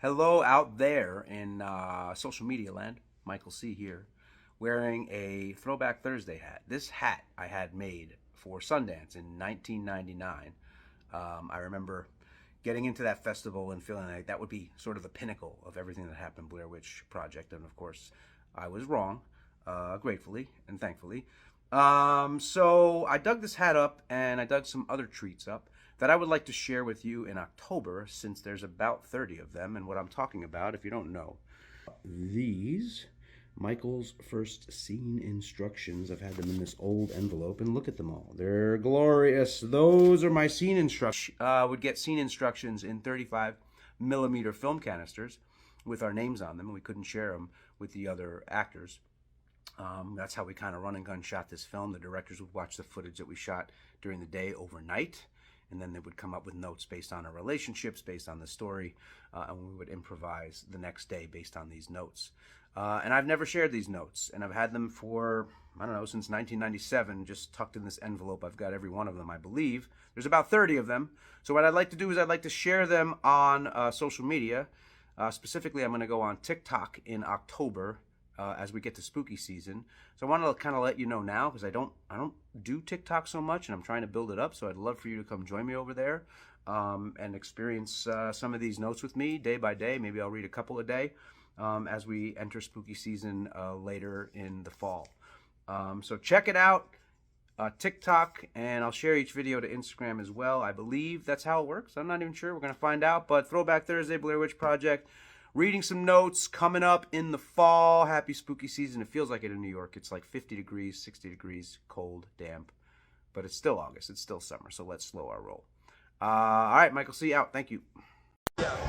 Hello out there in social media land. Michael C. here, wearing a Throwback Thursday hat. This hat I had made for Sundance in 1999. I remember getting into that festival and feeling like that would be sort of the pinnacle of everything that happened Blair Witch Project. And of course, I was wrong, gratefully and thankfully. So I dug this hat up and I dug some other treats up that I would like to share with you in October, since there's about 30 of them. And what I'm talking about, if you don't know, these Michael's first scene instructions. I've had them in this old envelope, and look at them all. They're glorious. Those are my scene instructions. Would get scene instructions in 35mm film canisters with our names on them, and we couldn't share them with the other actors. That's how we kind of run and gun shot this film. The directors would watch the footage that we shot during the day overnight, and then they would come up with notes based on our relationships, based on the story, and we would improvise the next day based on these notes. And I've never shared these notes, and I've had them for, I don't know, since 1997, just tucked in this envelope. I've got every one of them, I believe. There's about 30 of them. So what I'd like to do is I'd like to share them on social media. Specifically, I'm going to go on TikTok in October as we get to spooky season. So I want to kind of let you know now, because I don't do TikTok so much, and I'm trying to build it up. So I'd love for you to come join me over there and experience some of these notes with me day by day. Maybe I'll read a couple a day as we enter spooky season later in the fall. So check it out, TikTok, and I'll share each video to Instagram as well. I believe that's how it works. I'm not even sure. We're going to find out. But Throwback Thursday, Blair Witch Project. Reading some notes coming up in the fall. Happy spooky season. It feels like it in New York. It's like 50 degrees, 60 degrees, cold, damp. But it's still August. It's still summer. So let's slow our roll. All right, Michael C. out. Thank you.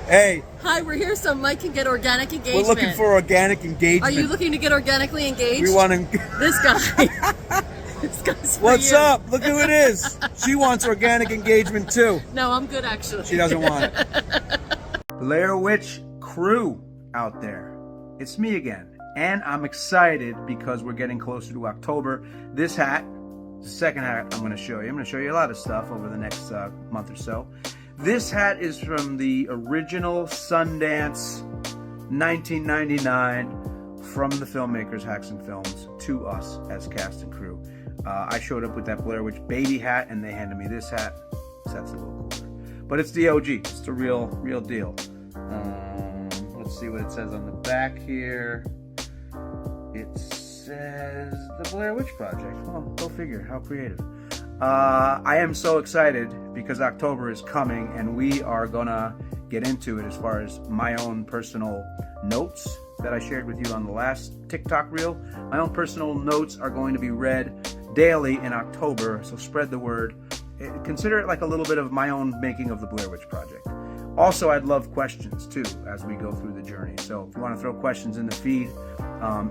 Hey. Hi, we're here so Mike can get organic engagement. We're looking for organic engagement. Are you looking to get organically engaged? We want to... This guy. This guy's for What's you. up? Look who it is. She wants organic engagement too. No, I'm good actually. She doesn't want it. Blair Witch crew out there. It's me again, and I'm excited because we're getting closer to October. This hat, the second hat I'm going to show you. I'm going to show you a lot of stuff over the next month or so. This hat is from the original Sundance 1999 from the filmmakers Haxon Films to us as cast and crew. I showed up with that Blair Witch baby hat, and they handed me this hat. So that's a little cooler. But it's the OG. It's the real deal. Let's see what it says on the back here. It says the Blair Witch Project. Well, go figure. How creative. I am so excited because October is coming, and we are gonna get into it as far as my own personal notes that I shared with you on the last TikTok reel. My own personal notes are going to be read daily in October, so spread the word. Consider it like a little bit of my own making of the Blair Witch Project. Also, I'd love questions too as we go through the journey. So if you want to throw questions in the feed,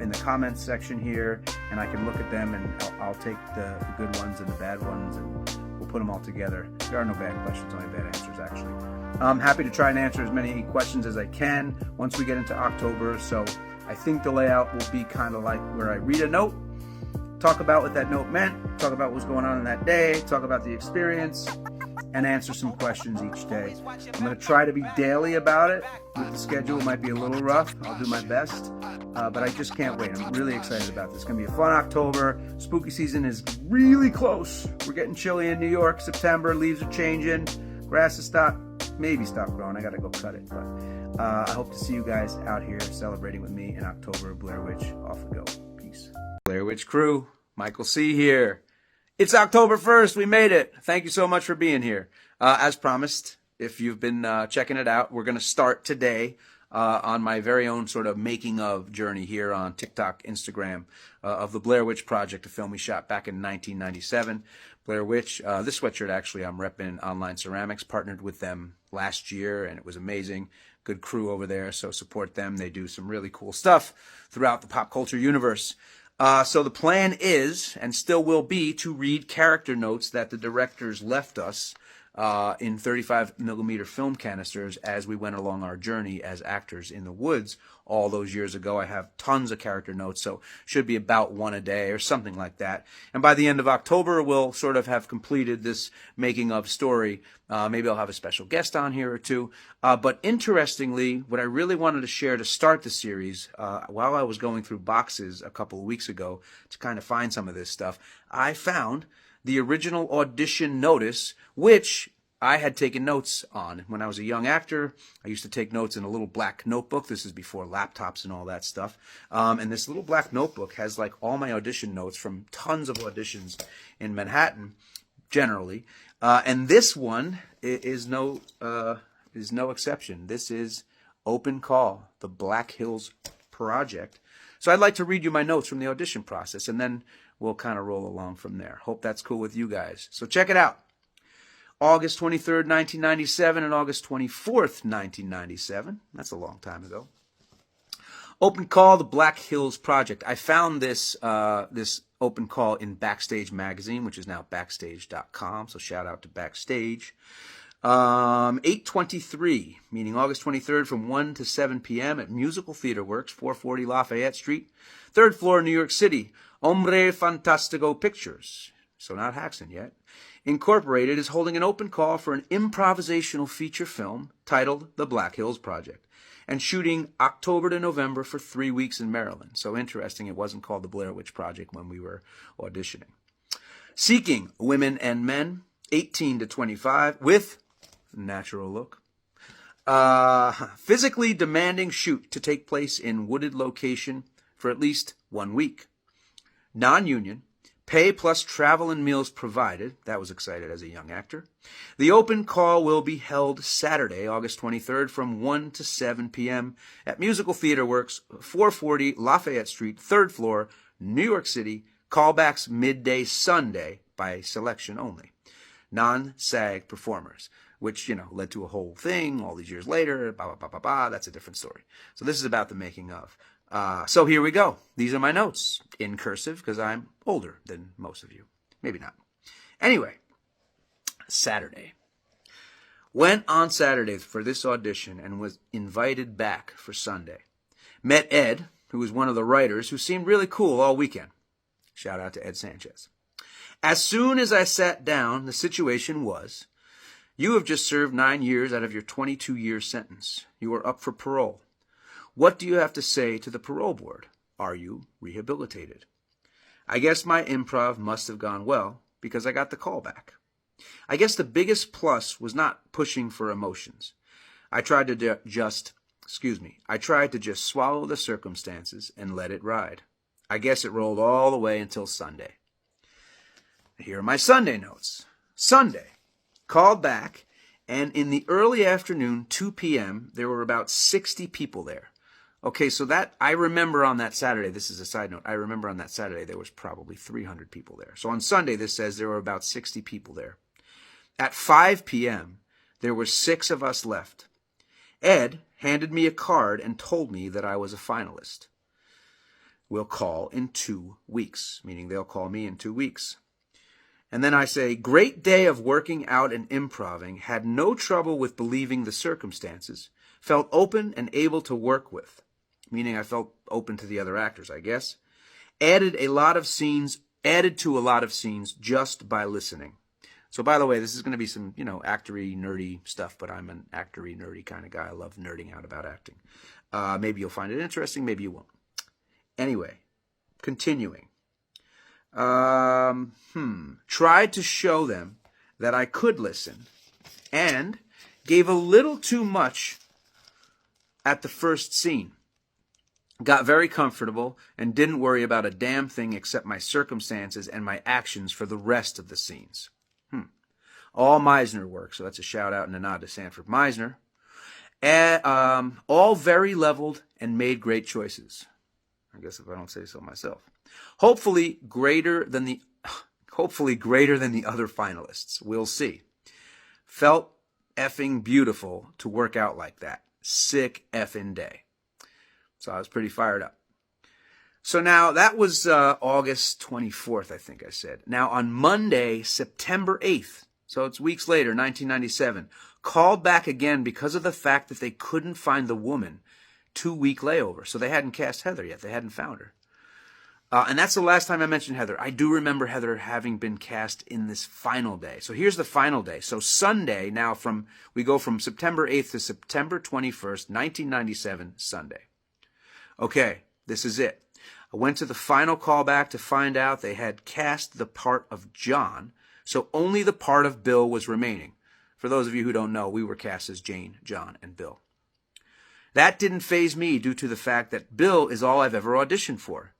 in the comments section here, and I can look at them, and I'll take the good ones and the bad ones, and we'll put them all together. There are no bad questions, only bad answers actually. I'm happy to try and answer as many questions as I can once we get into October. So I think the layout will be kind of like where I read a note, talk about what that note meant, talk about what's going on in that day, talk about the experience, and answer some questions each day. I'm going to try to be daily about it. With the schedule, it might be a little rough. I'll do my best, but I just can't wait. I'm really excited about this. It's going to be a fun October. Spooky season is really close. We're getting chilly in New York. September, leaves are changing. Grass has maybe stopped growing. I got to go cut it. But I hope to see you guys out here celebrating with me in October. Blair Witch, off we go. Peace. Blair Witch crew, Michael C. here. It's October 1st. We made it. Thank you so much for being here. As promised, if you've been checking it out, we're going to start today on my very own sort of making of journey here on TikTok, Instagram, of the Blair Witch Project, a film we shot back in 1997. Blair Witch, this sweatshirt actually, I'm repping Online Ceramics, partnered with them last year, and it was amazing. Good crew over there, so support them. They do some really cool stuff throughout the pop culture universe. So the plan is, and still will be, to read character notes that the directors left us in 35 millimeter film canisters as we went along our journey as actors in the woods all those years ago. I have tons of character notes, so should be about one a day or something like that. And by the end of October, we'll sort of have completed this making of story. Maybe I'll have a special guest on here or two. But interestingly, what I really wanted to share to start the series, while I was going through boxes a couple of weeks ago to kind of find some of this stuff, I found the original audition notice, which I had taken notes on. When I was a young actor, I used to take notes in a little black notebook. This is before laptops and all that stuff. And this little black notebook has like all my audition notes from tons of auditions in Manhattan, generally. And this one is no exception. This is Open Call, the Black Hills Project. So I'd like to read you my notes from the audition process, and then we'll kind of roll along from there. Hope that's cool with you guys. So check it out. August 23rd, 1997 and August 24th, 1997. That's a long time ago. Open Call, the Black Hills Project. I found this open call in Backstage magazine, which is now backstage.com. So shout out to Backstage. 8:23, meaning August 23rd from 1 to 7 p.m. at Musical Theater Works, 440 Lafayette Street, 3rd floor, New York City. Hombre Fantastico Pictures, so not Haxon yet, Incorporated is holding an open call for an improvisational feature film titled The Black Hills Project, and shooting October to November for 3 weeks in Maryland. So interesting, it wasn't called The Blair Witch Project when we were auditioning. Seeking women and men, 18 to 25, with natural look. Physically demanding shoot to take place in wooded location for at least 1 week. Non-union. Pay plus travel and meals provided. That was excited as a young actor. The open call will be held Saturday, August 23rd from 1 to 7 p.m. at Musical Theater Works, 440 Lafayette Street, 3rd floor, New York City. Callbacks midday Sunday by selection only. Non-SAG performers, which, led to a whole thing all these years later. That's a different story. So this is about the making of. So here we go. These are my notes in cursive because I'm older than most of you. Maybe not. Anyway, Saturday. Went on Saturday for this audition and was invited back for Sunday. Met Ed, who was one of the writers, who seemed really cool all weekend. Shout out to Ed Sanchez. As soon as I sat down, the situation was, you have just served 9 years out of your 22-year sentence. You are up for parole. What do you have to say to the parole board? Are you rehabilitated? I guess my improv must have gone well because I got the call back. I guess the biggest plus was not pushing for emotions. I tried to just swallow the circumstances and let it ride. I guess it rolled all the way until Sunday. Here are my Sunday notes. Sunday, called back, and in the early afternoon, 2 p.m., there were about 60 people there. Okay, so that, I remember on that Saturday, this is a side note, I remember on that Saturday there was probably 300 people there. So on Sunday, this says there were about 60 people there. At 5 p.m., there were 6 of us left. Ed handed me a card and told me that I was a finalist. We'll call in 2 weeks, meaning they'll call me in 2 weeks. And then I say, great day of working out and improving, had no trouble with believing the circumstances, felt open and able to work with. Meaning I felt open to the other actors, I guess. Added to a lot of scenes just by listening. So by the way, this is going to be some, actory, nerdy stuff, but I'm an actory, nerdy kind of guy. I love nerding out about acting. Maybe you'll find it interesting, maybe you won't. Anyway, continuing. Tried to show them that I could listen and gave a little too much at the first scene. Got very comfortable and didn't worry about a damn thing except my circumstances and my actions for the rest of the scenes. All Meisner work, so that's a shout out and a nod to Sanford Meisner. All very leveled and made great choices. I guess if I don't say so myself. Hopefully greater than the other finalists. We'll see. Felt effing beautiful to work out like that. Sick effing day. So I was pretty fired up. So now that was August 24th, I think I said. Now on Monday, September 8th, So it's weeks later, 1997. Called back again because of the fact that they couldn't find the woman. 2-week layover. So they hadn't cast Heather yet. They hadn't found her. And that's the last time I mentioned Heather. I do remember Heather having been cast in this final day. So here's the final day. So Sunday, now we go from September 8th to September 21st, 1997, Sunday. Okay, this is it. I went to the final callback to find out they had cast the part of John, so only the part of Bill was remaining. For those of you who don't know, we were cast as Jane, John, and Bill. That didn't faze me due to the fact that Bill is all I've ever auditioned for.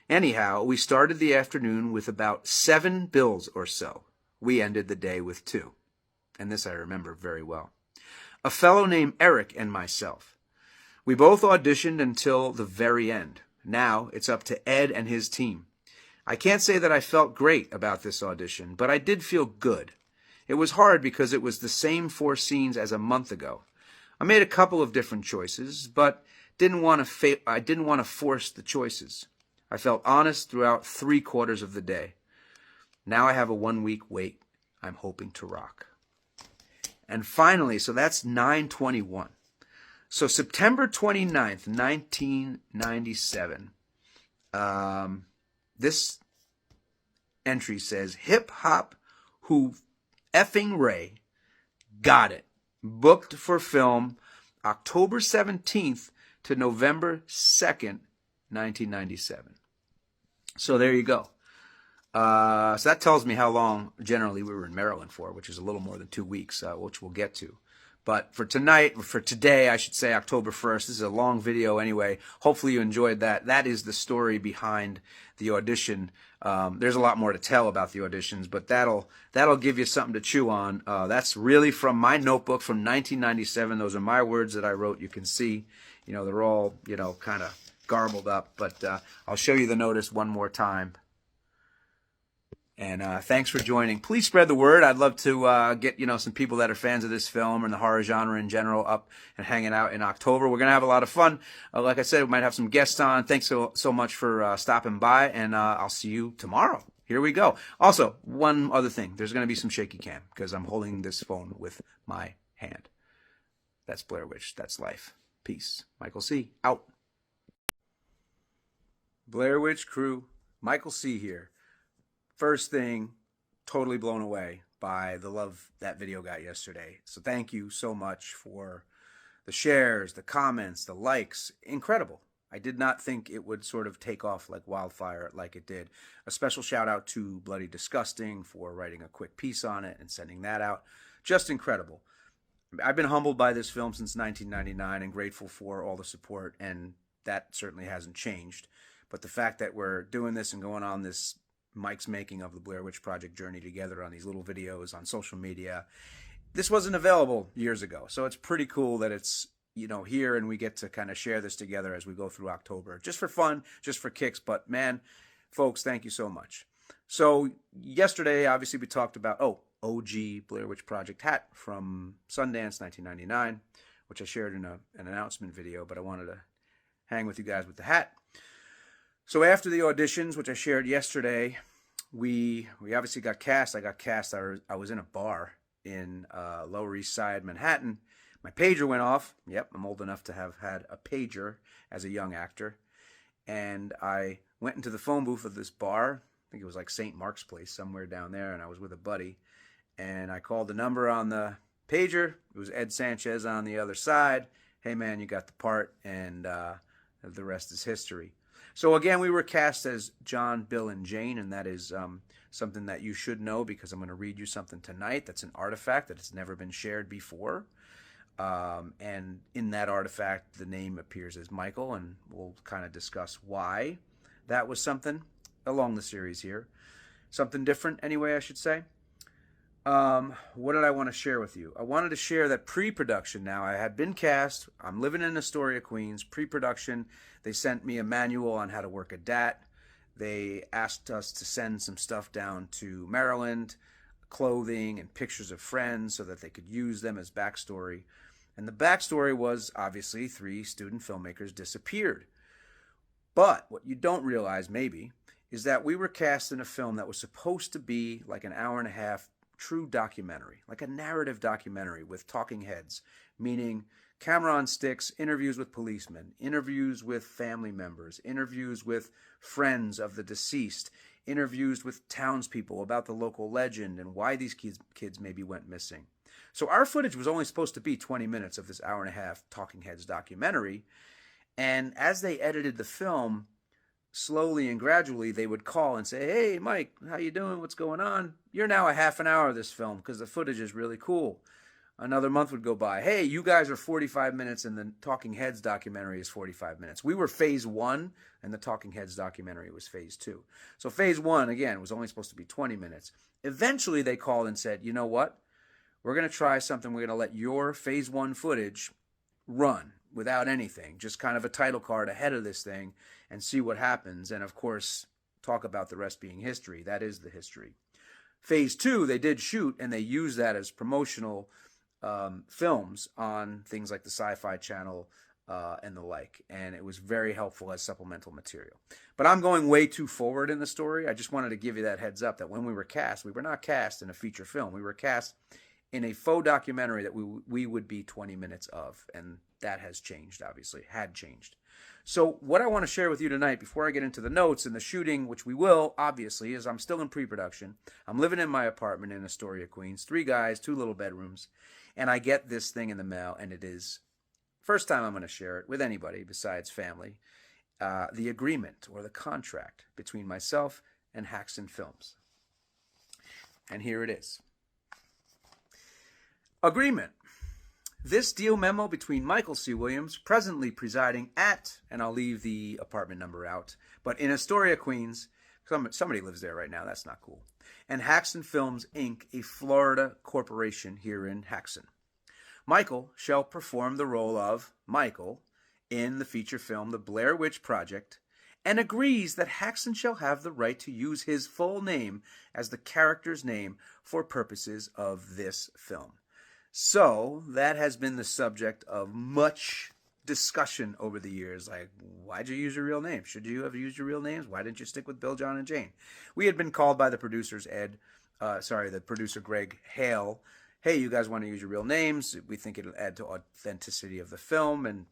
Anyhow, we started the afternoon with about 7 Bills or so. We ended the day with 2. And this I remember very well. A fellow named Eric and myself. We both auditioned until the very end. Now it's up to Ed and his team. I can't say that I felt great about this audition, but I did feel good. It was hard because it was the same 4 scenes as a month ago. I made a couple of different choices, but I didn't want to force the choices. I felt honest throughout 3/4 of the day. Now I have a 1-week wait. I'm hoping to rock. And finally, so that's 9/21. So September 29th, 1997, this entry says, hip hop who effing Ray got it. Booked for film October 17th to November 2nd, 1997. So there you go. So that tells me how long generally we were in Maryland for, which is a little more than 2 weeks, which we'll get to. But for today, I should say October 1st. This is a long video anyway. Hopefully you enjoyed that. That is the story behind the audition. There's a lot more to tell about the auditions, but that'll give you something to chew on. That's really from my notebook from 1997. Those are my words that I wrote. You can see, they're all, kind of garbled up, but I'll show you the notice one more time. And thanks for joining. Please spread the word. I'd love to get some people that are fans of this film and the horror genre in general up and hanging out in October. We're gonna have a lot of fun. Like I said, we might have some guests on. Thanks so much for stopping by, and I'll see you tomorrow. Here we go. Also, one other thing. There's gonna be some shaky cam because I'm holding this phone with my hand. That's Blair Witch. That's life. Peace. Michael C. out. Blair Witch crew. Michael C. here. First thing, totally blown away by the love that video got yesterday. So thank you so much for the shares, the comments, the likes. Incredible. I did not think it would sort of take off like wildfire like it did. A special shout out to Bloody Disgusting for writing a quick piece on it and sending that out. Just incredible. I've been humbled by this film since 1999 and grateful for all the support, and that certainly hasn't changed. But the fact that we're doing this and going on this Mike's making of the Blair Witch Project journey together on these little videos on social media, this wasn't available years ago. So it's pretty cool that it's, here, and we get to kind of share this together as we go through October, just for fun, just for kicks. But man, folks, thank you so much. So yesterday, obviously we talked about, OG Blair Witch Project hat from Sundance 1999, which I shared in an announcement video, but I wanted to hang with you guys with the hat. So after the auditions, which I shared yesterday, we obviously got cast. I got cast. I was in a bar in Lower East Side, Manhattan. My pager went off. Yep, I'm old enough to have had a pager as a young actor. And I went into the phone booth of this bar. I think it was like St. Mark's Place, somewhere down there, and I was with a buddy. And I called the number on the pager. It was Ed Sanchez on the other side. Hey, man, you got the part, and the rest is history. So again, we were cast as John, Bill, and Jane, and that is something that you should know because I'm going to read you something tonight that's an artifact that has never been shared before. And in that artifact, the name appears as Michael, and we'll kind of discuss why that was something along the series here. Something different, anyway, I should say. What did I want to share with you? I wanted to share that pre-production now. I had been cast. I'm living in Astoria, Queens. Pre-production, they sent me a manual on how to work a DAT. They asked us to send some stuff down to Maryland, clothing and pictures of friends so that they could use them as backstory. And the backstory was, obviously, 3 student filmmakers disappeared. But what you don't realize, maybe, is that we were cast in a film that was supposed to be like an hour and a half true documentary, like a narrative documentary with talking heads, meaning camera on sticks, interviews with policemen, interviews with family members, interviews with friends of the deceased, interviews with townspeople about the local legend and why these kids maybe went missing. So our footage was only supposed to be 20 minutes of this hour and a half talking heads documentary. And as they edited the film, slowly and gradually they would call and say, "Hey, Mike, how you doing? What's going on? You're now a half an hour of this film because the footage is really cool." Another month would go by. "Hey, you guys are 45 minutes and the Talking Heads documentary is 45 minutes. We were phase 1 and the Talking Heads documentary was phase 2. So phase 1, again, was only supposed to be 20 minutes. Eventually they called and said, "You know what? We're going to try something. We're going to let your phase 1 footage run without anything, just kind of a title card ahead of this thing and see what happens. And of course, talk about the rest being history. That is the history." Phase 2, they did shoot and they used that as promotional films on things like the Sci-Fi Channel and the like. And it was very helpful as supplemental material. But I'm going way too forward in the story. I just wanted to give you that heads up that when we were cast, we were not cast in a feature film. We were cast in a faux documentary that we would be 20 minutes of. And that has changed, obviously, had changed. So what I want to share with you tonight, before I get into the notes and the shooting, which we will, obviously, is I'm still in pre-production. I'm living in my apartment in Astoria, Queens. 3 guys, 2 little bedrooms. And I get this thing in the mail, and it is, first time I'm going to share it with anybody besides family, the agreement or the contract between myself and Haxon Films. And here it is. Agreement. This deal memo between Michael C. Williams, presently presiding at, and I'll leave the apartment number out, but in Astoria, Queens, somebody lives there right now, that's not cool, and Haxon Films, Inc., a Florida corporation here in Haxon. Michael shall perform the role of Michael in the feature film The Blair Witch Project, and agrees that Haxon shall have the right to use his full name as the character's name for purposes of this film. So that has been the subject of much discussion over the years. Like, why'd you use your real name? Should you have used your real names? Why didn't you stick with Bill, John, and Jane? We had been called by the producers, the producer Greg Hale. "Hey, you guys want to use your real names? We think it'll add to authenticity of the film." And,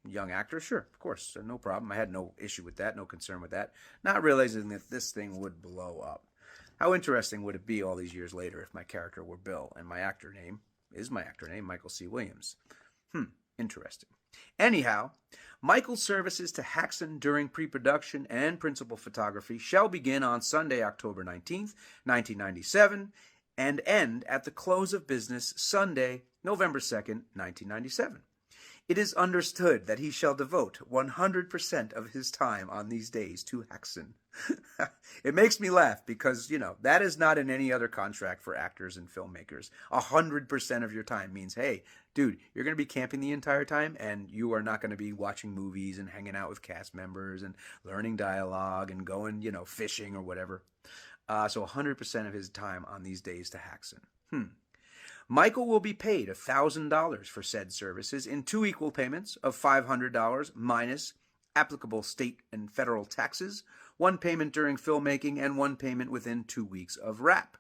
young actor, sure, of course, no problem. I had no issue with that, no concern with that. Not realizing that this thing would blow up. How interesting would it be all these years later if my character were Bill and my actor name is my actor name, Michael C. Williams? Interesting. Anyhow, Michael's services to Haxon during pre-production and principal photography shall begin on Sunday, October 19th, 1997, and end at the close of business Sunday, November 2nd, 1997. It is understood that he shall devote 100% of his time on these days to Haxon. It makes me laugh because, that is not in any other contract for actors and filmmakers. 100% of your time means, hey, dude, you're going to be camping the entire time and you are not going to be watching movies and hanging out with cast members and learning dialogue and going, fishing or whatever. So 100% of his time on these days to Haxon. Michael will be paid $1,000 for said services in 2 equal payments of $500 minus applicable state and federal taxes, 1 payment during filmmaking, and 1 payment within 2 weeks of wrap.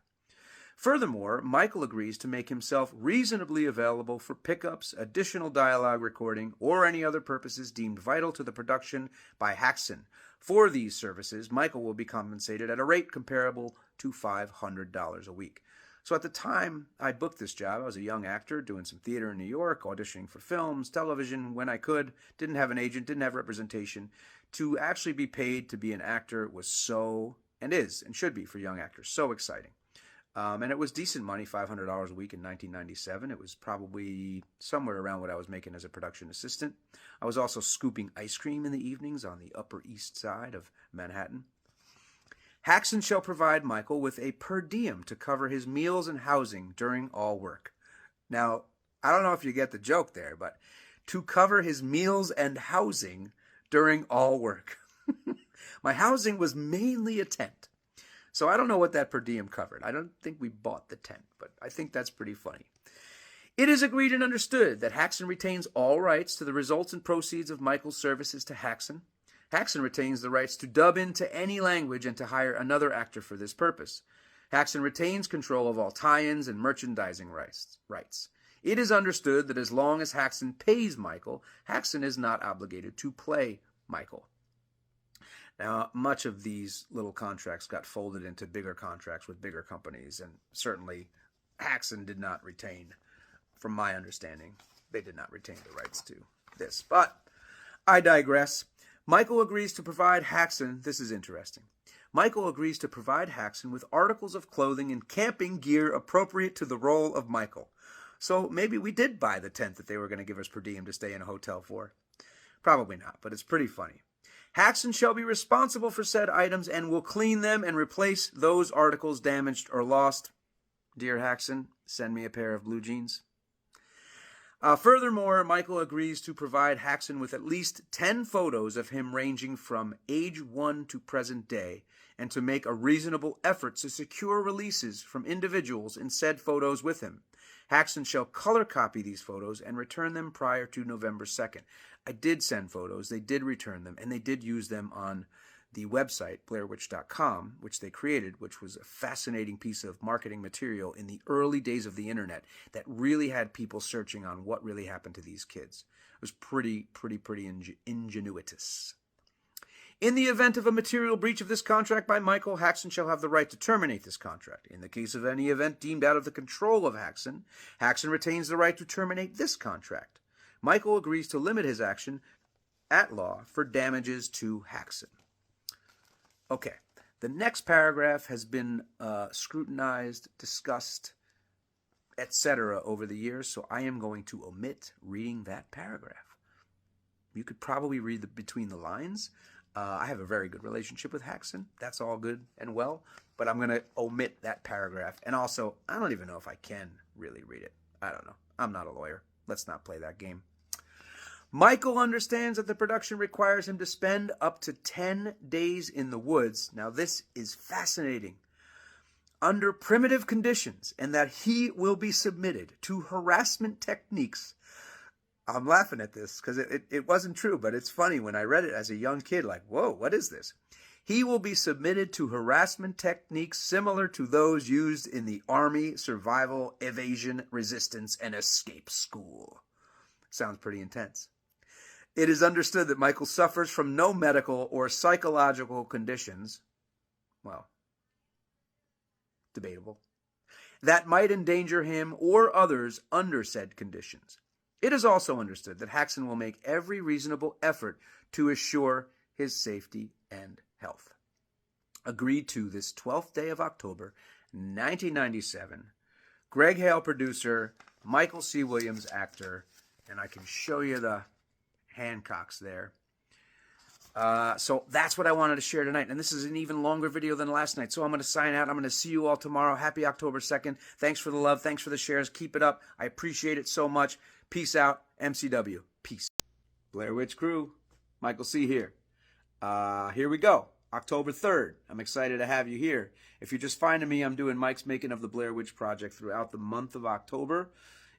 Furthermore, Michael agrees to make himself reasonably available for pickups, additional dialogue recording, or any other purposes deemed vital to the production by Haxon. For these services, Michael will be compensated at a rate comparable to $500 a week. So at the time I booked this job, I was a young actor doing some theater in New York, auditioning for films, television when I could, didn't have an agent, didn't have representation. To actually be paid to be an actor was so, and is, and should be for young actors, so exciting. And it was decent money, $500 a week in 1997. It was probably somewhere around what I was making as a production assistant. I was also scooping ice cream in the evenings on the Upper East Side of Manhattan. Haxon shall provide Michael with a per diem to cover his meals and housing during all work. Now, I don't know if you get the joke there, but to cover his meals and housing during all work. My housing was mainly a tent. So I don't know what that per diem covered. I don't think we bought the tent, but I think that's pretty funny. It is agreed and understood that Haxon retains all rights to the results and proceeds of Michael's services to Haxon. Haxon retains the rights to dub into any language and to hire another actor for this purpose. Haxon retains control of all tie-ins and merchandising rights. It is understood that as long as Haxon pays Michael, Haxon is not obligated to play Michael. Now, much of these little contracts got folded into bigger contracts with bigger companies, and certainly Haxon did not retain, from my understanding, they did not retain the rights to this. But I digress. Michael agrees to provide Haxon, this is interesting, Michael agrees to provide Haxon with articles of clothing and camping gear appropriate to the role of Michael. So maybe we did buy the tent that they were going to give us per diem to stay in a hotel for. Probably not, but it's pretty funny. Haxon shall be responsible for said items and will clean them and replace those articles damaged or lost. Dear Haxon, send me a pair of blue jeans. Furthermore, Michael agrees to provide Haxon with at least 10 photos of him ranging from age 1 to present day, and to make a reasonable effort to secure releases from individuals in said photos with him. Haxon shall color copy these photos and return them prior to November 2nd. I did send photos, they did return them, and they did use them on the website, blairwitch.com, which they created, which was a fascinating piece of marketing material in the early days of the internet that really had people searching on what really happened to these kids. It was pretty ingenuitous. In the event of a material breach of this contract by Michael, Haxon shall have the right to terminate this contract. In the case of any event deemed out of the control of Haxon, Haxon retains the right to terminate this contract. Michael agrees to limit his action at law for damages to Haxon. Okay, the next paragraph has been scrutinized, discussed, etc. over the years, so I am going to omit reading that paragraph. You could probably read between the lines. I have a very good relationship with Haxon. That's all good and well, but I'm going to omit that paragraph. And also, I don't even know if I can really read it. I don't know. I'm not a lawyer. Let's not play that game. Michael understands that the production requires him to spend up to 10 days in the woods. Now, this is fascinating. Under primitive conditions, and that he will be submitted to harassment techniques. I'm laughing at this because it wasn't true, but it's funny when I read it as a young kid, like, whoa, what is this? He will be submitted to harassment techniques similar to those used in the Army Survival, Evasion, Resistance, and Escape School. Sounds pretty intense. It is understood that Michael suffers from no medical or psychological conditions, well, debatable, that might endanger him or others under said conditions. It is also understood that Haxon will make every reasonable effort to assure his safety and health. Agreed to this 12th day of October, 1997. Greg Hale, producer, Michael C. Williams, actor, and I can show you the Hancocks there. So that's what I wanted to share tonight. And this is an even longer video than last night. So I'm going to sign out. I'm going to see you all tomorrow. Happy October 2nd. Thanks for the love. Thanks for the shares. Keep it up. I appreciate it so much. Peace out. MCW. Peace. Blair Witch Crew. Michael C. here. Here we go. October 3rd. I'm excited to have you here. If you're just finding me, I'm doing Mike's Making of the Blair Witch Project throughout the month of October.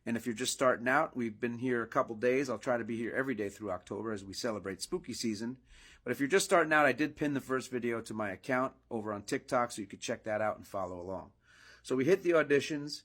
And if you're just starting out, we've been here a couple days. I'll try to be here every day through October as we celebrate spooky season. But if you're just starting out, I did pin the first video to my account over on TikTok, so you could check that out and follow along. So we hit the auditions.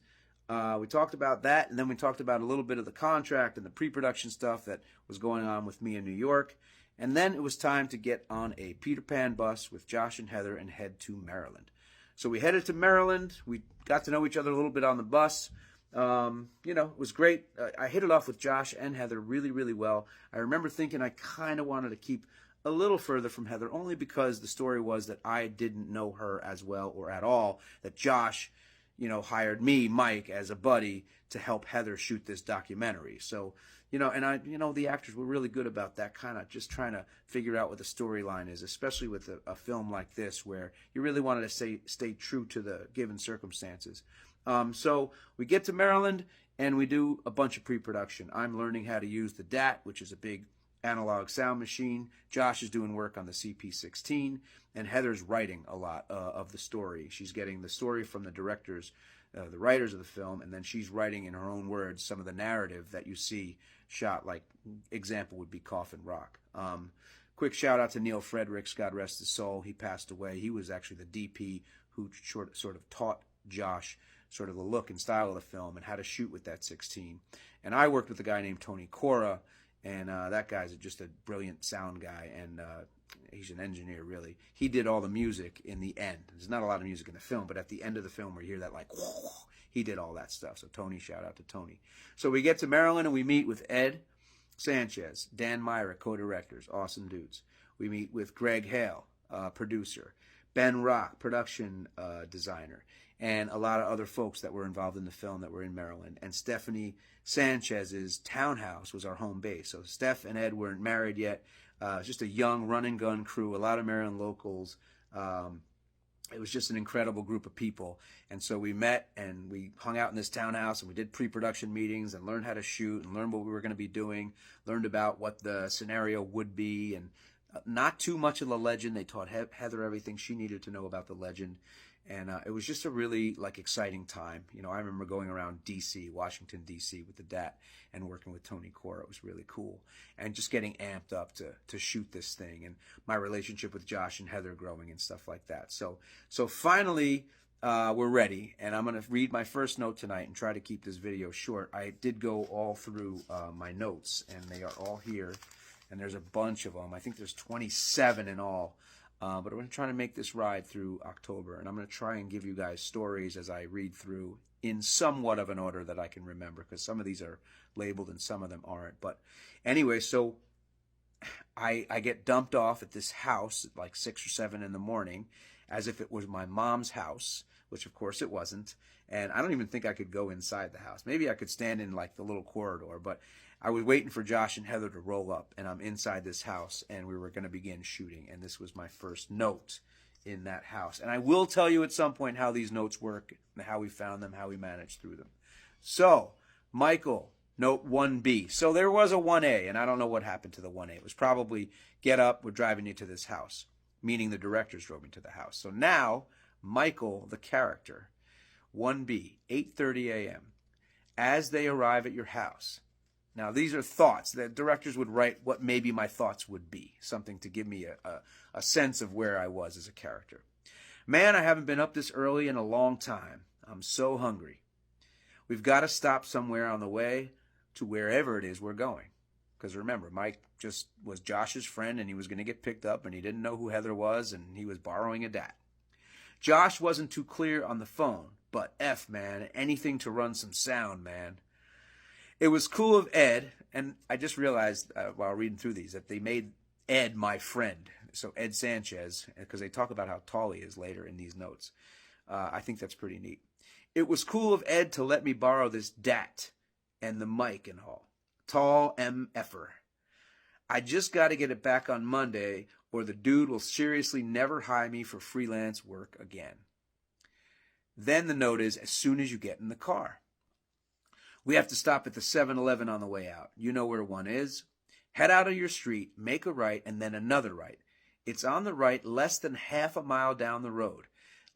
We talked about that, and then we talked about a little bit of the contract and the pre-production stuff that was going on with me in New York. And then it was time to get on a Peter Pan bus with Josh and Heather and head to Maryland. So we headed to Maryland. We got to know each other a little bit on the bus. It was great. I hit it off with Josh and Heather really, really well. I remember thinking I kind of wanted to keep a little further from Heather, only because the story was that I didn't know her as well or at all, that Josh, hired me, Mike, as a buddy to help Heather shoot this documentary. So, the actors were really good about that, kind of just trying to figure out what the storyline is, especially with a film like this where you really wanted to stay true to the given circumstances. So we get to Maryland and we do a bunch of pre-production. I'm learning how to use the DAT, which is a big analog sound machine. Josh is doing work on the CP16, and Heather's writing a lot of the story. She's getting the story from the directors, the writers of the film, and then she's writing in her own words some of the narrative that you see shot, like example would be Coffin Rock. Quick shout out to Neil Fredericks, God rest his soul. He passed away. He was actually the DP who sort of taught Josh sort of the look and style of the film and how to shoot with that 16. And I worked with a guy named Tony Cora, and that guy's just a brilliant sound guy, and he's an engineer, really. He did all the music in the end. There's not a lot of music in the film, but at the end of the film where you hear that like, whoo, he did all that stuff. So Tony, shout out to Tony. So we get to Maryland and we meet with Ed Sanchez, Dan Myra, co-directors, awesome dudes. We meet with Greg Hale, producer, Ben Rock, production designer, and a lot of other folks that were involved in the film that were in Maryland. And Stephanie Sanchez's townhouse was our home base. So Steph and Ed weren't married yet. It was just a young run-and-gun crew, a lot of Maryland locals. It was just an incredible group of people. And so we met and we hung out in this townhouse and we did pre-production meetings and learned how to shoot and learned what we were going to be doing, learned about what the scenario would be, and not too much of the legend. They taught Heather everything she needed to know about the legend. And it was just a really exciting time. You know, I remember going around D.C., Washington, D.C. with the DAT and working with Tony Cora. It was really cool. And just getting amped up to shoot this thing, and my relationship with Josh and Heather growing and stuff like that. So finally, we're ready. And I'm going to read my first note tonight and try to keep this video short. I did go all through my notes, and they are all here. And there's a bunch of them. I think there's 27 in all. But we're going to try to make this ride through October, and I'm going to try and give you guys stories as I read through in somewhat of an order that I can remember, because some of these are labeled and some of them aren't. But anyway, so I get dumped off at this house at like 6 or 7 in the morning as if it was my mom's house, which of course it wasn't. And I don't even think I could go inside the house. Maybe I could stand in like the little corridor, but I was waiting for Josh and Heather to roll up, and I'm inside this house, and we were going to begin shooting. And this was my first note in that house. And I will tell you at some point how these notes work, and how we found them, how we managed through them. So, Michael, note 1B. So there was a 1A, and I don't know what happened to the 1A. It was probably, get up, we're driving you to this house, meaning the directors drove me to the house. So now, Michael, the character, 1B, 8:30 a.m. As they arrive at your house. Now, these are thoughts. The directors would write what maybe my thoughts would be, something to give me a sense of where I was as a character. Man, I haven't been up this early in a long time. I'm so hungry. We've got to stop somewhere on the way to wherever it is we're going. Because remember, Mike just was Josh's friend, and he was going to get picked up, and he didn't know who Heather was, and he was borrowing a DAT. Josh wasn't too clear on the phone, but man, anything to run some sound, man. It was cool of Ed, and I just realized while reading through these that they made Ed my friend. So Ed Sanchez, because they talk about how tall he is later in these notes. I think that's pretty neat. It was cool of Ed to let me borrow this DAT and the mic and all. Tall MFer. I just got to get it back on Monday, or the dude will seriously never hire me for freelance work again. Then the note is, as soon as you get in the car. We have to stop at the 7-Eleven on the way out. You know where one is. Head out of your street, make a right, and then another right. It's on the right, less than half a mile down the road.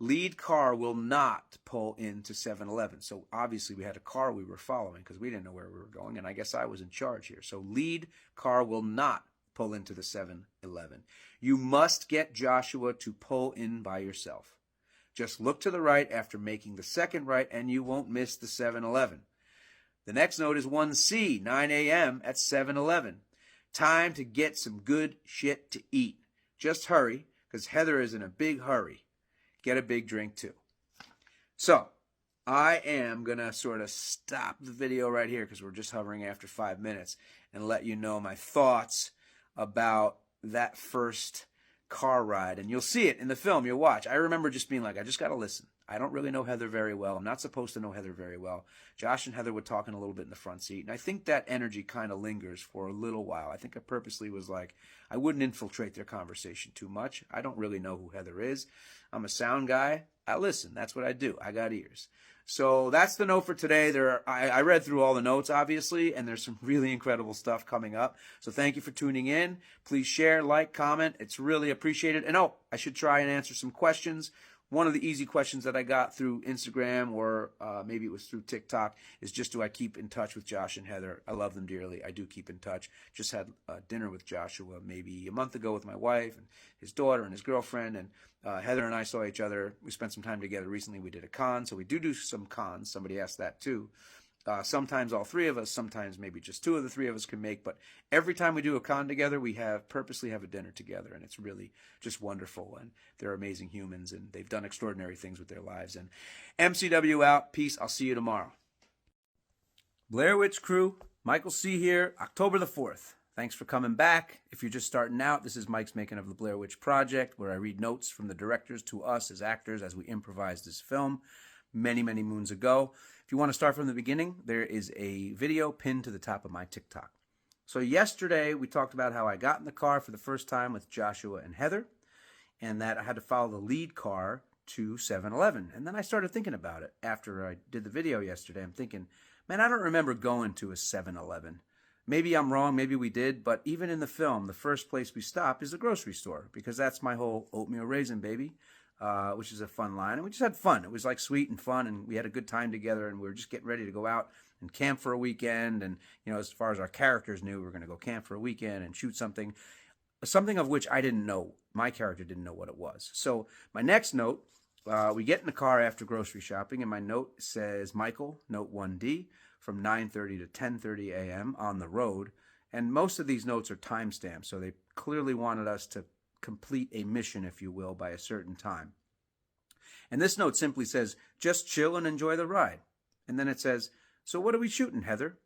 Lead car will not pull into 7-Eleven. So obviously we had a car we were following because we didn't know where we were going, and I guess I was in charge here. So lead car will not pull into the 7-Eleven. You must get Joshua to pull in by yourself. Just look to the right after making the second right, and you won't miss the 7-Eleven. The next note is 1C, 9 a.m. at 7-Eleven. Time to get some good shit to eat. Just hurry, because Heather is in a big hurry. Get a big drink, too. So, I am going to sort of stop the video right here, because we're just hovering after 5 minutes, and let you know my thoughts about that first car ride. And you'll see it in the film. You'll watch. I remember just being like, I just got to listen. I don't really know Heather very well. I'm not supposed to know Heather very well. Josh and Heather were talking a little bit in the front seat, and I think that energy kind of lingers for a little while. I think I purposely was like, I wouldn't infiltrate their conversation too much. I don't really know who Heather is. I'm a sound guy. I listen. That's what I do. I got ears. So that's the note for today. I read through all the notes, obviously, and there's some really incredible stuff coming up. So thank you for tuning in. Please share, like, comment. It's really appreciated. And I should try and answer some questions. one of the easy questions that I got through Instagram, or maybe it was through TikTok, is just, do I keep in touch with Josh and Heather? I love them dearly. I do keep in touch. Just had dinner with Joshua maybe a month ago with my wife and his daughter and his girlfriend, and Heather and I saw each other. We spent some time together recently. We did a con, so we do some cons. Somebody asked that too. Sometimes all three of us, sometimes maybe just two of the three of us can make, but every time we do a con together, we purposely have a dinner together, and it's really just wonderful, and they're amazing humans, and they've done extraordinary things with their lives. And MCW out. Peace. I'll see you tomorrow. Blair Witch Crew, Michael C. here, October the 4th. Thanks for coming back. If you're just starting out, this is Mike's making of the Blair Witch Project, where I read notes from the directors to us as actors as we improvise this film many, many moons ago. If you want to start from the beginning, there is a video pinned to the top of my TikTok. So yesterday, we talked about how I got in the car for the first time with Joshua and Heather, and that I had to follow the lead car to 7-Eleven. And then I started thinking about it after I did the video yesterday. I'm thinking, man, I don't remember going to a 7-Eleven. Maybe I'm wrong, maybe we did, but even in the film, the first place we stop is the grocery store, because that's my whole oatmeal raisin baby. Which is a fun line. And we just had fun. It was like sweet and fun, and we had a good time together, and we were just getting ready to go out and camp for a weekend. And, you know, as far as our characters knew, we were going to go camp for a weekend and shoot something of which I didn't know. My character didn't know what it was. So my next note, we get in the car after grocery shopping, and my note says, Michael, note 1D, from 9:30 to 10:30 a.m. on the road. And most of these notes are timestamped, so they clearly wanted us to complete a mission, if you will, by a certain time. And this note simply says, just chill and enjoy the ride. And then it says, so what are we shooting, Heather?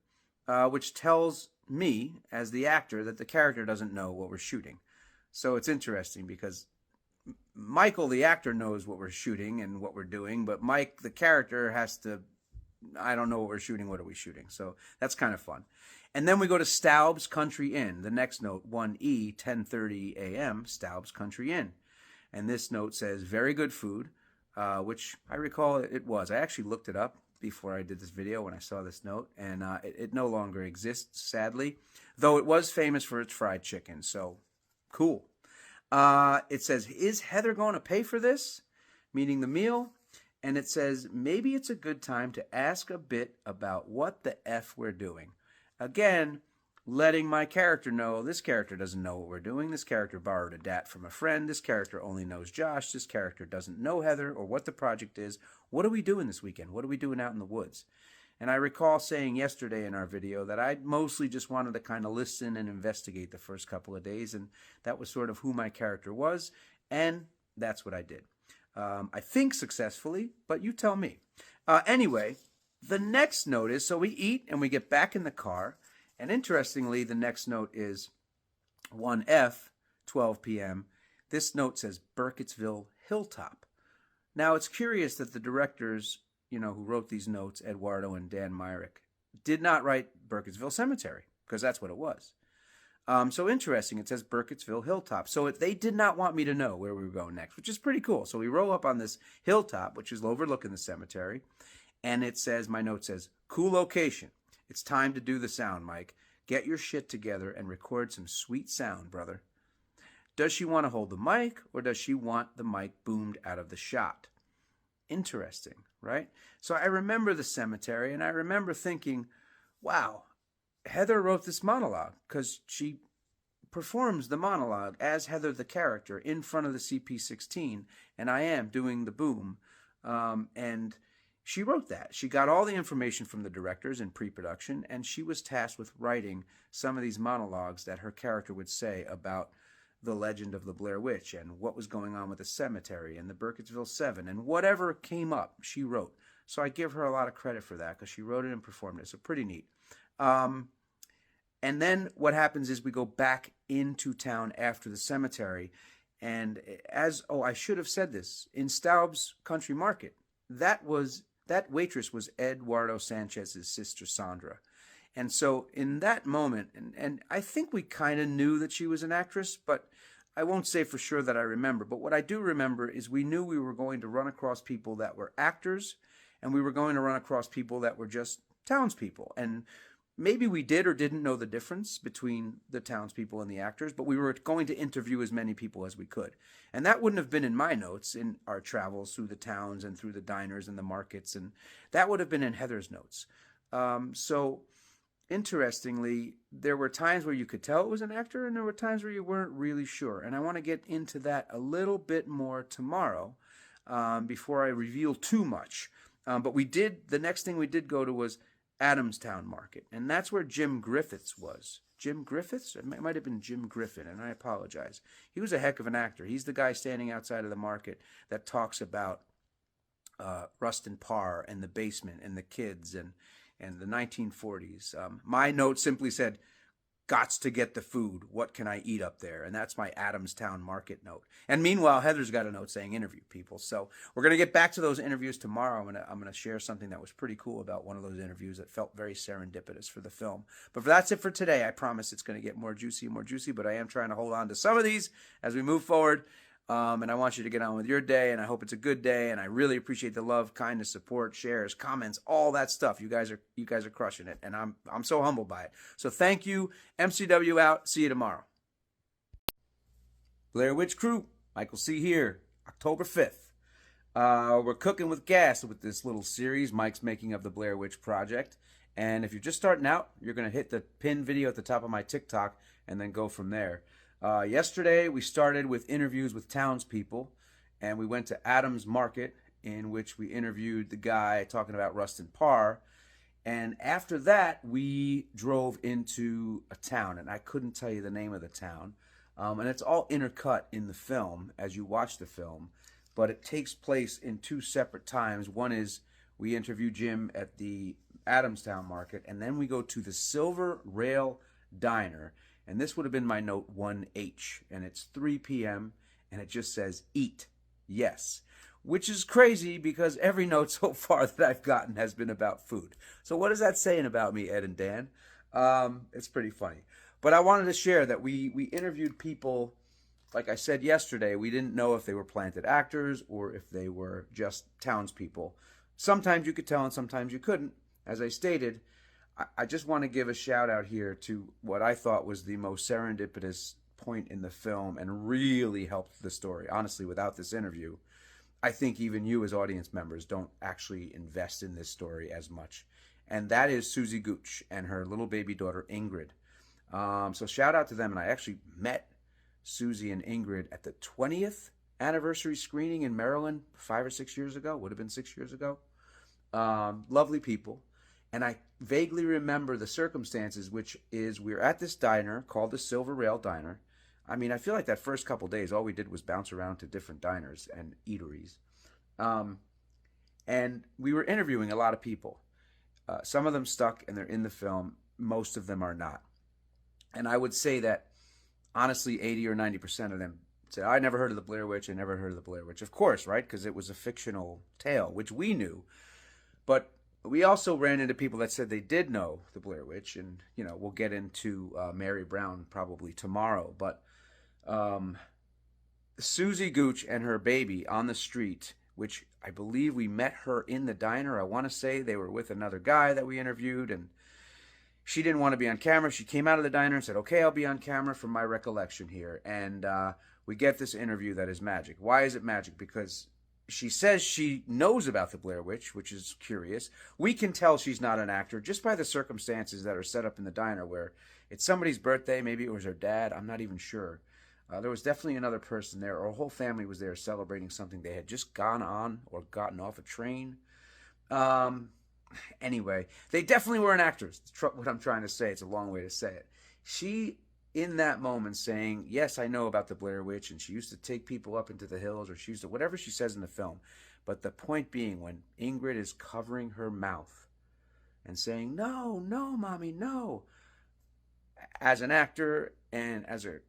Which tells me, as the actor, that the character doesn't know what we're shooting. So it's interesting because Michael, the actor, knows what we're shooting and what we're doing, but Mike, the character, has to, I don't know what we're shooting, what are we shooting? So that's kind of fun. And then we go to Staub's Country Inn. The next note, 1E, 10:30 a.m., Staub's Country Inn. And this note says, very good food, which I recall it was. I actually looked it up before I did this video when I saw this note, and it no longer exists, sadly, though it was famous for its fried chicken, so cool. It says, is Heather going to pay for this? Meaning the meal. And it says, maybe it's a good time to ask a bit about what the F we're doing. Again, letting my character know, this character doesn't know what we're doing. This character borrowed a dat from a friend. This character only knows Josh. This character doesn't know Heather or what the project is. What are we doing this weekend? What are we doing out in the woods? And I recall saying yesterday in our video that I mostly just wanted to kind of listen and investigate the first couple of days, and that was sort of who my character was, and that's what I did. I think successfully, but you tell me. Anyway, the next note is, so we eat and we get back in the car, and interestingly, the next note is 1F, 12 p.m. This note says Burkittsville Hilltop. Now, it's curious that the directors, who wrote these notes, Eduardo and Dan Myrick, did not write Burkittsville Cemetery, because that's what it was. So interesting, it says Burkittsville Hilltop. So they did not want me to know where we were going next, which is pretty cool. So we roll up on this hilltop, which is overlooking the cemetery, and it says, my note says, cool location. It's time to do the sound, Mike. Get your shit together and record some sweet sound, brother. Does she want to hold the mic, or does she want the mic boomed out of the shot? Interesting, right? So I remember the cemetery, and I remember thinking, wow, Heather wrote this monologue because she performs the monologue as Heather the character in front of the CP16, and I am doing the boom. And she wrote that. She got all the information from the directors in pre-production, and she was tasked with writing some of these monologues that her character would say about the legend of the Blair Witch and what was going on with the cemetery and the Burkittsville 7 and whatever came up, she wrote. So I give her a lot of credit for that because she wrote it and performed it. So pretty neat. And then what happens is we go back into town after the cemetery. And I should have said this, in Staub's Country Market, that waitress was Eduardo Sanchez's sister, Sandra. And so in that moment, and I think we kind of knew that she was an actress, but I won't say for sure that I remember. But what I do remember is we knew we were going to run across people that were actors, and we were going to run across people that were just townspeople. And maybe we did or didn't know the difference between the townspeople and the actors, but we were going to interview as many people as we could. And that wouldn't have been in my notes in our travels through the towns and through the diners and the markets. And that would have been in Heather's notes. So interestingly, there were times where you could tell it was an actor, and there were times where you weren't really sure. And I want to get into that a little bit more tomorrow before I reveal too much. But the next thing we did go to was Adamstown Market, and that's where Jim Griffiths was. Jim Griffiths? It might have been Jim Griffin, and I apologize. He was a heck of an actor. He's the guy standing outside of the market that talks about Rustin Parr and the basement and the kids and the 1940s. My note simply said, "Gots to get the food. What can I eat up there?" And that's my Adamstown Market note. And meanwhile, Heather's got a note saying interview people. So we're going to get back to those interviews tomorrow. I'm going to share something that was pretty cool about one of those interviews that felt very serendipitous for the film. But that's it for today. I promise it's going to get more juicy and more juicy, but I am trying to hold on to some of these as we move forward. And I want you to get on with your day, and I hope it's a good day. And I really appreciate the love, kindness, support, shares, comments, all that stuff. You guys are crushing it, and I'm so humbled by it. So thank you. MCW out. See you tomorrow. Blair Witch Crew, Michael C. here. October 5th. We're cooking with gas with this little series Mike's making of the Blair Witch Project. And if you're just starting out, you're going to hit the pinned video at the top of my TikTok and then go from there. Yesterday, we started with interviews with townspeople, and we went to Adams Market, in which we interviewed the guy talking about Rustin Parr. And after that, we drove into a town, and I couldn't tell you the name of the town. And it's all intercut in the film as you watch the film, but it takes place in two separate times. One is we interview Jim at the Adamstown Market, and then we go to the Silver Rail Diner. And this would have been my note 1H, and it's 3 p.m., and it just says, "Eat, yes," which is crazy because every note so far that I've gotten has been about food. So what is that saying about me, Ed and Dan? It's pretty funny. But I wanted to share that we interviewed people, like I said yesterday, we didn't know if they were planted actors or if they were just townspeople. Sometimes you could tell and sometimes you couldn't. As I stated, I just want to give a shout out here to what I thought was the most serendipitous point in the film and really helped the story. Honestly, without this interview, I think even you as audience members don't actually invest in this story as much. And that is Susie Gooch and her little baby daughter, Ingrid. So shout out to them. And I actually met Susie and Ingrid at the 20th anniversary screening in Maryland 5 or 6 years ago. Would have been 6 years ago. Lovely people. And I vaguely remember the circumstances, which is we're at this diner called the Silver Rail Diner. I mean, I feel like that first couple days, all we did was bounce around to different diners and eateries. And we were interviewing a lot of people. Some of them stuck and they're in the film. Most of them are not. And I would say that, honestly, 80 or 90% of them said, "I never heard of the Blair Witch. I never heard of the Blair Witch." Of course, right? Because it was a fictional tale, which we knew. But we also ran into people that said they did know the Blair Witch, and we'll get into Mary Brown probably tomorrow. But Susie Gooch and her baby on the street, which I believe we met her in the diner. I want to say they were with another guy that we interviewed, and she didn't want to be on camera. She came out of the diner and said, "Okay, I'll be on camera from my recollection here." And we get this interview that is magic. Why is it magic? Because she says she knows about the Blair Witch, which is curious. We can tell she's not an actor just by the circumstances that are set up in the diner, where it's somebody's birthday. Maybe it was her dad. I'm not even sure. There was definitely another person there, or a whole family was there celebrating something. They had just gone on or gotten off a train. Anyway, they definitely weren't actors. What I'm trying to say, it's a long way to say it. She, in that moment, saying, "Yes, I know about the Blair Witch, and she used to take people up into the hills," or she used to, whatever she says in the film. But the point being, when Ingrid is covering her mouth and saying, "No, no, mommy, no," as an actor and as a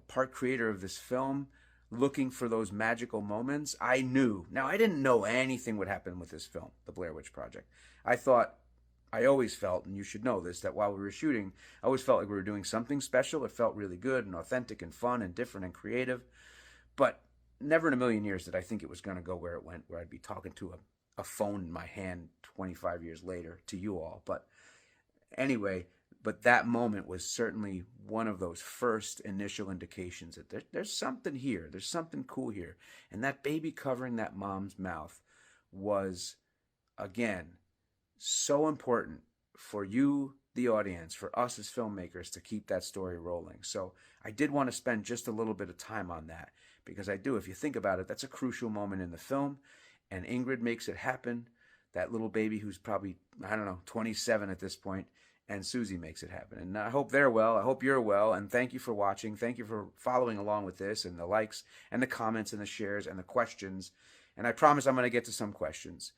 part creator of this film, looking for those magical moments, I knew. Now, I didn't know anything would happen with this film, The Blair Witch Project. I always felt, and you should know this, that while we were shooting, I always felt like we were doing something special. It felt really good and authentic and fun and different and creative. But never in a million years did I think it was going to go where it went, where I'd be talking to a phone in my hand 25 years later to you all. But Anyway, but that moment was certainly one of those first initial indications that there's something here. There's something cool here. And that baby covering that mom's mouth was, again, so important for you, the audience, for us as filmmakers to keep that story rolling. So I did want to spend just a little bit of time on that because I do, if you think about it, that's a crucial moment in the film. And Ingrid makes it happen. That little baby who's probably, I don't know, 27 at this point, and Susie makes it happen. And I hope they're well. I hope you're well. And thank you for watching. Thank you for following along with this and the likes and the comments and the shares and the questions. And I promise I'm going to get to some questions.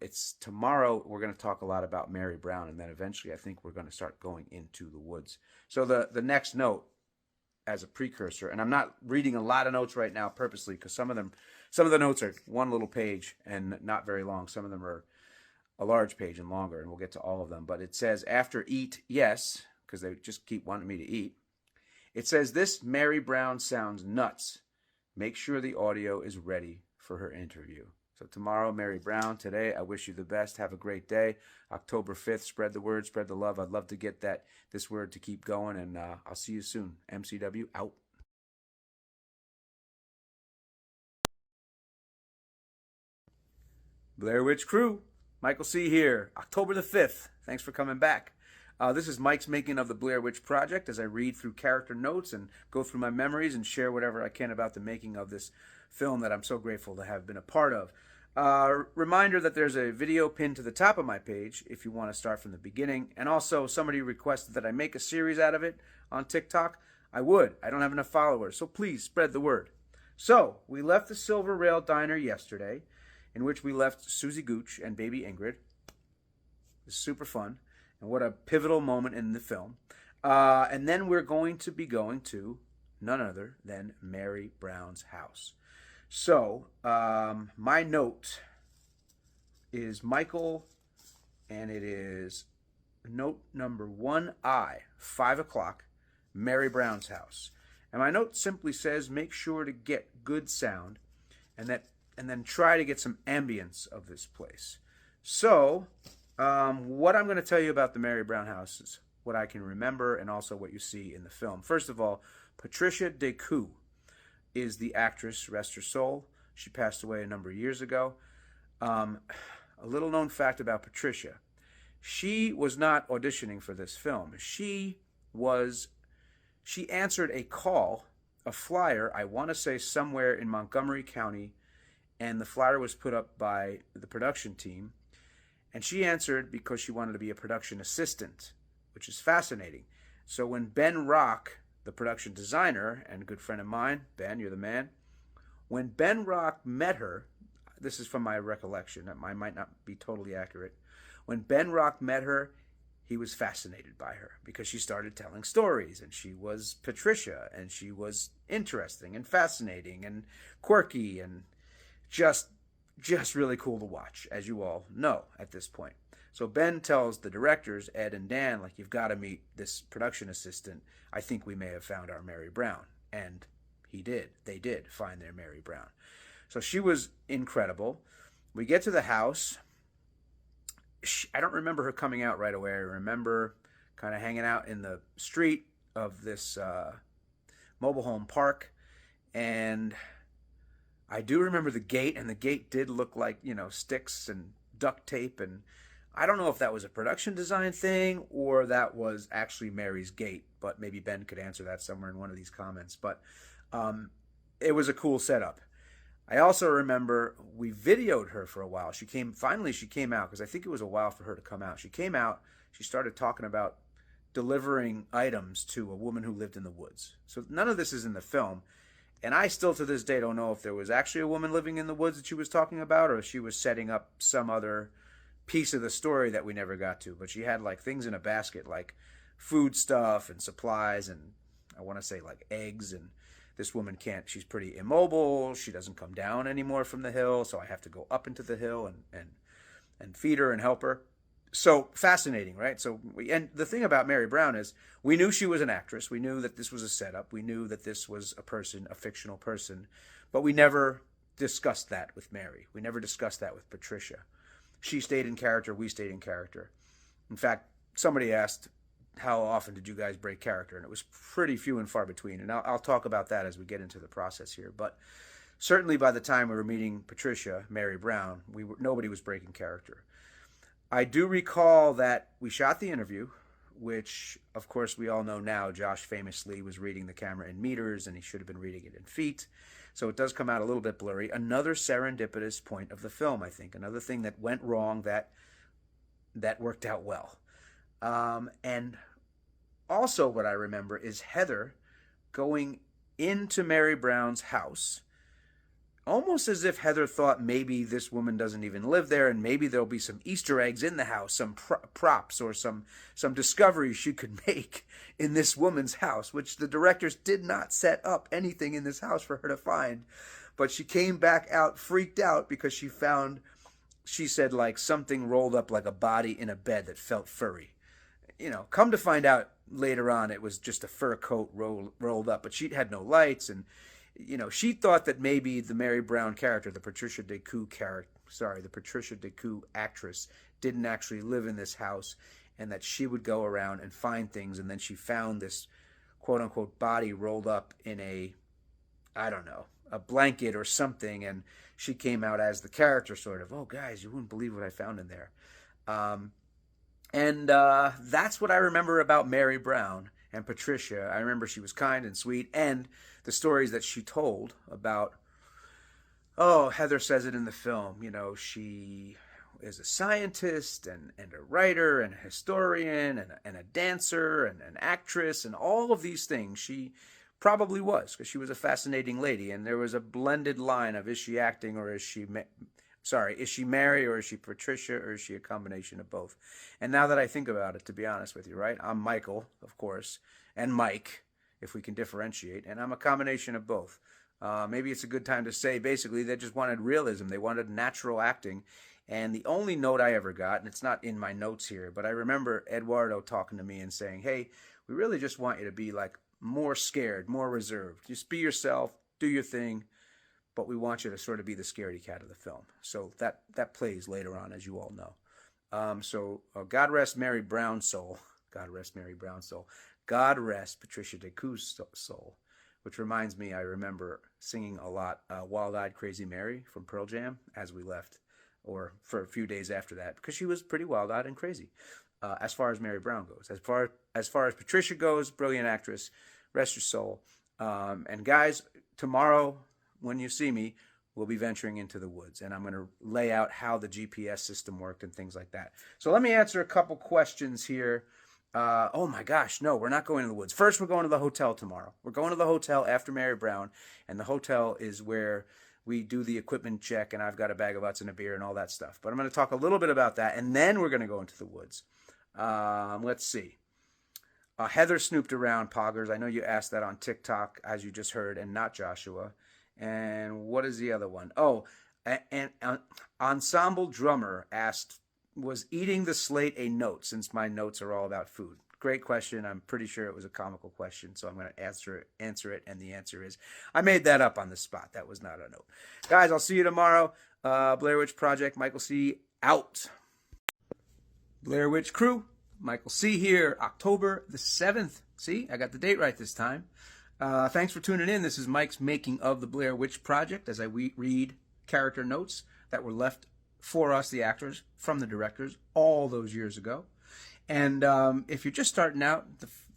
It's tomorrow. We're going to talk a lot about Mary Brown. And then eventually I think we're going to start going into the woods. So the next note as a precursor, and I'm not reading a lot of notes right now purposely because some of the notes are one little page and not very long. Some of them are a large page and longer, and we'll get to all of them. But it says, after eat, yes, because they just keep wanting me to eat. It says, this Mary Brown sounds nuts. Make sure the audio is ready for her interview. So tomorrow, Mary Brown. Today, I wish you the best. Have a great day. October 5th, spread the word, spread the love. I'd love to get this word to keep going, and I'll see you soon. MCW out. Blair Witch Crew. Michael C. here, October the 5th. Thanks for coming back. This is Mike's making of the Blair Witch Project as I read through character notes and go through my memories and share whatever I can about the making of this film that I'm so grateful to have been a part of. Reminder that there's a video pinned to the top of my page if you want to start from the beginning. And also, somebody requested that I make a series out of it on TikTok. I would. I don't have enough followers, so please spread the word. So, we left the Silver Rail Diner yesterday, in which we left Susie Gooch and baby Ingrid. It's super fun, and what a pivotal moment in the film. And then we're going to be going to none other than Mary Brown's house. So, my note is Michael, and it is note number 1I, 5 o'clock, Mary Brown's house. And my note simply says, make sure to get good sound, and then try to get some ambience of this place. So, what I'm going to tell you about the Mary Brown house is what I can remember and also what you see in the film. First of all, Patricia Decoux is the actress, rest her soul. She passed away a number of years ago. A little known fact about Patricia. She was not auditioning for this film. She answered a call, a flyer, I want to say somewhere in Montgomery County, and the flyer was put up by the production team. And she answered because she wanted to be a production assistant, which is fascinating. So when Ben Rock, the production designer and a good friend of mine, Ben, you're the man, when Ben Rock met her, this is from my recollection, I might not be totally accurate. When Ben Rock met her, he was fascinated by her because she started telling stories, and she was Patricia, and she was interesting and fascinating and quirky and just really cool to watch, as you all know at this point. So Ben tells the directors, Ed and Dan, like, you've got to meet this production assistant. I think we may have found our Mary Brown. And he did. They did find their Mary Brown. So she was incredible. We get to the house. I don't remember her coming out right away. I remember kind of hanging out in the street of this mobile home park. And I do remember the gate, and the gate did look like, sticks and duct tape. And I don't know if that was a production design thing or that was actually Mary's gate, but maybe Ben could answer that somewhere in one of these comments. But it was a cool setup. I also remember we videoed her for a while. Finally she came out, because I think it was a while for her to come out. She came out, she started talking about delivering items to a woman who lived in the woods. So none of this is in the film. And I still to this day don't know if there was actually a woman living in the woods that she was talking about, or if she was setting up some other piece of the story that we never got to. But she had like things in a basket, like food stuff and supplies, and I want to say like eggs. And this woman she's pretty immobile. She doesn't come down anymore from the hill, so I have to go up into the hill and feed her and help her. So fascinating, right? And the thing about Mary Brown is we knew she was an actress. We knew that this was a setup. We knew that this was a person, a fictional person, but we never discussed that with Mary. We never discussed that with Patricia. She stayed in character. We stayed in character. In fact, somebody asked, how often did you guys break character? And it was pretty few and far between. And I'll talk about that as we get into the process here. But certainly by the time we were meeting Patricia, Mary Brown, nobody was breaking character. I do recall that we shot the interview, which, of course, we all know now. Josh famously was reading the camera in meters, and he should have been reading it in feet. So it does come out a little bit blurry. Another serendipitous point of the film, I think. Another thing that went wrong that worked out well. And also what I remember is Heather going into Mary Brown's house, almost as if Heather thought maybe this woman doesn't even live there, and maybe there'll be some Easter eggs in the house, some props or some discoveries she could make in this woman's house, which the directors did not set up anything in this house for her to find. But she came back out freaked out because she said, like, something rolled up like a body in a bed that felt furry. Come to find out later on, it was just a fur coat rolled up, but she had no lights, and she thought that maybe the Mary Brown character, the Patricia Decoux actress, didn't actually live in this house, and that she would go around and find things, and then she found this quote-unquote body rolled up in a blanket or something, and she came out as the character, sort of, oh, guys, you wouldn't believe what I found in there. And that's what I remember about Mary Brown and Patricia. I remember she was kind and sweet, and the stories that she told about, Heather says it in the film, she is a scientist and a writer and a historian and a dancer and an actress and all of these things. She probably was, because she was a fascinating lady, and there was a blended line of, is she acting or is she Mary, or is she Patricia, or is she a combination of both? And now that I think about it, to be honest with you, right? I'm Michael, of course, and Mike, if we can differentiate, and I'm a combination of both. Maybe it's a good time to say, basically, they just wanted realism. They wanted natural acting. And the only note I ever got, and it's not in my notes here, but I remember Eduardo talking to me and saying, hey, we really just want you to be like more scared, more reserved. Just be yourself, do your thing. But we want you to sort of be the scaredy cat of the film. So that plays later on, as you all know. God rest Mary Brown's soul. God rest Mary Brown's soul. God rest Patricia Decoux's soul. Which reminds me, I remember singing a lot Wild-Eyed Crazy Mary from Pearl Jam as we left, or for a few days after that, because she was pretty wild-eyed and crazy, as far as Mary Brown goes. As far as Patricia goes, brilliant actress, rest your soul. And guys, tomorrow, when you see me, we'll be venturing into the woods, and I'm going to lay out how the GPS system worked and things like that. So let me answer a couple questions here. Oh my gosh, no, we're not going to the woods. First, we're going to the hotel tomorrow. We're going to the hotel after Mary Brown, and the hotel is where we do the equipment check, and I've got a bag of Utz and a beer and all that stuff. But I'm going to talk a little bit about that, and then we're going to go into the woods. Let's see. Heather snooped around, Poggers. I know you asked that on TikTok, as you just heard, and not Joshua. And what is the other one? Oh, and Ensemble Drummer asked, was eating the slate a note, since my notes are all about food? Great question. I'm pretty sure it was a comical question, so I'm going to answer it, and the answer is, I made that up on the spot. That was not a note. Guys, I'll see you tomorrow. Blair Witch Project, Michael C. out. Blair Witch Crew, Michael C. here, October the 7th. See, I got the date right this time. Thanks for tuning in. This is Mike's making of the Blair Witch Project, as I read character notes that were left for us, the actors, from the directors all those years ago. And if you're just starting out,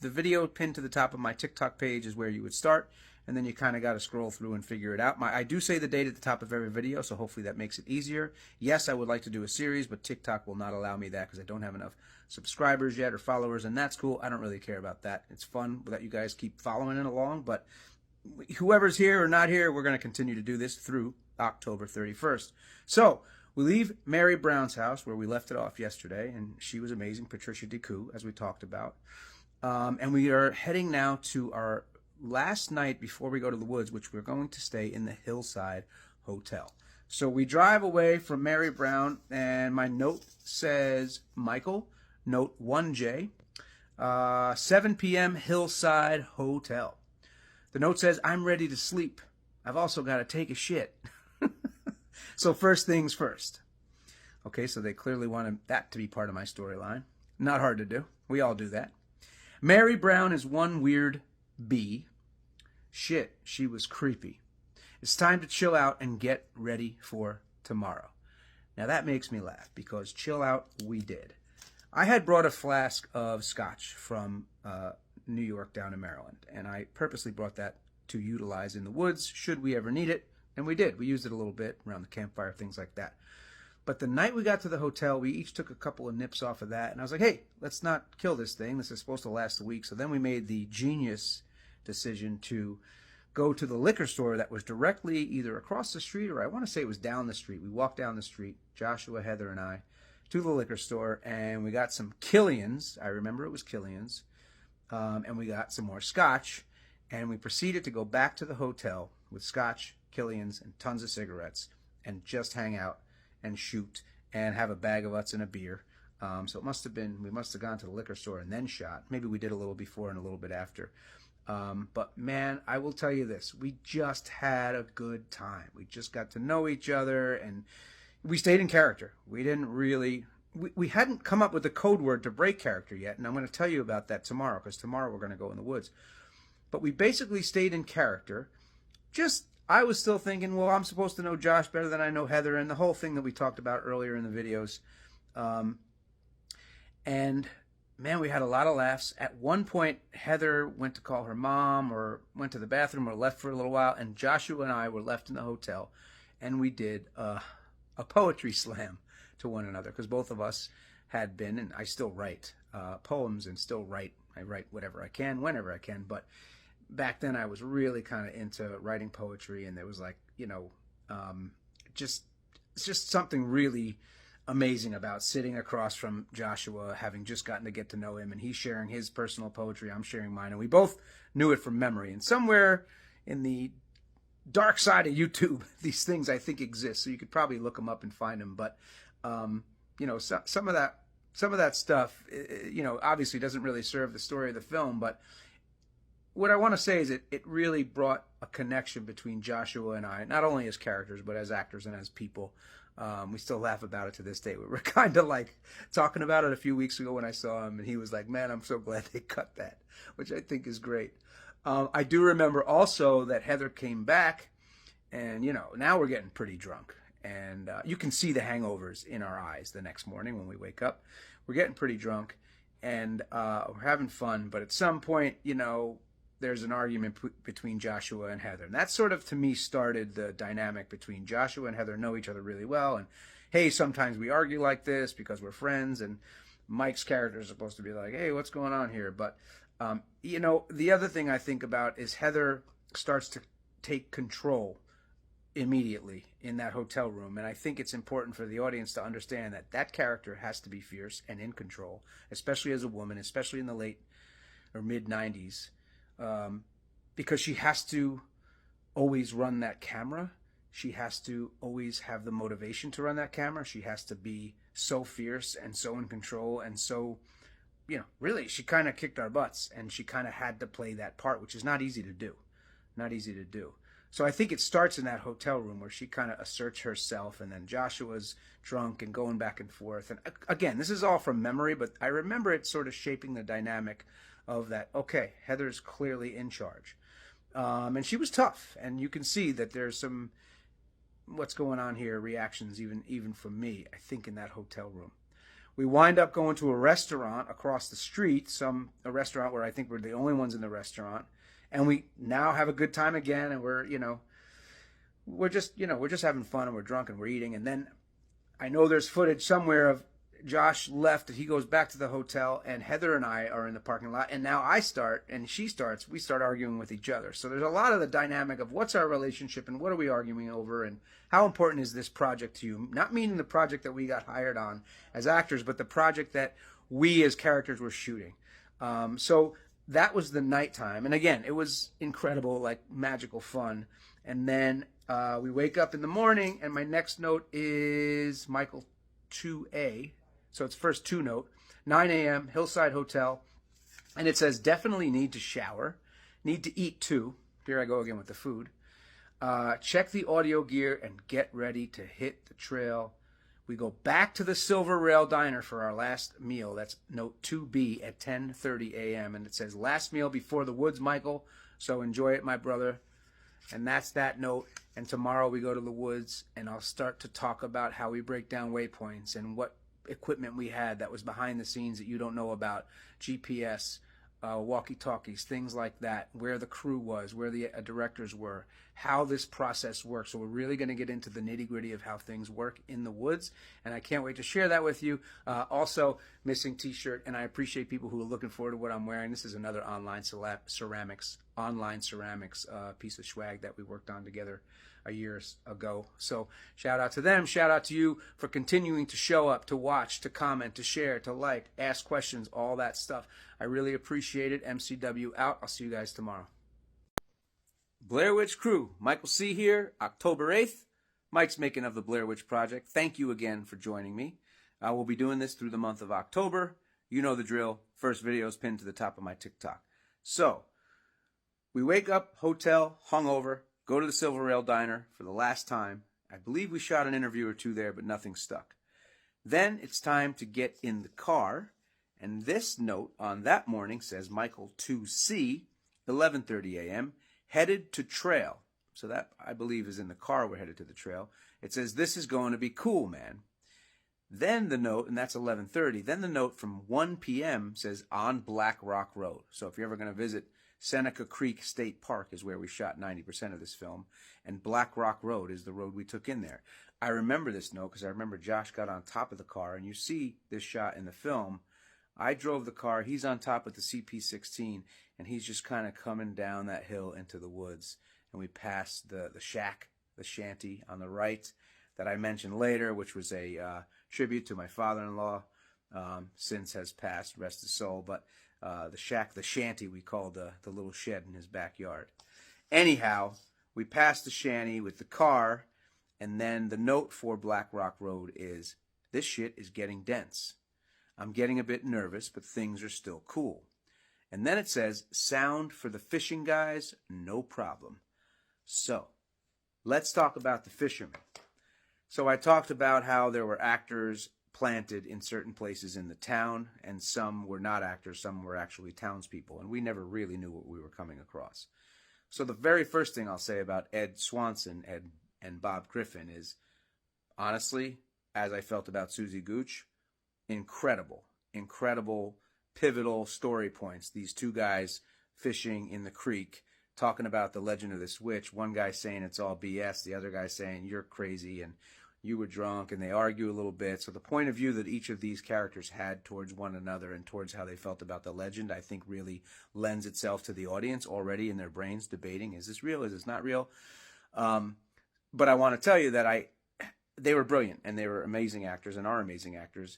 the video pinned to the top of my TikTok page is where you would start, and then you kind of got to scroll through and figure it out. I do say the date at the top of every video, so hopefully that makes it easier. Yes, I would like to do a series, but TikTok will not allow me that because I don't have enough subscribers yet or followers, and that's cool. I don't really care about that. It's fun that you guys keep following it along, but whoever's here or not here, we're going to continue to do this through October 31st. So we leave Mary Brown's house, where we left it off yesterday, and she was amazing, Patricia Decoux, as we talked about. And we are heading now to our last night before we go to the woods, which we're going to stay in the Hillside Hotel. So we drive away from Mary Brown, and my note says, Michael, note 1J, 7 p.m. Hillside Hotel. The note says, I'm ready to sleep. I've also got to take a shit. So first things first. Okay, so they clearly wanted that to be part of my storyline. Not hard to do. We all do that. Mary Brown is one weird bee. Shit, she was creepy. It's time to chill out and get ready for tomorrow. Now that makes me laugh because chill out we did. I had brought a flask of scotch from New York down to Maryland, and I purposely brought that to utilize in the woods should we ever need it, and we did. We used it a little bit around the campfire, things like that. But the night we got to the hotel, we each took a couple of nips off of that, and I was like, hey, let's not kill this thing. This is supposed to last a week. So then we made the genius decision to go to the liquor store that was directly either across the street or I want to say it was down the street. We walked down the street, Joshua, Heather, and I, to the liquor store, and we got some Killian's. I remember it was Killian's. And we got some more scotch, and we proceeded to go back to the hotel with scotch, Killian's, and tons of cigarettes, and just hang out and shoot and have a bag of Utz and a beer. So it must have been, we must have gone to the liquor store and then shot. Maybe we did a little before and a little bit after. But man, I will tell you this, we just had a good time. We just got to know each other, and we stayed in character. We didn't really, we hadn't come up with a code word to break character yet, and I'm going to tell you about that tomorrow, because tomorrow we're going to go in the woods. But we basically stayed in character. I was still thinking, well, I'm supposed to know Josh better than I know Heather, and the whole thing that we talked about earlier in the videos. And man, we had a lot of laughs. At one point, Heather went to call her mom or went to the bathroom or left for a little while, and Joshua and I were left in the hotel, and we did a poetry slam to one another, because both of us had been, and I still write poems and still write. I write whatever I can, whenever I can, but back then I was really kind of into writing poetry, and there was like, just something really amazing about sitting across from Joshua, having just gotten to get to know him, and he's sharing his personal poetry, I'm sharing mine, and we both knew it from memory. And somewhere in the dark side of YouTube, these things I think exist, so you could probably look them up and find them. But some of that stuff, obviously doesn't really serve the story of the film, but what I want to say is it really brought a connection between Joshua and I, not only as characters, but as actors and as people. We still laugh about it to this day. We were kind of like talking about it a few weeks ago when I saw him, and he was like, man, I'm so glad they cut that, which I think is great. I do remember also that Heather came back, and, now we're getting pretty drunk. And you can see the hangovers in our eyes the next morning when we wake up. We're getting pretty drunk, and we're having fun. But at some point, there's an argument between Joshua and Heather. And that sort of, to me, started the dynamic between Joshua and Heather know each other really well. And, hey, sometimes we argue like this because we're friends. And Mike's character is supposed to be like, hey, what's going on here? But, the other thing I think about is Heather starts to take control immediately in that hotel room. And I think it's important for the audience to understand that that character has to be fierce and in control, especially as a woman, especially in the late or mid-90s. Because she has to always run that camera. She has to always have the motivation to run that camera. She has to be so fierce and so in control, and so, really, she kind of kicked our butts, and she kind of had to play that part, which is not easy to do. Not easy to do. So I think it starts in that hotel room where she kind of asserts herself, and then Joshua's drunk and going back and forth. And again, this is all from memory, but I remember it sort of shaping the dynamic of that, okay, Heather's clearly in charge. And she was tough. And you can see that there's some, what's going on here, reactions even from me, I think, in that hotel room. We wind up going to a restaurant across the street, a restaurant where I think we're the only ones in the restaurant. And we now have a good time again, and we're just having fun, and we're drunk, and we're eating. And then I know there's footage somewhere of Josh left, he goes back to the hotel, and Heather and I are in the parking lot, and now I start, and she starts, we start arguing with each other. So there's a lot of the dynamic of what's our relationship, and what are we arguing over, and how important is this project to you? Not meaning the project that we got hired on as actors, but the project that we as characters were shooting. So that was the nighttime, and again, it was incredible, like magical fun. And then we wake up in the morning, and my next note is Michael 2A. So it's first 2 note, 9 a.m., Hillside Hotel. And it says, definitely need to shower. Need to eat too. Here I go again with the food. Check the audio gear and get ready to hit the trail. We go back to the Silver Rail Diner for our last meal. That's note 2B at 10:30 a.m. And it says, last meal before the woods, Michael. So enjoy it, my brother. And that's that note. And tomorrow we go to the woods, and I'll start to talk about how we break down waypoints and what equipment we had that was behind the scenes that you don't know about. GPS, walkie-talkies, things like that, where the crew was, where the directors were, how this process works. So we're really going to get into the nitty-gritty of how things work in the woods, and I can't wait to share that with you. Also, missing t-shirt, and I appreciate people who are looking forward to what I'm wearing. This is another online ceramics piece of swag that we worked on together a year ago. So shout out to them. Shout out to you for continuing to show up, to watch, to comment, to share, to like, ask questions, all that stuff. I really appreciate it. MCW out. I'll see you guys tomorrow. Blair Witch Crew. Michael C. here. October 8th. Mike's making of the Blair Witch Project. Thank you again for joining me. I will be doing this through the month of October. You know the drill. First video is pinned to the top of my TikTok. So, we wake up, hotel, hungover, go to the Silver Rail Diner for the last time. I believe we shot an interview or two there, but nothing stuck. Then it's time to get in the car, and this note on that morning says Michael 2C, 11:30 a.m., headed to trail. So that, I believe, is in the car. We're headed to the trail. It says, this is going to be cool, man. Then the note, and that's 11:30, then the note from 1 p.m. says on Black Rock Road. So if you're ever going to visit Seneca Creek State Park is where we shot 90% of this film, and Black Rock Road is the road we took in there. I remember this note because I remember Josh got on top of the car, and you see this shot in the film. I drove the car, he's on top of the CP-16, and he's just kind of coming down that hill into the woods, and we passed the shack, the shanty on the right that I mentioned later, which was a tribute to my father-in-law, since has passed, rest his soul, but the shack, the shanty, we called the little shed in his backyard. Anyhow, we passed the shanty with the car, and then the note for Black Rock Road is, this shit is getting dense. I'm getting a bit nervous, but things are still cool. And then it says, sound for the fishing guys, no problem. So, let's talk about the fishermen. So I talked about how there were actors planted in certain places in the town, and some were not actors, some were actually townspeople, and we never really knew what we were coming across. So the very first thing I'll say about Ed Swanson and Bob Griffin is, honestly, as I felt about Susie Gooch, incredible, pivotal story points. These two guys fishing in the creek, talking about the legend of this witch, one guy saying it's all BS, the other guy saying you're crazy and you were drunk, and they argue a little bit. So the point of view that each of these characters had towards one another and towards how they felt about the legend, I think really lends itself to the audience already in their brains debating, is this real, is this not real? But I want to tell you that they were brilliant, and they were amazing actors and are amazing actors.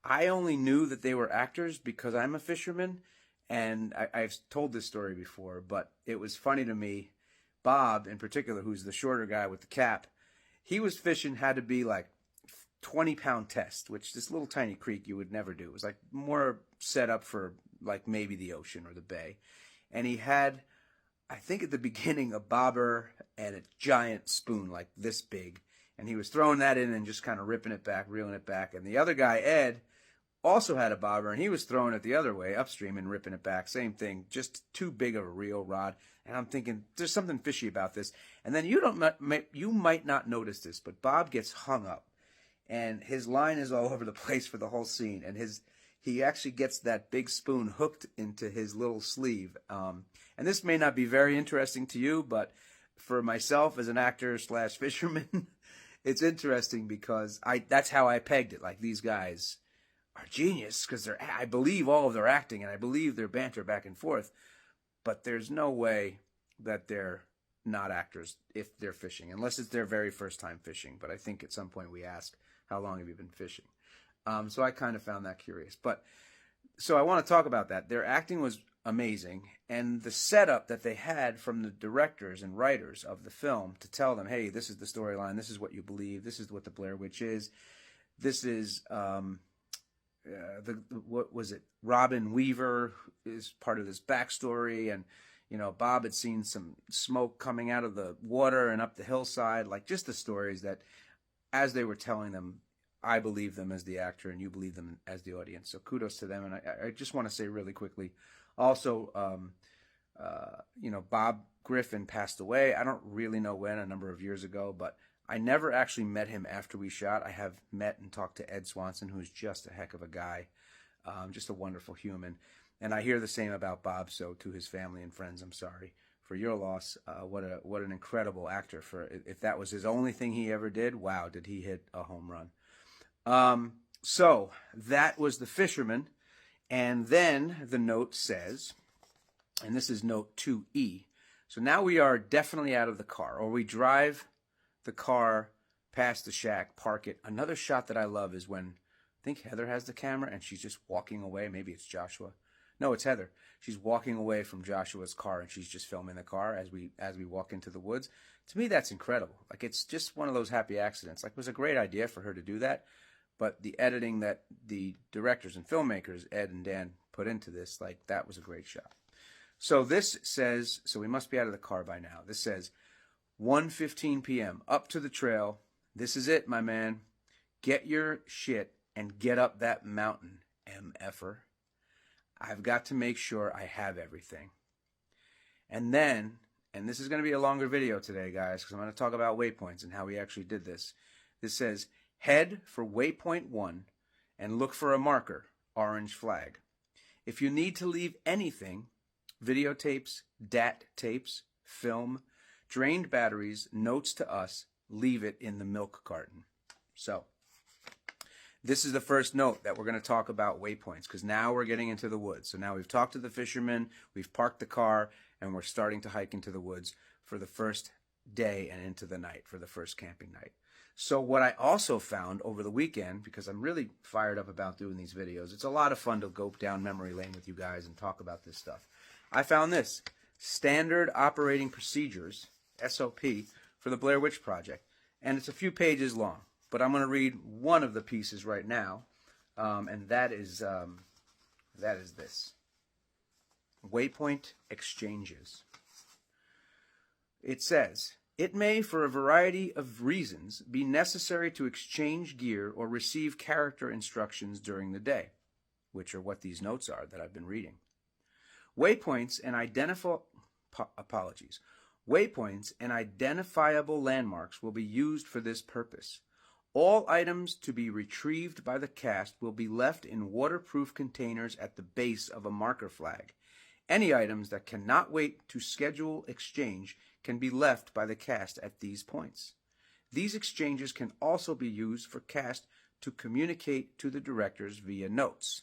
I only knew that they were actors because I'm a fisherman, and I've told this story before, but it was funny to me. Bob, in particular, who's the shorter guy with the cap, he was fishing, had to be like 20-pound test, which this little tiny creek you would never do. It was like more set up for like maybe the ocean or the bay. And he had, I think at the beginning, a bobber and a giant spoon like this big. And he was throwing that in and just kind of ripping it back, reeling it back. And the other guy, Ed, also had a bobber, and he was throwing it the other way, upstream, and ripping it back. Same thing, just too big of a reel rod. And I'm thinking, there's something fishy about this. And then you might not notice this, but Bob gets hung up, and his line is all over the place for the whole scene. And he actually gets that big spoon hooked into his little sleeve. And this may not be very interesting to you, but for myself as an actor / fisherman, it's interesting because that's how I pegged it. Like, these guys are genius because I believe all of their acting and I believe their banter back and forth, but there's no way that they're not actors if they're fishing, unless it's their very first time fishing. But I think at some point we ask, how long have you been fishing? So I kind of found that curious. But so I want to talk about that. Their acting was amazing, and the setup that they had from the directors and writers of the film to tell them, hey, this is the storyline, this is what you believe, this is what the Blair Witch is, this is what was it? Robin Weaver is part of this backstory, and Bob had seen some smoke coming out of the water and up the hillside, like just the stories that, as they were telling them, I believe them as the actor and you believe them as the audience. So kudos to them. And I just want to say really quickly, also, Bob Griffin passed away. I don't really know when, a number of years ago, but I never actually met him after we shot. I have met and talked to Ed Swanson, who's just a heck of a guy, just a wonderful human. And I hear the same about Bob, so to his family and friends, I'm sorry for your loss. What an incredible actor. If that was his only thing he ever did, wow, did he hit a home run. So that was The Fisherman. And then the note says, and this is note 2E. So now we are definitely out of the car, or we drive the car past the shack, park it. Another shot that I love is when, I think Heather has the camera and she's just walking away. Maybe it's Joshua. No, it's Heather. She's walking away from Joshua's car and she's just filming the car as we walk into the woods. To me, that's incredible. Like, it's just one of those happy accidents. Like, it was a great idea for her to do that, but the editing that the directors and filmmakers, Ed and Dan, put into this, like, that was a great shot. So this says, so we must be out of the car by now. This says, 1:15 p.m., up to the trail. This is it, my man. Get your shit and get up that mountain, MFer. I've got to make sure I have everything. And then, and this is going to be a longer video today, guys, because I'm going to talk about waypoints and how we actually did this. This says, head for waypoint 1 and look for a marker, orange flag. If you need to leave anything, videotapes, DAT tapes, film, drained batteries, notes to us, leave it in the milk carton. So, this is the first note that we're going to talk about waypoints, because now we're getting into the woods. So now we've talked to the fishermen, we've parked the car, and we're starting to hike into the woods for the first day and into the night, for the first camping night. So what I also found over the weekend, because I'm really fired up about doing these videos, it's a lot of fun to go down memory lane with you guys and talk about this stuff. I found this, Standard Operating Procedures, SOP, for the Blair Witch Project. And it's a few pages long, but I'm going to read one of the pieces right now, and that is this. Waypoint exchanges. It says, it may, for a variety of reasons, be necessary to exchange gear or receive character instructions during the day, which are what these notes are that I've been reading. Waypoints and Waypoints and identifiable landmarks will be used for this purpose. All items to be retrieved by the cast will be left in waterproof containers at the base of a marker flag. Any items that cannot wait to schedule exchange can be left by the cast at these points. These exchanges can also be used for cast to communicate to the directors via notes.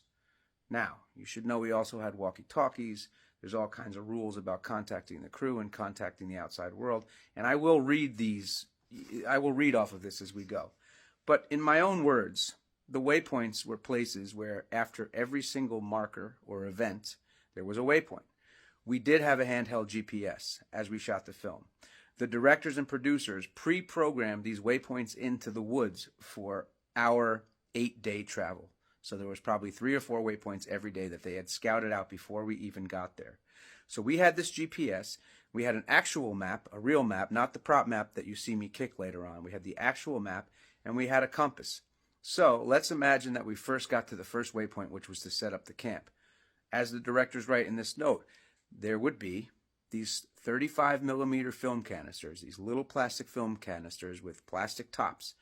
Now, you should know we also had walkie-talkies. There's all kinds of rules about contacting the crew and contacting the outside world, and I will read off of this as we go. But in my own words, the waypoints were places where after every single marker or event, there was a waypoint. We did have a handheld GPS as we shot the film. The directors and producers pre-programmed these waypoints into the woods for our 8-day travel. So there was probably 3 or 4 waypoints every day that they had scouted out before we even got there. So we had this GPS. We had an actual map, a real map, not the prop map that you see me kick later on. We had the actual map, and we had a compass. So let's imagine that we first got to the first waypoint, which was to set up the camp. As the directors write in this note, there would be these 35 millimeter film canisters, these little plastic film canisters with plastic tops.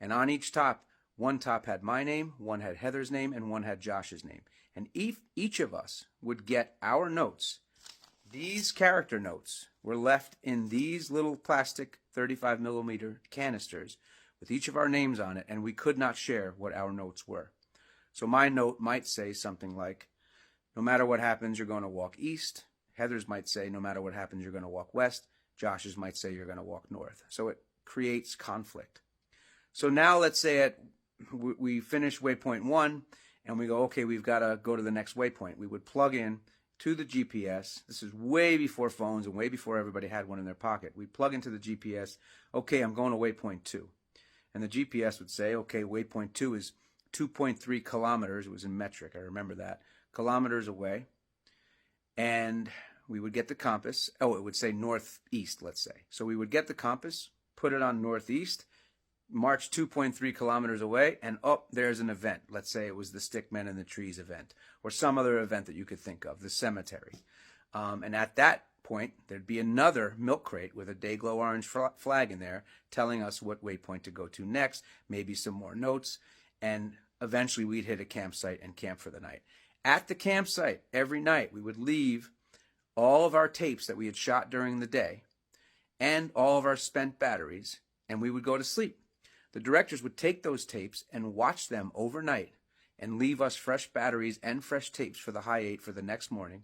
And on each top, one top had my name, one had Heather's name, and one had Josh's name. And each of us would get our notes. These character notes were left in these little plastic 35 millimeter canisters with each of our names on it, and we could not share what our notes were. So my note might say something like, no matter what happens, you're going to walk east. Heather's might say, no matter what happens, you're going to walk west. Josh's might say, you're going to walk north. So it creates conflict. So now let's say we finish waypoint 1, and we go, okay, we've got to go to the next waypoint. We would plug in to the GPS. This is way before phones and way before everybody had one in their pocket. We'd plug into the GPS, okay, I'm going to waypoint 2. And the GPS would say, okay, waypoint 2 is 2.3 kilometers. It was in metric, I remember that. Kilometers away. And we would get the compass. Oh, it would say northeast, let's say. So we would get the compass, put it on northeast. march 2.3 kilometers away, and there's an event. Let's say it was the Stickmen in the Trees event, or some other event that you could think of, the cemetery. And at that point, there'd be another milk crate with a Dayglow orange flag in there telling us what waypoint to go to next, maybe some more notes, and eventually we'd hit a campsite and camp for the night. At the campsite, every night, we would leave all of our tapes that we had shot during the day and all of our spent batteries, and we would go to sleep. The directors would take those tapes and watch them overnight and leave us fresh batteries and fresh tapes for the high 8 for the next morning.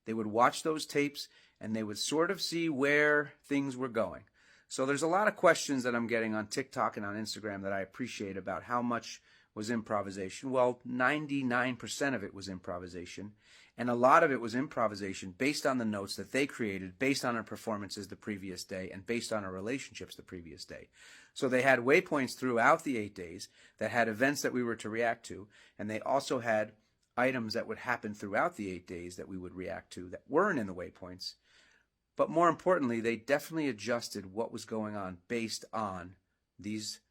They would watch those tapes and they would sort of see where things were going. So there's a lot of questions that I'm getting on TikTok and on Instagram that I appreciate about how much was improvisation. Well, 99% of it was improvisation, and a lot of it was improvisation based on the notes that they created, based on our performances the previous day, and based on our relationships the previous day. So they had waypoints throughout the 8 days that had events that we were to react to, and they also had items that would happen throughout the 8 days that we would react to that weren't in the waypoints. But more importantly, they definitely adjusted what was going on based on these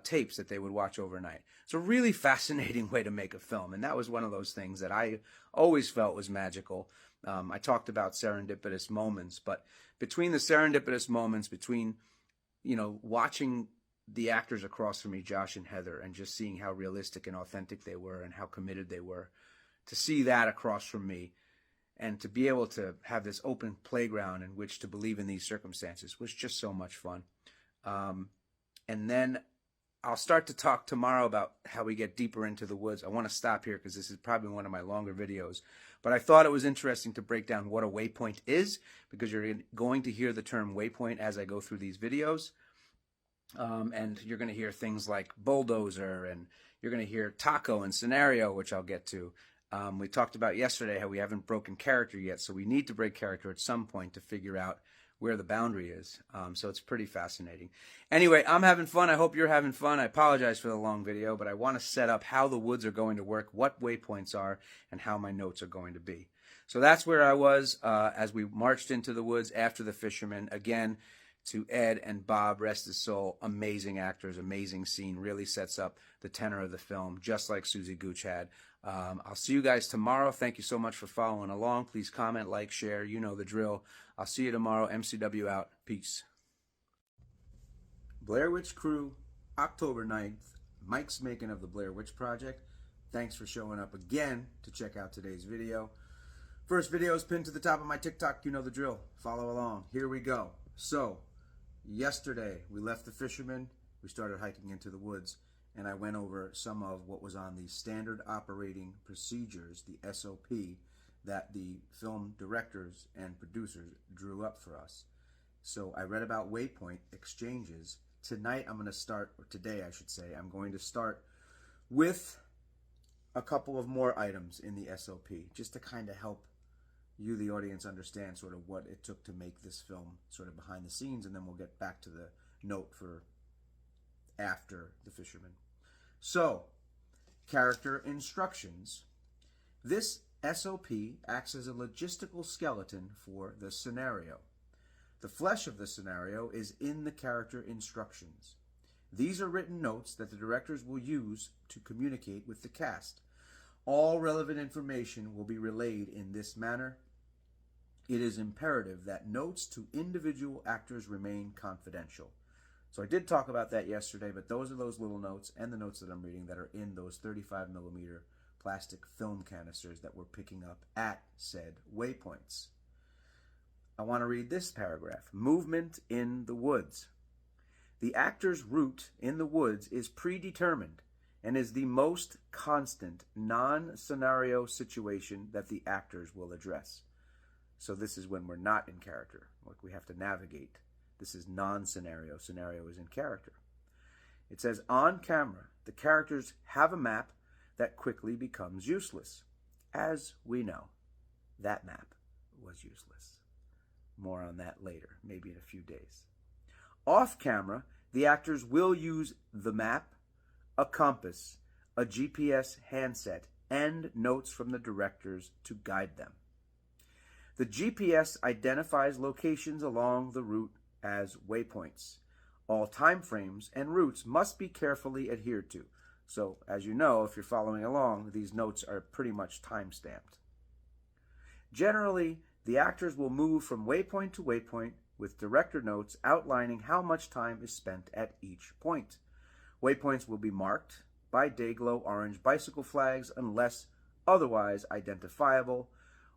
tapes that they would watch overnight. It's a really fascinating way to make a film, and that was one of those things that I always felt was magical. I talked about serendipitous moments, but between the serendipitous moments, between watching the actors across from me, Josh and Heather, and just seeing how realistic and authentic they were and how committed they were, to see that across from me and to be able to have this open playground in which to believe in these circumstances was just so much fun. And then I'll start to talk tomorrow about how we get deeper into the woods. I want to stop here because this is probably one of my longer videos. But I thought it was interesting to break down what a waypoint is, because you're going to hear the term waypoint as I go through these videos. And you're going to hear things like bulldozer, and you're going to hear taco and scenario, which I'll get to. We talked about yesterday how we haven't broken character yet, so we need to break character at some point to figure out where the boundary is. So it's pretty fascinating. Anyway, I'm having fun. I hope you're having fun. I apologize for the long video, but I want to set up how the woods are going to work, what waypoints are, and how my notes are going to be. So that's where I was as we marched into the woods after the fishermen. Again, to Ed and Bob, rest his soul, amazing actors, amazing scene, really sets up the tenor of the film, just like Susie Gooch had. I'll see you guys tomorrow. Thank you so much for following along. Please comment, like, share. You know the drill. I'll see you tomorrow. MCW out. Peace. Blair Witch Crew, October 9th. Mike's making of the Blair Witch Project. Thanks for showing up again to check out today's video. First video is pinned to the top of my TikTok. You know the drill. Follow along. Here we go. So, yesterday we left the fishermen. We started hiking into the woods, and I went over some of what was on the standard operating procedures, the SOP, that the film directors and producers drew up for us. So I read about waypoint exchanges. Tonight I'm going to start, or today I should say, I'm going to start with a couple of more items in the SOP, just to kind of help you, the audience, understand sort of what it took to make this film sort of behind the scenes, and then we'll get back to the note for after the fishermen. So, character instructions. This SOP acts as a logistical skeleton for the scenario. The flesh of the scenario is in the character instructions. These are written notes that the directors will use to communicate with the cast. All relevant information will be relayed in this manner. It is imperative that notes to individual actors remain confidential. So I did talk about that yesterday, but those are those little notes and the notes that I'm reading that are in those 35mm plastic film canisters that we're picking up at said waypoints. I want to read this paragraph. Movement in the woods. The actor's route in the woods is predetermined and is the most constant non-scenario situation that the actors will address. So this is when we're not in character, like we have to navigate. This is non-scenario. Scenario is in character. It says, on camera, the characters have a map that quickly becomes useless. As we know, that map was useless. More on that later, maybe in a few days. Off camera, the actors will use the map, a compass, a GPS handset, and notes from the directors to guide them. The GPS identifies locations along the route as waypoints. All time frames and routes must be carefully adhered to. So, as you know, if you're following along, these notes are pretty much time-stamped. Generally, the actors will move from waypoint to waypoint with director notes outlining how much time is spent at each point. Waypoints will be marked by day-glow orange bicycle flags unless otherwise identifiable.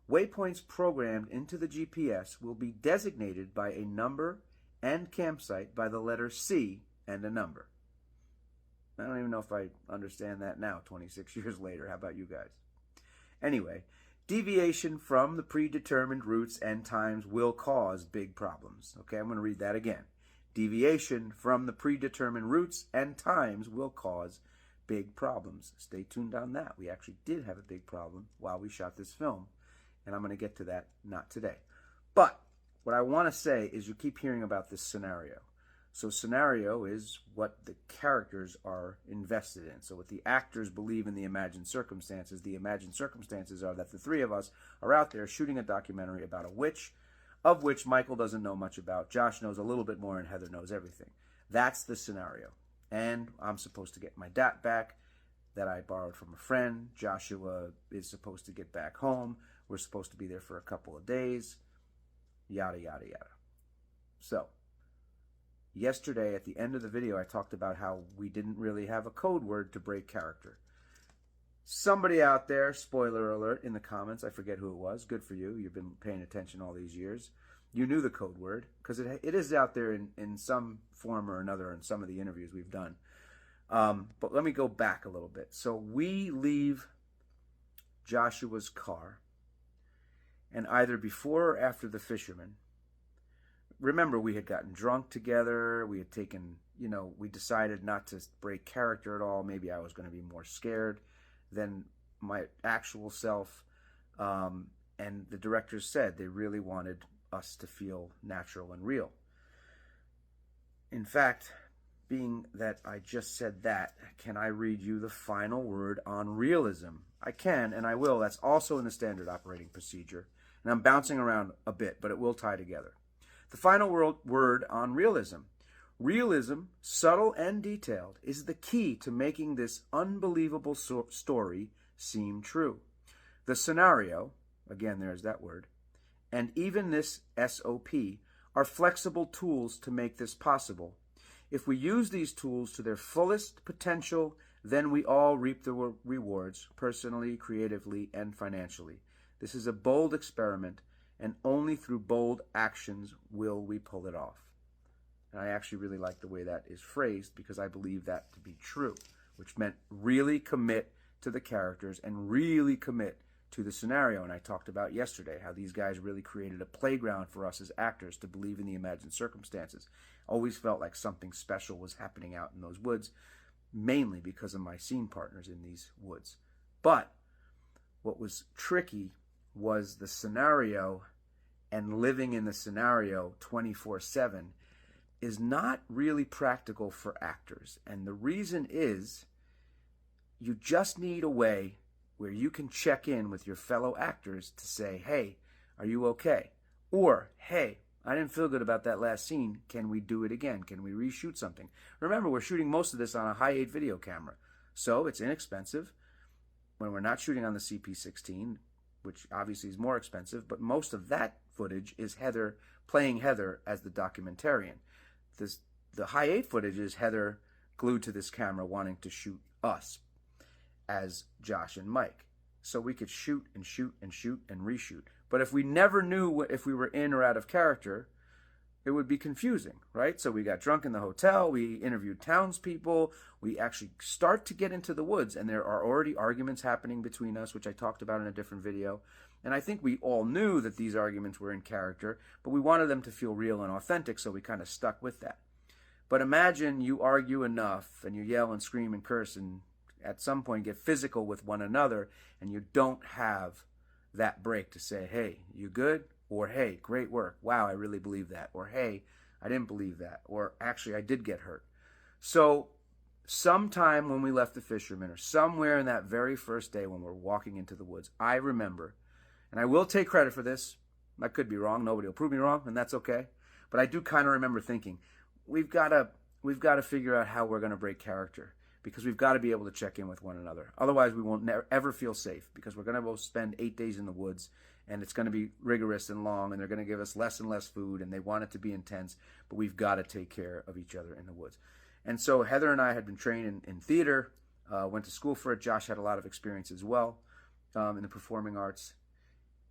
Waypoints programmed into the GPS will be designated by a number and campsite by the letter C and a number. I don't even know if I understand that now, 26 years later. How about you guys? Anyway, deviation from the predetermined routes and times will cause big problems. Okay, I'm going to read that again. Deviation from the predetermined routes and times will cause big problems. Stay tuned on that. We actually did have a big problem while we shot this film, and I'm going to get to that not today. But what I want to say is you keep hearing about this scenario. So scenario is what the characters are invested in. So what the actors believe in the imagined circumstances. The imagined circumstances are that the three of us are out there shooting a documentary about a witch, of which Michael doesn't know much about. Josh knows a little bit more, and Heather knows everything. That's the scenario. And I'm supposed to get my DAT back that I borrowed from a friend. Joshua is supposed to get back home. We're supposed to be there for a couple of days. Yada, yada, yada. So, yesterday at the end of the video, I talked about how we didn't really have a code word to break character. Somebody out there, spoiler alert, in the comments, I forget who it was, good for you, you've been paying attention all these years, you knew the code word, because it is out there in some form or another in some of the interviews we've done. But let me go back a little bit. So we leave Joshua's car, and either before or after the fisherman, remember we had gotten drunk together, we had taken, we decided not to break character at all. Maybe I was going to be more scared than my actual self. And the directors said they really wanted us to feel natural and real. In fact, being that I just said that, can I read you the final word on realism? I can, and I will. That's also in the standard operating procedure. And I'm bouncing around a bit, but it will tie together. The final word on realism. Realism, subtle and detailed, is the key to making this unbelievable story seem true. The scenario, again there's that word, and even this SOP are flexible tools to make this possible. If we use these tools to their fullest potential, then we all reap the rewards, personally, creatively, and financially. This is a bold experiment, and only through bold actions will we pull it off. And I actually really like the way that is phrased because I believe that to be true, which meant really commit to the characters and really commit to the scenario. And I talked about yesterday how these guys really created a playground for us as actors to believe in the imagined circumstances. Always felt like something special was happening out in those woods, mainly because of my scene partners in these woods. But what was tricky was the scenario, and living in the scenario 24/7 is not really practical for actors. And the reason is you just need a way where you can check in with your fellow actors to say, hey, are you okay? Or, hey, I didn't feel good about that last scene. Can we do it again? Can we reshoot something? Remember, we're shooting most of this on a high-8 video camera, so it's inexpensive. When we're not shooting on the CP16, which obviously is more expensive, but most of that footage is Heather playing Heather as the documentarian. The high-8 footage is Heather glued to this camera wanting to shoot us as Josh and Mike. So we could shoot and shoot and shoot and reshoot. But if we never knew if we were in or out of character, it would be confusing, right? So we got drunk in the hotel, we interviewed townspeople, we actually start to get into the woods, and there are already arguments happening between us, which I talked about in a different video. And I think we all knew that these arguments were in character, but we wanted them to feel real and authentic, so we kind of stuck with that. But imagine you argue enough, and you yell and scream and curse, and at some point get physical with one another, and you don't have that break to say, hey, you good? Or, hey, great work. Wow, I really believe that. Or, hey, I didn't believe that. Or, actually, I did get hurt. So, sometime when we left the fisherman, or somewhere in that very first day when we're walking into the woods, I remember, and I will take credit for this. I could be wrong. Nobody will prove me wrong, and that's okay. But I do kind of remember thinking, we've got to we've got to figure out how we're going to break character, because we've got to be able to check in with one another. Otherwise, we won't ever feel safe, because we're going to both spend 8 days in the woods, and it's going to be rigorous and long, and they're going to give us less and less food, and they want it to be intense, but we've got to take care of each other in the woods. And so Heather and I had been trained in theater, went to school for it. Josh had a lot of experience as well in the performing arts.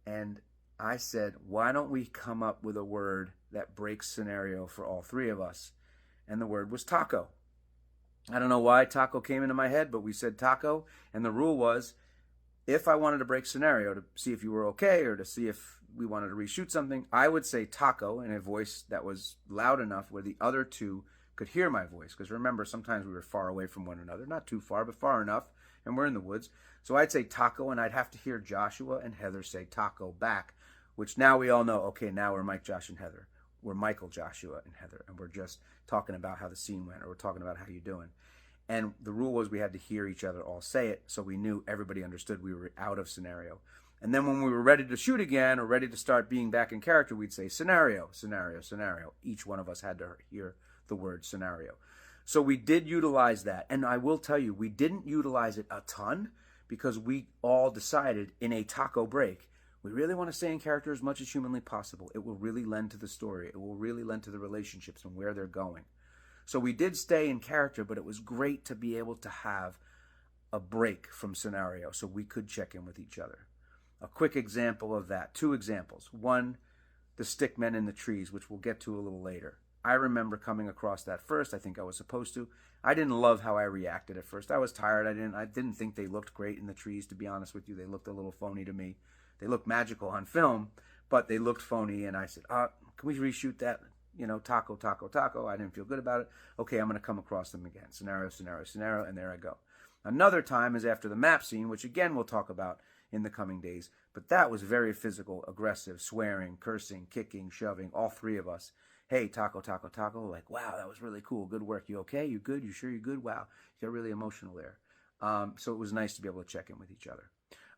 And I said, why don't we come up with a word that breaks scenario for all three of us? And the word was taco. I don't know why taco came into my head, but we said taco. And the rule was, if I wanted to break scenario to see if you were okay or to see if we wanted to reshoot something, I would say taco in a voice that was loud enough where the other two could hear my voice. Because remember, sometimes we were far away from one another. Not too far, but far enough. And we're in the woods. So I'd say taco, and I'd have to hear Joshua and Heather say taco back, which now we all know, okay, now we're Mike, Josh, and Heather. We're Michael, Joshua, and Heather. And we're just talking about how the scene went, or we're talking about how you doing. And the rule was we had to hear each other all say it, so we knew everybody understood we were out of scenario. And then when we were ready to shoot again, or ready to start being back in character, we'd say scenario, scenario, scenario. Each one of us had to hear the word scenario. So we did utilize that. And I will tell you, we didn't utilize it a ton, because we all decided in a taco break, we really want to stay in character as much as humanly possible. It will really lend to the story. It will really lend to the relationships and where they're going. So we did stay in character, but it was great to be able to have a break from scenario so we could check in with each other. A quick example of that, 2 examples. One, the stick men in the trees, which we'll get to a little later. I remember coming across that first. I think I was supposed to. I didn't love how I reacted at first. I was tired. I didn't think they looked great in the trees, to be honest with you. They looked a little phony to me. They looked magical on film, but they looked phony. And I said, can we reshoot that? Taco, taco, taco. I didn't feel good about it. Okay, I'm going to come across them again. Scenario, scenario, scenario, and there I go. Another time is after the map scene, which again we'll talk about in the coming days. But that was very physical, aggressive, swearing, cursing, kicking, shoving, all 3 of us. Hey, taco, taco, taco. Like, wow, that was really cool. Good work. You okay? You good? You sure you're good? Wow. You got really emotional there. So it was nice to be able to check in with each other.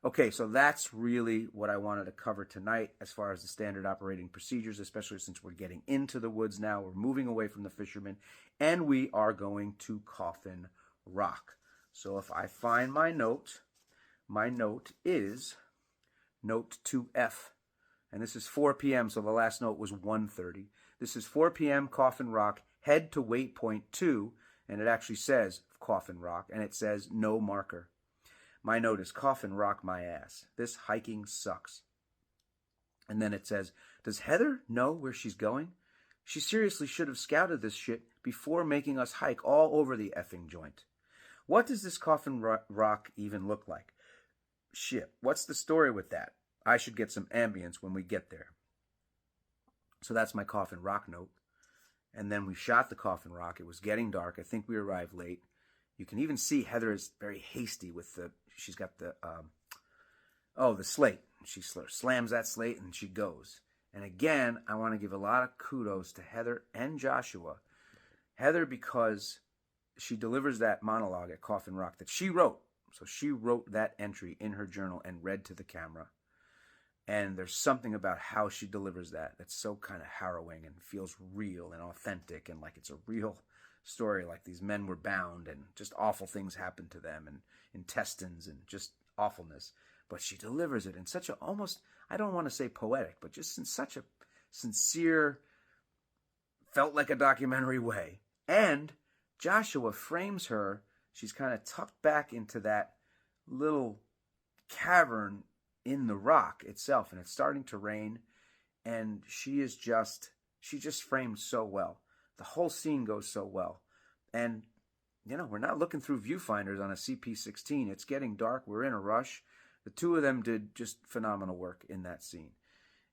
Okay, so that's really what I wanted to cover tonight as far as the standard operating procedures, especially since we're getting into the woods now. We're moving away from the fishermen, and we are going to Coffin Rock. So if I find my note is note 2F, and this is 4 p.m., so the last note was 1:30. This is 4 p.m., Coffin Rock, head to waypoint 2, and it actually says Coffin Rock, and it says no marker. My note is Coffin Rock my ass. This hiking sucks. And then it says, does Heather know where she's going? She seriously should have scouted this shit before making us hike all over the effing joint. What does this Coffin Rock even look like? Shit, what's the story with that? I should get some ambience when we get there. So that's my Coffin Rock note. And then we shot the Coffin Rock. It was getting dark. I think we arrived late. You can even see Heather is very hasty with she's got the slate. She slams that slate and she goes. And again, I want to give a lot of kudos to Heather and Joshua. Heather, because she delivers that monologue at Coffin Rock that she wrote. So she wrote that entry in her journal and read to the camera. And there's something about how she delivers that that's so kind of harrowing and feels real and authentic and like it's a real story, like these men were bound and just awful things happened to them and intestines and just awfulness. But she delivers it in such a almost, I don't want to say poetic, but just in such a sincere, felt like a documentary way. And Joshua frames her. She's kind of tucked back into that little cavern in the rock itself, and it's starting to rain, and she just framed so well. The whole scene goes so well. And, we're not looking through viewfinders on a CP16. It's getting dark. We're in a rush. The 2 of them did just phenomenal work in that scene.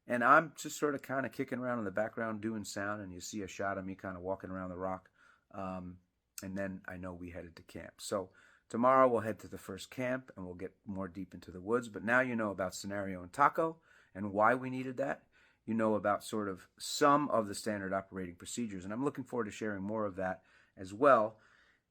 And I'm just sort of kind of kicking around in the background doing sound, and you see a shot of me kind of walking around the rock. And then I know we headed to camp. So tomorrow we'll head to the first camp, and we'll get more deep into the woods. But now you know about scenario and taco and why we needed that. You know about sort of some of the standard operating procedures. And I'm looking forward to sharing more of that as well.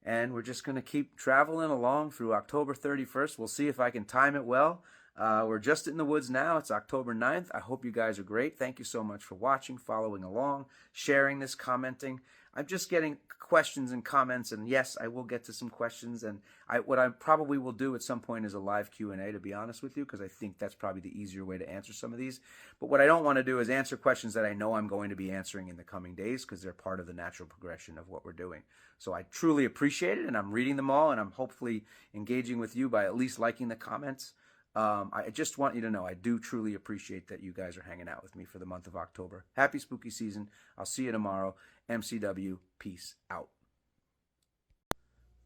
And we're just going to keep traveling along through October 31st. We'll see if I can time it well. We're just in the woods now. It's October 9th. I hope you guys are great. Thank you so much for watching, following along, sharing this, commenting. I'm just getting questions and comments, and yes, I will get to some questions. And what I probably will do at some point is a live Q&A, to be honest with you, because I think that's probably the easier way to answer some of these. But what I don't want to do is answer questions that I know I'm going to be answering in the coming days, because they're part of the natural progression of what we're doing. So I truly appreciate it, and I'm reading them all, and I'm hopefully engaging with you by at least liking the comments. I just want you to know I do truly appreciate that you guys are hanging out with me for the month of October. Happy spooky season. I'll see you tomorrow. MCW, peace out.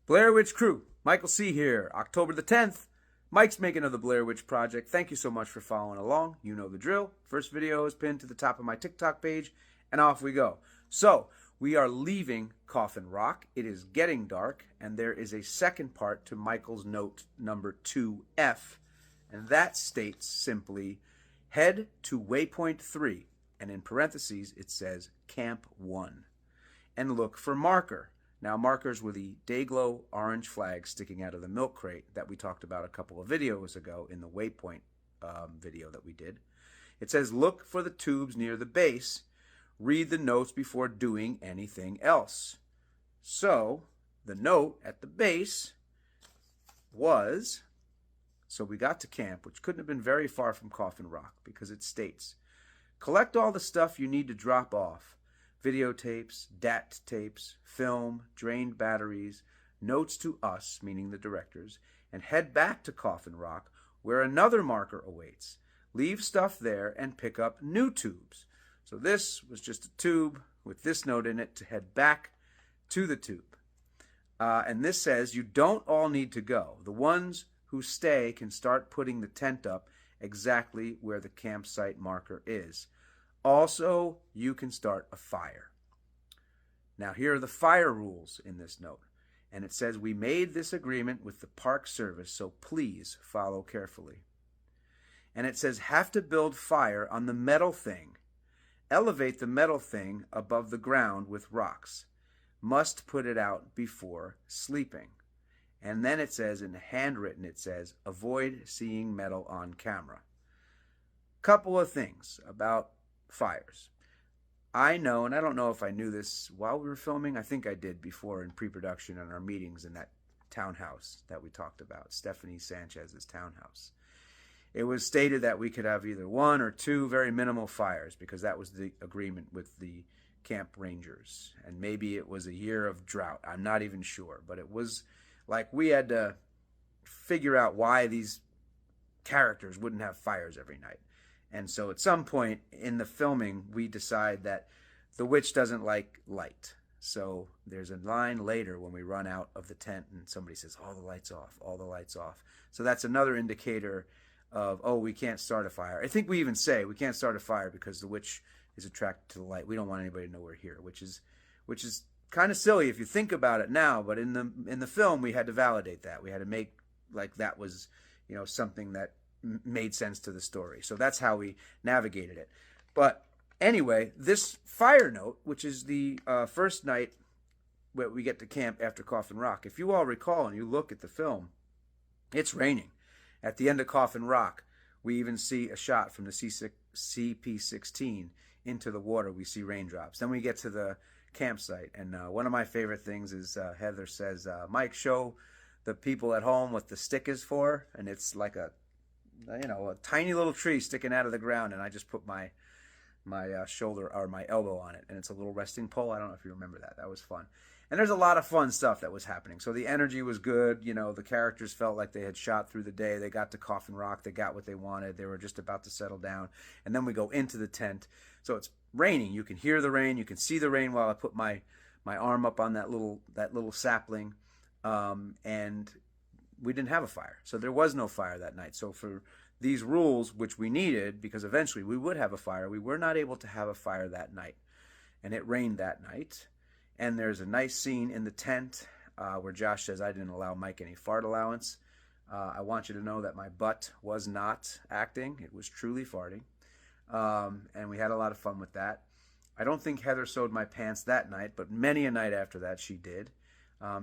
Blair Witch Crew, Michael C. here. October the 10th, Mike's making of the Blair Witch Project. Thank you so much for following along. You know the drill. First video is pinned to the top of my TikTok page, and off we go. So, we are leaving Coffin Rock. It is getting dark, and there is a second part to Michael's note number 2F. And that states simply, head to waypoint 3, and in parentheses it says Camp 1, and look for marker. Now markers were the Dayglow orange flag sticking out of the milk crate that we talked about a couple of videos ago in the waypoint video that we did. It says look for the tubes near the base. Read the notes before doing anything else. So the note at the base was... So we got to camp, which couldn't have been very far from Coffin Rock, because it states, collect all the stuff you need to drop off. Videotapes, DAT tapes, film, drained batteries, notes to us, meaning the directors, and head back to Coffin Rock, where another marker awaits. Leave stuff there and pick up new tubes. So this was just a tube with this note in it to head back to the tube. And this says you don't all need to go. The ones who stay can start putting the tent up exactly where the campsite marker is. Also, you can start a fire. Now, here are the fire rules in this note. And it says, we made this agreement with the Park Service, so please follow carefully. And it says, have to build fire on the metal thing. Elevate the metal thing above the ground with rocks. Must put it out before sleeping. And then it says, in handwritten, it says, avoid seeing metal on camera. Couple of things about fires. I know, and I don't know if I knew this while we were filming. I think I did before in pre-production and our meetings in that townhouse that we talked about, Stephanie Sanchez's townhouse. It was stated that we could have either 1 or 2 very minimal fires, because that was the agreement with the camp rangers. And maybe it was a year of drought. I'm not even sure, but it was... like we had to figure out why these characters wouldn't have fires every night. And so at some point in the filming, we decide that the witch doesn't like light. So there's a line later when we run out of the tent and somebody says, all the lights off, all the lights off. So that's another indicator of, oh, we can't start a fire. I think we even say we can't start a fire because the witch is attracted to the light. We don't want anybody to know we're here, which is kind of silly if you think about it now, but in the film we had to validate that. We had to make like that was, you know, something that made sense to the story. So that's how we navigated it. But anyway, this fire note, which is the first night where we get to camp after Coffin Rock, if you all recall and you look at the film, it's raining. At the end of Coffin Rock, we even see a shot from the CP-16 into the water. We see raindrops. Then we get to the campsite, and one of my favorite things is Heather says, Mike, show the people at home what the stick is for, and it's like a tiny little tree sticking out of the ground, and I just put my shoulder or my elbow on it, and it's a little resting pole. I don't know if you remember that. That was fun. And there's a lot of fun stuff that was happening. So the energy was good. You know, the characters felt like they had shot through the day. They got to Coffin Rock. They got what they wanted. They were just about to settle down. And then we go into the tent. So it's raining. You can hear the rain. You can see the rain while I put my arm up on that little sapling. And we didn't have a fire. So there was no fire that night. So for these rules, which we needed, because eventually we would have a fire, we were not able to have a fire that night. And it rained that night. And there's a nice scene in the tent where Josh says, I didn't allow Mike any fart allowance. I want you to know that my butt was not acting. It was truly farting. And we had a lot of fun with that. I don't think Heather sewed my pants that night, but many a night after that she did.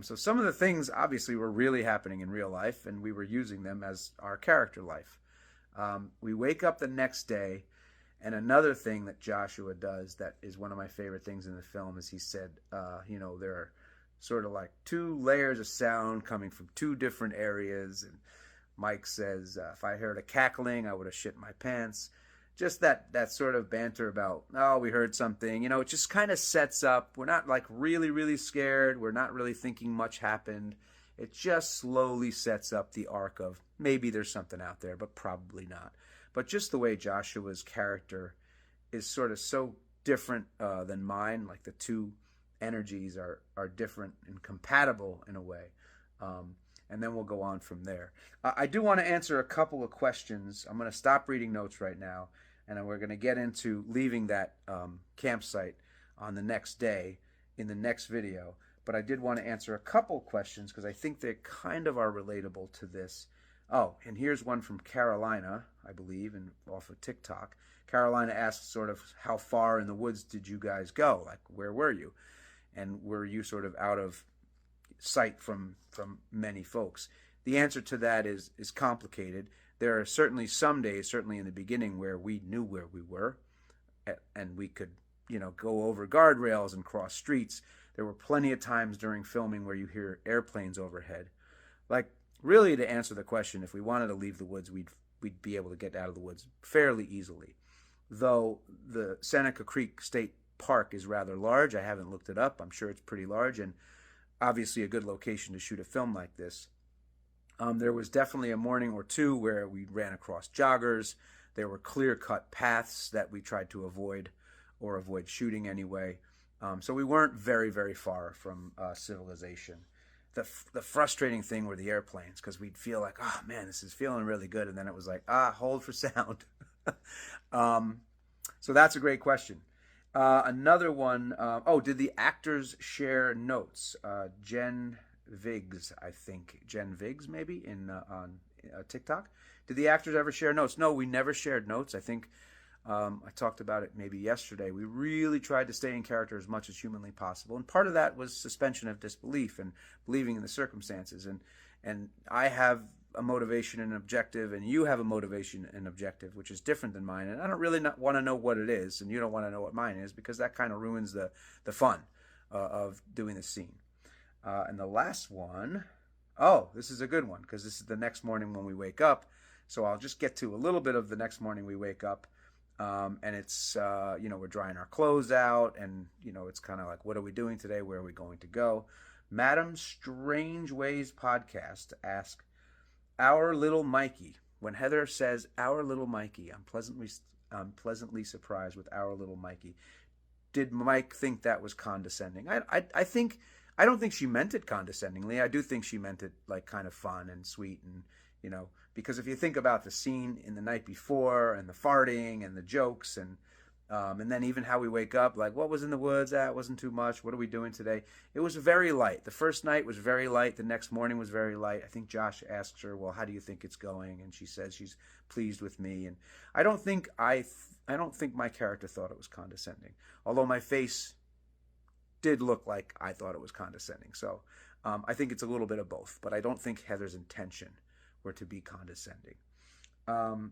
So some of the things obviously were really happening in real life, and we were using them as our character life. We wake up the next day, and another thing that Joshua does that is one of my favorite things in the film is he said, there are sort of like two layers of sound coming from two different areas. And Mike says, if I heard a cackling, I would have shit my pants. Just that sort of banter about, oh, we heard something. It just kind of sets up. We're not like really, really scared. We're not really thinking much happened. It just slowly sets up the arc of maybe there's something out there, but probably not. But just the way Joshua's character is sort of so different than mine, like the two energies are different and compatible in a way. And then we'll go on from there. I do want to answer a couple of questions. I'm going to stop reading notes right now, and then we're going to get into leaving that campsite on the next day in the next video. But I did want to answer a couple questions because I think they kind of are relatable to this. Oh, and here's one from Carolina, I believe, and off of TikTok. Carolina asks sort of, how far in the woods did you guys go? Like, where were you? And were you sort of out of sight from many folks? The answer to that is complicated. There are certainly some days, certainly in the beginning, where we knew where we were, and we could, go over guardrails and cross streets. There were plenty of times during filming where you hear airplanes overhead. Like, really, to answer the question, if we wanted to leave the woods, we'd be able to get out of the woods fairly easily. Though the Seneca Creek State Park is rather large. I haven't looked it up. I'm sure it's pretty large, and obviously a good location to shoot a film like this. There was definitely a morning or two where we ran across joggers. There were clear-cut paths that we tried to avoid shooting anyway. So we weren't very, very far from civilization. The frustrating thing were the airplanes, because we'd feel like, oh man, this is feeling really good, and then it was like, hold for sound. So that's a great question. Another one, did the actors share notes? Jen Viggs, I think. Jen Viggs, maybe, on TikTok. Did the actors ever share notes? No, we never shared notes. I think I talked about it maybe yesterday. We really tried to stay in character as much as humanly possible. And part of that was suspension of disbelief and believing in the circumstances. And I have a motivation and an objective, and you have a motivation and objective, which is different than mine. And I don't really want to know what it is, and you don't want to know what mine is, because that kind of ruins the fun of doing the scene. And the last one, this is a good one, because this is the next morning when we wake up. So I'll just get to a little bit of the next morning we wake up. And it's, we're drying our clothes out, and, it's kind of like, what are we doing today? Where are we going to go? Madam Strange Ways podcast asked, our little Mikey. When Heather says our little Mikey, I'm pleasantly surprised with our little Mikey. Did Mike think that was condescending? I don't think she meant it condescendingly. I do think she meant it like kind of fun and sweet, and because if you think about the scene in the night before and the farting and the jokes and then even how we wake up, like, what was in the woods? That wasn't too much. What are we doing today? It was very light. The first night was very light. The next morning was very light. I think Josh asks her, well, how do you think it's going? And she says she's pleased with me. And I don't think my character thought it was condescending, although my face did look like I thought it was condescending. So I think it's a little bit of both, but I don't think Heather's intention were to be condescending.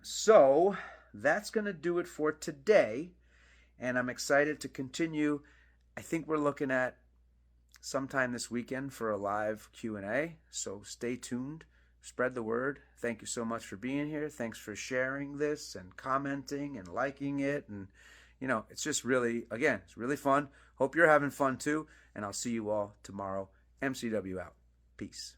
So that's going to do it for today. And I'm excited to continue. I think we're looking at sometime this weekend for a live Q&A. So stay tuned. Spread the word. Thank you so much for being here. Thanks for sharing this and commenting and liking it. And, it's just really, again, it's really fun. Hope you're having fun too. And I'll see you all tomorrow. MCW out. Peace.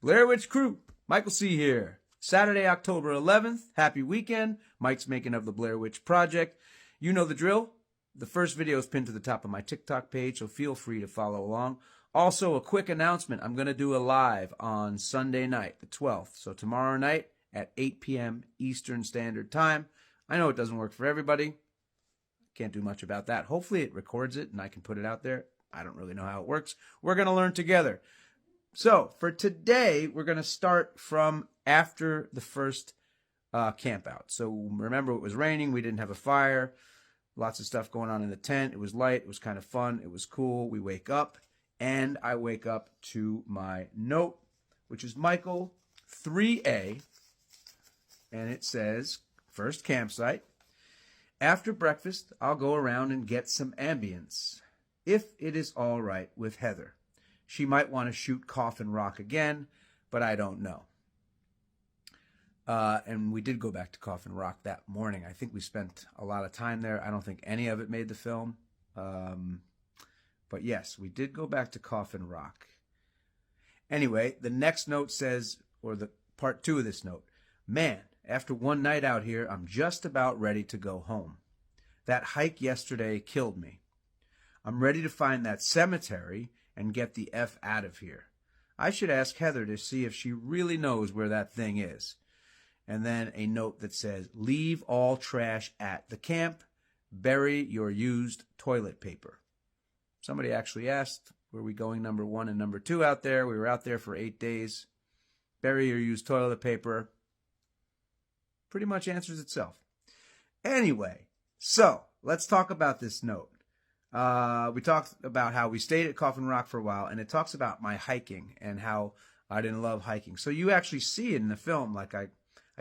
Blair Witch Crew. Michael C. here. Saturday, October 11th. Happy weekend. Mike's making of the Blair Witch Project. You know the drill. The first video is pinned to the top of my TikTok page, so feel free to follow along. Also, a quick announcement. I'm going to do a live on Sunday night, the 12th. So tomorrow night at 8 p.m. Eastern Standard Time. I know it doesn't work for everybody. Can't do much about that. Hopefully it records it and I can put it out there. I don't really know how it works. We're going to learn together. So for today, we're going to start from after the first camp out. So remember, it was raining. We didn't have a fire. Lots of stuff going on in the tent. It was light. It was kind of fun. It was cool. We wake up, and I wake up to my note, which is Michael 3A. and it says, first campsite. After breakfast, I'll go around and get some ambience, if it is all right with Heather. She might want to shoot Coffin Rock again, but I don't know. And we did go back to Coffin Rock that morning. I think we spent a lot of time there. I don't think any of it made the film. But yes, we did go back to Coffin Rock. Anyway, the next note says, or the part 2 of this note, man, after one night out here, I'm just about ready to go home. That hike yesterday killed me. I'm ready to find that cemetery and get the F out of here. I should ask Heather to see if she really knows where that thing is. And then a note that says, leave all trash at the camp. Bury your used toilet paper. Somebody actually asked, were we going number 1 and number 2 out there? We were out there for 8 days. Bury your used toilet paper. Pretty much answers itself. Anyway, so let's talk about this note. We talked about how we stayed at Coffin Rock for a while, and it talks about my hiking and how I didn't love hiking. So you actually see it in the film. Like I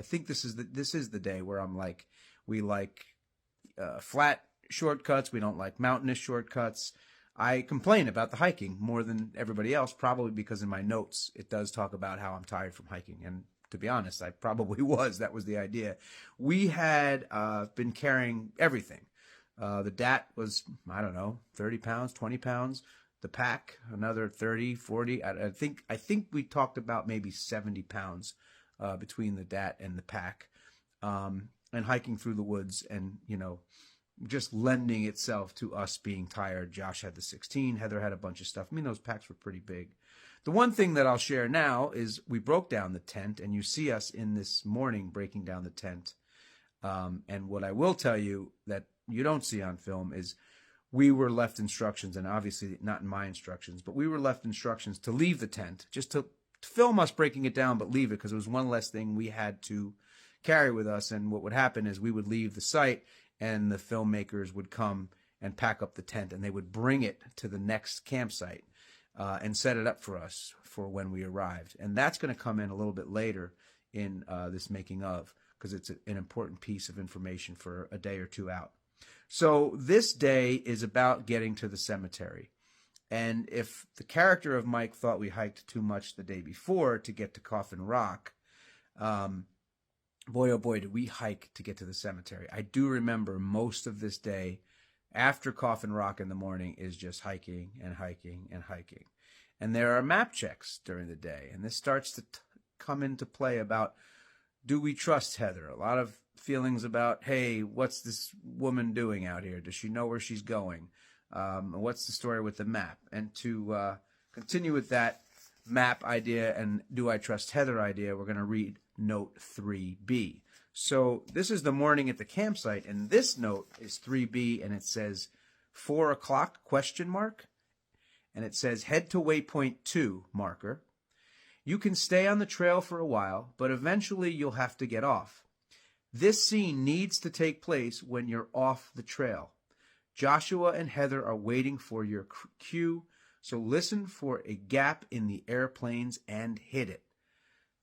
think this is the day where I'm like, we like flat shortcuts. We don't like mountainous shortcuts. I complain about the hiking more than everybody else, probably because in my notes it does talk about how I'm tired from hiking. And to be honest, I probably was. That was the idea. We had been carrying everything. The DAT was, I don't know, 30 pounds, 20 pounds. The pack, another 30, 40. I think we talked about maybe 70 pounds between the DAT and the pack. And hiking through the woods and, just lending itself to us being tired. Josh had the 16. Heather had a bunch of stuff. I mean, those packs were pretty big. The one thing that I'll share now is we broke down the tent, and you see us in this morning breaking down the tent. And what I will tell you that you don't see on film is we were left instructions, and obviously not in my instructions, but we were left instructions to leave the tent, just to film us breaking it down, but leave it because it was one less thing we had to carry with us. And what would happen is we would leave the site, and the filmmakers would come and pack up the tent, and they would bring it to the next campsite and set it up for us for when we arrived. And that's going to come in a little bit later in this making of, because it's an important piece of information for a day or two out. So this day is about getting to the cemetery. And if the character of Mike thought we hiked too much the day before to get to Coffin Rock, boy, oh boy, did we hike to get to the cemetery. I do remember most of this day after Coffin Rock in the morning is just hiking and hiking and hiking. And there are map checks during the day. And this starts to come into play about, do we trust Heather? A lot of feelings about, hey, what's this woman doing out here? Does she know where she's going? What's the story with the map? And to continue with that map idea and do I trust Heather idea, we're going to read note 3B. So this is the morning at the campsite, and this note is 3B, and it says 4 o'clock ? And it says head to waypoint 2 marker. You can stay on the trail for a while, but eventually you'll have to get off. This scene needs to take place when you're off the trail. Joshua and Heather are waiting for your cue, so listen for a gap in the airplanes and hit it.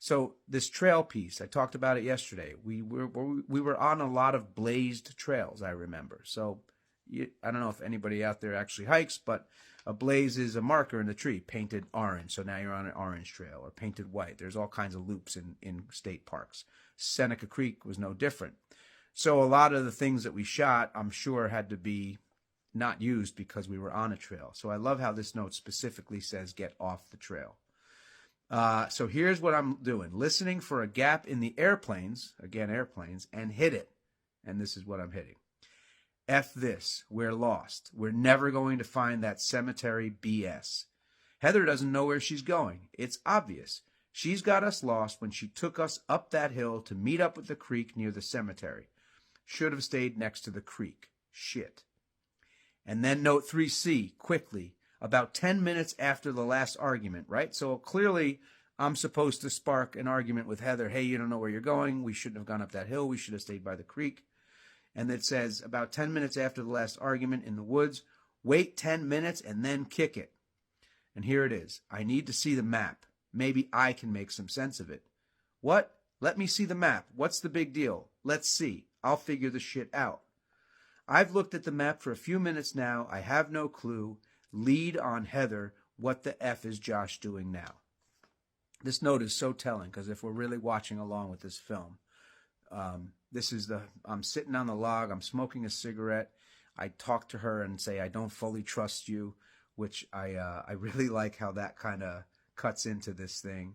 So this trail piece, I talked about it yesterday. We were on a lot of blazed trails, I remember. So I don't know if anybody out there actually hikes, but a blaze is a marker in the tree, painted orange. So now you're on an orange trail, or painted white. There's all kinds of loops in state parks. Seneca Creek was no different. So a lot of the things that we shot, I'm sure, had to be not used because we were on a trail. So I love how this note specifically says get off the trail. So here's what I'm doing. Listening for a gap in the airplanes, again airplanes, and hit it. And this is what I'm hitting. F this. We're lost. We're never going to find that cemetery BS. Heather doesn't know where she's going. It's obvious. She's got us lost when she took us up that hill to meet up with the creek near the cemetery. Should have stayed next to the creek. Shit. And then note 3C, quickly. About 10 minutes after the last argument, right? So clearly I'm supposed to spark an argument with Heather. Hey, you don't know where you're going. We shouldn't have gone up that hill. We should have stayed by the creek. And it says about 10 minutes after the last argument in the woods, wait 10 minutes and then kick it. And here it is. I need to see the map. Maybe I can make some sense of it. What? Let me see the map. What's the big deal? Let's see. I'll figure the shit out. I've looked at the map for a few minutes now. I have no clue. Lead on Heather. What the F is Josh doing now? This note is so telling because if we're really watching along with this film, I'm sitting on the log. I'm smoking a cigarette. I talk to her and say, I don't fully trust you, which I really like how that kind of cuts into this thing.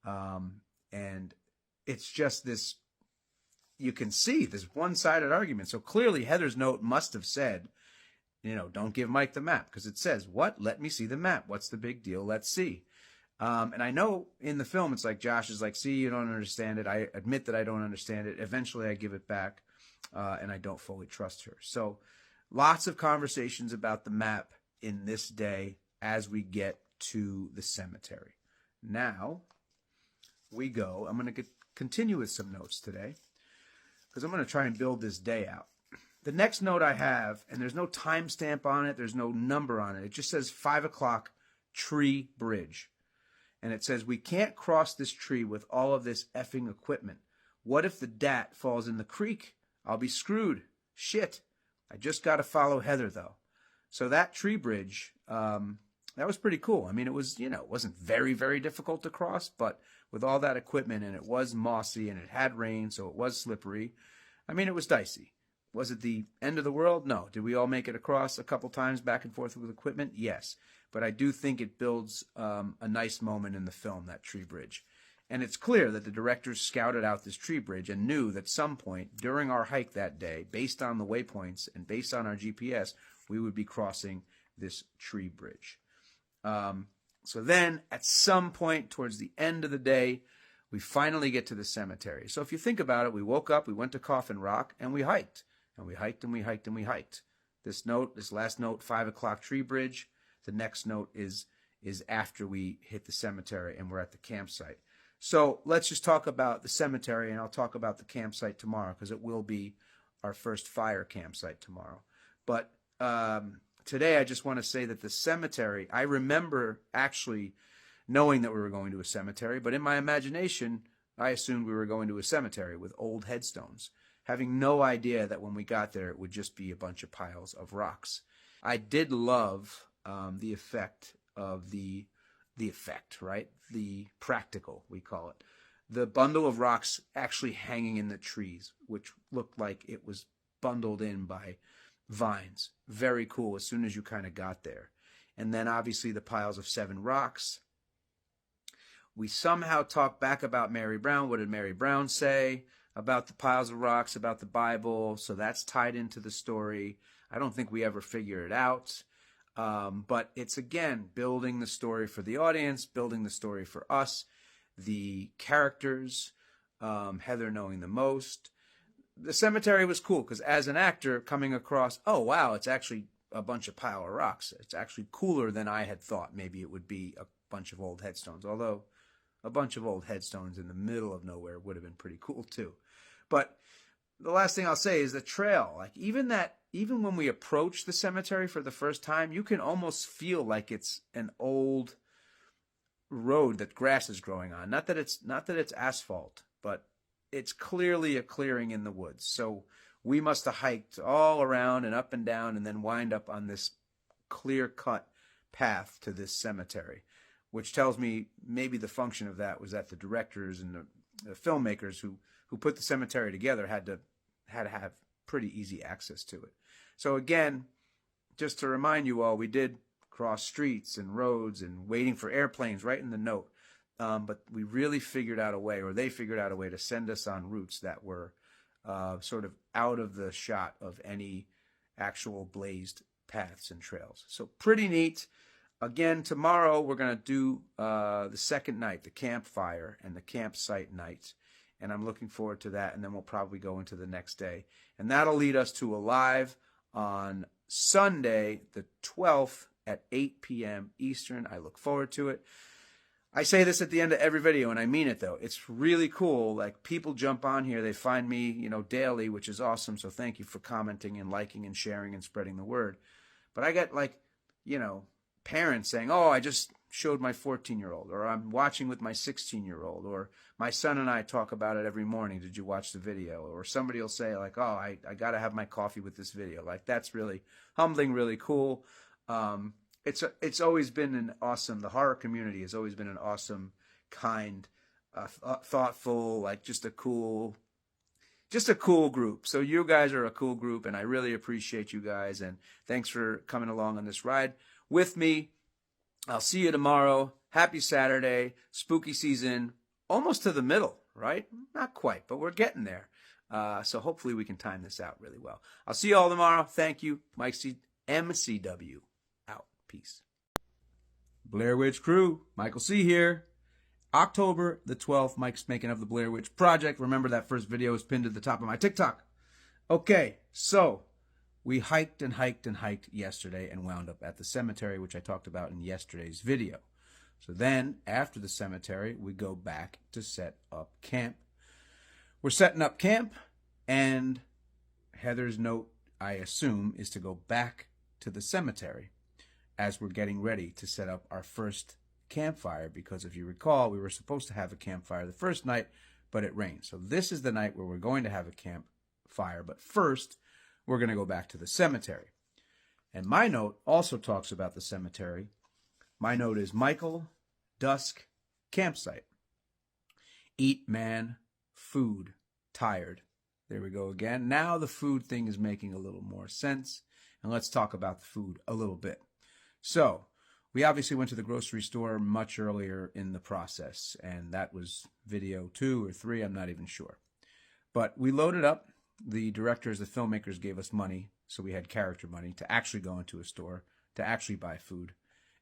And it's just this, you can see this one-sided argument. So clearly Heather's note must have said, don't give Mike the map, because it says, what? Let me see the map. What's the big deal? Let's see. And I know in the film, it's like Josh is like, see, you don't understand it. I admit that I don't understand it. Eventually I give it back, and I don't fully trust her. So lots of conversations about the map in this day as we get to the cemetery. Now we go. I'm going to continue with some notes today because I'm going to try and build this day out. The next note I have, and there's no timestamp on it, there's no number on it. It just says 5 o'clock tree bridge. And it says, we can't cross this tree with all of this effing equipment. What if the dat falls in the creek? I'll be screwed. Shit. I just got to follow Heather, though. So that tree bridge, that was pretty cool. I mean, it was, it wasn't very, very difficult to cross, but with all that equipment, and it was mossy, and it had rain, so it was slippery. I mean, it was dicey. Was it the end of the world? No. Did we all make it across a couple times back and forth with equipment? Yes. But I do think it builds a nice moment in the film, that tree bridge. And it's clear that the directors scouted out this tree bridge and knew that some point during our hike that day, based on the waypoints and based on our GPS, we would be crossing this tree bridge. So then at some point towards the end of the day, we finally get to the cemetery. So if you think about it, we woke up, we went to Coffin Rock, and we hiked. And we hiked and we hiked and we hiked. This last note, 5 o'clock tree bridge. The next note is after we hit the cemetery and we're at the campsite. So let's just talk about the cemetery, and I'll talk about the campsite tomorrow because it will be our first fire campsite tomorrow. But today I just want to say that the cemetery, I remember actually knowing that we were going to a cemetery, but in my imagination, I assumed we were going to a cemetery with old headstones, having no idea that when we got there, it would just be a bunch of piles of rocks. I did love the effect of the effect, right? The practical, we call it. The bundle of rocks actually hanging in the trees, which looked like it was bundled in by vines. Very cool as soon as you kind of got there. And then obviously the piles of 7 rocks. We somehow talked back about Mary Brown. What did Mary Brown say about the piles of rocks, about the Bible? So that's tied into the story. I don't think we ever figure it out. But it's, again, building the story for the audience, building the story for us, the characters, Heather knowing the most. The cemetery was cool because as an actor coming across, oh, wow, it's actually a bunch of pile of rocks. It's actually cooler than I had thought maybe it would be a bunch of old headstones, although a bunch of old headstones in the middle of nowhere would have been pretty cool too. But the last thing I'll say is the trail. Like even when we approach the cemetery for the first time, you can almost feel like it's an old road that grass is growing on. Not that it's asphalt, but it's clearly a clearing in the woods. So we must have hiked all around and up and down and then wind up on this clear-cut path to this cemetery, which tells me maybe the function of that was that the directors and the filmmakers who put the cemetery together had to have pretty easy access to it. So again, just to remind you all, we did cross streets and roads and waiting for airplanes right in the note. But we really figured out a way, or they figured out a way to send us on routes that were sort of out of the shot of any actual blazed paths and trails. So pretty neat. Again, tomorrow we're going to do the second night, the campfire and the campsite night. And I'm looking forward to that. And then we'll probably go into the next day. And that'll lead us to a live on Sunday, the 12th at 8 p.m. Eastern. I look forward to it. I say this at the end of every video, and I mean it, though. It's really cool. Like, people jump on here. They find me, daily, which is awesome. So thank you for commenting and liking and sharing and spreading the word. But I get, parents saying, oh, I just showed my 14-year-old, or I'm watching with my 16-year-old, or my son and I talk about it every morning. Did you watch the video? Or somebody will say like, oh, I got to have my coffee with this video. Like, that's really humbling, really cool. It's always been an awesome, the horror community has always been an awesome, kind, thoughtful, like just a cool group. So you guys are a cool group, and I really appreciate you guys. And thanks for coming along on this ride with me. I'll see you tomorrow. Happy Saturday, spooky season, almost to the middle, right? Not quite, but we're getting there. So hopefully we can time this out really well. I'll see you all tomorrow. Thank you. Mike MCW out. Peace. Blair Witch Crew, Michael C. here. October the 12th, Mike's making of the Blair Witch Project. Remember, that first video is pinned at the top of my TikTok. Okay, so we hiked and hiked and hiked yesterday and wound up at the cemetery, which I talked about in yesterday's video. So then, after the cemetery, we go back to set up camp. We're setting up camp, and Heather's note, I assume, is to go back to the cemetery as we're getting ready to set up our first campfire, because if you recall, we were supposed to have a campfire the first night, but it rained. So this is the night where we're going to have a campfire, but first we're going to go back to the cemetery. And my note also talks about the cemetery. My note is Michael, dusk, campsite. Eat, man, food, tired. There we go again. Now the food thing is making a little more sense. And let's talk about the food a little bit. So we obviously went to the grocery store much earlier in the process, and that was video 2 or 3, I'm not even sure. But we loaded up. The directors, the filmmakers gave us money, so we had character money to actually go into a store, to actually buy food.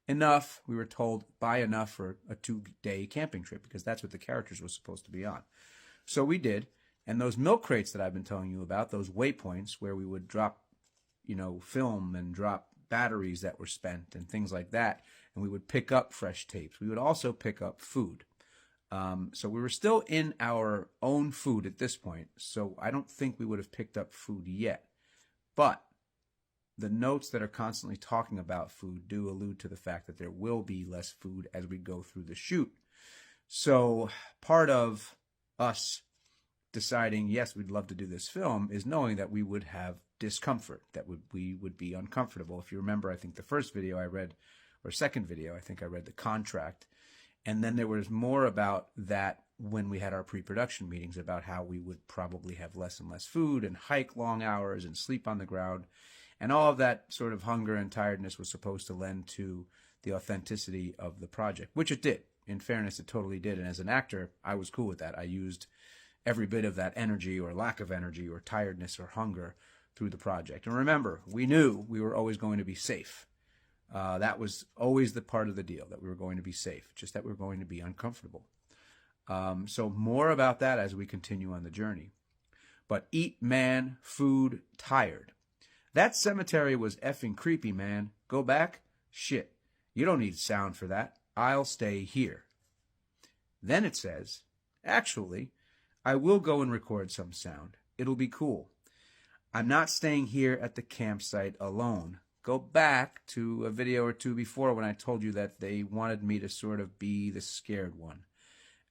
Enough, we were told, buy enough for a 2-day camping trip, because that's what the characters were supposed to be on. So we did, and those milk crates that I've been telling you about, those waypoints where we would drop, film and drop batteries that were spent and things like that, and we would pick up fresh tapes. We would also pick up food. So we were still in our own food at this point, so I don't think we would have picked up food yet. But the notes that are constantly talking about food do allude to the fact that there will be less food as we go through the shoot. So part of us deciding, yes, we'd love to do this film, is knowing that we would have discomfort, that we would be uncomfortable. If you remember, I think the first video I read, or second video, I think I read the contract. And then there was more about that when we had our pre-production meetings, about how we would probably have less and less food and hike long hours and sleep on the ground. And all of that sort of hunger and tiredness was supposed to lend to the authenticity of the project, which it did. In fairness, it totally did. And as an actor, I was cool with that. I used every bit of that energy or lack of energy or tiredness or hunger through the project. And remember, we knew we were always going to be safe. That was always the part of the deal, that we were going to be safe, just that we were going to be uncomfortable. So more about that as we continue on the journey. But eat, man, food, tired. That cemetery was effing creepy, man. Go back? Shit. You don't need sound for that. I'll stay here. Then it says, actually, I will go and record some sound. It'll be cool. I'm not staying here at the campsite alone. Go back to a video or 2 before when I told you that they wanted me to sort of be the scared one,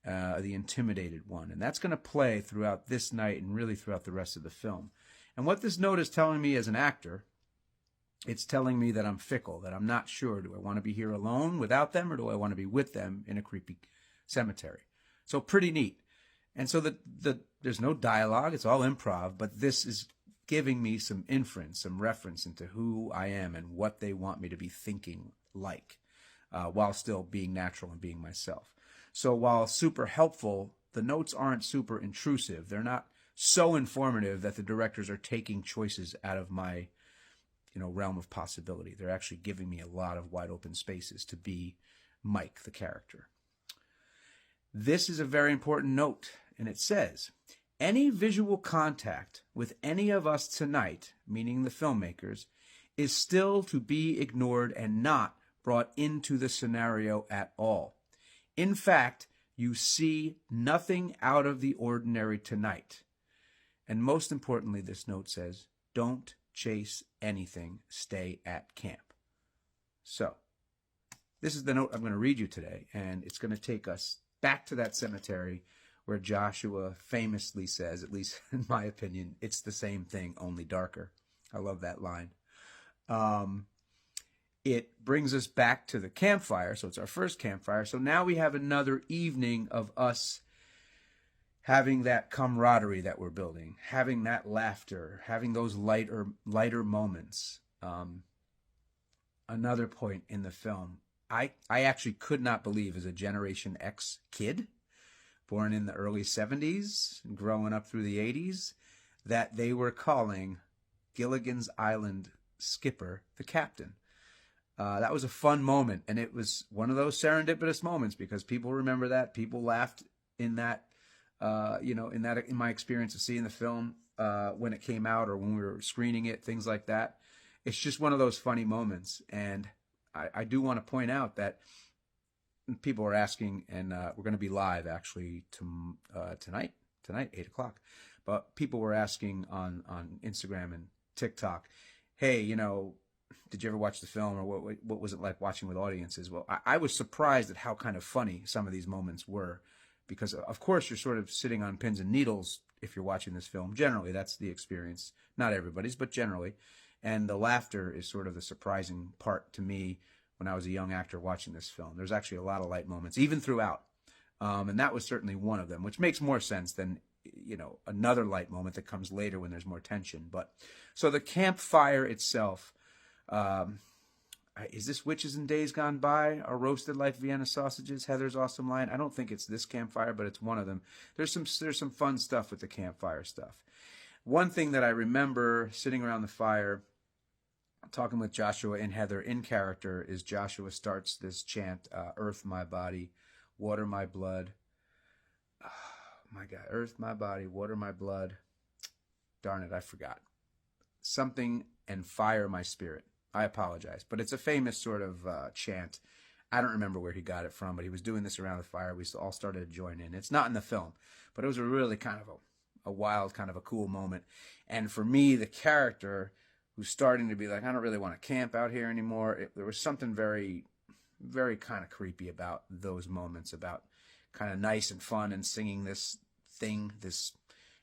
the intimidated one. And that's going to play throughout this night and really throughout the rest of the film. And what this note is telling me as an actor, it's telling me that I'm fickle, that I'm not sure. Do I want to be here alone without them, or do I want to be with them in a creepy cemetery? So pretty neat. And so there's no dialogue. It's all improv, but this is giving me some inference, some reference into who I am and what they want me to be thinking like, while still being natural and being myself. So while super helpful, the notes aren't super intrusive. They're not so informative that the directors are taking choices out of my, realm of possibility. They're actually giving me a lot of wide open spaces to be Mike, the character. This is a very important note, and it says, any visual contact with any of us tonight, meaning the filmmakers, is still to be ignored and not brought into the scenario at all. In fact, you see nothing out of the ordinary tonight. And most importantly, this note says, don't chase anything, stay at camp. So, this is the note I'm going to read you today, and it's going to take us back to that cemetery where Joshua famously says, at least in my opinion, it's the same thing, only darker. I love that line. It brings us back to the campfire, so it's our first campfire. So now we have another evening of us having that camaraderie that we're building, having that laughter, having those lighter moments. Another point in the film, I actually could not believe, as a Generation X kid, born in the early 70s, growing up through the 80s, that they were calling Gilligan's Island skipper the captain. That was a fun moment, and it was one of those serendipitous moments because people remember that. People laughed in that, in my experience of seeing the film when it came out or when we were screening it, things like that. It's just one of those funny moments, and I do want to point out that people are asking, and we're going to be live actually tonight, 8:00. But people were asking on Instagram and TikTok, hey, did you ever watch the film, or what was it like watching with audiences? Well, I was surprised at how kind of funny some of these moments were, because of course you're sort of sitting on pins and needles if you're watching this film. Generally, that's the experience. Not everybody's, but generally. And the laughter is sort of the surprising part to me when I was a young actor watching this film. There's actually a lot of light moments, even throughout. And that was certainly one of them, which makes more sense than, another light moment that comes later when there's more tension. But so the campfire itself, is this Witches and Days Gone By, or Roasted Like Vienna Sausages, Heather's awesome line? I don't think it's this campfire, but it's one of them. There's some fun stuff with the campfire stuff. One thing that I remember sitting around the fire, talking with Joshua and Heather in character, is Joshua starts this chant, earth my body, water my blood. Oh, my God, earth my body, water my blood. Darn it, I forgot. Something and fire my spirit. I apologize, but it's a famous sort of chant. I don't remember where he got it from, but he was doing this around the fire. We all started to join in. It's not in the film, but it was a really kind of a wild, kind of a cool moment. And for me, the character who's starting to be like, I don't really want to camp out here anymore, there was something very, very kind of creepy about those moments, about kind of nice and fun and singing this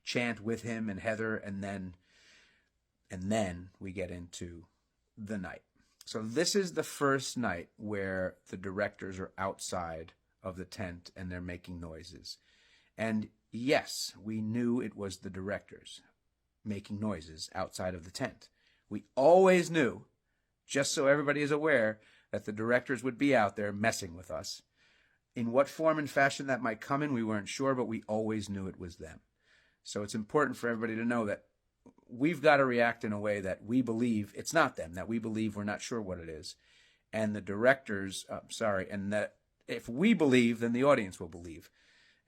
chant with him and Heather, and then we get into the night. So this is the first night where the directors are outside of the tent and they're making noises. And yes, we knew it was the directors making noises outside of the tent. We always knew, just so everybody is aware, that the directors would be out there messing with us. In what form and fashion that might come in, we weren't sure, but we always knew it was them. So it's important for everybody to know that we've got to react in a way that we believe it's not them, that we believe we're not sure what it is. And the directors, and that if we believe, then the audience will believe.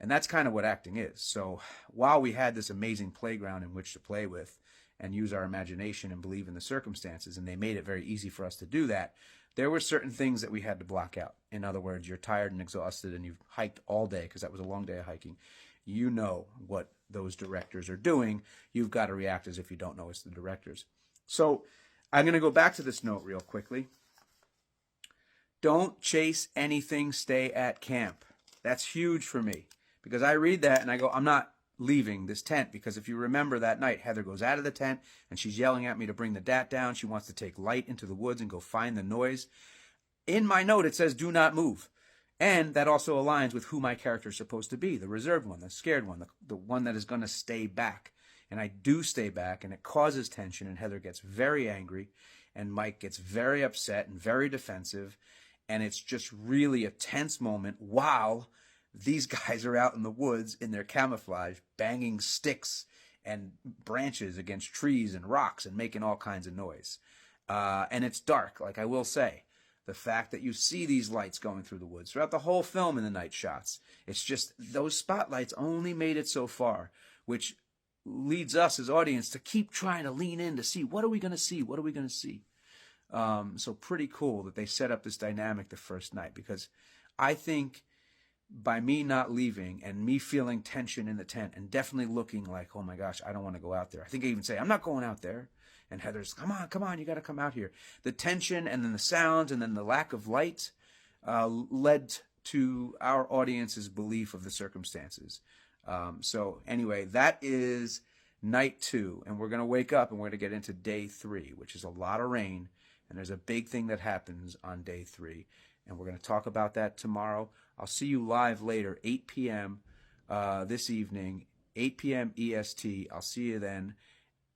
And that's kind of what acting is. So while we had this amazing playground in which to play with and use our imagination and believe in the circumstances, and they made it very easy for us to do that, there were certain things that we had to block out. In other words, you're tired and exhausted and you've hiked all day, because that was a long day of hiking. You know what those directors are doing. You've got to react as if you don't know it's the directors. So I'm going to go back to this note real quickly. Don't chase anything, stay at camp. That's huge for me, because I read that and I go, I'm not leaving this tent, because if you remember that night, Heather goes out of the tent and she's yelling at me to bring the DAT down. She wants to take Light into the woods and go find the noise. In my note, it says, do not move. And that also aligns with who my character is supposed to be, the reserved one, the scared one, the one that is going to stay back. And I do stay back, and it causes tension, and Heather gets very angry, and Mike gets very upset and very defensive, and it's just really a tense moment while these guys are out in the woods in their camouflage, banging sticks and branches against trees and rocks and making all kinds of noise. And it's dark, like I will say. The fact that you see these lights going through the woods throughout the whole film in the night shots, it's just those spotlights only made it so far, which leads us as audience to keep trying to lean in to see, what are we going to see? What are we going to see? So pretty cool that they set up this dynamic the first night, because I think by me not leaving and me feeling tension in the tent and definitely looking like, oh my gosh, I don't want to go out there. I think I even say, I'm not going out there. And Heather's, come on, you got to come out here. The tension and then the sounds and then the lack of light, led to our audience's belief of the circumstances. So anyway, that is night 2, and we're going to wake up and we're going to get into day 3, which is a lot of rain, and there's a big thing that happens on day 3, and we're going to talk about that tomorrow. I'll see you live later, 8 p.m. This evening, 8 p.m. EST. I'll see you then.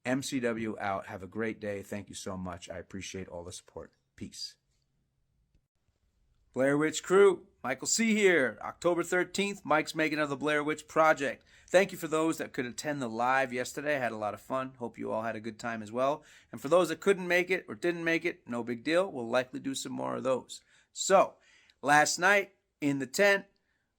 MCW out. Have a great day. Thank you so much. I appreciate all the support. Peace. Blair Witch Crew, Michael C. here. October 13th, Mike's making of the Blair Witch Project. Thank you for those that could attend the live yesterday. I had a lot of fun. Hope you all had a good time as well. And for those that couldn't make it or didn't make it, no big deal. We'll likely do some more of those. So, last night in the tent,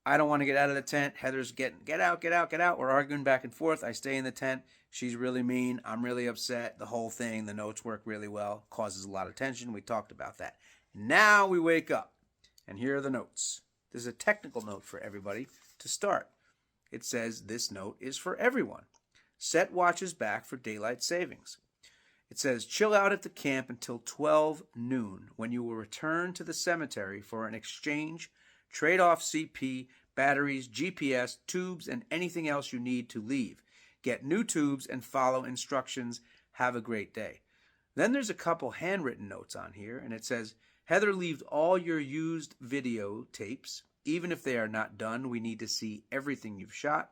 I don't want to get out of the tent. Heather's getting, get out, get out, get out. We're arguing back and forth. I stay in the tent. She's really mean. I'm really upset. The whole thing, the notes work really well. Causes a lot of tension. We talked about that. Now we wake up. And here are the notes. This is a technical note for everybody to start. It says this note is for everyone. Set watches back for daylight savings. It says chill out at the camp until 12 noon when you will return to the cemetery for an exchange, trade off CP, batteries, GPS, tubes, and anything else you need to leave. Get new tubes and follow instructions. Have a great day. Then there's a couple handwritten notes on here, and it says, Heather, leave all your used video tapes. Even if they are not done, we need to see everything you've shot.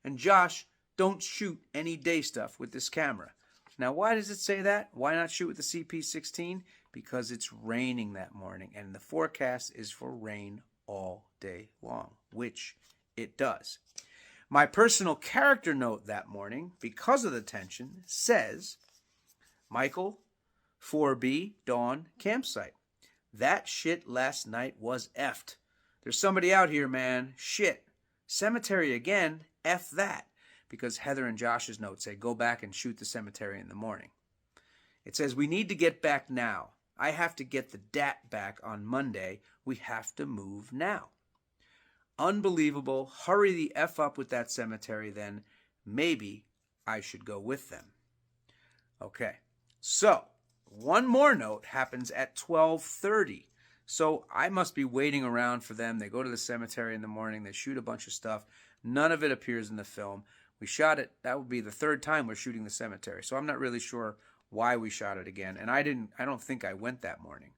And Josh, don't shoot any day stuff with this camera. Now, why does it say that? Why not shoot with the CP16? Because it's raining that morning, and the forecast is for rain all day long, which it does. My personal character note that morning, because of the tension, says, Michael, 4B, Dawn, campsite. That shit last night was effed. There's somebody out here, man. Shit. Cemetery again? F that. Because Heather and Josh's notes say go back and shoot the cemetery in the morning. It says we need to get back now. I have to get the DAT back on Monday. We have to move now. Unbelievable. Hurry the F up with that cemetery then. Maybe I should go with them. Okay. So, one more note happens at 12:30. So I must be waiting around for them. They go to the cemetery in the morning. They shoot a bunch of stuff. None of it appears in the film. We shot it. That would be the 3rd time we're shooting the cemetery. So I'm not really sure why we shot it again. And I don't think I went that morning.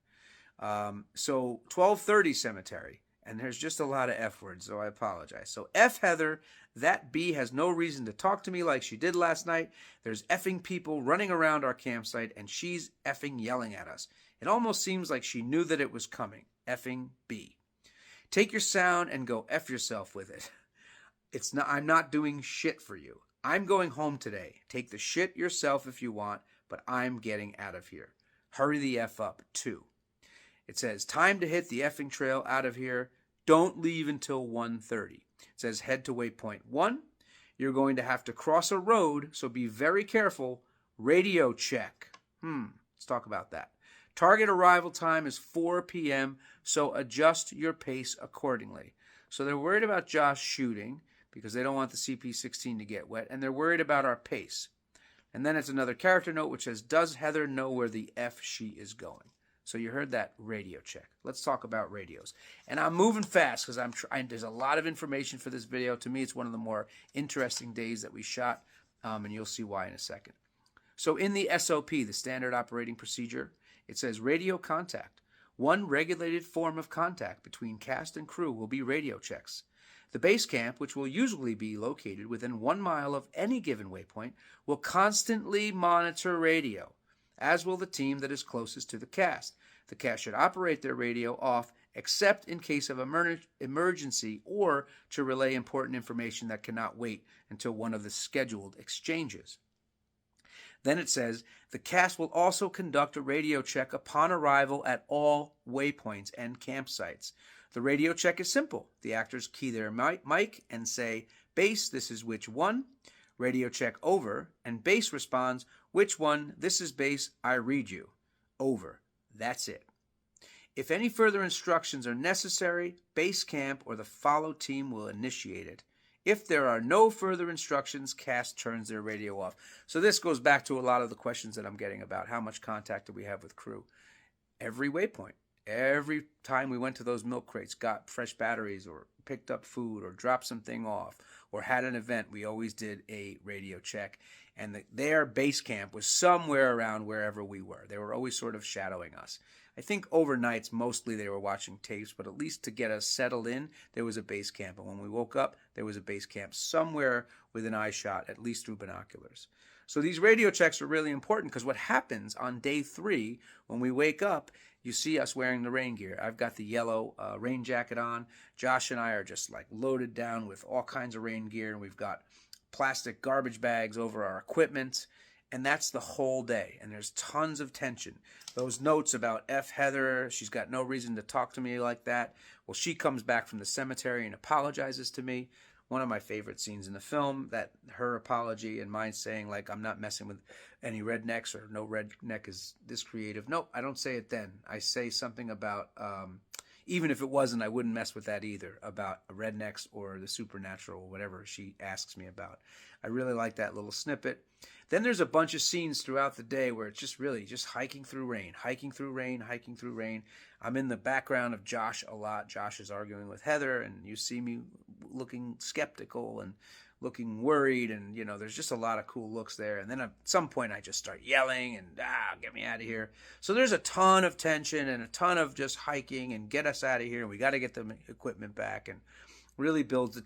So 12:30 cemetery. And there's just a lot of F words, so I apologize. So F Heather, that B has no reason to talk to me like she did last night. There's effing people running around our campsite, and she's effing yelling at us. It almost seems like she knew that it was coming. Effing B. Take your sound and go F yourself with it. I'm not doing shit for you. I'm going home today. Take the shit yourself if you want, but I'm getting out of here. Hurry the F up, too. It says, time to hit the effing trail out of here. Don't leave until 1:30. It says, head to waypoint 1. You're going to have to cross a road, so be very careful. Radio check. Let's talk about that. Target arrival time is 4 p.m., so adjust your pace accordingly. So they're worried about Josh shooting because they don't want the CP16 to get wet, and they're worried about our pace. And then it's another character note which says, does Heather know where the F she is going? So you heard that radio check. Let's talk about radios. And I'm moving fast because there's a lot of information for this video. To me, it's one of the more interesting days that we shot, and you'll see why in a second. So in the SOP, the standard operating procedure, it says radio contact. One regulated form of contact between cast and crew will be radio checks. The base camp, which will usually be located within 1 mile of any given waypoint, will constantly monitor radio, as will the team that is closest to the cast. The cast should operate their radio off except in case of emergency or to relay important information that cannot wait until one of the scheduled exchanges. Then it says, the cast will also conduct a radio check upon arrival at all waypoints and campsites. The radio check is simple. The actors key their mic and say, base, this is which one? Radio check over, and base responds, which one? This is base, I read you. Over. That's it. If any further instructions are necessary, base camp or the follow team will initiate it. If there are no further instructions, cast turns their radio off. So this goes back to a lot of the questions that I'm getting about how much contact do we have with crew. Every waypoint, Every time we went to those milk crates, got fresh batteries or picked up food or dropped something off or had an event, we always did a radio check. And their base camp was somewhere around wherever we were. They were always sort of shadowing us. I think overnights, mostly they were watching tapes, but at least to get us settled in, there was a base camp. And when we woke up, there was a base camp somewhere within eye shot, at least through binoculars. So these radio checks are really important because what happens on day 3, when we wake up, you see us wearing the rain gear. I've got the yellow rain jacket on. Josh and I are just like loaded down with all kinds of rain gear, and we've got plastic garbage bags over our equipment. And that's the whole day. And there's tons of tension. Those notes about F. Heather, she's got no reason to talk to me like that. Well, she comes back from the cemetery and apologizes to me. One of my favorite scenes in the film, that her apology and mine saying, like, I'm not messing with any rednecks or no redneck is this creative. Nope, I don't say it then. I say something about, even if it wasn't, I wouldn't mess with that either, about rednecks or the supernatural, whatever she asks me about. I really like that little snippet. Then there's a bunch of scenes throughout the day where it's just really just hiking through rain, hiking through rain, hiking through rain. I'm in the background of Josh a lot. Josh is arguing with Heather, and you see me looking skeptical and looking worried, and you know, there's just a lot of cool looks there. And then at some point I just start yelling and get me out of here. So there's a ton of tension and a ton of just hiking and get us out of here, and we got to get the equipment back, and really builds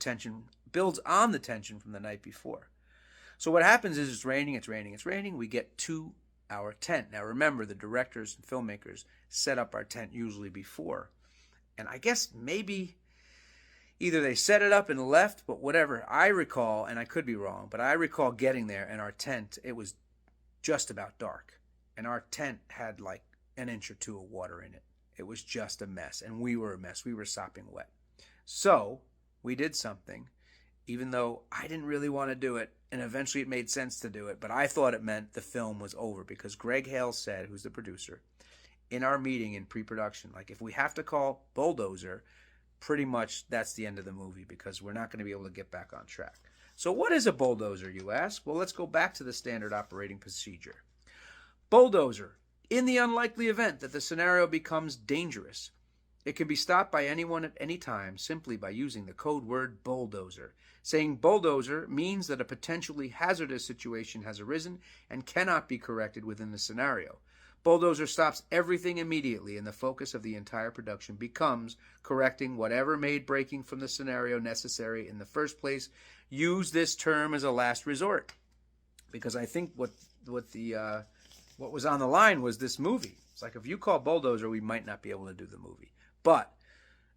on the tension from the night before. So what happens is it's raining. We get to our tent. Now remember, the directors and filmmakers set up our tent usually before. And I guess maybe either they set it up and left, but whatever. I recall, and I could be wrong, but I recall getting there and our tent, it was just about dark. And our tent had like an inch or two of water in it. It was just a mess. And we were a mess. We were sopping wet. So we did something, even though I didn't really want to do it. And eventually it made sense to do it. But I thought it meant the film was over, because Greg Hale said, who's the producer, in our meeting in pre-production, like, if we have to call bulldozer, pretty much that's the end of the movie, because we're not going to be able to get back on track. So what is a bulldozer, you ask? Well, let's go back to the standard operating procedure. Bulldozer, in the unlikely event that the scenario becomes dangerous, it can be stopped by anyone at any time simply by using the code word bulldozer. Saying bulldozer means that a potentially hazardous situation has arisen and cannot be corrected within the scenario. Bulldozer stops everything immediately, and the focus of the entire production becomes correcting whatever made breaking from the scenario necessary in the first place. Use this term as a last resort, because I think what was on the line was this movie. It's like, if you call bulldozer, we might not be able to do the movie. But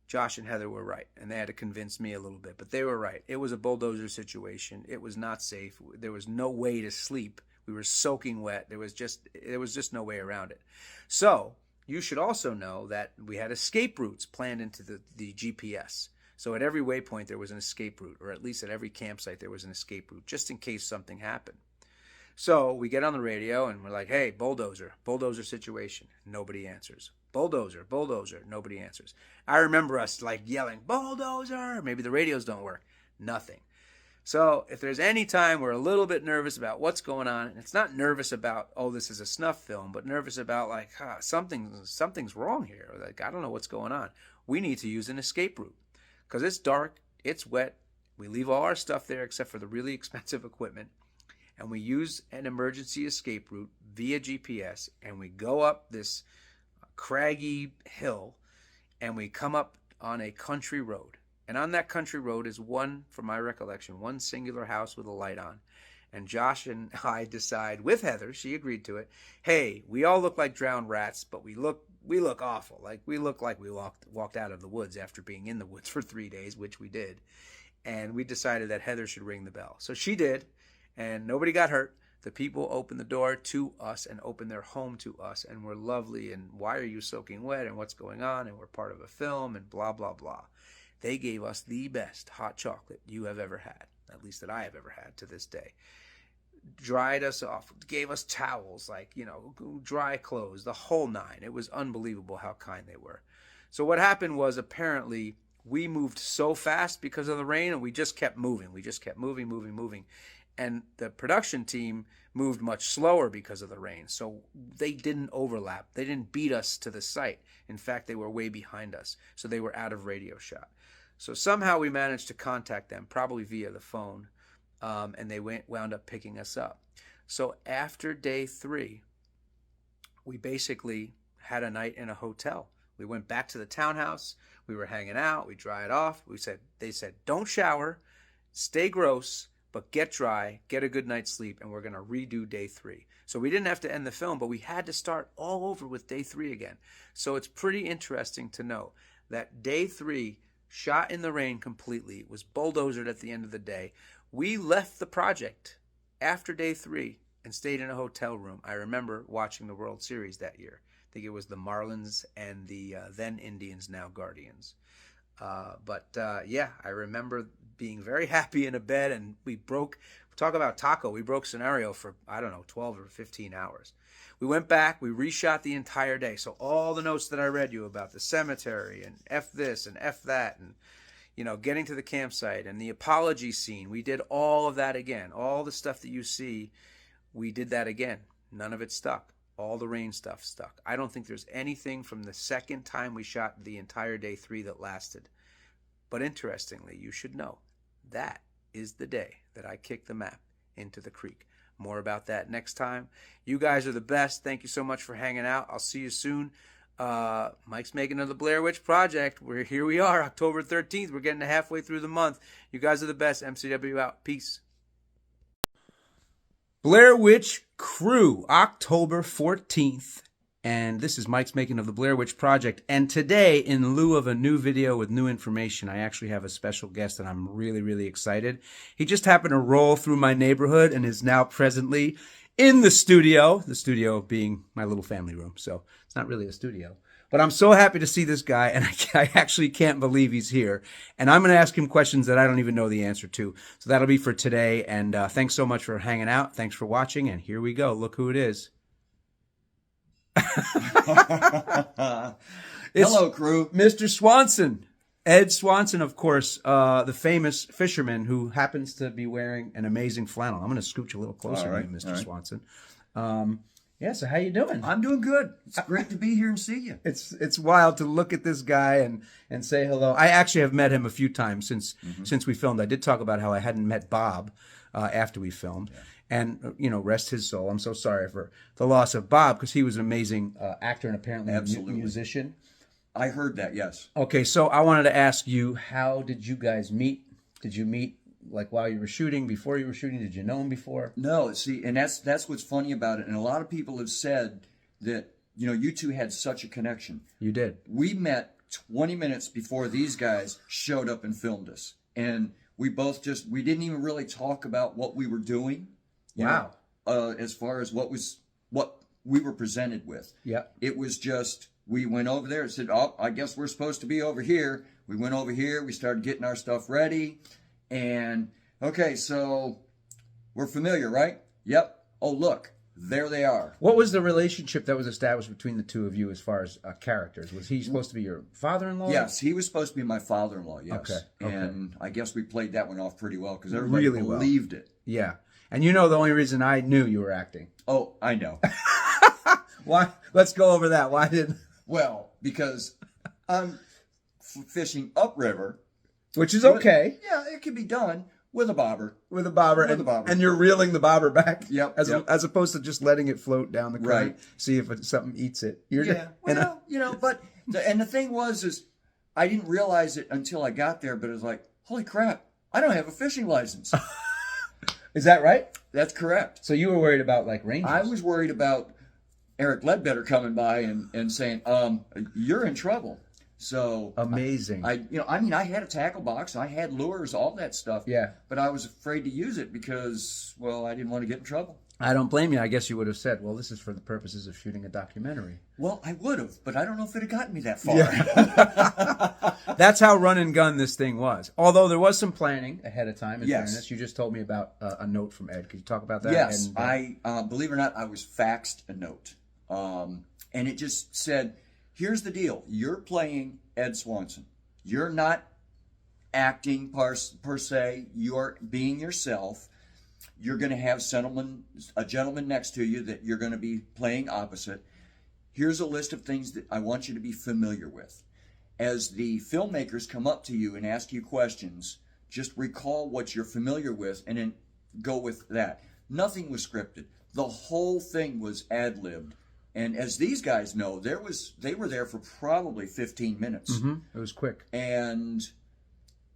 Josh and Heather were right, and they had to convince me a little bit, but they were right. It was a bulldozer situation. It was not safe. There was no way to sleep. We were soaking wet. There was just no way around it. So you should also know that we had escape routes planned into the GPS. So at every waypoint there was an escape route, or at least at every campsite there was an escape route, just in case something happened. So we get on the radio and we're like, hey, bulldozer situation. Nobody answers. Bulldozer, nobody answers. I remember us like yelling, bulldozer. Maybe the radios don't work. Nothing. So if there's any time we're a little bit nervous about what's going on, and it's not nervous about, oh, this is a snuff film, but nervous about like, something's wrong here. Or like, I don't know what's going on. We need to use an escape route, because it's dark, it's wet. We leave all our stuff there except for the really expensive equipment. And we use an emergency escape route via GPS, and we go up this craggy hill, and we come up on a country road. And on that country road is one, from my recollection, one singular house with a light on. And Josh and I decide, with Heather, she agreed to it, hey, we all look like drowned rats, but we look awful. Like, we look like we walked out of the woods after being in the woods for 3 days, which we did. And we decided that Heather should ring the bell. So she did, and nobody got hurt. The people opened the door to us and opened their home to us, and were lovely, and why are you soaking wet, and what's going on, and we're part of a film, and blah, blah, blah. They gave us the best hot chocolate you have ever had, at least that I have ever had to this day. Dried us off, gave us towels, like, dry clothes, the whole nine. It was unbelievable how kind they were. So what happened was, apparently we moved so fast because of the rain, and we just kept moving. We just kept moving. and the production team moved much slower because of the rain. So they didn't overlap. They didn't beat us to the site. In fact, they were way behind us. So they were out of radio shot. So somehow we managed to contact them, probably via the phone, and they wound up picking us up. So after day 3, we basically had a night in a hotel. We went back to the townhouse. We were hanging out. We dried off. They said, don't shower, stay gross, but get dry, get a good night's sleep, and we're going to redo day 3. So we didn't have to end the film, but we had to start all over with day 3 again. So it's pretty interesting to know that day 3, shot in the rain completely, was bulldozered at the end of the day. We left the project after day 3 and stayed in a hotel room. I remember watching the World Series that year. I think it was the Marlins and the then Indians, now Guardians. Yeah, I remember being very happy in a bed, and talk about taco, we broke scenario for, 12 or 15 hours. We went back, we reshot the entire day. So all the notes that I read you about the cemetery and F this and F that and, getting to the campsite and the apology scene, we did all of that again. All the stuff that you see, we did that again. None of it stuck. All the rain stuff stuck. I don't think there's anything from the second time we shot the entire day 3 that lasted. But interestingly, you should know, that is the day that I kicked the map into the creek. More about that next time. You guys are the best. Thank you so much for hanging out. I'll see you soon. Mike's making another Blair Witch Project. Here we are, October 13th. We're getting to halfway through the month. You guys are the best. MCW out. Peace. Blair Witch Crew, October 14th. And this is Mike's making of the Blair Witch Project. And today, in lieu of a new video with new information, I actually have a special guest, and I'm really, really excited. He just happened to roll through my neighborhood and is now presently in the studio being my little family room. So it's not really a studio. But I'm so happy to see this guy, and I actually can't believe he's here. And I'm going to ask him questions that I don't even know the answer to. So that'll be for today. And thanks so much for hanging out. Thanks for watching. And here we go. Look who it is. Hello, crew. Mr. Swanson. Ed Swanson, of course, the famous fisherman who happens to be wearing an amazing flannel. I'm going to scooch a little closer to you, Mr. Swanson. So how you doing? I'm doing good. It's great to be here and see you. It's wild to look at this guy and say hello. I actually have met him a few times since we filmed. I did talk about how I hadn't met Bob after we filmed. Yeah. And, rest his soul. I'm so sorry for the loss of Bob, because he was an amazing actor and apparently a musician. I heard that, yes. Okay, so I wanted to ask you, how did you guys meet? Did you meet like while you were shooting, before you were shooting? Did you know him before? No, see, and that's what's funny about it. And a lot of people have said that, you two had such a connection. You did. We met 20 minutes before these guys showed up and filmed us. And we both we didn't even really talk about what we were doing. Wow. As far as what we were presented with. Yeah. It was just, we went over there and said, oh, I guess we're supposed to be over here. We went over here. We started getting our stuff ready. And, okay, so we're familiar, right? Yep. Oh, look, there they are. What was the relationship that was established between the two of you as far as characters? Was he supposed to be your father-in-law? Yes, he was supposed to be my father-in-law, yes. Okay. And I guess we played that one off pretty well because everybody believed it. Yeah. And the only reason I knew you were acting. Oh, I know. Why? Let's go over that. Why didn't? Well, because I'm fishing upriver. Which is okay. Yeah, it can be done with a bobber. With a bobber. And you're reeling the bobber back. Yep. As opposed to just letting it float down the current. Right. See if something eats it. But the thing was I didn't realize it until I got there, but it was like, holy crap, I don't have a fishing license. Is that right? That's correct. So you were worried about like rangers? I was worried about Eric Ledbetter coming by and saying, you're in trouble. So amazing. I had a tackle box, I had lures, all that stuff. Yeah. But I was afraid to use it because, well, I didn't want to get in trouble. I don't blame you. I guess you would have said, well, this is for the purposes of shooting a documentary. Well, I would have, but I don't know if it had gotten me that far. Yeah. That's how run and gun this thing was. Although there was some planning ahead of time, in fairness. You just told me about a note from Ed. Could you talk about that? Yes. I believe it or not, I was faxed a note. And it just said, here's the deal. You're playing Ed Swanson. You're not acting per se. You're being yourself. You're going to have a gentleman next to you that you're going to be playing opposite. Here's a list of things that I want you to be familiar with. As the filmmakers come up to you and ask you questions, just recall what you're familiar with and then go with that. Nothing was scripted. The whole thing was ad-libbed. And as these guys know, they were there for probably 15 minutes. Mm-hmm. It was quick. And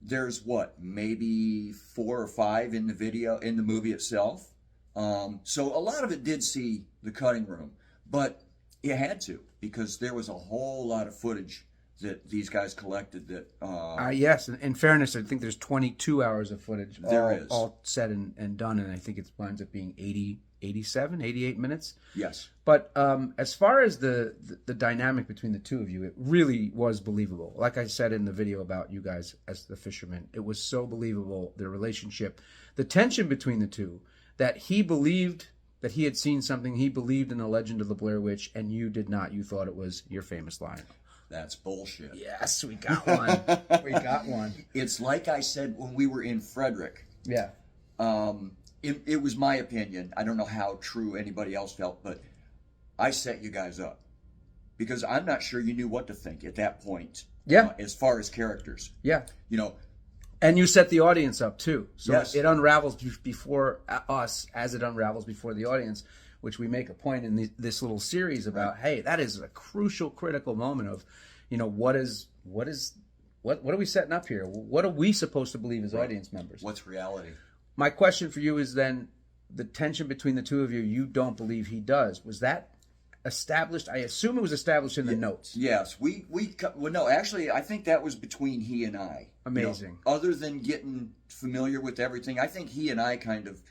there's maybe 4 or 5 in the movie itself. So a lot of it did see the cutting room, but it had to, because there was a whole lot of footage that these guys collected that yes, in fairness, I think there's 22 hours of footage all said and done, and I think it winds up being 88 minutes. Yes. But as far as the dynamic between the two of you, it really was believable. Like I said in the video about you guys as the fishermen, it was so believable, the relationship, the tension between the two, that he believed that he had seen something, he believed in the legend of the Blair Witch, and you did not. You thought it was your famous line. That's bullshit. Yes, we got one. We got one. It's like I said when we were in Frederick. Yeah. It was my opinion. I don't know how true anybody else felt, but I set you guys up because I'm not sure you knew what to think at that point. Yeah. As far as characters. Yeah. And you set the audience up too. So yes. It unravels before us as it unravels before the audience, which we make a point in this little series about, hey, that is a crucial, critical moment of, what are we setting up here? What are we supposed to believe as audience members? What's reality? My question for you is then the tension between the two of you don't believe he does. Was that established? I assume it was established in the notes. Yes. No, actually, I think that was between he and I. Amazing. Other than getting familiar with everything, I think he and I kind of,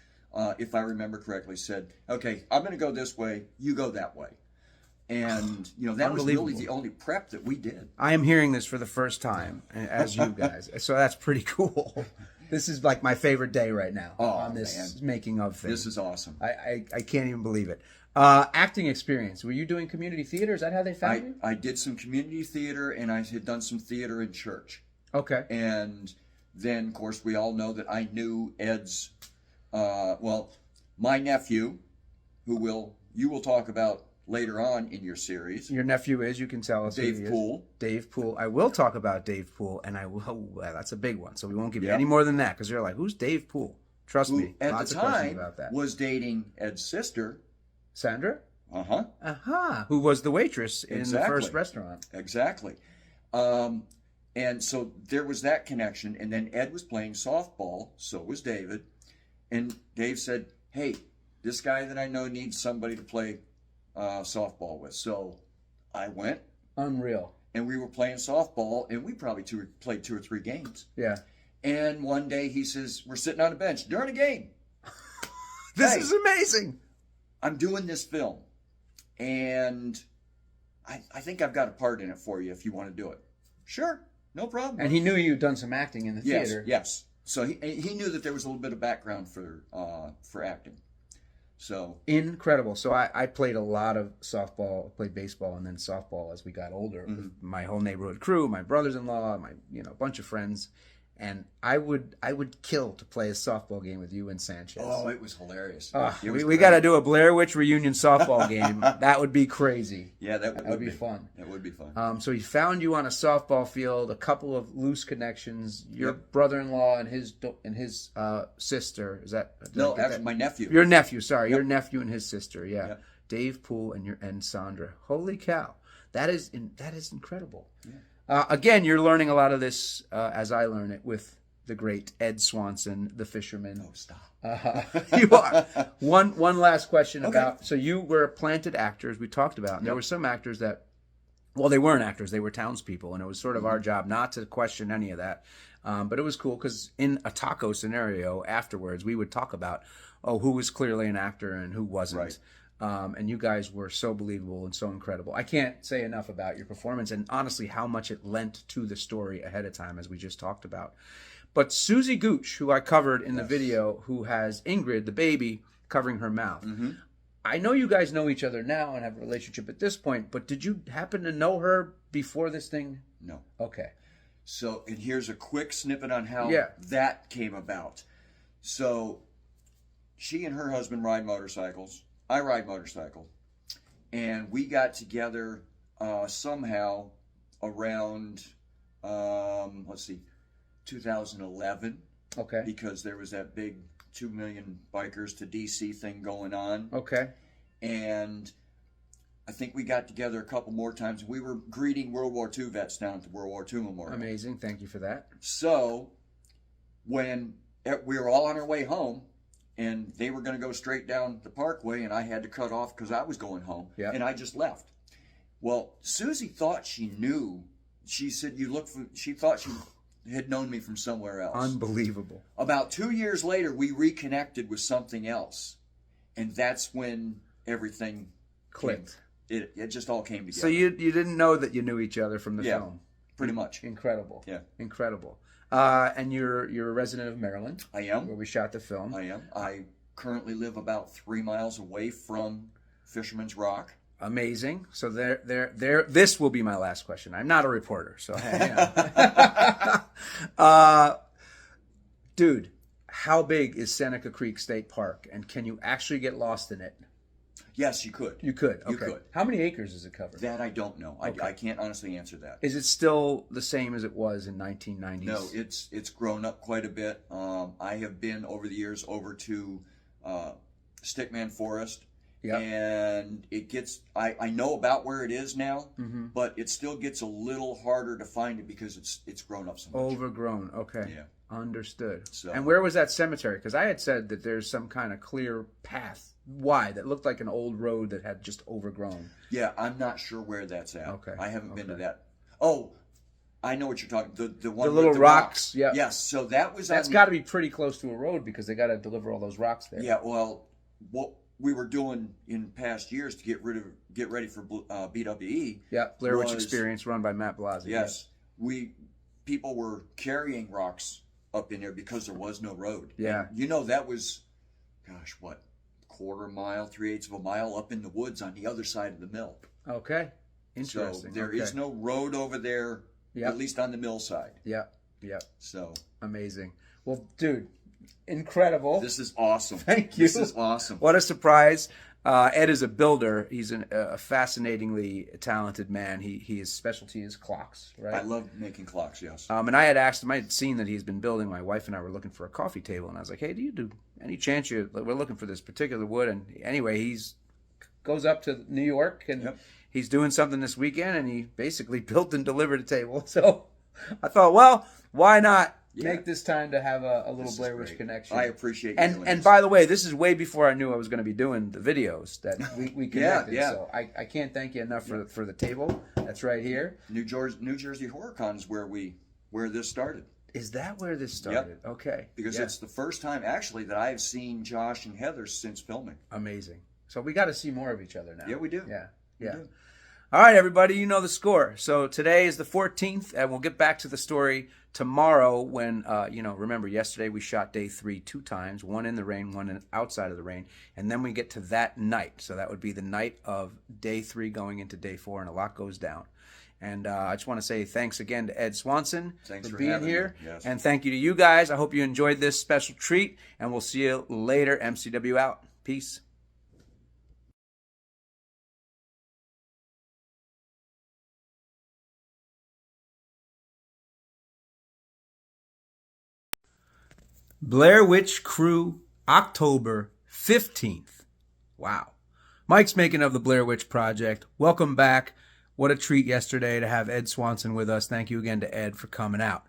if I remember correctly, said, okay, I'm going to go this way, you go that way. And, that was really the only prep that we did. I am hearing this for the first time, as you guys. So that's pretty cool. This is like my favorite day right now on this making of thing. This is awesome. I can't even believe it. Acting experience. Were you doing community theater? Is that how they found you? I did some community theater, and I had done some theater in church. Okay. And then, of course, we all know that I knew Ed's, my nephew, who you will talk about later on in your series. Your nephew is, you can tell us. Dave Poole. Dave Poole. I will talk about Dave Poole, and that's a big one, so we won't give you any more than that, because you're like, who's Dave Poole? Trust me. At lots the of questions time about that. was dating Ed's sister. Sandra? Uh-huh. Uh-huh. Who was the waitress in the first restaurant. Exactly. And so there was that connection, and then Ed was playing softball, so was David, and Dave said, hey, this guy that I know needs somebody to play softball with. So I went. Unreal. And we were playing softball, and we probably played 2 or 3 games. Yeah. And one day he says, we're sitting on a bench during a game. This is amazing. I'm doing this film, and I think I've got a part in it for you if you want to do it. Sure, no problem. And he knew you'd done some acting in the theater. Yes. So he knew that there was a little bit of background for acting. So incredible. So I played a lot of softball, played baseball, and then softball as we got older. Mm-hmm. With my whole neighborhood crew, my brothers-in-law, my bunch of friends, and I would kill to play a softball game with you and Sanchez. Oh, it was hilarious. We got to do a Blair Witch reunion softball game. That would be crazy. Yeah, that would be fun. That would be fun. So he found you on a softball field, a couple of loose connections. Your brother-in-law and his sister. Is that no? Actually, my nephew. Your nephew. Sorry, your nephew and his sister. Yeah, yep. Dave Poole and Sandra. Holy cow, that is incredible. Yeah. Again, you're learning a lot of this as I learn it with the great Ed Swanson, the fisherman. Oh, stop. You are. One last question about, so you were planted actors, we talked about, and there were some actors that, well, they weren't actors, they were townspeople, and it was sort of our job not to question any of that. But it was cool because in a taco scenario afterwards, we would talk about, who was clearly an actor and who wasn't. Right. And you guys were so believable and so incredible. I can't say enough about your performance and honestly how much it lent to the story ahead of time, as we just talked about. But Susie Gooch, who I covered in the video, who has Ingrid, the baby, covering her mouth. Mm-hmm. I know you guys know each other now and have a relationship at this point, but did you happen to know her before this thing? No. Okay. So, and here's a quick snippet on how that came about. So, she and her husband ride motorcycles. I ride motorcycle. And we got together somehow around, 2011. Okay. Because there was that big 2 million bikers to DC thing going on. Okay. And I think we got together a couple more times. We were greeting World War II vets down at the World War II Memorial. Amazing. Thank you for that. So when we were all on our way home, and they were going to go straight down the Parkway, and I had to cut off because I was going home, and I just left. Well, Susie thought she knew. She said, she thought she had known me from somewhere else. Unbelievable. About 2 years later, we reconnected with something else, and that's when everything Clicked. It just all came together. So you didn't know that you knew each other from the film? Pretty much. Incredible. Yeah. Incredible. And you're a resident of Maryland. I am. Where we shot the film. I am. I currently live about 3 miles away from Fisherman's Rock. Amazing. So there. This will be my last question. I'm not a reporter, so hang on. Dude, how big is Seneca Creek State Park, and can you actually get lost in it? Yes, you could. You could. Okay. You could. How many acres does it cover? That I don't know. Okay. I can't honestly answer that. Is it still the same as it was in 1990s? No, it's grown up quite a bit. I have been over the years over to Stickman Forest. Yeah. And it gets, I know about where it is now, but it still gets a little harder to find it because it's grown up so much. Overgrown. Okay. Yeah. Understood. So, and where was that cemetery? Because I had said that there's some kind of clear path, wide, that looked like an old road that had just overgrown. Yeah, I'm not sure where that's at. Okay. I haven't been to that. Oh, I know what you're talking. The one the with little the rocks. Yeah. Yes. So that's got to be pretty close to a road because they got to deliver all those rocks there. Yeah. Well, what we were doing in past years to get ready for BWE. Yeah. Blair Witch Experience, run by Matt Blasey. Yes. People were carrying rocks up in there because there was no road. Yeah. And, that was, gosh, what, quarter mile, 3/8 of a mile up in the woods on the other side of the mill. Okay. Interesting. So there is no road over there, at least on the mill side. Yeah. Yeah. So. Amazing. Well, dude, incredible. This is awesome. Thank you. This is awesome. What a surprise. Ed is a builder. He's a fascinatingly talented man. His specialty is clocks, right? I love making clocks, yes. And I had asked him, I had seen that he's been building. My wife and I were looking for a coffee table, and I was like, hey, any chance we're looking for this particular wood? And anyway, goes up to New York, and he's doing something this weekend, and he basically built and delivered a table. So I thought, well, why not make this time to have a little Blair Witch connection? I appreciate you doing And this. by the way, this is way before I knew I was going to be doing the videos that we connected. Yeah. So I can't thank you enough for the table that's right here. New Jersey HorrorCon is where this started. Is that where this started? Yep. Okay. Because it's the first time actually that I've seen Josh and Heather since filming. Amazing. So we got to see more of each other now. Yeah, we do. Yeah. We do. All right, everybody, you know the score. So today is the 14th, and we'll get back to the story tomorrow when, remember yesterday we shot day 3 2 times, one in the rain, one outside of the rain, and then we get to that night. So that would be the night of day 3 going into day 4, and a lot goes down. And I just want to say thanks again to Ed Swanson for being here. Yes. And thank you to you guys. I hope you enjoyed this special treat, and we'll see you later. MCW out. Peace. Blair Witch Crew, October 15th. Wow. Mike's making of the Blair Witch Project. Welcome back. What a treat yesterday to have Ed Swanson with us. Thank you again to Ed for coming out.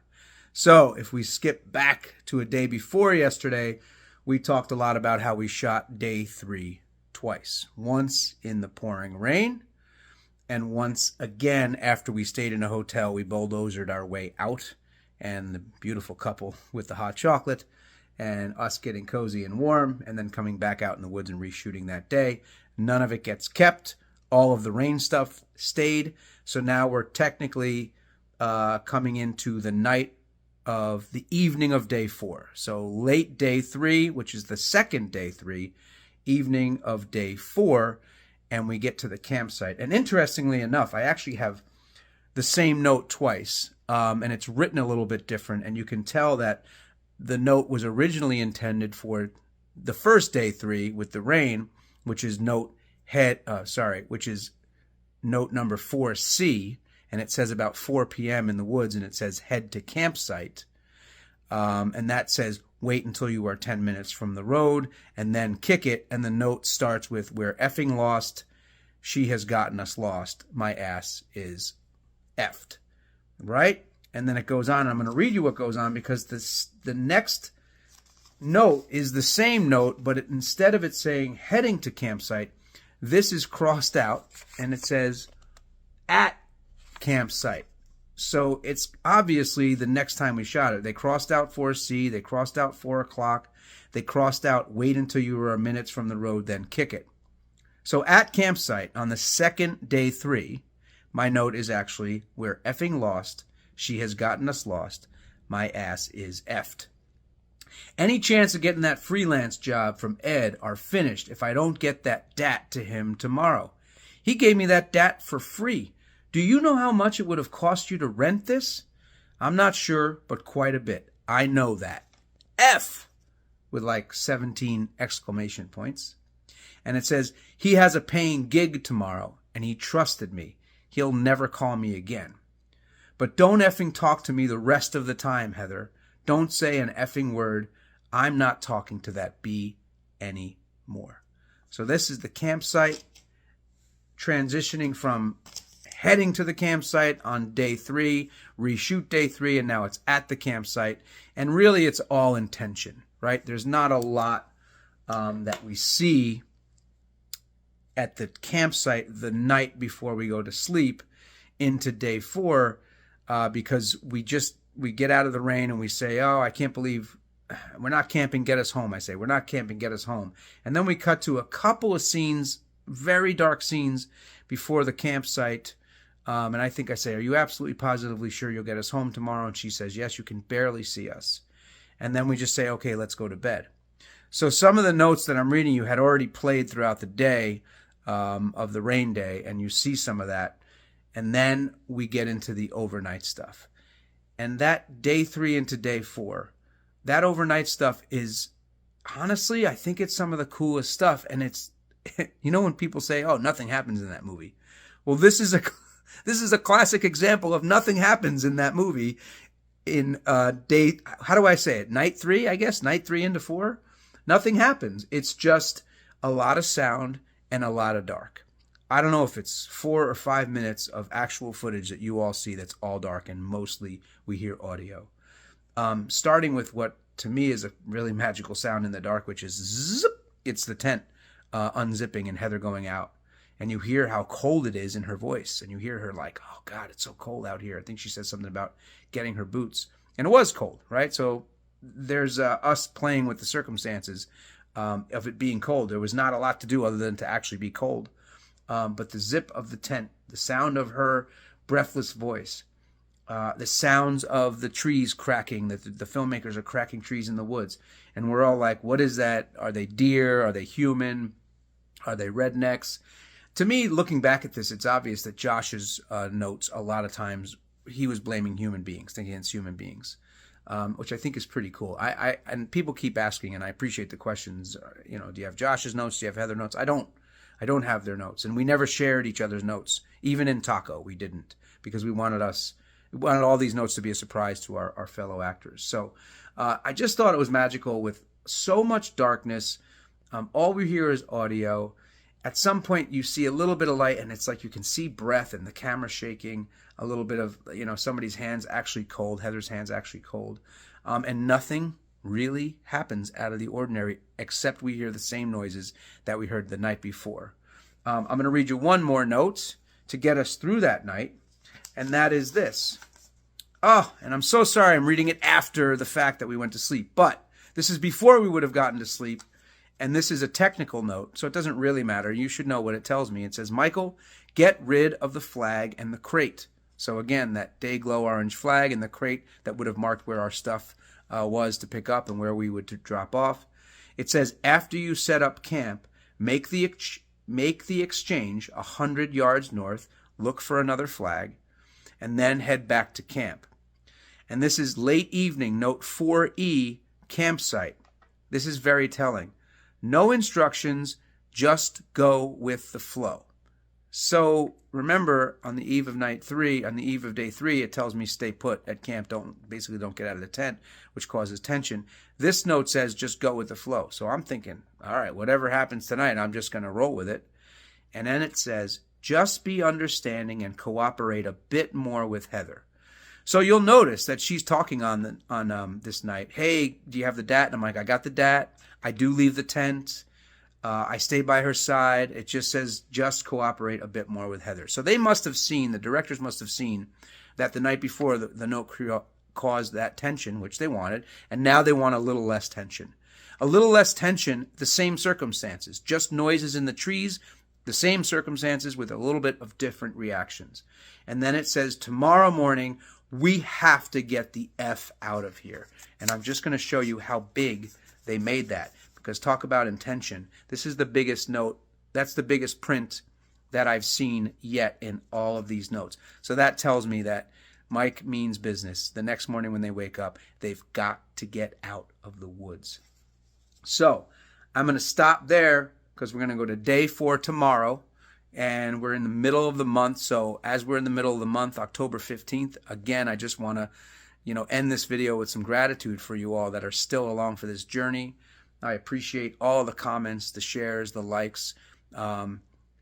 So if we skip back to a day before yesterday, we talked a lot about how we shot day 3 twice. Once in the pouring rain, and once again after we stayed in a hotel. We bulldozered our way out, and the beautiful couple with the hot chocolate, and us getting cozy and warm, and then coming back out in the woods and reshooting that day. None of it gets kept. All of the rain stuff stayed. So now we're technically coming into the night of the evening of day 4. So late day 3, which is the second day 3, evening of day 4, and we get to the campsite. And interestingly enough, I actually have the same note twice, and it's written a little bit different, and you can tell that the note was originally intended for the first day 3 with the rain, which is note number 4C, and it says about 4 p.m. in the woods, and it says head to campsite. And that says wait until you are 10 minutes from the road, and then kick it, and the note starts with we're effing lost. She has gotten us lost. My ass is effed. Right? And then it goes on. I'm going to read you what goes on because the next note is the same note, but instead of it saying heading to campsite, this is crossed out, and it says at campsite. So it's obviously the next time we shot it. They crossed out 4C, they crossed out 4 o'clock, they crossed out wait until you were minutes from the road, then kick it. So at campsite on the second day 3, my note is actually, we're effing lost. She has gotten us lost. My ass is effed. Any chance of getting that freelance job from Ed are finished if I don't get that DAT to him tomorrow. He gave me that DAT for free. Do you know how much it would have cost you to rent this? I'm not sure, but quite a bit. I know that. F! With like 17 exclamation points. And it says, he has a paying gig tomorrow, and he trusted me. He'll never call me again. But don't effing talk to me the rest of the time, Heather. Don't say an effing word. I'm not talking to that bee anymore. So this is the campsite, transitioning from heading to the campsite on day 3, reshoot day 3, and now it's at the campsite. And really it's all intention, right? There's not a lot that we see at the campsite the night before we go to sleep into day 4 because we get out of the rain and we say, oh, I can't believe we're not camping, get us home. I say, we're not camping, get us home. And then we cut to a couple of scenes, very dark scenes before the campsite. And I think I say, are you absolutely positively sure you'll get us home tomorrow? And she says, yes, you can barely see us. And then we just say, okay, let's go to bed. So some of the notes that I'm reading you had already played throughout the day of the rain day, and you see some of that. And then we get into the overnight stuff. And that day 3 into day 4, that overnight stuff is, honestly, I think it's some of the coolest stuff. And it's, you know, when people say, oh, nothing happens in that movie. Well, this is a classic example of nothing happens in that movie in day, how do I say it? Night 3, I guess, night 3 into 4. Nothing happens. It's just a lot of sound and a lot of dark. I don't know if it's 4 or 5 minutes of actual footage that you all see that's all dark, and mostly we hear audio. Starting with what to me is a really magical sound in the dark, which is zip. It's the tent unzipping and Heather going out. And you hear how cold it is in her voice. And you hear her like, oh, God, it's so cold out here. I think she said something about getting her boots. And it was cold, right? So there's us playing with the circumstances of it being cold. There was not a lot to do other than to actually be cold. But the zip of the tent, the sound of her breathless voice, the sounds of the trees cracking, the filmmakers are cracking trees in the woods. And we're all like, what is that? Are they deer? Are they human? Are they rednecks? To me, looking back at this, it's obvious that Josh's notes, a lot of times, he was blaming human beings, thinking it's human beings, which I think is pretty cool. And people keep asking, and I appreciate the questions. You know, do you have Josh's notes? Do you have Heather notes? I don't have their notes, and we never shared each other's notes. Even in Taco, we didn't, because we wanted all these notes to be a surprise to our fellow actors. So I just thought it was magical with so much darkness. All we hear is audio. At some point, you see a little bit of light, and it's like you can see breath and the camera shaking, a little bit of, you know, somebody's hand's actually cold, Heather's hand's actually cold, and nothing really happens out of the ordinary, except we hear the same noises that we heard the night before. I'm going to read you one more note to get us through that night, and that is this. Oh, and I'm so sorry I'm reading it after the fact that we went to sleep, but this is before we would have gotten to sleep. And this is a technical note, so it doesn't really matter. You should know what it tells me. It says, Michael, get rid of the flag and the crate. So again, that day glow orange flag and the crate that would have marked where our stuff was to pick up and where we would to drop off. It says, after you set up camp, make the exchange 100 yards north, look for another flag, and then head back to camp. And this is late evening, note 4E, campsite. This is very telling. No instructions, just go with the flow. So remember, on the eve of night 3, on the eve of day 3, it tells me stay put at camp. Don't get out of the tent, which causes tension. This note says just go with the flow. So I'm thinking, all right, whatever happens tonight, I'm just going to roll with it. And then it says, just be understanding and cooperate a bit more with Heather. So you'll notice that she's talking on this night. Hey, do you have the DAT? And I'm like, I got the DAT. I do leave the tent. I stay by her side. It just says, just cooperate a bit more with Heather. So they must have seen, the directors must have seen that the night before the note caused that tension, which they wanted, and now they want a little less tension. A little less tension, the same circumstances, just noises in the trees, the same circumstances with a little bit of different reactions. And then it says, tomorrow morning, we have to get the F out of here. And I'm just going to show you how big they made that. Because talk about intention. This is the biggest note. That's the biggest print that I've seen yet in all of these notes. So that tells me that Mike means business. The next morning when they wake up, they've got to get out of the woods. So I'm going to stop there because we're going to go to day 4 tomorrow. And we're in the middle of the month. So as we're in the middle of the month, October 15th, again, I just want to, end this video with some gratitude for you all that are still along for this journey. I appreciate all the comments, the shares, the likes.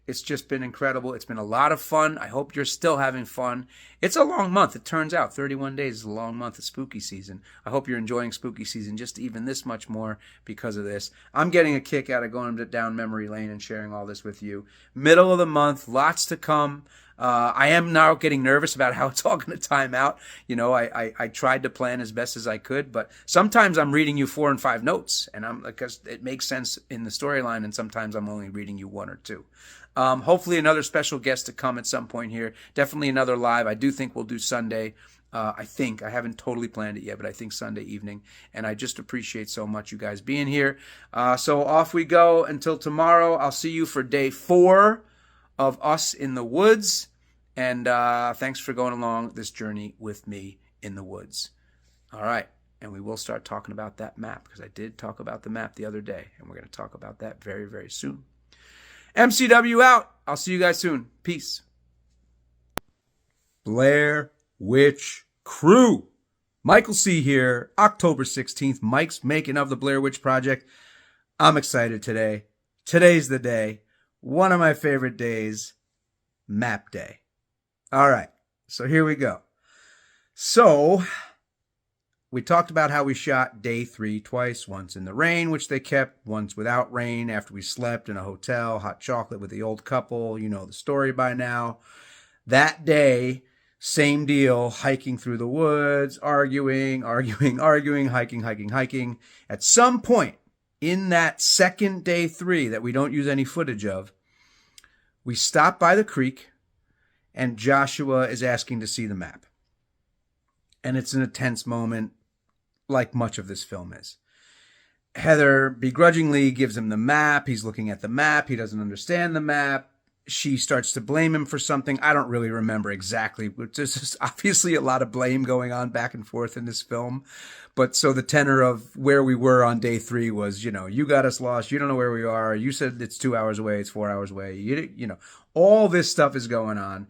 It's just been incredible. It's been a lot of fun. I hope you're still having fun. It's a long month. It turns out 31 days is a long month of spooky season. I hope you're enjoying spooky season just even this much more because of this. I'm getting a kick out of going down memory lane and sharing all this with you. Middle of the month, lots to come. I am now getting nervous about how it's all going to time out. I tried to plan as best as I could, but sometimes I'm reading you 4 and 5 notes, and because it makes sense in the storyline, and sometimes I'm only reading you 1 or 2. Hopefully another special guest to come at some point here. Definitely another live. I do think we'll do Sunday. I haven't totally planned it yet, but I think Sunday evening. And I just appreciate so much you guys being here. So off we go until tomorrow. I'll see you for day 4 of Us in the Woods. And thanks for going along this journey with me in the woods. All right. And we will start talking about that map because I did talk about the map the other day. And we're going to talk about that very, very soon. MCW out. I'll see you guys soon. Peace. Blair Witch Crew. Michael C. here. October 16th. Mike's making of the Blair Witch Project. I'm excited today. Today's the day. One of my favorite days. Map day. All right. So here we go. So we talked about how we shot day 3 twice, once in the rain, which they kept, once without rain after we slept in a hotel, hot chocolate with the old couple. You know the story by now. That day, same deal, hiking through the woods, arguing, hiking. At some point in that second day 3 that we don't use any footage of, we stop by the creek and Joshua is asking to see the map. And it's an intense moment, like much of this film is. Heather begrudgingly gives him the map. He's looking at the map. He doesn't understand the map. She starts to blame him for something. I don't really remember exactly. There's just obviously a lot of blame going on back and forth in this film. But so the tenor of where we were on day 3 was, you got us lost. You don't know where we are. You said it's 2 hours away. It's 4 hours away. All this stuff is going on.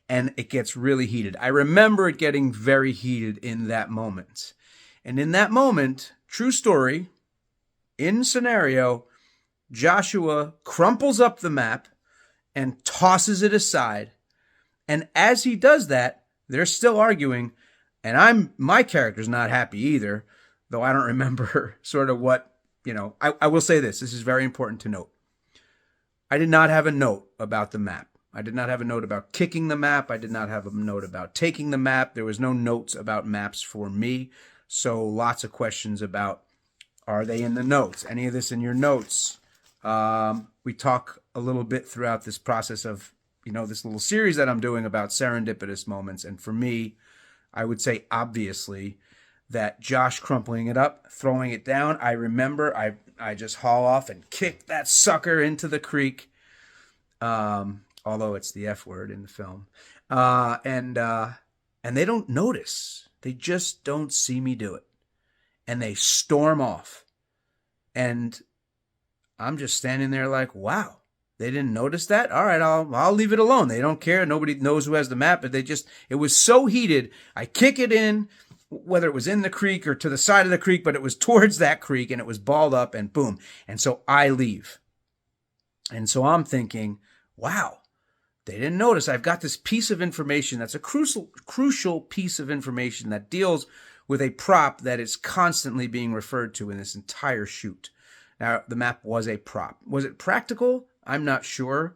And it gets really heated. I remember it getting very heated in that moment. And in that moment, true story, in scenario, Joshua crumples up the map and tosses it aside. And as he does that, they're still arguing. And my character's not happy either, though I don't remember sort of what, I will say this. This is very important to note. I did not have a note about the map. I did not have a note about kicking the map. I did not have a note about taking the map. There was no notes about maps for me. So lots of questions about, are they in the notes? Any of this in your notes? We talk a little bit throughout this process of, this little series that I'm doing about serendipitous moments. And for me, I would say obviously that Josh crumpling it up, throwing it down. I remember I just haul off and kick that sucker into the creek. Although it's the F word in the film. And they don't notice. They just don't see me do it. And they storm off. And I'm just standing there like, wow, they didn't notice that? All right, I'll leave it alone. They don't care. Nobody knows who has the map, but it was so heated. I kick it in, whether it was in the creek or to the side of the creek, but it was towards that creek and it was balled up and boom. And so I leave. And so I'm thinking, wow, they didn't notice. I've got this piece of information that's a crucial piece of information that deals with a prop that is constantly being referred to in this entire shoot. Now, the map was a prop. Was it practical? I'm not sure,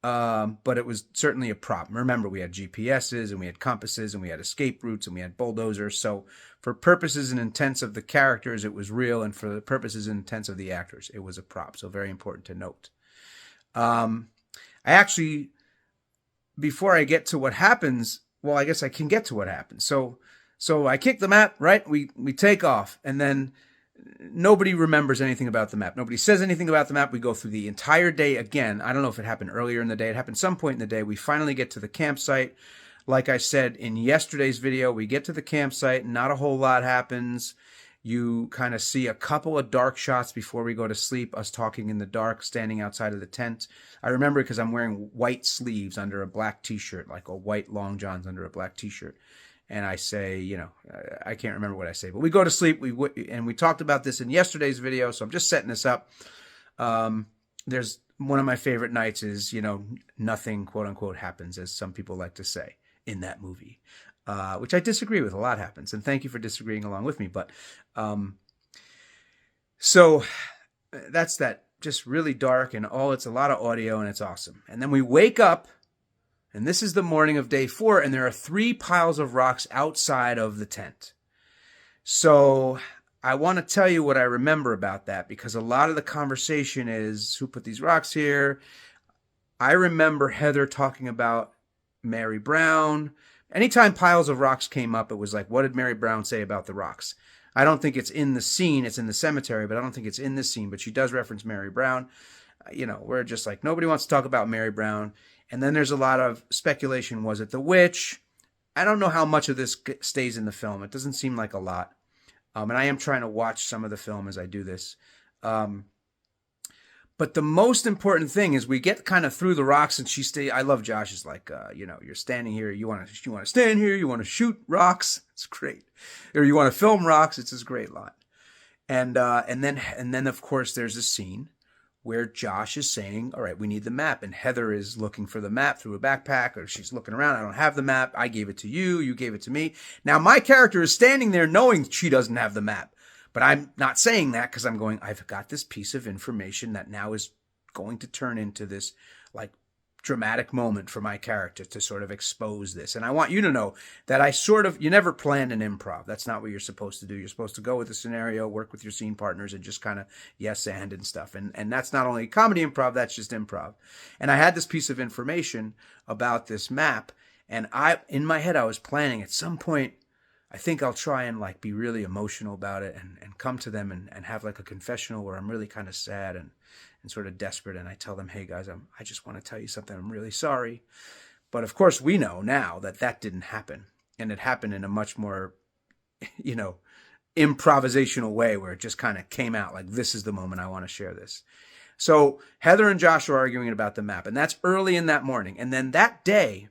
but it was certainly a prop. Remember, we had GPSs, and we had compasses, and we had escape routes, and we had bulldozers. So for purposes and intents of the characters, it was real, and for the purposes and intents of the actors, it was a prop. So very important to note. I actually, before I get to what happens, well, I guess I can get to what happens. So I kick the map, right? We take off, and then nobody remembers anything about the map. Nobody says anything about the map. We go through the entire day again. I don't know if it happened earlier in the day. It happened some point in the day. We finally get to the campsite. Like I said in yesterday's video, we get to the campsite. Not a whole lot happens. You kind of see a couple of dark shots before we go to sleep, us talking in the dark, standing outside of the tent. I remember because I'm wearing white sleeves under a black t-shirt, like a white long johns under a black t-shirt. And I say, I can't remember what I say, but we go to sleep. And we talked about this in yesterday's video, so I'm just setting this up. There's one of my favorite nights is, nothing, quote unquote, happens, as some people like to say in that movie, which I disagree with. A lot happens, and thank you for disagreeing along with me. But so that's that. Just really dark, and it's a lot of audio, and it's awesome. And then we wake up. And this is the morning of day 4, and there are 3 piles of rocks outside of the tent. So I want to tell you what I remember about that, because a lot of the conversation is, who put these rocks here? I remember Heather talking about Mary Brown. Anytime piles of rocks came up, it was like, what did Mary Brown say about the rocks? I don't think it's in the scene. It's in the cemetery, but I don't think it's in the scene. But she does reference Mary Brown. We're just like, nobody wants to talk about Mary Brown. And then there's a lot of speculation. Was it the witch? I don't know how much of this stays in the film. It doesn't seem like a lot. And I am trying to watch some of the film as I do this. But the most important thing is we get kind of through the rocks, and I love Josh's like, you're standing here. You want to stand here. You want to shoot rocks. It's great. Or you want to film rocks. It's this great line. And then of course there's a scene where Josh is saying, all right, we need the map. And Heather is looking for the map through a backpack, or she's looking around. I don't have the map. I gave it to you. You gave it to me. Now, my character is standing there knowing she doesn't have the map. But I'm not saying that because I'm going, I've got this piece of information that now is going to turn into this like dramatic moment for my character to sort of expose this. And I want you to know that you never plan an improv. That's not what you're supposed to do. You're supposed to go with the scenario, work with your scene partners, and just kind of yes and stuff. And that's not only comedy improv, that's just improv. And I had this piece of information about this map, and in my head I was planning at some point, I think I'll try and like be really emotional about it and come to them and have like a confessional where I'm really kind of sad and sort of desperate. And I tell them, hey guys, I just want to tell you something. I'm really sorry. But of course we know now that didn't happen. And it happened in a much more, improvisational way where it just kind of came out like, this is the moment I want to share this. So Heather and Josh are arguing about the map, and that's early in that morning. And then that day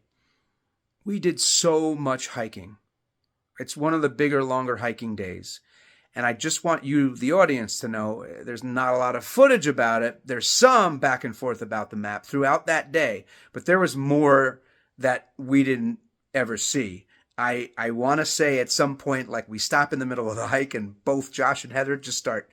we did so much hiking. It's one of the bigger, longer hiking days. And I just want you, the audience, to know there's not a lot of footage about it. There's some back and forth about the map throughout that day, but there was more that we didn't ever see. I want to say at some point, like we stop in the middle of the hike and both Josh and Heather just start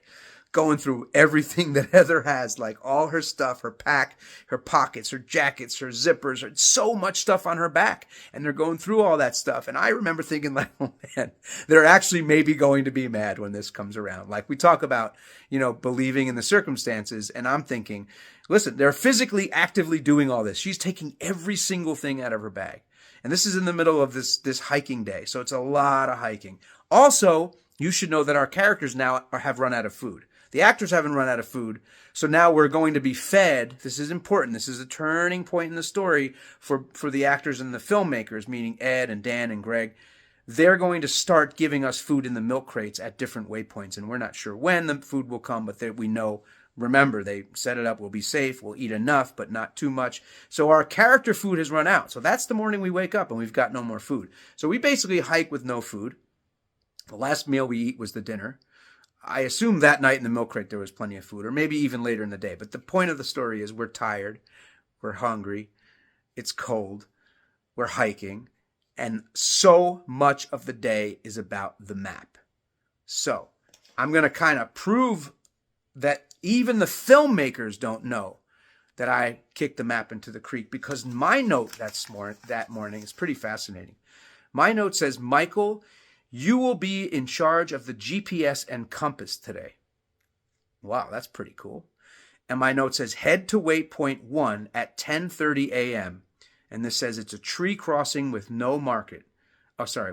going through everything that Heather has, like all her stuff, her pack, her pockets, her jackets, her zippers, so much stuff on her back. And they're going through all that stuff. And I remember thinking like, oh man, they're actually maybe going to be mad when this comes around. Like we talk about, believing in the circumstances. And I'm thinking, listen, they're physically actively doing all this. She's taking every single thing out of her bag. And this is in the middle of this hiking day. So it's a lot of hiking. Also, you should know that our characters now have run out of food. The actors haven't run out of food, so now we're going to be fed. This is important. This is a turning point in the story for the actors and the filmmakers, meaning Ed and Dan and Greg. They're going to start giving us food in the milk crates at different waypoints, and we're not sure when the food will come, but we know Remember, they set it up, we'll be safe, we'll eat enough, but not too much. So our character food has run out. So that's the morning we wake up and we've got no more food. So we basically hike with no food. The last meal we eat was the dinner. I assume that night in the milk crate there was plenty of food, or maybe even later in the day. But the point of the story is we're tired, we're hungry, it's cold, we're hiking, and so much of the day is about the map. So I'm going to kind of prove that even the filmmakers don't know that I kicked the map into the creek, because my note that morning is pretty fascinating. My note says, Michael, you will be in charge of the GPS and compass today. Wow, that's pretty cool. And my note says, head to waypoint 1 at 10:30 a.m. And this says it's a tree crossing with no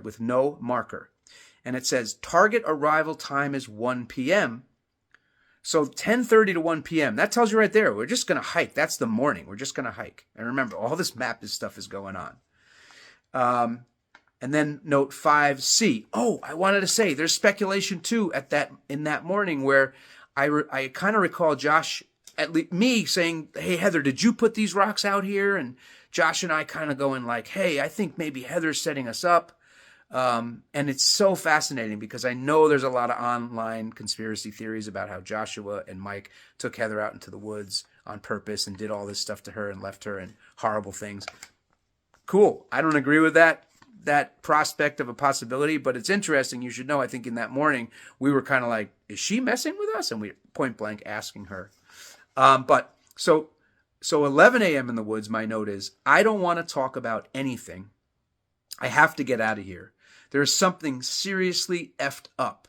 with no marker. And it says target arrival time is 1 p.m. So 10:30 to 1 p.m. That tells you right there, we're just going to hike. That's the morning. We're just going to hike. And remember, all this stuff is going on. And then note 5C. Oh, I wanted to say there's speculation too in that morning where I kind of recall Josh, me saying, hey, Heather, did you put these rocks out here? And Josh and I kind of going like, hey, I think maybe Heather's setting us up. And it's so fascinating because I know there's a lot of online conspiracy theories about how Joshua and Mike took Heather out into the woods on purpose and did all this stuff to her and left her and horrible things. Cool. I don't agree with that prospect of a possibility, but it's interesting. You should know, I think in that morning, we were kind of like, is she messing with us? And we point blank asking her. But so 11 a.m. in the woods, my note is, I don't want to talk about anything. I have to get out of here. There's something seriously effed up.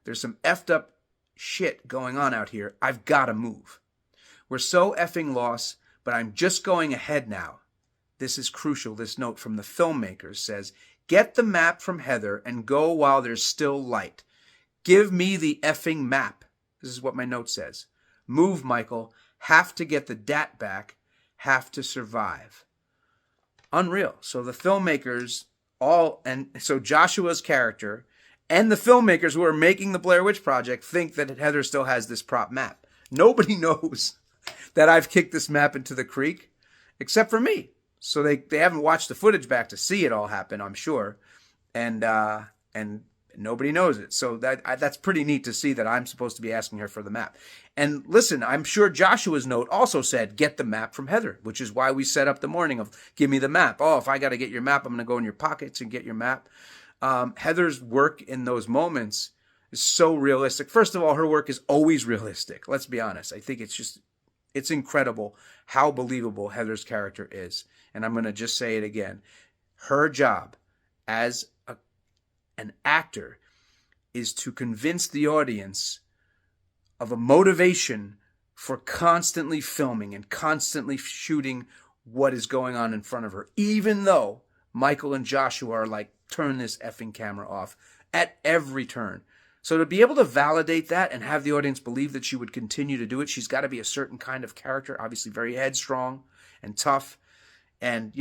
There's some effed up shit going on out here. I've got to move. We're so effing lost, but I'm just going ahead now. This is crucial. This note from the filmmakers says, get the map from Heather and go while there's still light. Give me the effing map. This is what my note says. Move, Michael. Have to get the dat back. Have to survive. Unreal. So the filmmakers so Joshua's character and the filmmakers who are making the Blair Witch Project think that Heather still has this prop map. Nobody knows that I've kicked this map into the creek except for me. So they haven't watched the footage back to see it all happen, I'm sure. And nobody knows it. So that's pretty neat to see that I'm supposed to be asking her for the map. And listen, I'm sure Joshua's note also said, get the map from Heather, which is why we set up the morning of, give me the map. Oh, if I got to get your map, I'm going to go in your pockets and get your map. Heather's work in those moments is so realistic. First of all, her work is always realistic. Let's be honest. I think it's incredible how believable Heather's character is. And I'm going to just say it again. Her job as an actor is to convince the audience of a motivation for constantly filming and constantly shooting what is going on in front of her, even though Michael and Joshua are like, turn this effing camera off at every turn. So to be able to validate that and have the audience believe that she would continue to do it, she's got to be a certain kind of character, obviously very headstrong and tough. And,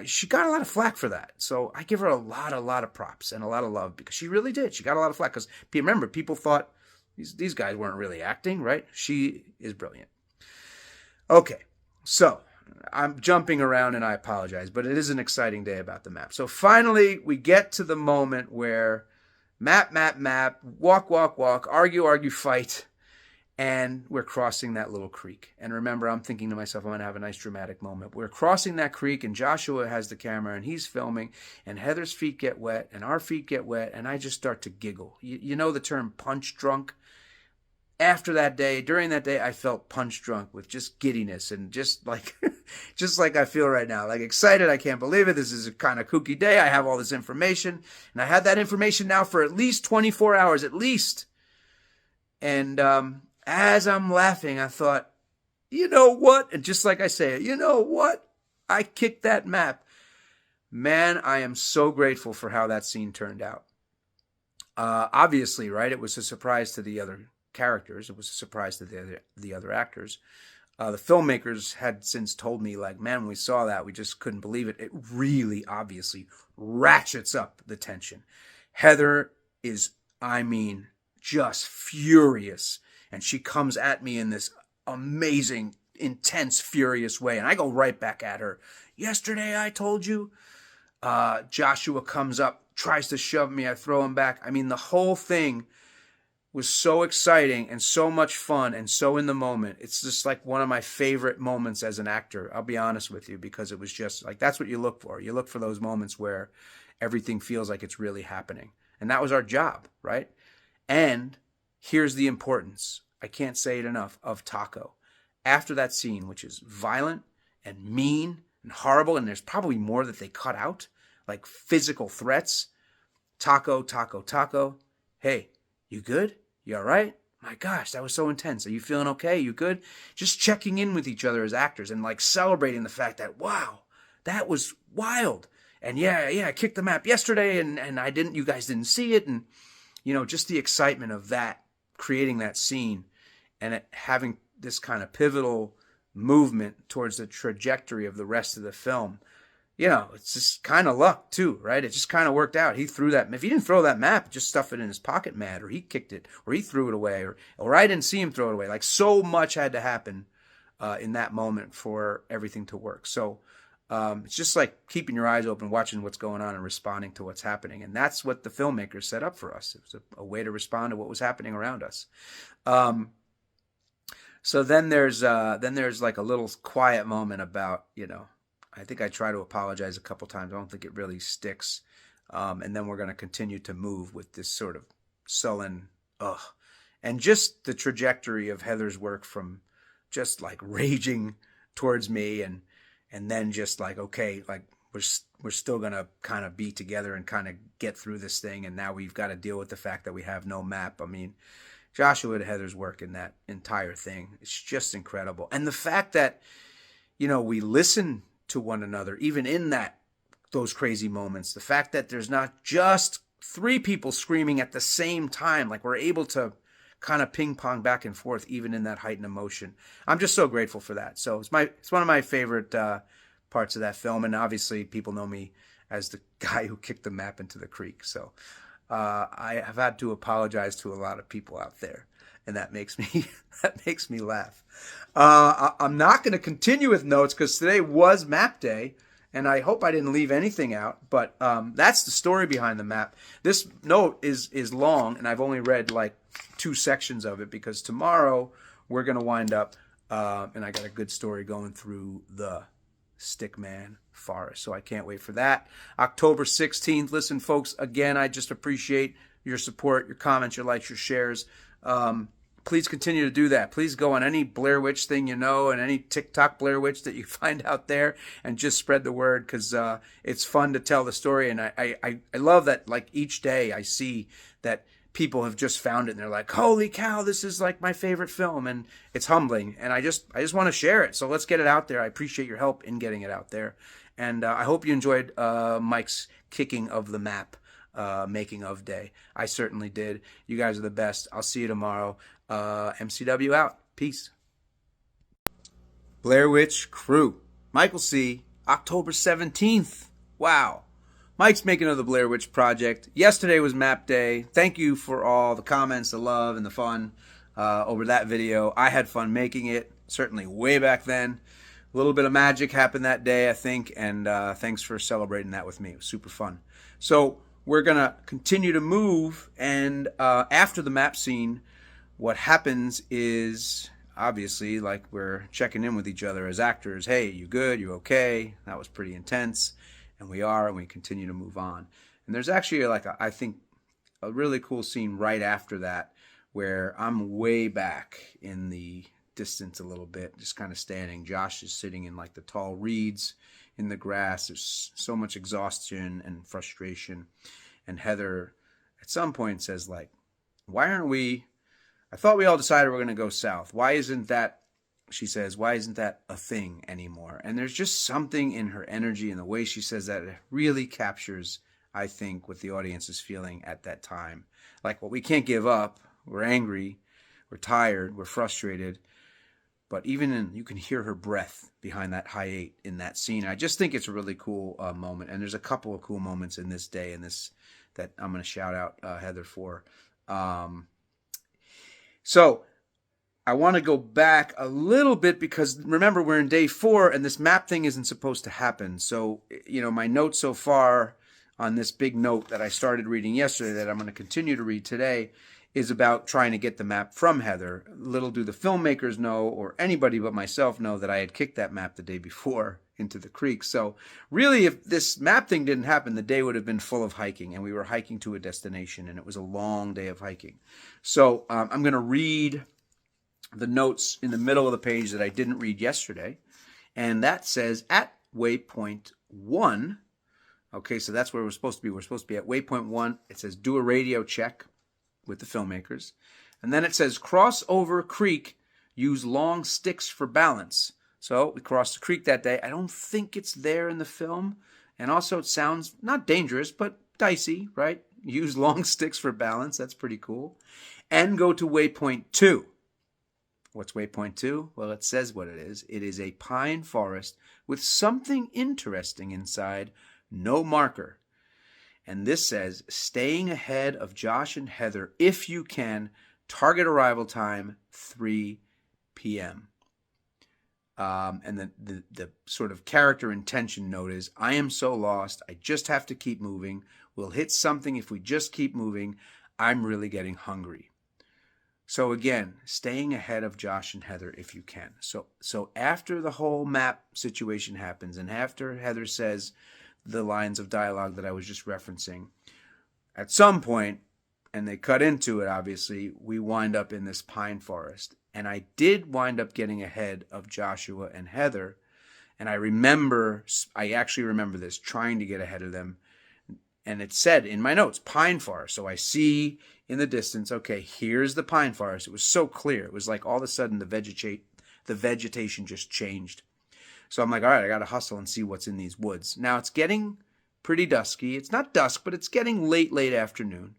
she got a lot of flack for that. So I give her a lot of props and a lot of love because she really did. She got a lot of flack because, remember, people thought these guys weren't really acting, right? She is brilliant. Okay, so I'm jumping around and I apologize, but it is an exciting day about the map. So finally, we get to the moment where map, walk, argue, fight. And we're crossing that little creek. And remember, I'm thinking to myself, I'm going to have a nice dramatic moment. We're crossing that creek, and Joshua has the camera, and he's filming, and Heather's feet get wet, and our feet get wet, and I just start to giggle. You know the term punch drunk? After that day, during that day, I felt punch drunk with just giddiness and just like I feel right now. Like excited, I can't believe it. This is a kind of kooky day. I have all this information, and I had that information now for at least 24 hours, at least. And, as I'm laughing, I thought, you know what? And just like I say, you know what? I kicked that map. Man, I am so grateful for how that scene turned out. Obviously, right? It was a surprise to the other characters. It was a surprise to the other actors. The filmmakers had since told me, like, man, when we saw that, we just couldn't believe it. It really, obviously, ratchets up the tension. Heather is, just furious and she comes at me in this amazing, intense, furious way, and I go right back at her. Yesterday I told you. Joshua comes up, tries to shove me. I throw him back. I mean, the whole thing was so exciting and so much fun and so in the moment. It's just like one of my favorite moments as an actor. I'll be honest with you, because it was just like, that's what you look for. You look for those moments where everything feels like it's really happening. And that was our job, right? And here's the importance, I can't say it enough, of Taco. After that scene, which is violent and mean and horrible, and there's probably more that they cut out, like physical threats. Taco, hey, you good? You all right? My gosh, that was so intense. Are you feeling okay? You good? Just checking in with each other as actors and like celebrating the fact that, wow, that was wild. And yeah, I kicked the map yesterday and you guys didn't see it. And, just the excitement of that, creating that scene and it having this kind of pivotal movement towards the trajectory of the rest of the film. It's just kind of luck too, right? It just kind of worked out. He threw that. If he didn't throw that map, just stuff it in his pocket mad, or he kicked it, or he threw it away, or I didn't see him throw it away. Like, so much had to happen in that moment for everything to work. So it's just like keeping your eyes open, watching what's going on and responding to what's happening. And that's what the filmmakers set up for us. It was a way to respond to what was happening around us. So then there's like a little quiet moment about, I think I try to apologize a couple times. I don't think it really sticks. And then we're going to continue to move with this sort of sullen, and just the trajectory of Heather's work from just like raging towards me and then just like, okay, like we're still going to kind of be together and kind of get through this thing. And now we've got to deal with the fact that we have no map. I mean, Joshua and Heather's work in that entire thing, it's just incredible. And the fact that, we listen to one another, even in those crazy moments, the fact that there's not just three people screaming at the same time, like we're able to kind of ping pong back and forth, even in that heightened emotion. I'm just so grateful for that. So it's one of my favorite parts of that film. And obviously people know me as the guy who kicked the map into the creek. So I have had to apologize to a lot of people out there, and that makes me laugh. I'm not going to continue with notes because today was map day, and I hope I didn't leave anything out. But that's the story behind the map. This note is long, and I've only read like 2 sections of it because tomorrow we're going to wind up, and I got a good story going through the Stickman Forest. So I can't wait for that. October 16th. Listen, folks, again, I just appreciate your support, your comments, your likes, your shares. Please continue to do that. Please go on any Blair Witch thing and any TikTok Blair Witch that you find out there and just spread the word because it's fun to tell the story. And I love that, like, each day I see that people have just found it and they're like, holy cow, this is like my favorite film, and it's humbling, and I just want to share it. So let's get it out there. I appreciate your help in getting it out there, and I hope you enjoyed Mike's kicking of the map making of day. I certainly did. You guys are the best. I'll see you tomorrow. MCW out. Peace. Blair Witch Crew, Michael C., October 17th. Wow. Mike's making of the Blair Witch Project. Yesterday was map day. Thank you for all the comments, the love, and the fun over that video. I had fun making it, certainly way back then. A little bit of magic happened that day, I think, and thanks for celebrating that with me. It was super fun. So we're going to continue to move, and after the map scene, what happens is, obviously, like, we're checking in with each other as actors. Hey, you good? You okay? That was pretty intense. And we are, and we continue to move on. And there's actually, I think, a really cool scene right after that where I'm way back in the distance a little bit, just kind of standing. Josh is sitting in, like, the tall reeds in the grass. There's so much exhaustion and frustration. And Heather, at some point, says, like, why aren't we... I thought we all decided we're going to go south. Why isn't that, she says, why isn't that a thing anymore? And there's just something in her energy and the way she says that really captures, I think, what the audience is feeling at that time. Like, well, we can't give up. We're angry. We're tired. We're frustrated. But you can hear her breath behind that high 8 in that scene. I just think it's a really cool moment. And there's a couple of cool moments in this day and this that I'm going to shout out Heather for. So I want to go back a little bit because remember, we're in day 4 and this map thing isn't supposed to happen. So, my notes so far on this big note that I started reading yesterday that I'm going to continue to read today is about trying to get the map from Heather. Little do the filmmakers know, or anybody but myself know, that I had kicked that map the day before into the creek. So really, if this map thing didn't happen, the day would have been full of hiking, and we were hiking to a destination, and it was a long day of hiking. So I'm going to read the notes in the middle of the page that I didn't read yesterday, and that says, at waypoint 1, okay, so that's where we're supposed to be. We're supposed to be at waypoint 1. It says, do a radio check with the filmmakers. And then it says, cross over creek, use long sticks for balance. So we crossed the creek that day. I don't think it's there in the film. And also it sounds not dangerous, but dicey, right? Use long sticks for balance. That's pretty cool. And go to waypoint 2. What's waypoint 2? Well, it says what it is. It is a pine forest with something interesting inside, no marker. And this says, staying ahead of Josh and Heather if you can, target arrival time 3 p.m. And the sort of character intention note is, I am so lost, I just have to keep moving. We'll hit something if we just keep moving. I'm really getting hungry. So again, staying ahead of Josh and Heather if you can. So after the whole map situation happens, and after Heather says the lines of dialogue that I was just referencing, at some point, and they cut into it obviously, we wind up in this pine forest. And I did wind up getting ahead of Joshua and Heather. And I actually remember this, trying to get ahead of them. And it said in my notes, pine forest. So I see in the distance, okay, here's the pine forest. It was so clear. It was like all of a sudden the vegetation just changed. So I'm like, all right, I got to hustle and see what's in these woods. Now it's getting pretty dusky. It's not dusk, but it's getting late afternoon.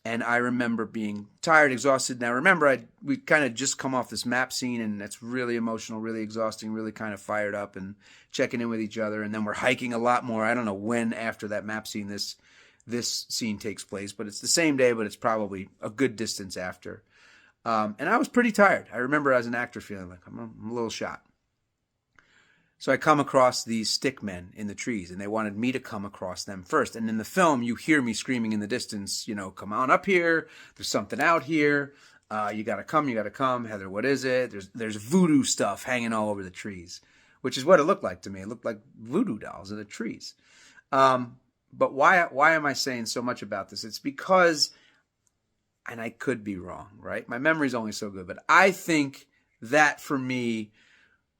And I remember being tired, exhausted. Now remember, we kind of just come off this map scene, and it's really emotional, really exhausting, really kind of fired up and checking in with each other. And then we're hiking a lot more. I don't know when after that map scene this scene takes place, but it's the same day, but it's probably a good distance after. And I was pretty tired. I remember as an actor feeling like I'm a little shot. So I come across these stick men in the trees, and they wanted me to come across them first. And in the film, you hear me screaming in the distance, come on up here. There's something out here. You got to come. Heather, what is it? There's voodoo stuff hanging all over the trees, which is what it looked like to me. It looked like voodoo dolls in the trees. But why am I saying so much about this? It's because, and I could be wrong, right? My memory's only so good, but I think that for me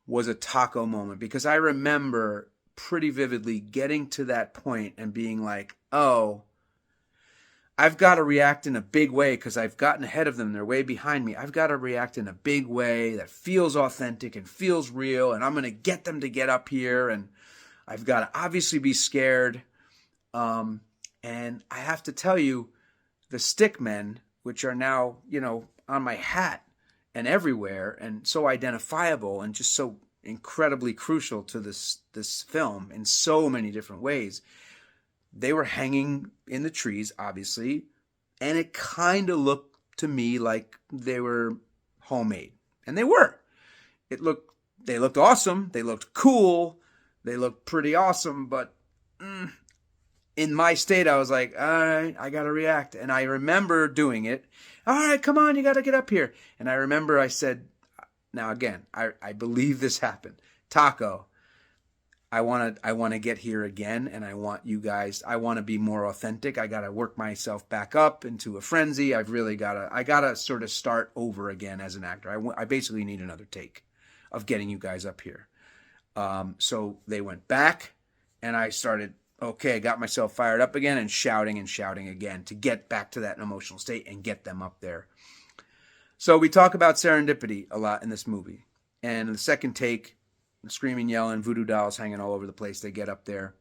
was a taco moment, because I remember pretty vividly getting to that point and being like, oh, I've got to react in a big way because I've gotten ahead of them. They're way behind me. I've got to react in a big way that feels authentic and feels real, and I'm going to get them to get up here, and I've got to obviously be scared. And I have to tell you, the stick men, which are now, on my hat and everywhere, and so identifiable and just so incredibly crucial to this film in so many different ways. They were hanging in the trees, obviously, and it kind of looked to me like they were homemade. And they were. They looked awesome. They looked cool. They looked pretty awesome, but in my state, I was like, all right, I got to react. And I remember doing it. All right, come on, you got to get up here. And I remember I said, now again, I believe this happened. Taco, I want to get here again, and I want you guys, I want to be more authentic. I got to work myself back up into a frenzy. I got to sort of start over again as an actor. I basically need another take of getting you guys up here. So they went back, and I started, okay, I got myself fired up again and shouting again to get back to that emotional state and get them up there. So we talk about serendipity a lot in this movie. And the second take, screaming, yelling, voodoo dolls hanging all over the place, they get up there.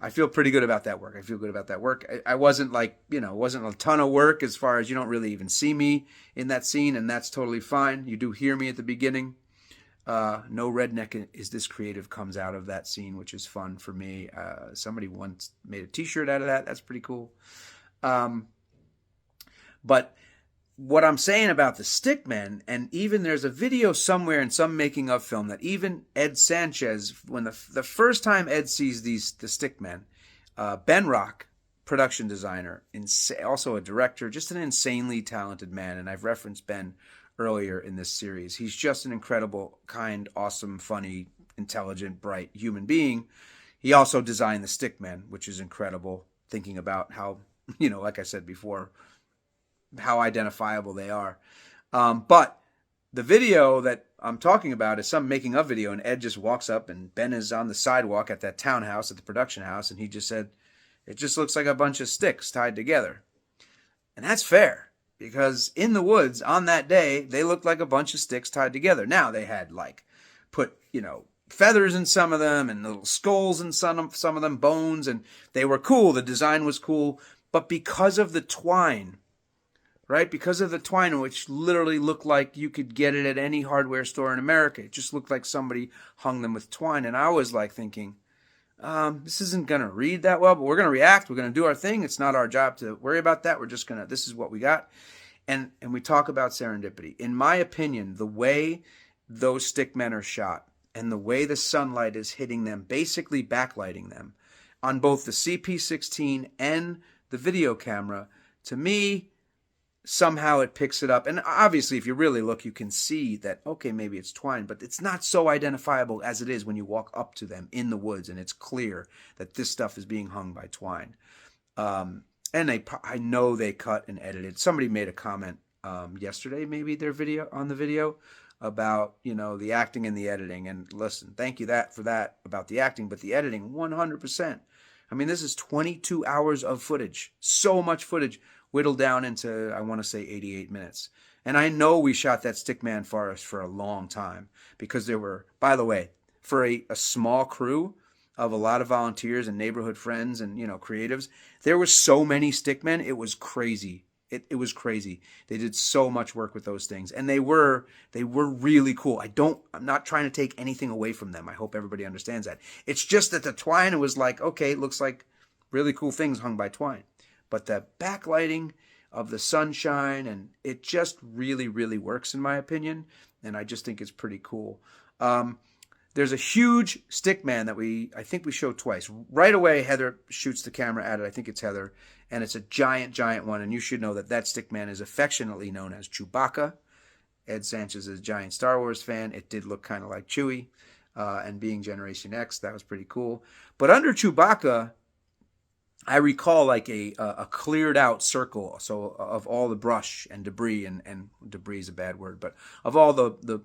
I feel pretty good about that work. I wasn't it wasn't a ton of work as far as you don't really even see me in that scene, and that's totally fine. You do hear me at the beginning. No redneck is this creative comes out of that scene, which is fun for me. Somebody once made a t-shirt out of that. That's pretty cool. But what I'm saying about the stickmen, and even there's a video somewhere in some making of film that even Ed Sanchez, when the first time Ed sees the stickmen, Ben Rock, production designer, also a director, just an insanely talented man, and I've referenced Ben earlier in this series. He's just an incredible, kind, awesome, funny, intelligent, bright human being. He also designed the stickmen, which is incredible, thinking about how, like I said before, how identifiable they are. But the video that I'm talking about is some making of video, and Ed just walks up, and Ben is on the sidewalk at that townhouse, at the production house, and he just said, it just looks like a bunch of sticks tied together. And that's fair, because in the woods on that day, they looked like a bunch of sticks tied together. Now, they had put, feathers in some of them and little skulls in some of them, bones, and they were cool. The design was cool. But because of the twine, right? Because of the twine, which literally looked like you could get it at any hardware store in America. It just looked like somebody hung them with twine. And I was thinking, this isn't going to read that well, but we're going to react. We're going to do our thing. It's not our job to worry about that. We're just going to, this is what we got. And we talk about serendipity. In my opinion, the way those stickmen are shot and the way the sunlight is hitting them, basically backlighting them on both the CP16 and the video camera, to me, somehow it picks it up. And obviously, if you really look, you can see that, okay, maybe it's twine, but it's not so identifiable as it is when you walk up to them in the woods and it's clear that this stuff is being hung by twine. And I know they cut and edited. Somebody made a comment yesterday, maybe the video about, the acting and the editing. And listen, thank you for that about the acting, but the editing, 100%. I mean, this is 22 hours of footage, so much footage, whittled down into, I want to say, 88 minutes. And I know we shot that stickman forest for a long time, because there were, by the way, for a small crew of a lot of volunteers and neighborhood friends and, creatives, there were so many stickmen, it was crazy. It was crazy. They did so much work with those things, and they were really cool. I'm not trying to take anything away from them. I hope everybody understands that. It's just that the twine, it was okay, it looks like really cool things hung by twine. But the backlighting of the sunshine, and it just really, really works in my opinion, and I just think it's pretty cool. There's a huge stickman that I think we showed twice. Right away, Heather shoots the camera at it. I think it's Heather. And it's a giant, giant one. And you should know that stickman is affectionately known as Chewbacca. Ed Sanchez is a giant Star Wars fan. It did look kind of like Chewie. And being Generation X, that was pretty cool. But under Chewbacca, I recall a cleared out circle, so of all the brush and debris, and debris is a bad word, but of all the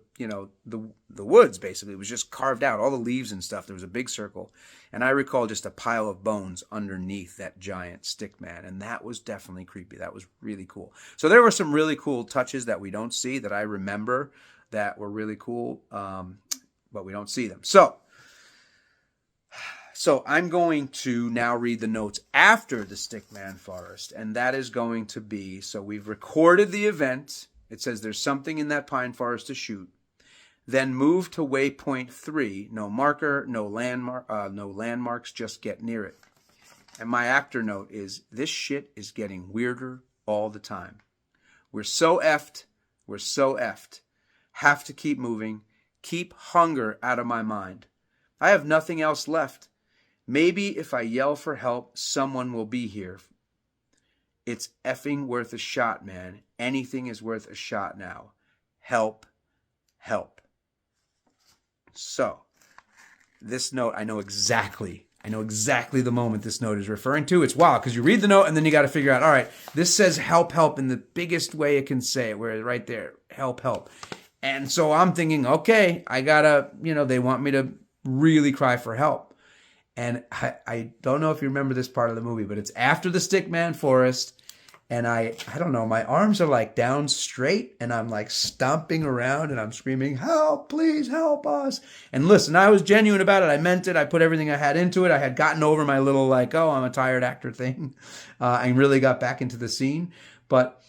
woods, basically. It was just carved out, all the leaves and stuff. There was a big circle, and I recall just a pile of bones underneath that giant stickman, and that was definitely creepy. That was really cool. So there were some really cool touches that we don't see, that I remember that were really cool, but we don't see them. So I'm going to now read the notes after the stickman forest, and that is going to be, so we've recorded the event. It says there's something in that pine forest to shoot. Then move to waypoint 3. No marker, no landmarks, just get near it. And my actor note is, this shit is getting weirder all the time. We're so effed. Have to keep moving. Keep hunger out of my mind. I have nothing else left. Maybe if I yell for help, someone will be here. It's effing worth a shot, man. Anything is worth a shot now. Help. So, this note, I know exactly the moment this note is referring to. It's wild, because you read the note and then you got to figure out, all right, this says help in the biggest way it can say it, where right there, help. And so I'm thinking, okay, I gotta, they want me to really cry for help. And I don't know if you remember this part of the movie, but it's after the stickman forest, and I don't know, my arms are down straight, and I'm stomping around, and I'm screaming, help, please help us. And listen, I was genuine about it. I meant it. I put everything I had into it. I had gotten over my little oh, I'm a tired actor thing. I really got back into the scene. But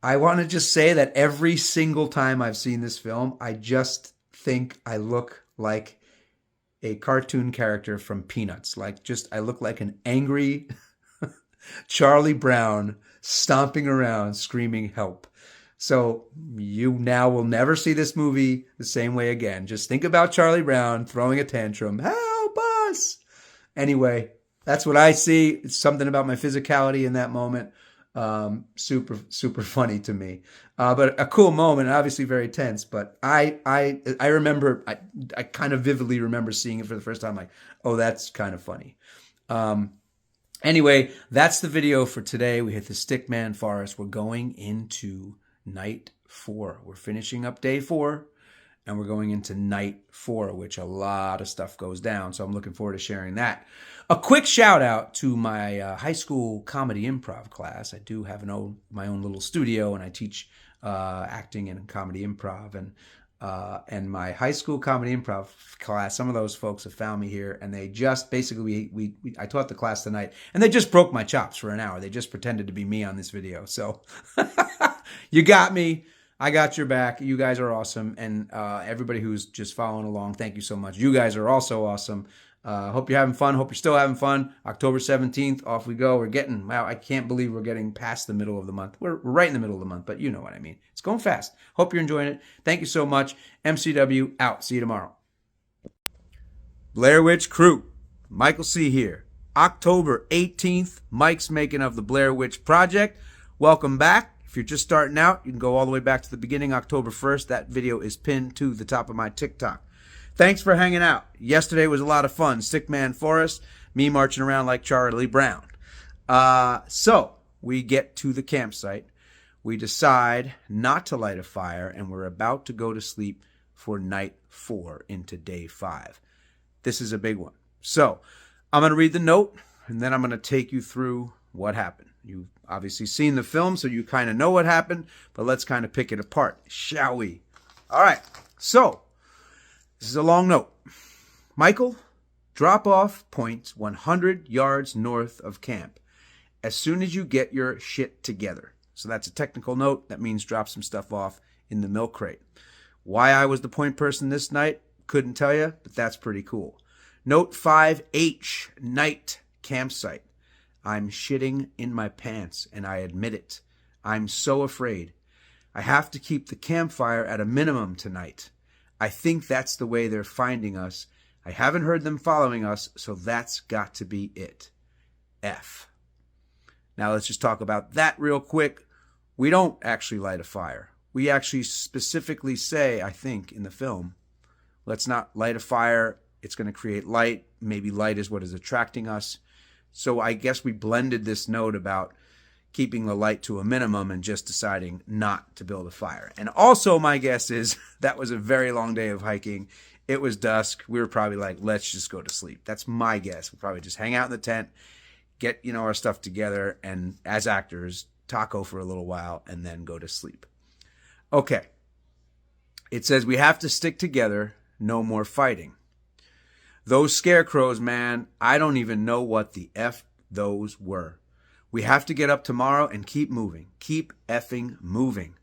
I want to just say that every single time I've seen this film, I just think I look like a cartoon character from Peanuts. I look like an angry Charlie Brown stomping around screaming help. So you now will never see this movie the same way again. Just think about Charlie Brown throwing a tantrum. Help us! Anyway, that's what I see. It's something about my physicality in that moment. Super, super funny to me. But a cool moment, obviously very tense. But I remember, I kind of vividly remember seeing it for the first time. Like, oh, that's kind of funny. Anyway, that's the video for today. We hit the Stickman Forest. We're going into night 4. We're finishing up day 4. And we're going into night 4, which a lot of stuff goes down. So I'm looking forward to sharing that. A quick shout out to my high school comedy improv class. I do have my own little studio, and I teach acting and comedy improv. And my high school comedy improv class, some of those folks have found me here, and they just basically I taught the class tonight, and they just broke my chops for an hour. They just pretended to be me on this video. So you got me. I got your back. You guys are awesome. And everybody who's just following along, thank you so much. You guys are also awesome. Hope you're having fun. Hope you're still having fun. October 17th, off we go. Wow, I can't believe we're getting past the middle of the month. We're right in the middle of the month, but you know what I mean. It's going fast. Hope you're enjoying it. Thank you so much. MCW out. See you tomorrow. Blair Witch Crew. Michael C. here. October 18th, Mike's making of the Blair Witch Project. Welcome back. If you're just starting out, you can go all the way back to the beginning, October 1st. That video is pinned to the top of my TikTok. Thanks for hanging out. Yesterday was a lot of fun. Stickman Forest, me marching around like Charlie Brown. So we get to the campsite. We decide not to light a fire, and we're about to go to sleep for night 4 into day 5. This is a big one. So I'm going to read the note, and then I'm going to take you through what happened. You've obviously seen the film, so you kind of know what happened, but let's kind of pick it apart, shall we? All right, so this is a long note. Michael, drop off point 100 yards north of camp as soon as you get your shit together. So that's a technical note. That means drop some stuff off in the milk crate. Why I was the point person this night, couldn't tell you, but that's pretty cool. Note 5H, night campsite. I'm shitting in my pants, and I admit it. I'm so afraid. I have to keep the campfire at a minimum tonight. I think that's the way they're finding us. I haven't heard them following us, so that's got to be it. F. Now let's just talk about that real quick. We don't actually light a fire. We actually specifically say, I think, in the film, let's not light a fire. It's going to create light. Maybe light is what is attracting us. So I guess we blended this note about keeping the light to a minimum and just deciding not to build a fire. And also my guess is that was a very long day of hiking. It was dusk. We were probably like, let's just go to sleep. That's my guess. We'll probably just hang out in the tent, get, our stuff together, and as actors, taco for a little while, and then go to sleep. Okay. It says we have to stick together, no more fighting. Those scarecrows, man, I don't even know what the F those were. We have to get up tomorrow and keep moving. Keep effing moving.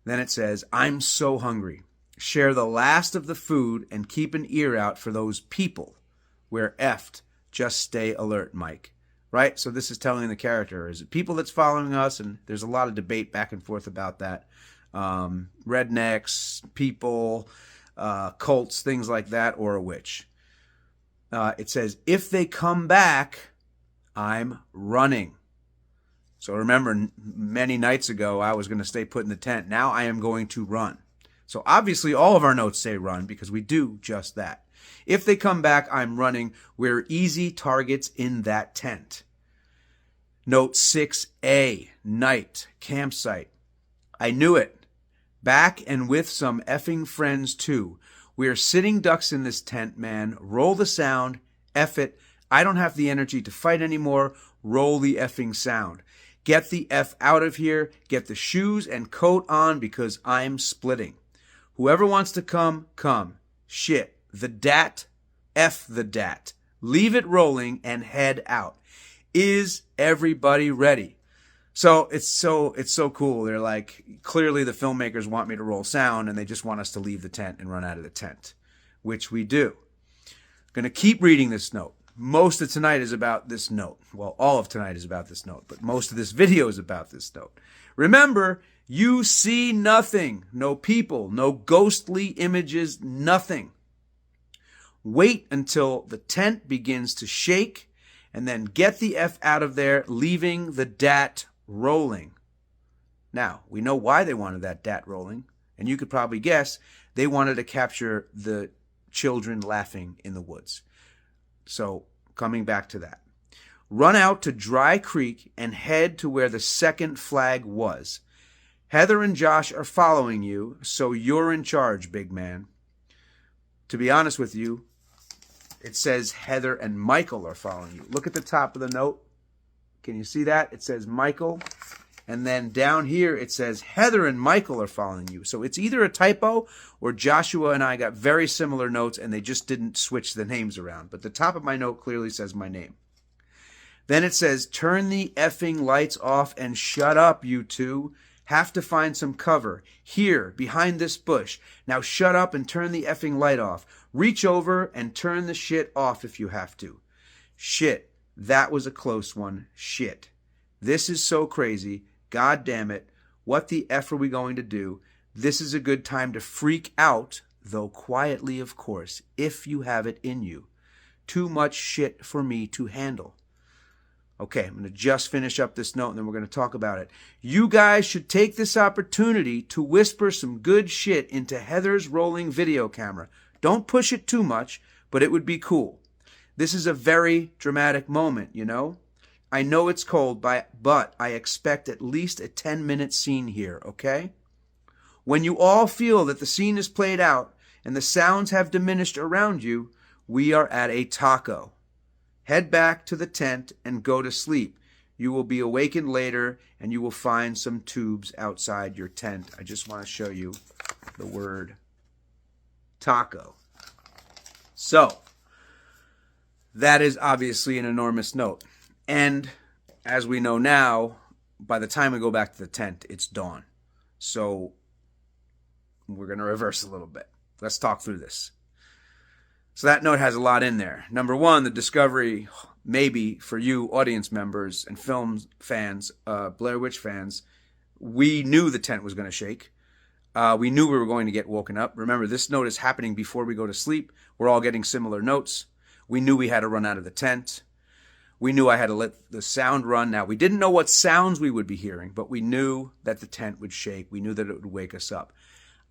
Then it says, I'm so hungry. Share the last of the food and keep an ear out for those people. We're effed. Just stay alert, Mike. Right? So this is telling the character, is it people that's following us? And there's a lot of debate back and forth about that. Rednecks, people, cults, things like that, or a witch. It says, if they come back, I'm running. So remember, many nights ago, I was going to stay put in the tent. Now I am going to run. So obviously, all of our notes say run because we do just that. If they come back, I'm running. We're easy targets in that tent. Note 6A, night, campsite. I knew it. Back and with some effing friends too. We're sitting ducks in this tent, man. Roll the sound. Eff it. I don't have the energy to fight anymore. Roll the effing sound. Get the F out of here. Get the shoes and coat on because I'm splitting. Whoever wants to come, come. Shit. The dat. F the dat. Leave it rolling and head out. Is everybody ready? So it's so cool. They're like, clearly the filmmakers want me to roll sound and they just want us to leave the tent and run out of the tent, which we do. I'm going to keep reading this note. most of tonight is about this note. Well, all of tonight is about this note, but most of this video is about this note. Remember, you see nothing. No people, no ghostly images, nothing. Wait until the tent begins to shake and then get the F out of there, leaving the DAT rolling. Now, we know why they wanted that DAT rolling, and you could probably guess they wanted to capture the children laughing in the woods. So, coming back to that. Run out to Dry Creek and head to where the second flag was. Heather and Josh are following you, so you're in charge, big man. To be honest with you, it says Heather and Michael are following you. Look at the top of the note. Can you see that? It says Michael. And then down here, it says Heather and Michael are following you. So it's either a typo or Joshua and I got very similar notes and they just didn't switch the names around. But the top of my note clearly says my name. Then it says, turn the effing lights off and shut up, you two. Have to find some cover. Here, behind this bush. Now shut up and turn the effing light off. Reach over and turn the shit off if you have to. Shit. That was a close one. Shit. This is so crazy. God damn it. What the F are we going to do? This is a good time to freak out, though quietly, of course, if you have it in you. Too much shit for me to handle. Okay, I'm going to just finish up this note and then we're going to talk about it. You guys should take this opportunity to whisper some good shit into Heather's rolling video camera. Don't push it too much, but it would be cool. This is a very dramatic moment, you know? I know it's cold, but I expect at least a 10-minute scene here, okay? When you all feel that the scene is played out and the sounds have diminished around you, we are at a taco. Head back to the tent and go to sleep. You will be awakened later and you will find some tubes outside your tent. I just want to show you the word taco. So, that is obviously an enormous note. And as we know now, by the time we go back to the tent, it's dawn. So we're going to reverse a little bit. Let's talk through this. So that note has a lot in there. Number one, the discovery, maybe for you audience members and film fans, Blair Witch fans, we knew the tent was going to shake. We knew we were going to get woken up. Remember, this note is happening before we go to sleep. We're all getting similar notes. We knew we had to run out of the tent. We knew I had to let the sound run. Now, we didn't know what sounds we would be hearing, but we knew that the tent would shake. We knew that it would wake us up.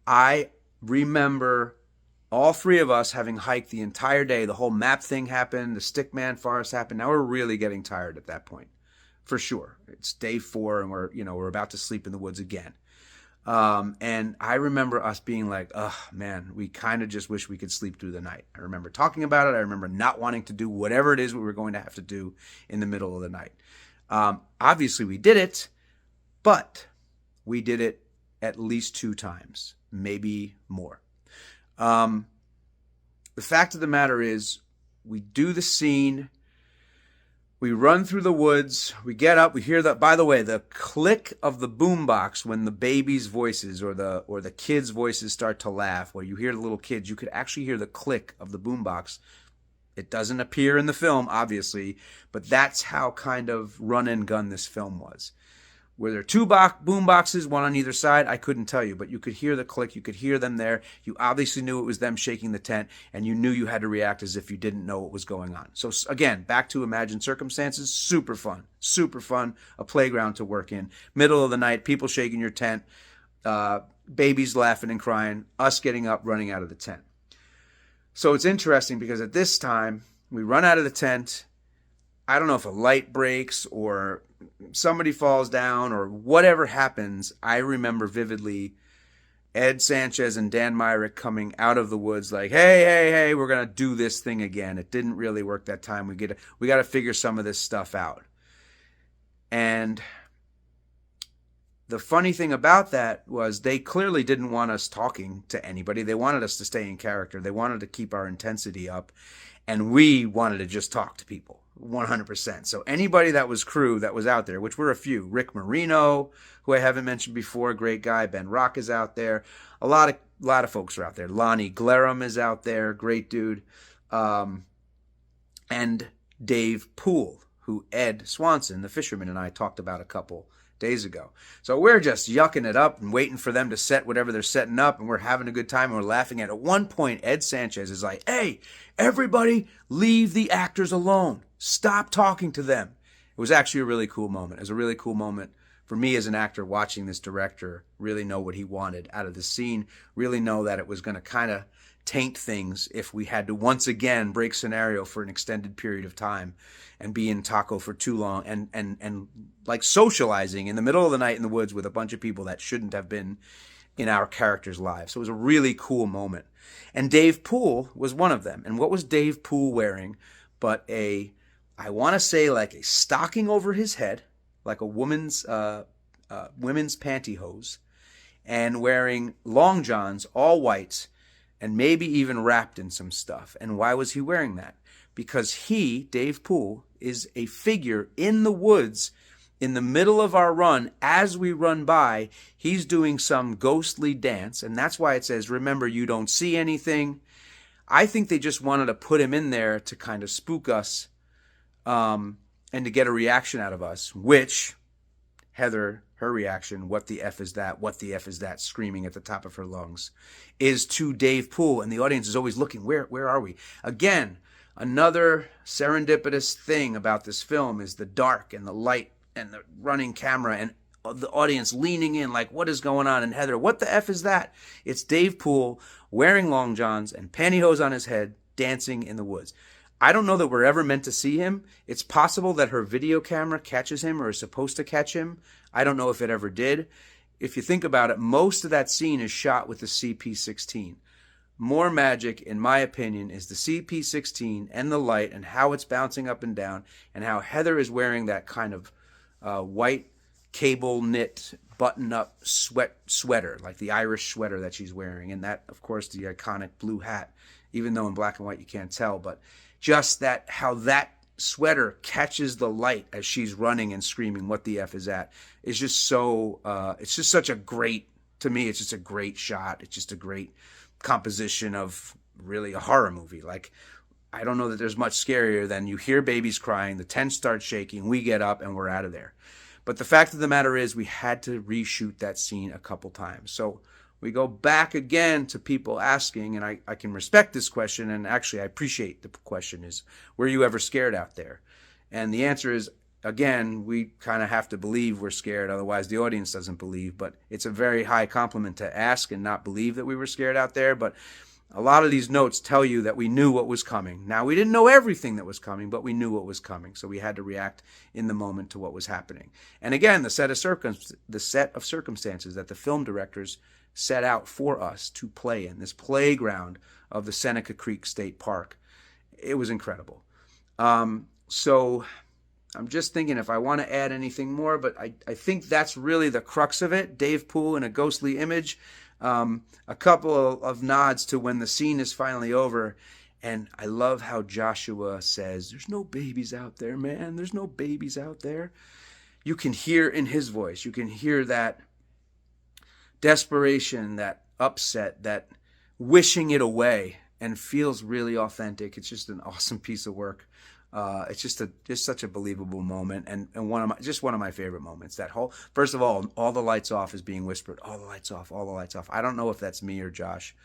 I remember all three of us having hiked the entire day. The whole map thing happened. The Stickman Forest happened. Now we're really getting tired at that point, for sure. It's day 4, and we're about to sleep in the woods again. And I remember us being like, oh man, we kind of just wish we could sleep through the night. I remember talking about it. I remember not wanting to do whatever it is we were going to have to do in the middle of the night. Obviously we did it, but we did it at least 2 times, maybe more. The fact of the matter is we do the scene. We run through the woods, we get up, we hear by the way, the click of the boombox when the baby's voices or the kids' voices start to laugh, where you hear the little kids, you could actually hear the click of the boombox. It doesn't appear in the film, obviously, but that's how kind of run and gun this film was. Were there 2 boom boxes, one on either side? I couldn't tell you, but you could hear the click. You could hear them there. You obviously knew it was them shaking the tent, and you knew you had to react as if you didn't know what was going on. So again, back to Imagined Circumstances, super fun, a playground to work in. Middle of the night, people shaking your tent, babies laughing and crying, us getting up, running out of the tent. So it's interesting because at this time, we run out of the tent. I don't know if a light breaks or somebody falls down or whatever happens. I remember vividly Ed Sanchez and Dan Myrick coming out of the woods like, hey, we're going to do this thing again. It didn't really work that time. We got to figure some of this stuff out. And the funny thing about that was they clearly didn't want us talking to anybody. They wanted us to stay in character. They wanted to keep our intensity up. And we wanted to just talk to people. 100%. So anybody that was crew that was out there, which were a few, Rick Marino, who I haven't mentioned before, great guy. Ben Rock is out there. A lot of folks are out there. Lonnie Glarham is out there, great dude. And and Dave Poole, who Ed Swanson, the fisherman, and I talked about a couple days ago. So we're just yucking it up and waiting for them to set whatever they're setting up, and we're having a good time and we're laughing at it. At one point, Ed Sanchez is like, "Hey, everybody leave the actors alone. Stop talking to them." It was actually a really cool moment. It was a really cool moment for me as an actor watching this director really know what he wanted out of the scene, really know that it was going to kind of taint things if we had to once again break scenario for an extended period of time and be in Taco for too long and like socializing in the middle of the night in the woods with a bunch of people that shouldn't have been in our characters' lives. So it was a really cool moment. And Dave Poole was one of them. And what was Dave Poole wearing but I want to say like a stocking over his head, like a women's pantyhose, and wearing long johns, all whites, and maybe even wrapped in some stuff. And why was he wearing that? Because he, Dave Poole, is a figure in the woods in the middle of our run. As we run by, he's doing some ghostly dance, and that's why it says, "Remember, you don't see anything." I think they just wanted to put him in there to kind of spook us and to get a reaction out of us, which Heather, her reaction, "What the F is that? What the F is that?" screaming at the top of her lungs, is to Dave Poole. And the audience is always looking, where are we? Again, another serendipitous thing about this film is the dark and the light and the running camera and the audience leaning in like, what is going on? And Heather, "What the F is that?" It's Dave Poole wearing long johns and pantyhose on his head, dancing in the woods. I don't know that we're ever meant to see him. It's possible that her video camera catches him or is supposed to catch him. I don't know if it ever did. If you think about it, most of that scene is shot with the CP16. More magic, in my opinion, is the CP16 and the light and how it's bouncing up and down and how Heather is wearing that kind of white cable knit button-up sweater, like the Irish sweater that she's wearing. And that, of course, the iconic blue hat, even though in black and white you can't tell. But just that, how that sweater catches the light as she's running and screaming, "What the F is that?" is just so, it's just such a great, to me, it's just a great shot. It's just a great composition of really a horror movie. Like, I don't know that there's much scarier than you hear babies crying, the tent starts shaking, we get up and we're out of there. But the fact of the matter is we had to reshoot that scene a couple times. So we go back again to people asking, and I can respect this question, and actually I appreciate the question, is, were you ever scared out there? And the answer is, again, we kind of have to believe we're scared, otherwise the audience doesn't believe. But it's a very high compliment to ask and not believe that we were scared out there. But a lot of these notes tell you that we knew what was coming. Now, we didn't know everything that was coming, but we knew what was coming. So we had to react in the moment to what was happening. And again, the set of circumstances that the film directors set out for us to play in, this playground of the Seneca Creek State Park, it was incredible. So I'm just thinking if I want to add anything more, but I think that's really the crux of it. Dave Poole in a ghostly image. A couple of nods to when the scene is finally over. And I love how Joshua says, "There's no babies out there, man. There's no babies out there." You can hear in his voice, you can hear that desperation, that upset, that wishing it away, and feels really authentic. It's just an awesome piece of work. It's just such a believable moment, and one of my favorite moments. That whole, first of all the lights off is being whispered, all the lights off, all the lights off. I don't know if that's me or Josh.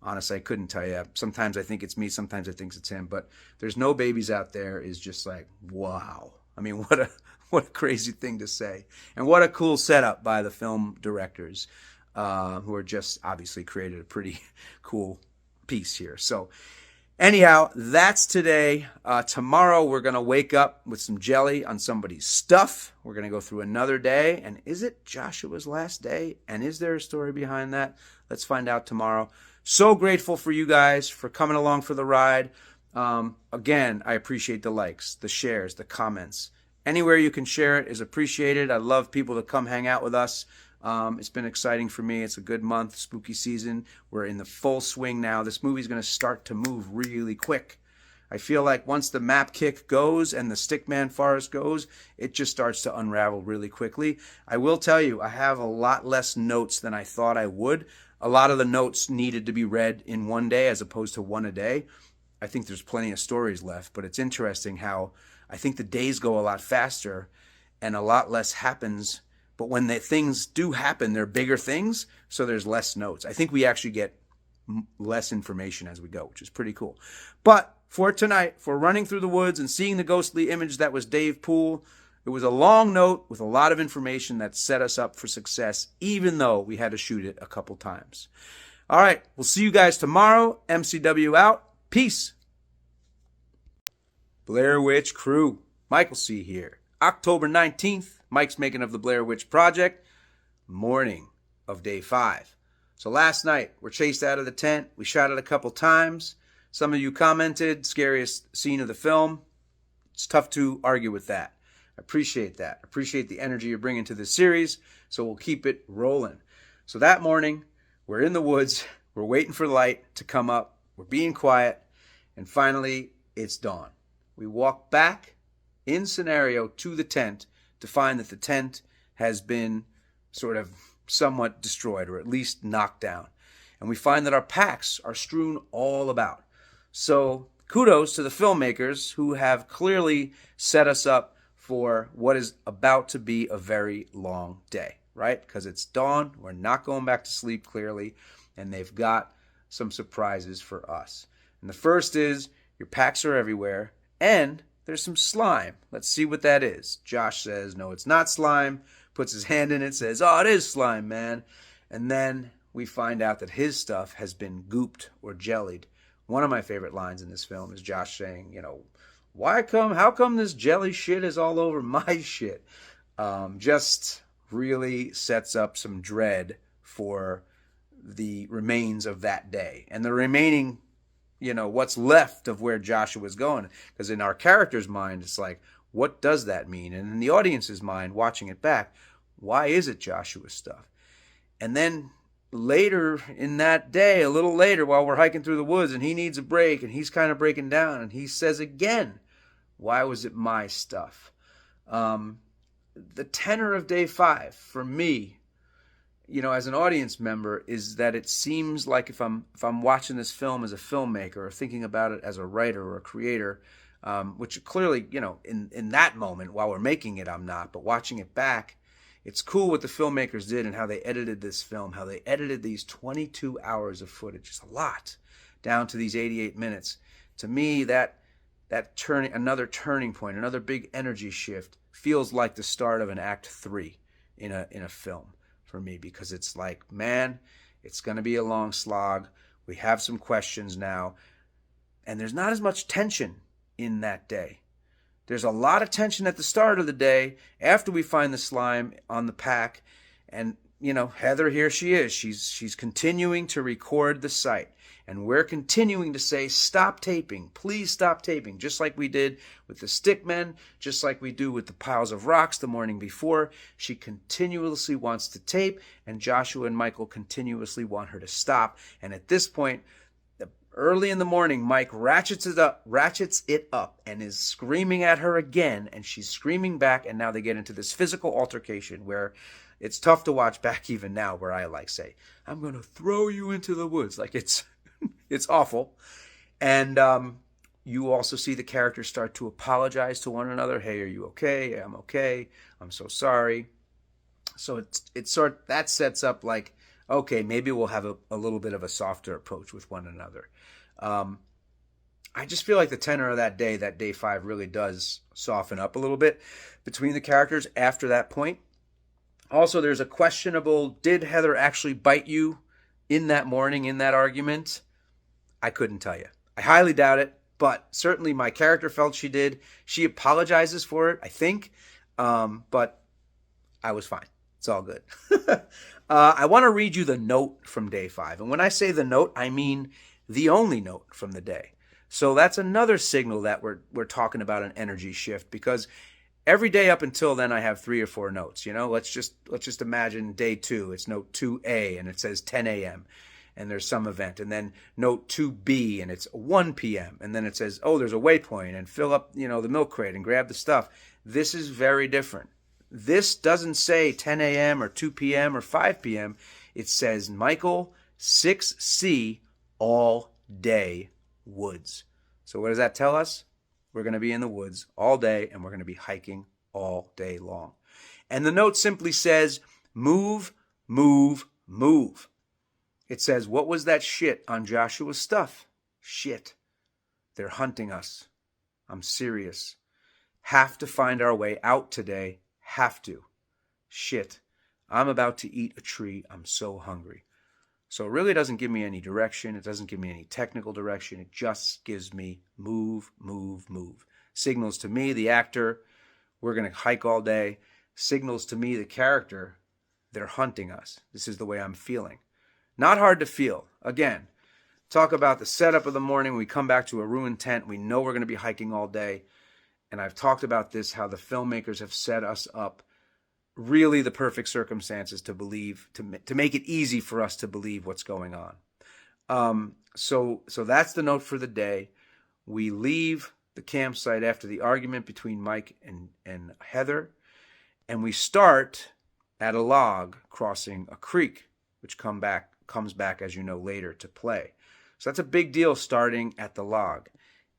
Honestly, I couldn't tell you. Sometimes I think it's me, sometimes I think it's him. But "There's no babies out there" is just like, wow. I mean, what a crazy thing to say, and what a cool setup by the film directors, who are just obviously created a pretty cool piece here. So anyhow, that's today. Tomorrow we're going to wake up with some jelly on somebody's stuff. We're going to go through another day. And is it Joshua's last day? And is there a story behind that? Let's find out tomorrow. So grateful for you guys for coming along for the ride. Again, I appreciate the likes, the shares, the comments. Anywhere you can share it is appreciated. I love people to come hang out with us. It's been exciting for me. It's a good month, spooky season. We're in the full swing now. This movie's going to start to move really quick. I feel like once the map kick goes and the Stickman Forest goes, it just starts to unravel really quickly. I will tell you, I have a lot less notes than I thought I would. A lot of the notes needed to be read in one day as opposed to one a day. I think there's plenty of stories left, but it's interesting how I think the days go a lot faster and a lot less happens. But when the things do happen, they're bigger things, so there's less notes. I think we actually get less information as we go, which is pretty cool. But for tonight, for running through the woods and seeing the ghostly image that was Dave Poole, it was a long note with a lot of information that set us up for success, even though we had to shoot it a couple times. All right, we'll see you guys tomorrow. MCW out. Peace. Blair Witch Crew. Michael C. here. October 19th, Mike's making of the Blair Witch Project. Morning of day 5. So last night, we're chased out of the tent. We shot it a couple times. Some of you commented, scariest scene of the film. It's tough to argue with that. I appreciate that. I appreciate the energy you're bringing to this series, so we'll keep it rolling. So that morning, we're in the woods. We're waiting for light to come up. We're being quiet. And finally, it's dawn. We walk back in scenario to the tent to find that the tent has been sort of somewhat destroyed, or at least knocked down. And we find that our packs are strewn all about. So kudos to the filmmakers who have clearly set us up for what is about to be a very long day, right? Because it's dawn, we're not going back to sleep clearly, and they've got some surprises for us. And the first is your packs are everywhere, and there's some slime. Let's see what that is. Josh says, no, it's not slime, puts his hand in it, says, oh, it is slime, man. And then we find out that his stuff has been gooped or jellied. One of my favorite lines in this film is Josh saying, how come this jelly shit is all over my shit? Just really sets up some dread for the remains of that day. And the remaining, what's left of where Joshua was going. Because in our character's mind, it's like, what does that mean? And in the audience's mind, watching it back, why is it Joshua's stuff? And then later in that day, a little later, while we're hiking through the woods and he needs a break and he's kind of breaking down and he says again, why was it my stuff? The tenor of day 5 for me, as an audience member, is that it seems like if I'm watching this film as a filmmaker or thinking about it as a writer or a creator, which clearly, in that moment while we're making it, I'm not, but watching it back, it's cool what the filmmakers did and how they edited this film, how they edited these 22 hours of footage. It's a lot, down to these 88 minutes. To me, that another turning point, another big energy shift, feels like the start of an act 3 in a film for me, because it's like, man, it's going to be a long slog. We have some questions now, and there's not as much tension in that day. There's a lot of tension at the start of the day after we find the slime on the pack. And, Heather, here she is. She's continuing to record the site. And we're continuing to say, stop taping. Please stop taping. Just like we did with the stickmen, just like we do with the piles of rocks the morning before. She continuously wants to tape, and Joshua and Michael continuously want her to stop. And at this point, early in the morning, Mike ratchets it up and is screaming at her again, and she's screaming back, and now they get into this physical altercation where it's tough to watch back even now, where I say, I'm going to throw you into the woods. Like it's awful. And you also see the characters start to apologize to one another. Hey, are you okay? I'm okay. I'm so sorry. So that sets up like, okay, maybe we'll have a little bit of a softer approach with one another. I just feel like the tenor of that day 5, really does soften up a little bit between the characters after that point. Also, there's a questionable, did Heather actually bite you in that morning, in that argument? I couldn't tell you. I highly doubt it, but certainly my character felt she did. She apologizes for it, I think, but I was fine. It's all good. I want to read you the note from day 5. And when I say the note, I mean the only note from the day. So that's another signal that we're talking about an energy shift, because every day up until then I have 3 or 4 notes. Let's just imagine day 2. It's note 2A and it says 10 a.m. and there's some event. And then note 2B and it's 1 p.m. and then it says, oh, there's a waypoint, and fill up, the milk crate and grab the stuff. This is very different. This doesn't say 10 a.m. or 2 p.m. or 5 p.m. It says Michael 6C all day woods. So what does that tell us? We're going to be in the woods all day, and we're going to be hiking all day long. And the note simply says, move, move, move. It says, what was that shit on Joshua's stuff? Shit. They're hunting us. I'm serious. Have to find our way out today. Have to. Shit. I'm about to eat a tree. I'm so hungry. So it really doesn't give me any direction. It doesn't give me any technical direction. It just gives me move, move, move. Signals to me, the actor, we're going to hike all day. Signals to me, the character, they're hunting us. This is the way I'm feeling. Not hard to feel. Again, talk about the setup of the morning. We come back to a ruined tent. We know we're going to be hiking all day. And I've talked about this, how the filmmakers have set us up really the perfect circumstances to believe, to make it easy for us to believe what's going on. So that's the note for the day. We leave the campsite after the argument between Mike and Heather, and we start at a log crossing a creek, which comes back, as you know, later to play. So that's a big deal, starting at the log.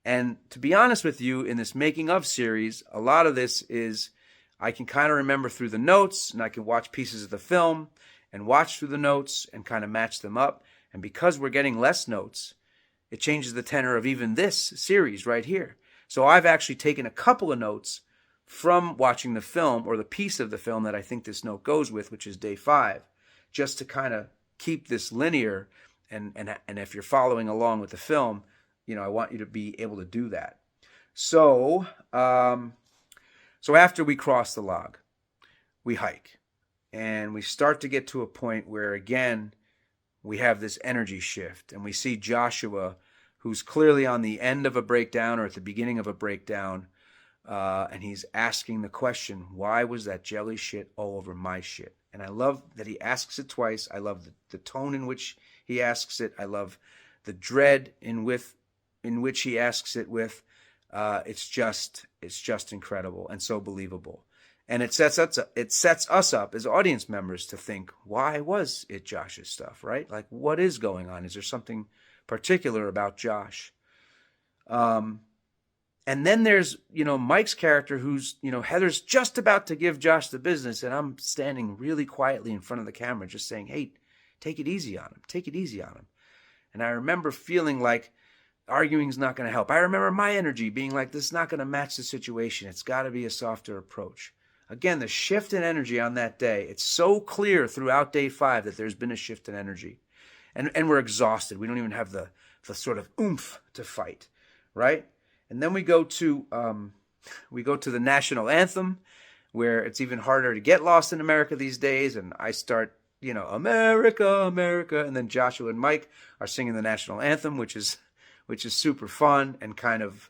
And to be honest with you, in this making of series, a lot of this is I can kind of remember through the notes, and I can watch pieces of the film and watch through the notes and kind of match them up. And because we're getting less notes, it changes the tenor of even this series right here. So I've actually taken a couple of notes from watching the film, or the piece of the film that I think this note goes with, which is day 5, just to kind of keep this linear. And if you're following along with the film, you know, I want you to be able to do that. So after we cross the log, we hike, and we start to get to a point where, again, we have this energy shift, and we see Joshua, who's clearly on the end of a breakdown or at the beginning of a breakdown, and he's asking the question, why was that jelly shit all over my shit? And I love that he asks it twice. I love the tone in which he asks it. I love the dread in which he asks it with. It's just incredible and so believable. And it sets us up as audience members to think, why was it Josh's stuff, right? Like, what is going on? Is there something particular about Josh? And then there's, Mike's character, who's, Heather's just about to give Josh the business, and I'm standing really quietly in front of the camera just saying, hey, take it easy on him. Take it easy on him. And I remember feeling like arguing's not going to help. I remember my energy being like, this is not going to match the situation. It's got to be a softer approach. Again, the shift in energy on that day, it's so clear throughout day 5 that there's been a shift in energy. And we're exhausted. We don't even have the sort of oomph to fight, right? And then we go to the national anthem, where it's even harder to get lost in America these days. And I start, America, America. And then Joshua and Mike are singing the national anthem, which is super fun and kind of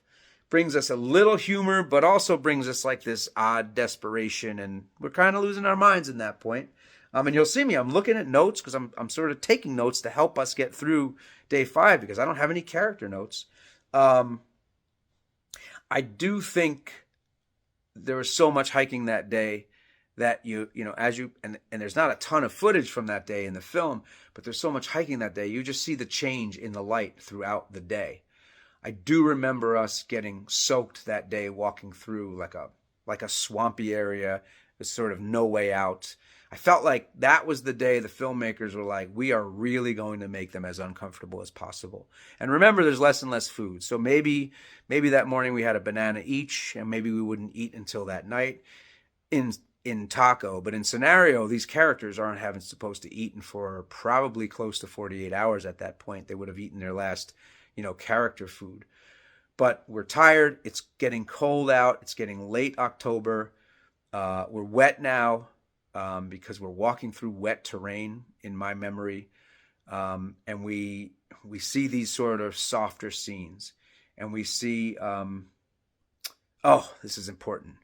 brings us a little humor, but also brings us like this odd desperation. And we're kind of losing our minds in that point. And you'll see me, I'm looking at notes because I'm sort of taking notes to help us get through day 5 because I don't have any character notes. I do think there was so much hiking that day that and there's not a ton of footage from that day in the film, but there's so much hiking that day. You just see the change in the light throughout the day. I do remember us getting soaked that day, walking through like a swampy area. There's sort of no way out. I felt like that was the day the filmmakers were like, we are really going to make them as uncomfortable as possible. And remember, there's less and less food. So maybe that morning we had a banana each, and maybe we wouldn't eat until that night in Taco. But in Scenario, these characters aren't supposed to eat for probably close to 48 hours at that point. They would have eaten their last, character food. But we're tired. It's getting cold out. It's getting late October. We're wet now. Because we're walking through wet terrain in my memory. And we see these sort of softer scenes. And we see, this is important.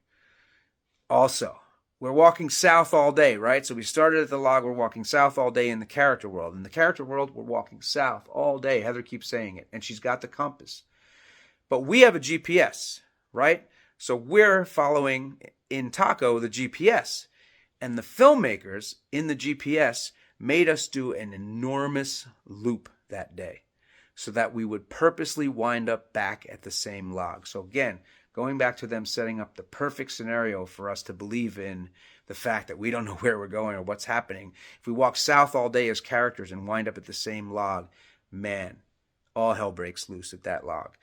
Also, we're walking south all day, right? So we started at the log, we're walking south all day in the character world. In the character world, we're walking south all day. Heather keeps saying it, and she's got the compass. But we have a GPS, right? So we're following in Taco the GPS. And the filmmakers in the GPS made us do an enormous loop that day. so that we would purposely wind up back at the same log. So again, going back to them setting up the perfect scenario for us to believe in the fact that we don't know where we're going or what's happening. If we walk south all day as characters and wind up at the same log, man, all hell breaks loose at that log.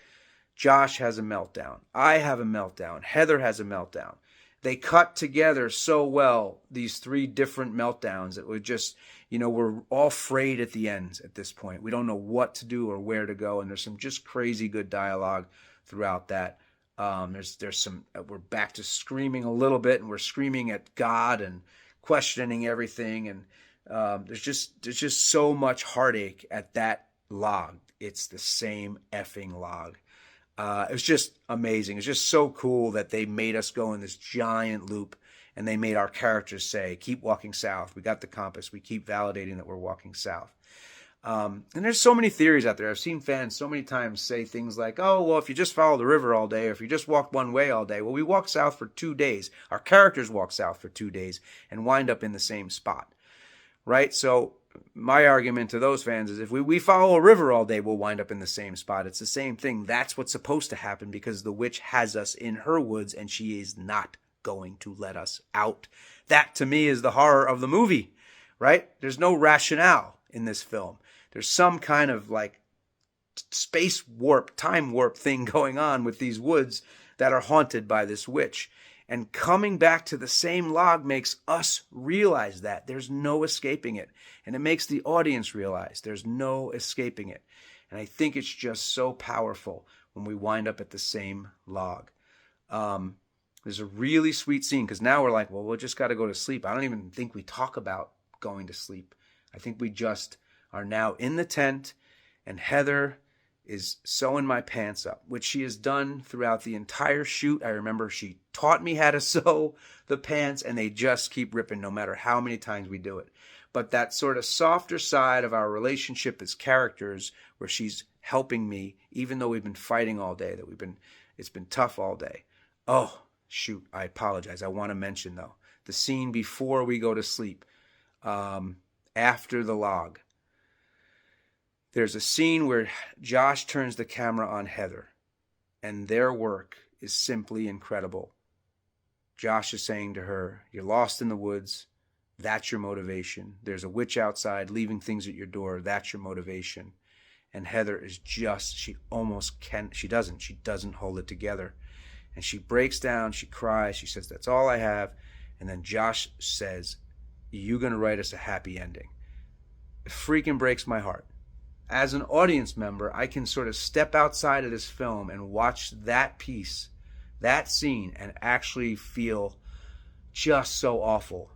Josh has a meltdown. I have a meltdown. Heather has a meltdown. They cut together so well, these three different meltdowns. It was just, we're all frayed at the ends at this point. We don't know what to do or where to go. And there's some just crazy good dialogue throughout that. There's some, we're back to screaming a little bit, and we're screaming at God and questioning everything. And there's just so much heartache at that log. It's the same effing log. It was just amazing. It's just so cool that they made us go in this giant loop, and they made our characters say, keep walking south. We got the compass. We keep validating that we're walking south. And there's so many theories out there. I've seen fans so many times say things like, oh, well, if you just follow the river all day, or if you just walk one way all day. Well, we walk south for 2 days. Our characters walk south for 2 days and wind up in the same spot, right? So my argument to those fans is if we follow a river all day, we'll wind up in the same spot. It's the same thing. That's what's supposed to happen because the witch has us in her woods and she is not going to let us out. That to me is the horror of the movie, right? There's no rationale in this film. There's some kind of like space warp, time warp thing going on with these woods that are haunted by this witch. And coming back to the same log makes us realize that there's no escaping it. And it makes the audience realize there's no escaping it. And I think it's just so powerful when we wind up at the same log. There's a really sweet scene because now we're like, well, we'll just got to go to sleep. I don't even think we talk about going to sleep. I think we just are now in the tent, and Heather is sewing my pants up, which she has done throughout the entire shoot. I remember she taught me how to sew the pants, and they just keep ripping no matter how many times we do it. But that sort of softer side of our relationship as characters, where she's helping me, even though we've been fighting all day, it's been tough all day. Oh, shoot, I apologize. I want to mention, though, the scene before we go to sleep, after the log. There's a scene where Josh turns the camera on Heather, and their work is simply incredible. Josh is saying to her, you're lost in the woods. That's your motivation. There's a witch outside leaving things at your door. That's your motivation. And Heather is just, she doesn't hold it together. And she breaks down, she cries, she says, that's all I have. And then Josh says, you're going to write us a happy ending. It freaking breaks my heart. As an audience member, I can sort of step outside of this film and watch that piece, that scene, and actually feel just so awful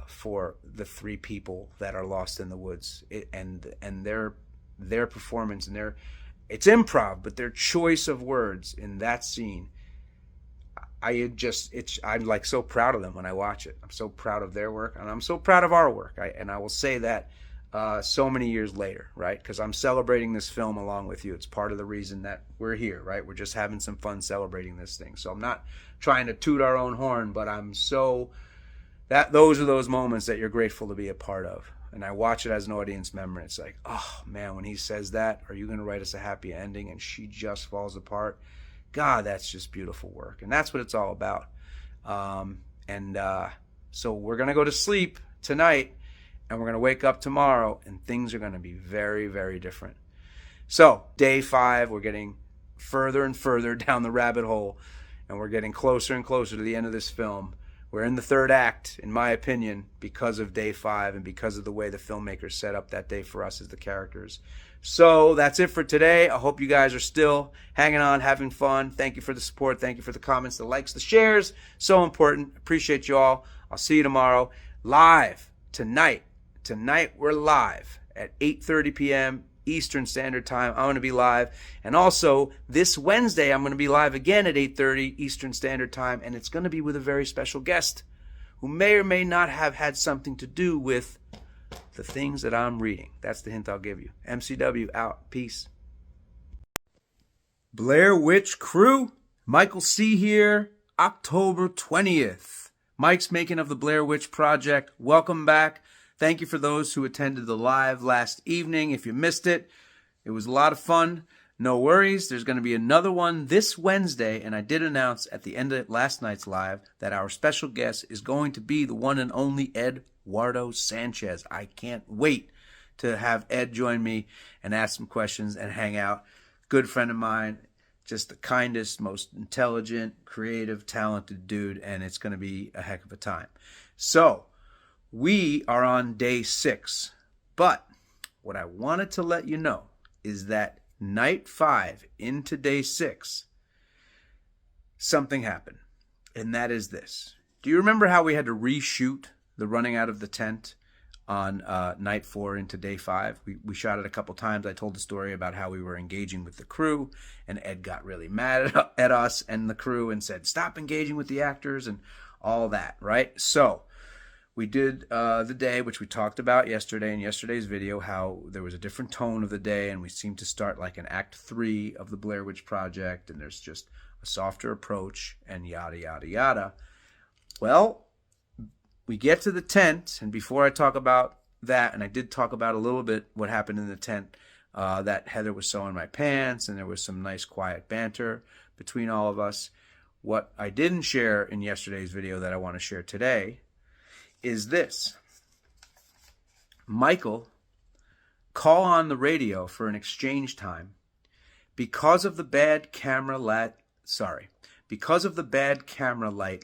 for the three people that are lost in the woods, and their performance and it's improv, but their choice of words in that scene. I'm like so proud of them when I watch it. I'm so proud of their work, and I'm so proud of our work. I will say that. So many years later, right? Because I'm celebrating this film along with you. It's part of the reason that we're here, right? We're just having some fun celebrating this thing. So I'm not trying to toot our own horn, but those are those moments that you're grateful to be a part of. And I watch it as an audience member, and it's like, oh man, when he says that, are you going to write us a happy ending? And she just falls apart. God, that's just beautiful work. And that's what it's all about. So we're going to go to sleep tonight, and we're going to wake up tomorrow, and things are going to be very, very different. So, day 5, we're getting further and further down the rabbit hole, and we're getting closer and closer to the end of this film. We're in the third act, in my opinion, because of day 5 and because of the way the filmmakers set up that day for us as the characters. So, that's it for today. I hope you guys are still hanging on, having fun. Thank you for the support. Thank you for the comments, the likes, the shares. So important. Appreciate you all. I'll see you tomorrow. Live tonight. Tonight we're live at 8:30 p.m. Eastern Standard Time. I'm going to be live. And also this Wednesday I'm going to be live again at 8:30 Eastern Standard Time. And it's going to be with a very special guest who may or may not have had something to do with the things that I'm reading. That's the hint I'll give you. MCW out. Peace. Blair Witch Crew. Michael C. here. October 20th. Mike's making of the Blair Witch Project. Welcome back. Thank you for those who attended the live last evening. If you missed it, It was a lot of fun. No worries. There's going to be another one this Wednesday, and I did announce at the end of last night's live that our special guest is going to be the one and only Eduardo Sanchez. I can't wait to have Ed join me and ask some questions and hang out. Good friend of mine, just the kindest, most intelligent, creative, talented dude, and it's going to be a heck of a time. So, we are on day 6, but what I wanted to let you know is that night 5 into day 6, something happened, and that is this. Do you remember how we had to reshoot the running out of the tent on night 4 into day 5? We shot it a couple times. I told the story about how we were engaging with the crew, and Ed got really mad at us and the crew and said, stop engaging with the actors and all that, right? So we did the day, which we talked about yesterday in yesterday's video, how there was a different tone of the day, and we seemed to start like an act 3 of the Blair Witch Project, and there's just a softer approach, and yada, yada, yada. Well, we get to the tent, and before I talk about that, and I did talk about a little bit what happened in the tent, that Heather was sewing my pants, and there was some nice quiet banter between all of us. What I didn't share in yesterday's video that I want to share today is this. Michael, call on the radio for an exchange time. Because of the bad camera light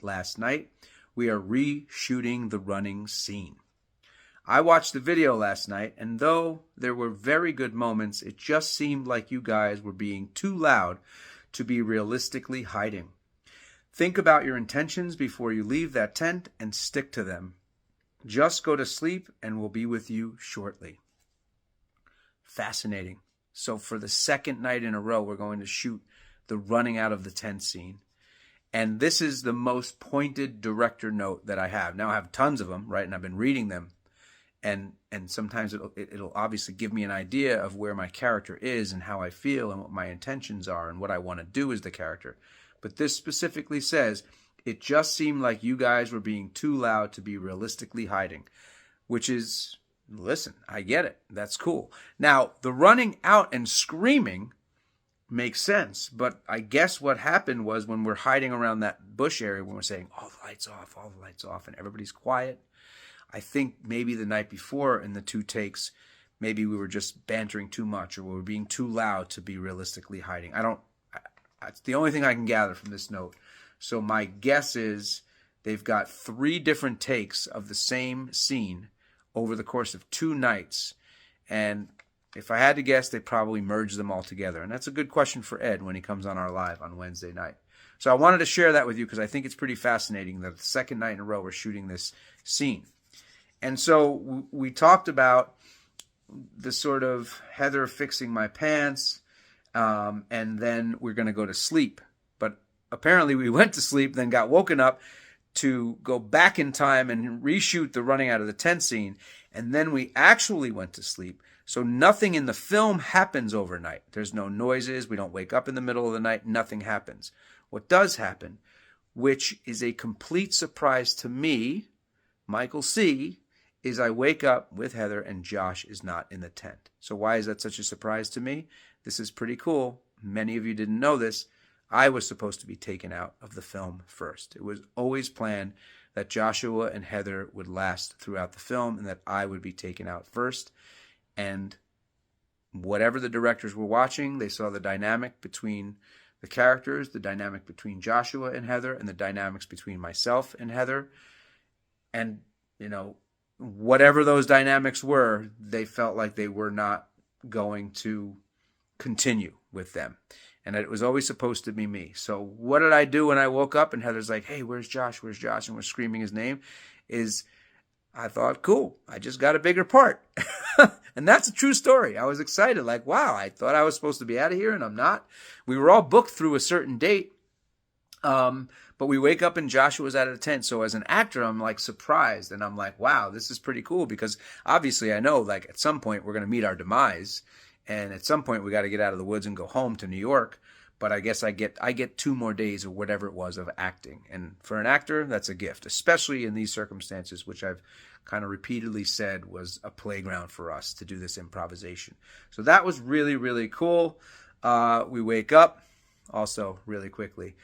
last night, we are reshooting the running scene. I watched the video last night, and though there were very good moments, it just seemed like you guys were being too loud to be realistically hiding. Think about your intentions before you leave that tent and stick to them. Just go to sleep and we'll be with you shortly. Fascinating. So for the second night in a row, we're going to shoot the running out of the tent scene. And this is the most pointed director note that I have. Now I have tons of them, right? And I've been reading them. And sometimes it'll obviously give me an idea of where my character is and how I feel and what my intentions are and what I want to do as the character. But this specifically says, it just seemed like you guys were being too loud to be realistically hiding, which is, listen, I get it. That's cool. Now, the running out and screaming makes sense, but I guess what happened was when we're hiding around that bush area, when we're saying, all the lights off, and everybody's quiet, I think maybe the night before in the 2 takes, maybe we were just bantering too much or we were being too loud to be realistically hiding. It's the only thing I can gather from this note. So my guess is they've got 3 different takes of the same scene over the course of 2 nights. And if I had to guess, they probably merged them all together. And that's a good question for Ed when he comes on our live on Wednesday night. So I wanted to share that with you because I think it's pretty fascinating that the second night in a row we're shooting this scene. And so we talked about the sort of Heather fixing my pants, and then we're going to go to sleep. But apparently we went to sleep, then got woken up to go back in time and reshoot the running out of the tent scene. And then we actually went to sleep. So nothing in the film happens overnight. There's no noises. We don't wake up in the middle of the night. Nothing happens. What does happen, which is a complete surprise to me, Michael C., is I wake up with Heather and Josh is not in the tent. So why is that such a surprise to me? This is pretty cool. Many of you didn't know this. I was supposed to be taken out of the film first. It was always planned that Joshua and Heather would last throughout the film and that I would be taken out first. And whatever the directors were watching, they saw the dynamic between the characters, the dynamic between Joshua and Heather, and the dynamics between myself and Heather. And, whatever those dynamics were, they felt like they were not going to continue with them. And it was always supposed to be me. So what did I do when I woke up and Heather's like, hey, where's Josh? Where's Josh? And we're screaming his name. I thought, cool, I just got a bigger part. And that's a true story. I was excited. Like, wow, I thought I was supposed to be out of here and I'm not. We were all booked through a certain date. But we wake up and Joshua was out of the tent. So as an actor, I'm like surprised. And I'm like, wow, this is pretty cool. Because obviously I know like at some point we're going to meet our demise. And at some point we got to get out of the woods and go home to New York. but I guess I get 2 more days or whatever it was of acting. And for an actor, that's a gift, especially in these circumstances, which I've kind of repeatedly said was a playground for us to do this improvisation. So that was really, really cool. We wake up. Also, really quickly,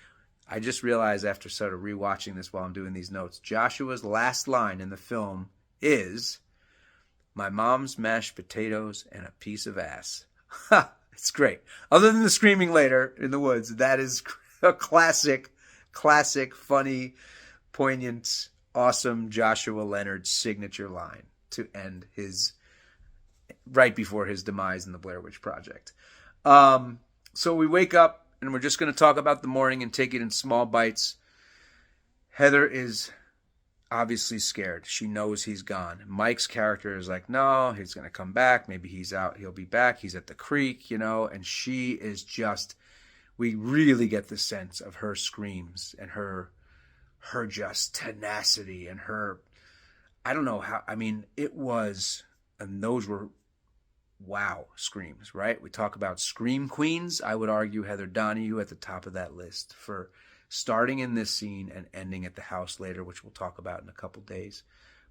I just realized after sort of rewatching this while I'm doing these notes, Joshua's last line in the film is, "My mom's mashed potatoes and a piece of ass." It's great. Other than the screaming later in the woods, that is a classic, funny, poignant, awesome Joshua Leonard signature line to end his, right before his demise in the Blair Witch Project. So we wake up and we're just going to talk about the morning and take it in small bites. Heather is obviously scared. She knows he's gone. Mike's character is like, no, he's going to come back. Maybe he's out. He'll be back. He's at the creek, and she is just, we really get the sense of her screams and her just tenacity and her, I don't know how, it was, and those were wow screams, right? We talk about scream queens. I would argue Heather Donahue at the top of that list for starting in this scene and ending at the house later, which we'll talk about in a couple days.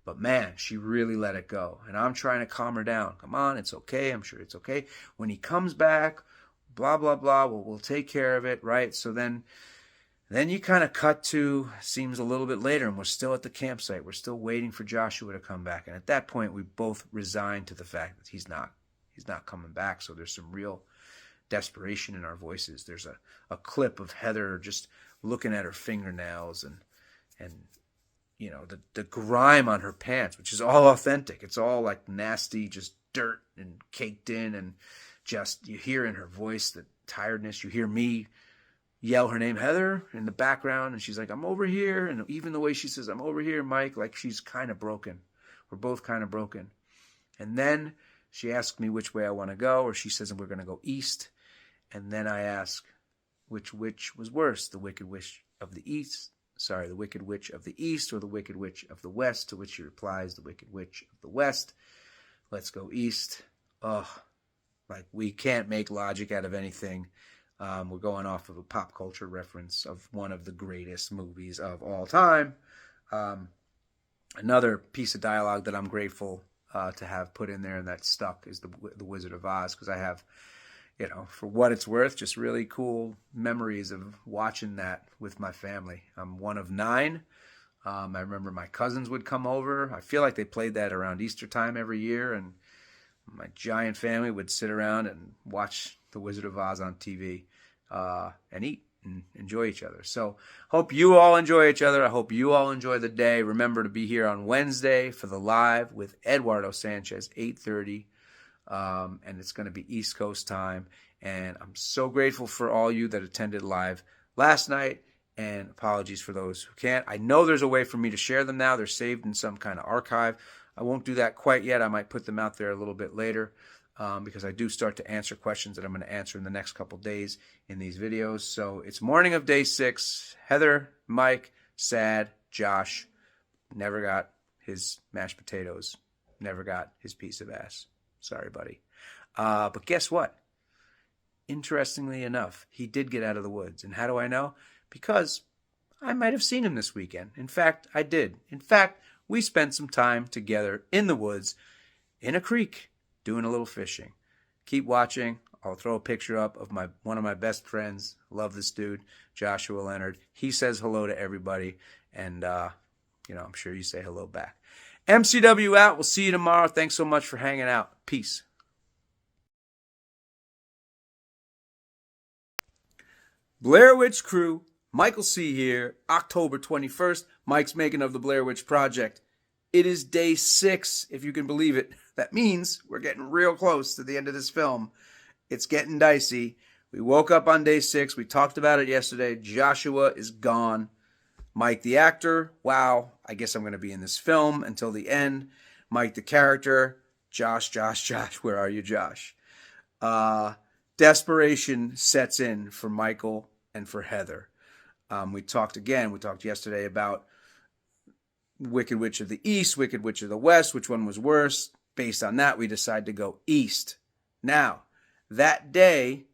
But man, she really let it go. And I'm trying to calm her down. Come on, it's okay. I'm sure it's okay. When he comes back, blah, blah, blah, we'll take care of it, right? So then you kind of cut to, seems a little bit later, and we're still at the campsite. We're still waiting for Joshua to come back. And at that point, we both resigned to the fact that he's not coming back. So there's some real desperation in our voices. There's a clip of Heather just looking at her fingernails and the grime on her pants, which is all authentic. It's all like nasty, just dirt and caked in, and just you hear in her voice the tiredness. You hear me yell her name, Heather, in the background, and she's like, "I'm over here." And even the way she says, "I'm over here, Mike," like she's kind of broken. We're both kind of broken. And then she asks me which way I want to go, or she says we're going to go east. And then I ask, which witch was worse, the Wicked Witch of the East, the Wicked Witch of the East, or the Wicked Witch of the West? To which she replies, the Wicked Witch of the West. Let's go east. Oh, like we can't make logic out of anything. We're going off of a pop culture reference of one of the greatest movies of all time. Another piece of dialogue that I'm grateful to have put in there and that stuck is the Wizard of Oz, because I have, for what it's worth, just really cool memories of watching that with my family. I'm one of 9. I remember my cousins would come over. I feel like they played that around Easter time every year, and my giant family would sit around and watch The Wizard of Oz on TV and eat and enjoy each other. So hope you all enjoy each other. I hope you all enjoy the day. Remember to be here on Wednesday for the live with Eduardo Sanchez, 8:30. And it's going to be East Coast time. And I'm so grateful for all you that attended live last night, and apologies for those who can't. I know there's a way for me to share them now. They're saved in some kind of archive. I won't do that quite yet. I might put them out there a little bit later because I do start to answer questions that I'm going to answer in the next couple days in these videos. So it's morning of day 6. Heather, Mike, sad. Josh never got his mashed potatoes, never got his piece of ass. Sorry, buddy. But guess what? Interestingly enough, he did get out of the woods. And how do I know? Because I might have seen him this weekend. In fact, I did. In fact, we spent some time together in the woods, in a creek, doing a little fishing. Keep watching. I'll throw a picture up of one of my best friends. Love this dude, Joshua Leonard. He says hello to everybody. And, I'm sure you say hello back. MCW out. We'll see you tomorrow. Thanks so much for hanging out. Peace. Blair Witch Crew, Michael C. here, October 21st, Mike's making of the Blair Witch Project. It is day 6, if you can believe it. That means we're getting real close to the end of this film. It's getting dicey. We woke up on day 6. We talked about it yesterday. Joshua is gone. Mike the actor, wow, I guess I'm going to be in this film until the end. Mike the character, Josh, where are you, Josh? Desperation sets in for Michael and for Heather. We talked yesterday about Wicked Witch of the East, Wicked Witch of the West, which one was worse. Based on that, we decided to go east. Now, that day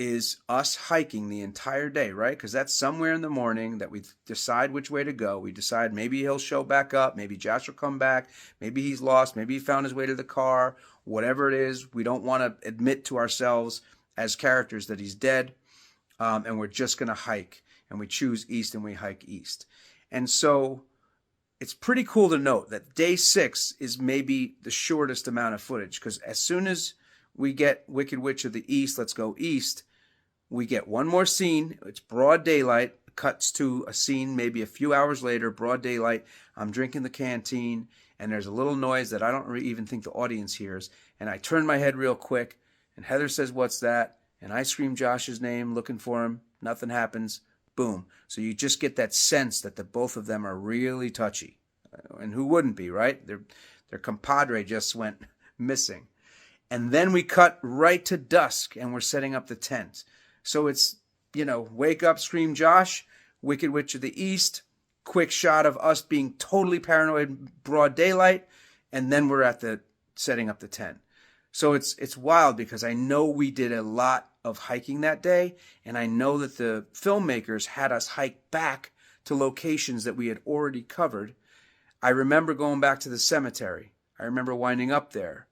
is us hiking the entire day, right? Because that's somewhere in the morning that we decide which way to go. We decide maybe he'll show back up. Maybe Josh will come back. Maybe he's lost. Maybe he found his way to the car. Whatever it is, we don't want to admit to ourselves as characters that he's dead. And we're just going to hike. And we choose east and we hike east. And so it's pretty cool to note that day 6 is maybe the shortest amount of footage. Because as soon as we get Wicked Witch of the East, let's go east, we get one more scene. It's broad daylight. Cuts to a scene maybe a few hours later, broad daylight. I'm drinking the canteen, and there's a little noise that I don't even think the audience hears. And I turn my head real quick, and Heather says, "What's that?" And I scream Josh's name, looking for him. Nothing happens. Boom. So you just get that sense that the both of them are really touchy. And who wouldn't be, right? Their compadre just went missing. And then we cut right to dusk, and we're setting up the tent. So it's, wake up, scream Josh, Wicked Witch of the East, quick shot of us being totally paranoid, broad daylight, and then we're at the setting up the tent. So it's wild because I know we did a lot of hiking that day, and I know that the filmmakers had us hike back to locations that we had already covered. I remember going back to the cemetery. I remember winding up there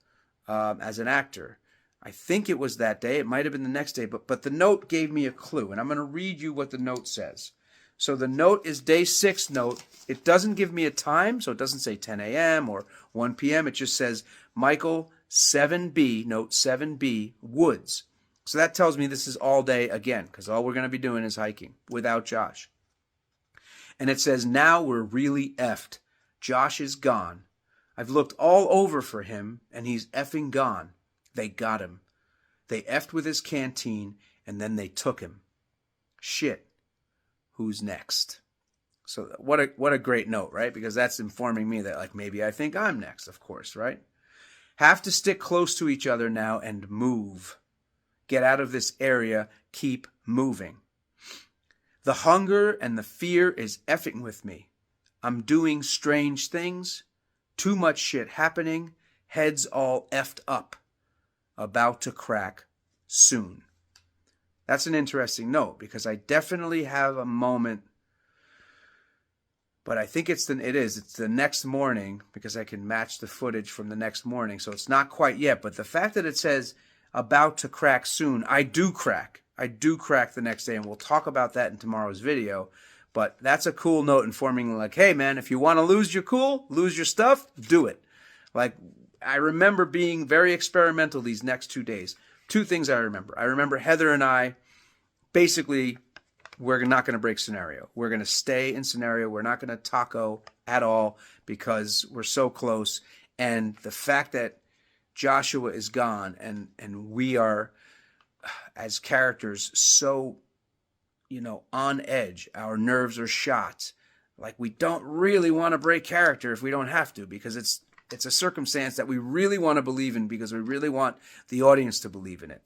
as an actor. I think it was that day. It might have been the next day, but the note gave me a clue, and I'm going to read you what the note says. So the note is day 6 note. It doesn't give me a time, so it doesn't say 10 a.m. or 1 p.m. It just says Michael 7B, note 7B, Woods. So that tells me this is all day again, because all we're going to be doing is hiking without Josh. And it says, now we're really effed. Josh is gone. I've looked all over for him, and he's effing gone. They got him. They effed with his canteen, and then they took him. Shit. Who's next? So what a great note, right? Because that's informing me that maybe I think I'm next, of course, right? Have to stick close to each other now and move. Get out of this area. Keep moving. The hunger and the fear is effing with me. I'm doing strange things. Too much shit happening. Heads all effed up. About to crack soon. That's an interesting note because I definitely have a moment, but I think it's the next morning because I can match the footage from the next morning. So it's not quite yet, but the fact that it says about to crack soon, I do crack the next day, and we'll talk about that in tomorrow's video. But that's a cool note informing hey man, if you want to lose your cool, lose your stuff, do it. I remember being very experimental these next 2 days. 2 things I remember. I remember Heather and I, basically, we're not going to break scenario. We're going to stay in scenario. We're not going to taco at all because we're so close. And the fact that Joshua is gone and we are, as characters, so, on edge. Our nerves are shot. We don't really want to break character if we don't have to because it's a circumstance that we really want to believe in because we really want the audience to believe in it.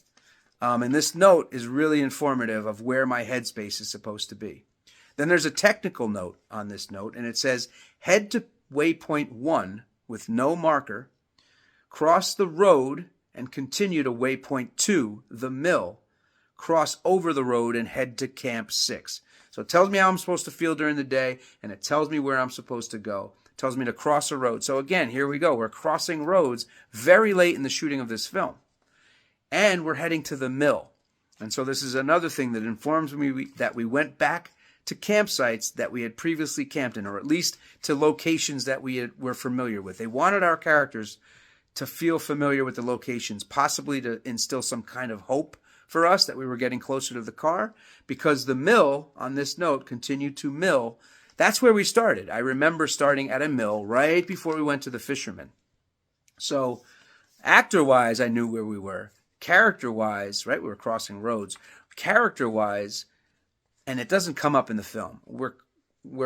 And this note is really informative of where my headspace is supposed to be. Then there's a technical note on this note, and it says, head to waypoint 1 with no marker, cross the road and continue to waypoint 2, the mill, cross over the road and head to camp 6. So it tells me how I'm supposed to feel during the day, and it tells me where I'm supposed to go. Tells me to cross a road. So again, here we go. We're crossing roads very late in the shooting of this film. And we're heading to the mill. And so this is another thing that informs me that we went back to campsites that we had previously camped in, or at least to locations that were familiar with. They wanted our characters to feel familiar with the locations, possibly to instill some kind of hope for us that we were getting closer to the car, because the mill, on this note, continued to mill. That's where we started. I remember starting at a mill right before we went to the fishermen. So actor-wise, I knew where we were. Character-wise, right, we were crossing roads. Character-wise, and it doesn't come up in the film, we're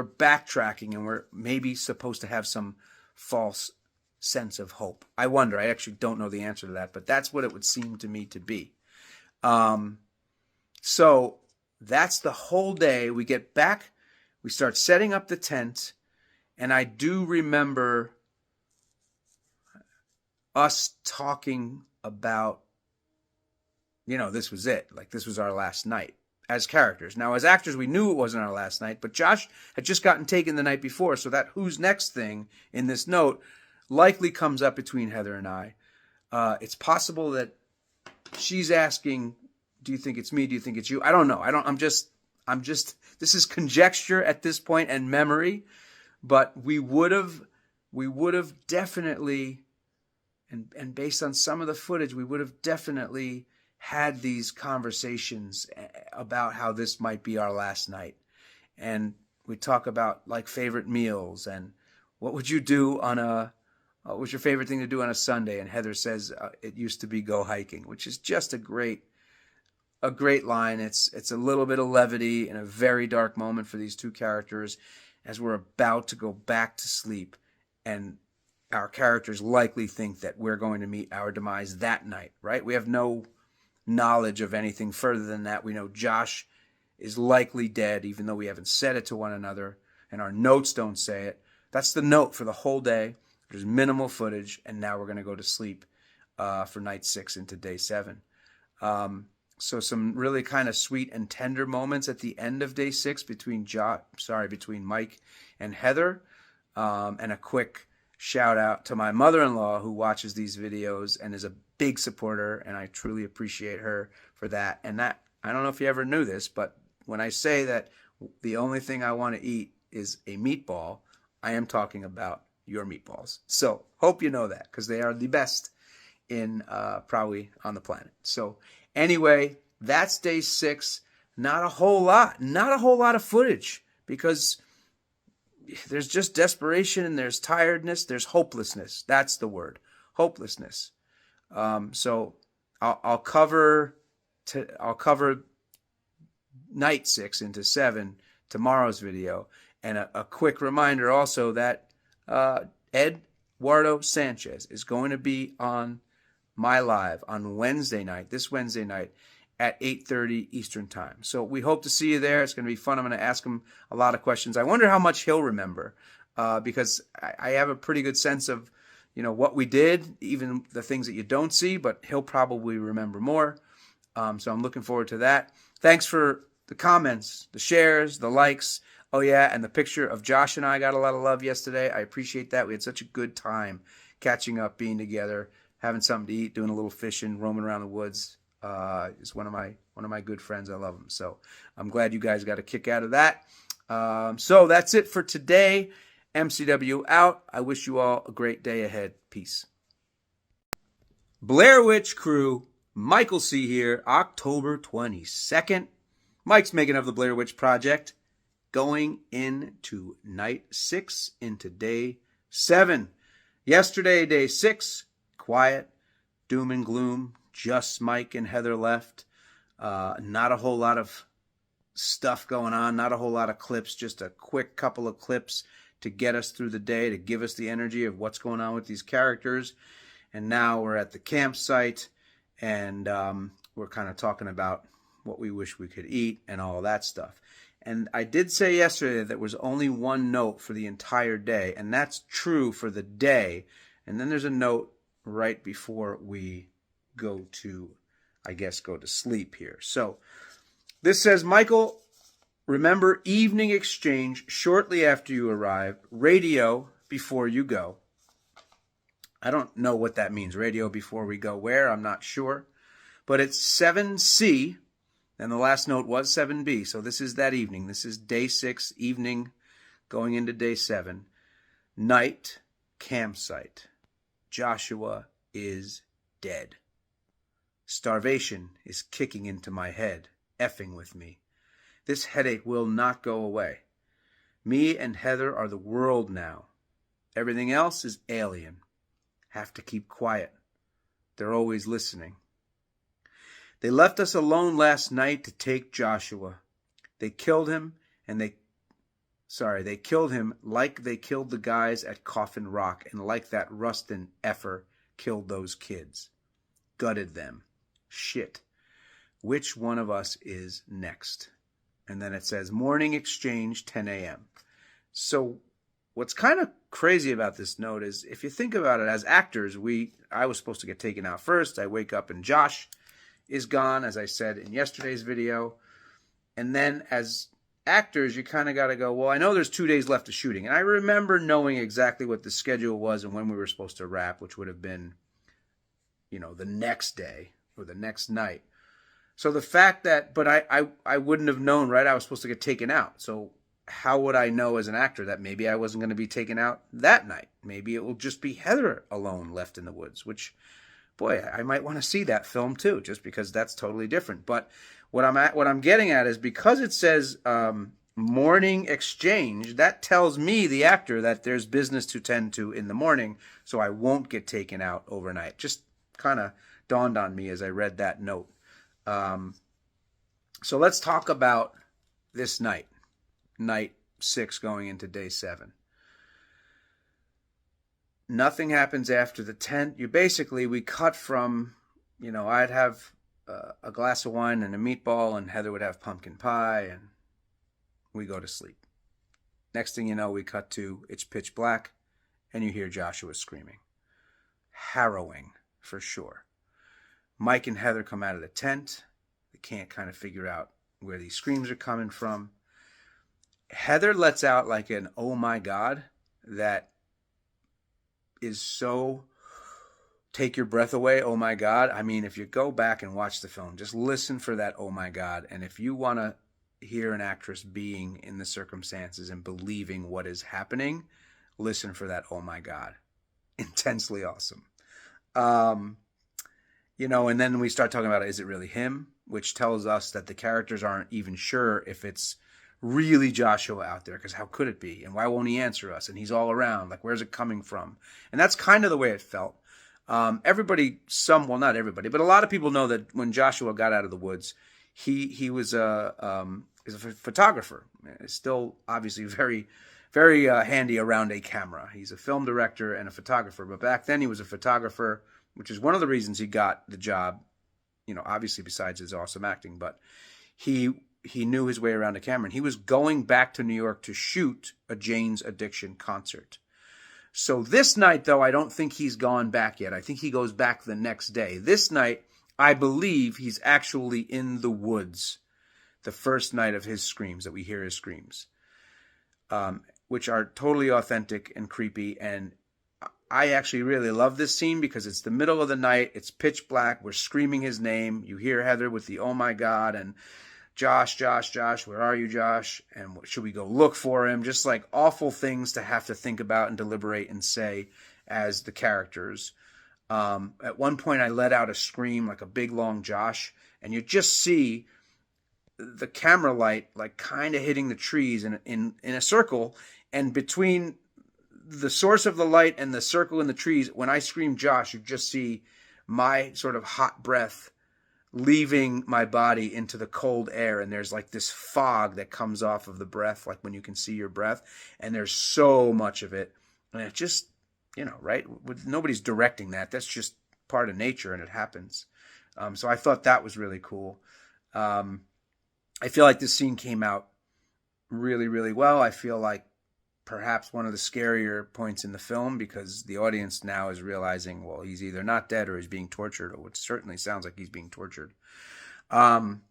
backtracking and we're maybe supposed to have some false sense of hope. I wonder. I actually don't know the answer to that, but that's what it would seem to me to be. So that's the whole day. We get back. We start setting up the tent, and I do remember us talking about this was it. Like, this was our last night as characters. Now, as actors, we knew it wasn't our last night, but Josh had just gotten taken the night before, so that who's next thing in this note likely comes up between Heather and I. It's possible that she's asking, do you think it's me? Do you think it's you? I don't know. I'm just, this is conjecture at this point and memory, but we would have definitely, and based on some of the footage, we would have definitely had these conversations about how this might be our last night. And we talk about like favorite meals and what would you do on what was your favorite thing to do on a Sunday? And Heather says, it used to be go hiking, which is just a great line. It's a little bit of levity in a very dark moment for these two characters as we're about to go back to sleep. And our characters likely think that we're going to meet our demise that night, right? We have no knowledge of anything further than that. We know Josh is likely dead, even though we haven't said it to one another, and our notes don't say it. That's the note for the whole day. There's minimal footage, and now we're going to go to sleep for night 6 into day 7. So some really kind of sweet and tender moments at the end of day 6 between Mike and Heather, and a quick shout out to my mother-in-law who watches these videos and is a big supporter, and I truly appreciate her for that. And that, I don't know if you ever knew this, but when I say that the only thing I want to eat is a meatball, I am talking about your meatballs. So hope you know that, because they are the best in probably on the planet. So anyway, that's day 6. Not a whole lot of footage, because there's just desperation and there's tiredness, there's hopelessness. That's the word, hopelessness. So I'll cover night 6 into 7 tomorrow's video, and a quick reminder also that Eduardo Sanchez is going to be on my live on this Wednesday night at 8:30 Eastern time. So we hope to see you there. It's going to be fun. I'm going to ask him a lot of questions. I wonder how much he'll remember, because I have a pretty good sense of what we did, even the things that you don't see, but he'll probably remember more. So I'm looking forward to that. Thanks for the comments, the shares, the likes. Oh yeah, and the picture of Josh and I got a lot of love yesterday. I appreciate that. We had such a good time catching up, being together, having something to eat, doing a little fishing, roaming around the woods. Is one of my good friends. I love him. So I'm glad you guys got a kick out of that. So that's it for today. MCW out. I wish you all a great day ahead. Peace. Blair Witch Crew, Michael C. here, October 22nd. Mike's making of the Blair Witch Project, going into night 6 into day 7. Yesterday, day 6, quiet, doom and gloom, just Mike and Heather left. Not a whole lot of stuff going on, not a whole lot of clips, just a quick couple of clips to get us through the day, to give us the energy of what's going on with these characters. And now we're at the campsite, and we're kind of talking about what we wish we could eat and all that stuff. And I did say yesterday that there was only one note for the entire day, and that's true for the day. And then there's a note right before we go to sleep here. So this says, Michael, remember evening exchange shortly after you arrive, radio before you go. I don't know what that means, radio before we go where, I'm not sure. But it's 7C, and the last note was 7B, so this is that evening. This is day 6, evening, going into day 7. Night, campsite. Joshua is dead. Starvation is kicking into my head, effing with me. This headache will not go away. Me and Heather are the world now. Everything else is alien. Have to keep quiet. They're always listening. They left us alone last night to take Joshua. They killed him, and they killed him like they killed the guys at Coffin Rock, and like that Rustin effer killed those kids. Gutted them. Shit. Which one of us is next? And then it says, morning exchange, 10 a.m. So what's kind of crazy about this note is, if you think about it, as actors, I was supposed to get taken out first. I wake up and Josh is gone, as I said in yesterday's video. And then as actors, you kind of got to go, well, I know there's 2 days left of shooting. And I remember knowing exactly what the schedule was and when we were supposed to wrap, which would have been, the next day or the next night. So the fact that, but I wouldn't have known, right? I was supposed to get taken out. So how would I know as an actor that maybe I wasn't going to be taken out that night? Maybe it will just be Heather alone left in the woods, which, boy, I might want to see that film too, just because that's totally different. But what I'm getting at is because it says morning exchange, that tells me, the actor, that there's business to tend to in the morning, so I won't get taken out overnight. Just kind of dawned on me as I read that note. So let's talk about this night 6 going into day 7. Nothing happens after the tent. We cut from, I'd have a glass of wine and a meatball, and Heather would have pumpkin pie, and we go to sleep. Next thing you know, we cut to, it's pitch black, and you hear Joshua screaming. Harrowing, for sure. Mike and Heather come out of the tent. They can't kind of figure out where these screams are coming from. Heather lets out like an oh my God that is so take your breath away, oh my God. I mean, if you go back and watch the film, just listen for that oh my God. And if you want to hear an actress being in the circumstances and believing what is happening, listen for that oh my God. Intensely awesome. And then we start talking about, is it really him? Which tells us that the characters aren't even sure if it's really Joshua out there, because how could it be? And why won't he answer us? And he's all around. Like, where's it coming from? And that's kind of the way it felt. Everybody, not everybody, but a lot of people know that when Joshua got out of the woods, he was a photographer. He's still obviously very, very handy around a camera. He's a film director and a photographer. But back then he was a photographer, which is one of the reasons he got the job, obviously besides his awesome acting. But he knew his way around a camera. And he was going back to New York to shoot a Jane's Addiction concert. So this night, though, I don't think he's gone back yet. I think he goes back the next day. This night, I believe he's actually in the woods the first night of his screams, that we hear his screams, which are totally authentic and creepy. And I actually really love this scene because it's the middle of the night. It's pitch black. We're screaming his name. You hear Heather with the, oh my God, and Josh, where are you, Josh? And should we go look for him? Just like awful things to have to think about and deliberate and say as the characters. At one point I let out a scream, like a big long Josh, and you just see the camera light like kind of hitting the trees in a circle, and between the source of the light and the circle in the trees, when I scream Josh, you just see my sort of hot breath leaving my body into the cold air, and there's like this fog that comes off of the breath, like when you can see your breath, and there's so much of it, and it just, right, nobody's directing that. That's just part of nature, and it happens. So I thought that was really cool. I feel like this scene came out really, really well. I feel like perhaps one of the scarier points in the film, because the audience now is realizing, well, he's either not dead or he's being tortured, or it certainly sounds like he's being tortured. And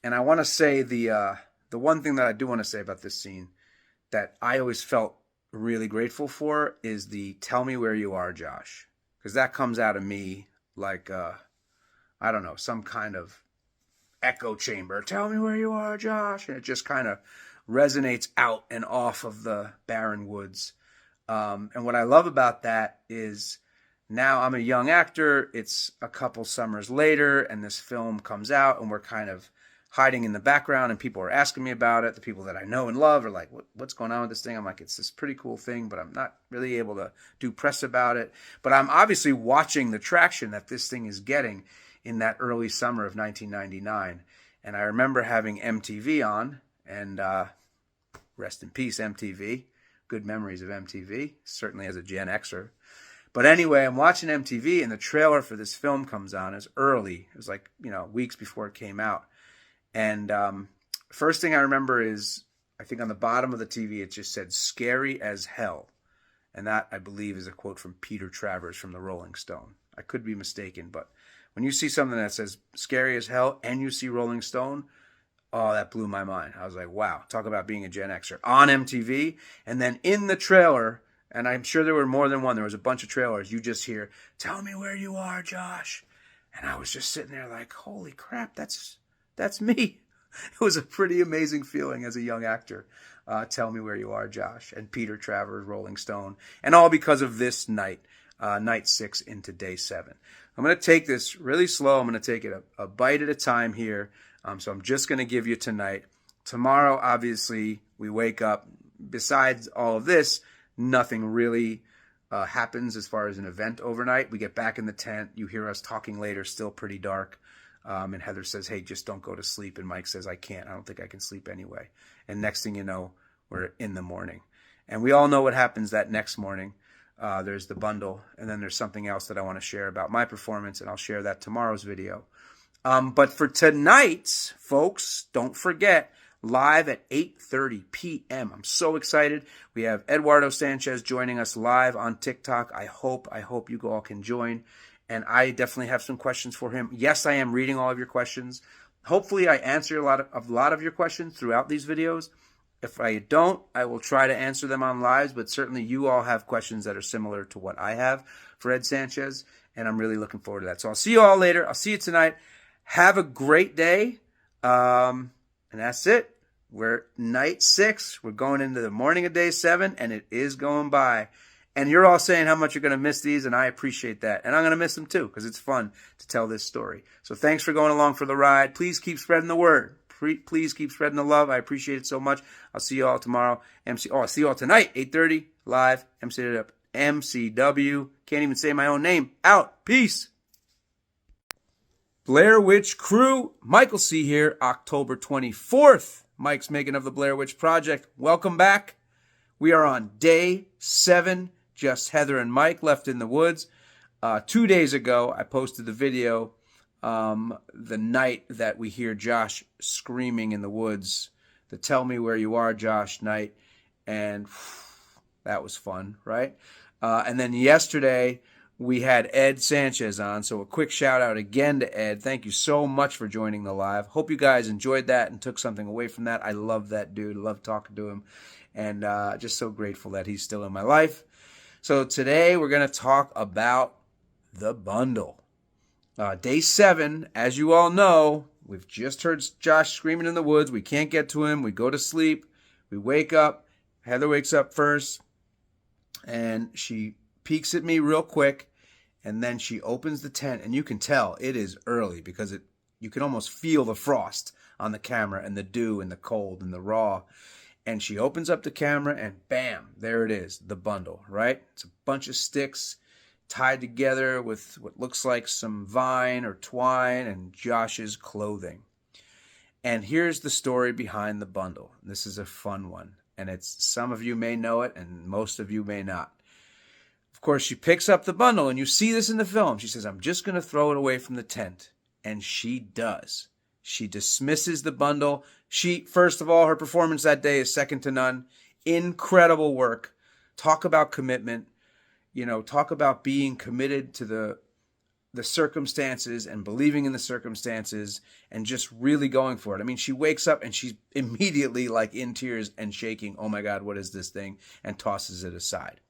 I want to say the one thing that I do want to say about this scene that I always felt really grateful for is the tell me where you are, Josh. Because that comes out of me like, I don't know, some kind of echo chamber. Tell me where you are, Josh. And it just kind of resonates out and off of the barren woods. And what I love about that is now I'm a young actor. It's a couple summers later, and this film comes out, and we're kind of hiding in the background, and people are asking me about it. The people that I know and love are like, what's going on with this thing? I'm like, it's this pretty cool thing, but I'm not really able to do press about it. But I'm obviously watching the traction that this thing is getting in that early summer of 1999. And I remember having MTV on, and rest in peace, MTV. Good memories of MTV, certainly as a Gen Xer. But anyway, I'm watching MTV, and the trailer for this film comes on. It's early. It was like, weeks before it came out. And first thing I remember is, I think on the bottom of the TV, it just said, scary as hell. And that, I believe, is a quote from Peter Travers from the Rolling Stone. I could be mistaken, but When you see something that says scary as hell and you see Rolling Stone, oh, that blew my mind. I was like, wow, talk about being a Gen Xer. On MTV, and then in the trailer, and I'm sure there were more than one, there was a bunch of trailers, you just hear, "Tell me where you are, Josh." And I was just sitting there like, holy crap, that's me. It was a pretty amazing feeling as a young actor. Tell me where you are, Josh. And Peter Travers, Rolling Stone. And all because of this night, night 6 into day 7. I'm going to take this really slow. I'm going to take it a bite at a time here. So I'm just going to give you tonight. Tomorrow, obviously, we wake up. Besides all of this, nothing really happens as far as an event overnight. We get back in the tent. You hear us talking later, still pretty dark. And Heather says, "Hey, just don't go to sleep." And Mike says, "I can't. I don't think I can sleep anyway." And next thing you know, we're in the morning. And we all know what happens that next morning. There's the bundle. And then there's something else that I want to share about my performance. And I'll share that tomorrow's video. But for tonight, folks, don't forget, live at 8:30 p.m. I'm so excited. We have Eduardo Sanchez joining us live on TikTok. I hope you all can join. And I definitely have some questions for him. Yes, I am reading all of your questions. Hopefully, I answer a lot of your questions throughout these videos. If I don't, I will try to answer them on lives, but certainly you all have questions that are similar to what I have for Ed Sanchez, and I'm really looking forward to that. So I'll see you all later. I'll see you tonight. Have a great day. And that's it. We're night 6. We're going into the morning of day 7, and it is going by. And you're all saying how much you're going to miss these, and I appreciate that. And I'm going to miss them too, because it's fun to tell this story. So thanks for going along for the ride. Please keep spreading the word. Please keep spreading the love. I appreciate it so much. I'll see you all tomorrow. I'll see you all tonight, 8:30, live, MCW. Can't even say my own name. Out. Peace. Blair Witch Crew. Michael C. here, October 24th. Mike's making of the Blair Witch Project. Welcome back. We are on day 7. Just Heather and Mike left in the woods. 2 days ago, I posted the video the night that we hear Josh screaming in the woods, the "Tell Me Where You Are, Josh" night. And that was fun, right? And then yesterday, we had Ed Sanchez on. So a quick shout out again to Ed. Thank you so much for joining the live. Hope you guys enjoyed that and took something away from that. I love that dude. Love talking to him. And just so grateful that he's still in my life. So today we're going to talk about the bundle. Day 7, as you all know, we've just heard Josh screaming in the woods. We can't get to him. We go to sleep. We wake up. Heather wakes up first. And she peeks at me real quick. And then she opens the tent. And you can tell it is early because you can almost feel the frost on the camera and the dew and the cold and the raw. And she opens up the camera and bam, there it is, the bundle, right? It's a bunch of sticks tied together with what looks like some vine or twine and Josh's clothing. And here's the story behind the bundle. This is a fun one. And some of you may know it and most of you may not. Of course, she picks up the bundle and you see this in the film. She says, "I'm just going to throw it away from the tent." And she does. She dismisses the bundle. First of all, her performance that day is second to none. Incredible work. Talk about commitment. Talk about being committed to the circumstances and believing in the circumstances and just really going for it. I mean, she wakes up and she's immediately like in tears and shaking. "Oh my God, what is this thing?" And tosses it aside.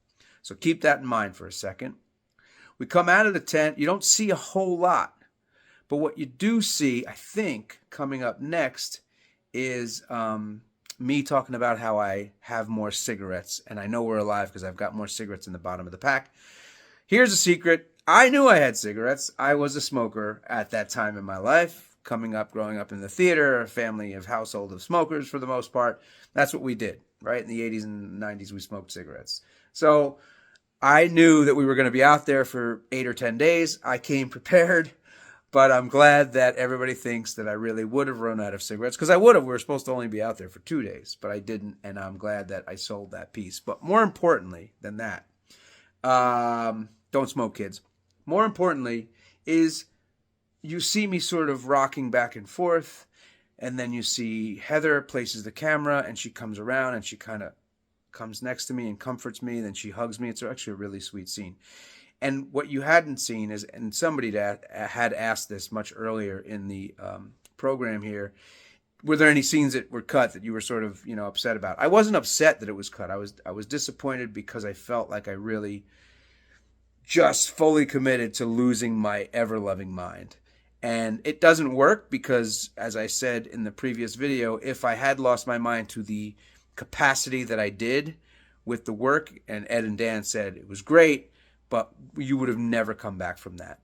So keep that in mind for a second. We come out of the tent. You don't see a whole lot. But what you do see, I think, coming up next is me talking about how I have more cigarettes. And I know we're alive because I've got more cigarettes in the bottom of the pack. Here's a secret. I knew I had cigarettes. I was a smoker at that time in my life. Growing up in the theater, a household of smokers for the most part. That's what we did, right? In the 80s and 90s, we smoked cigarettes. So I knew that we were going to be out there for 8 or 10 days. I came prepared. But I'm glad that everybody thinks that I really would have run out of cigarettes. Because I would have. We were supposed to only be out there for 2 days. But I didn't. And I'm glad that I sold that piece. But more importantly than that, don't smoke, kids. More importantly is you see me sort of rocking back and forth. And then you see Heather places the camera. And she comes around and she kind of comes next to me and comforts me. And then she hugs me. It's actually a really sweet scene. And what you hadn't seen is, and somebody that had asked this much earlier in the program here, were there any scenes that were cut that you were sort of, upset about? I wasn't upset that it was cut. I was disappointed because I felt like I really just fully committed to losing my ever-loving mind. And it doesn't work because, as I said in the previous video, if I had lost my mind to the capacity that I did with the work, and Ed and Dan said it was great, but you would have never come back from that.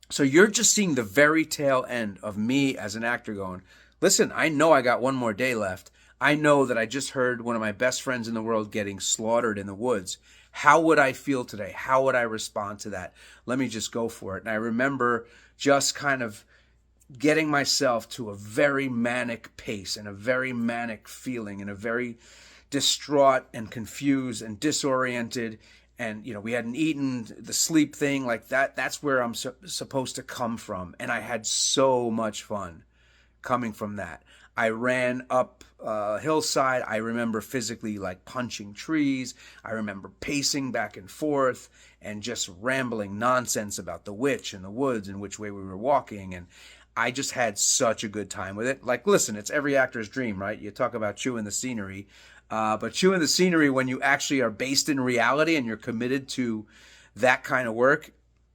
So you're just seeing the very tail end of me as an actor going, listen, I know I got one more day left. I know that I just heard one of my best friends in the world getting slaughtered in the woods. How would I feel today? How would I respond to that? Let me just go for it. And I remember just kind of getting myself to a very manic pace and a very manic feeling and a very distraught and confused and disoriented. And, we hadn't eaten, the sleep thing like that. That's where I'm supposed to come from. And I had so much fun coming from that. I ran up a hillside. I remember physically like punching trees. I remember pacing back and forth and just rambling nonsense about the witch and the woods and which way we were walking. And I just had such a good time with it. Like, listen, it's every actor's dream, right? You talk about chewing the scenery. But chewing the scenery when you actually are based in reality and you're committed to that kind of work,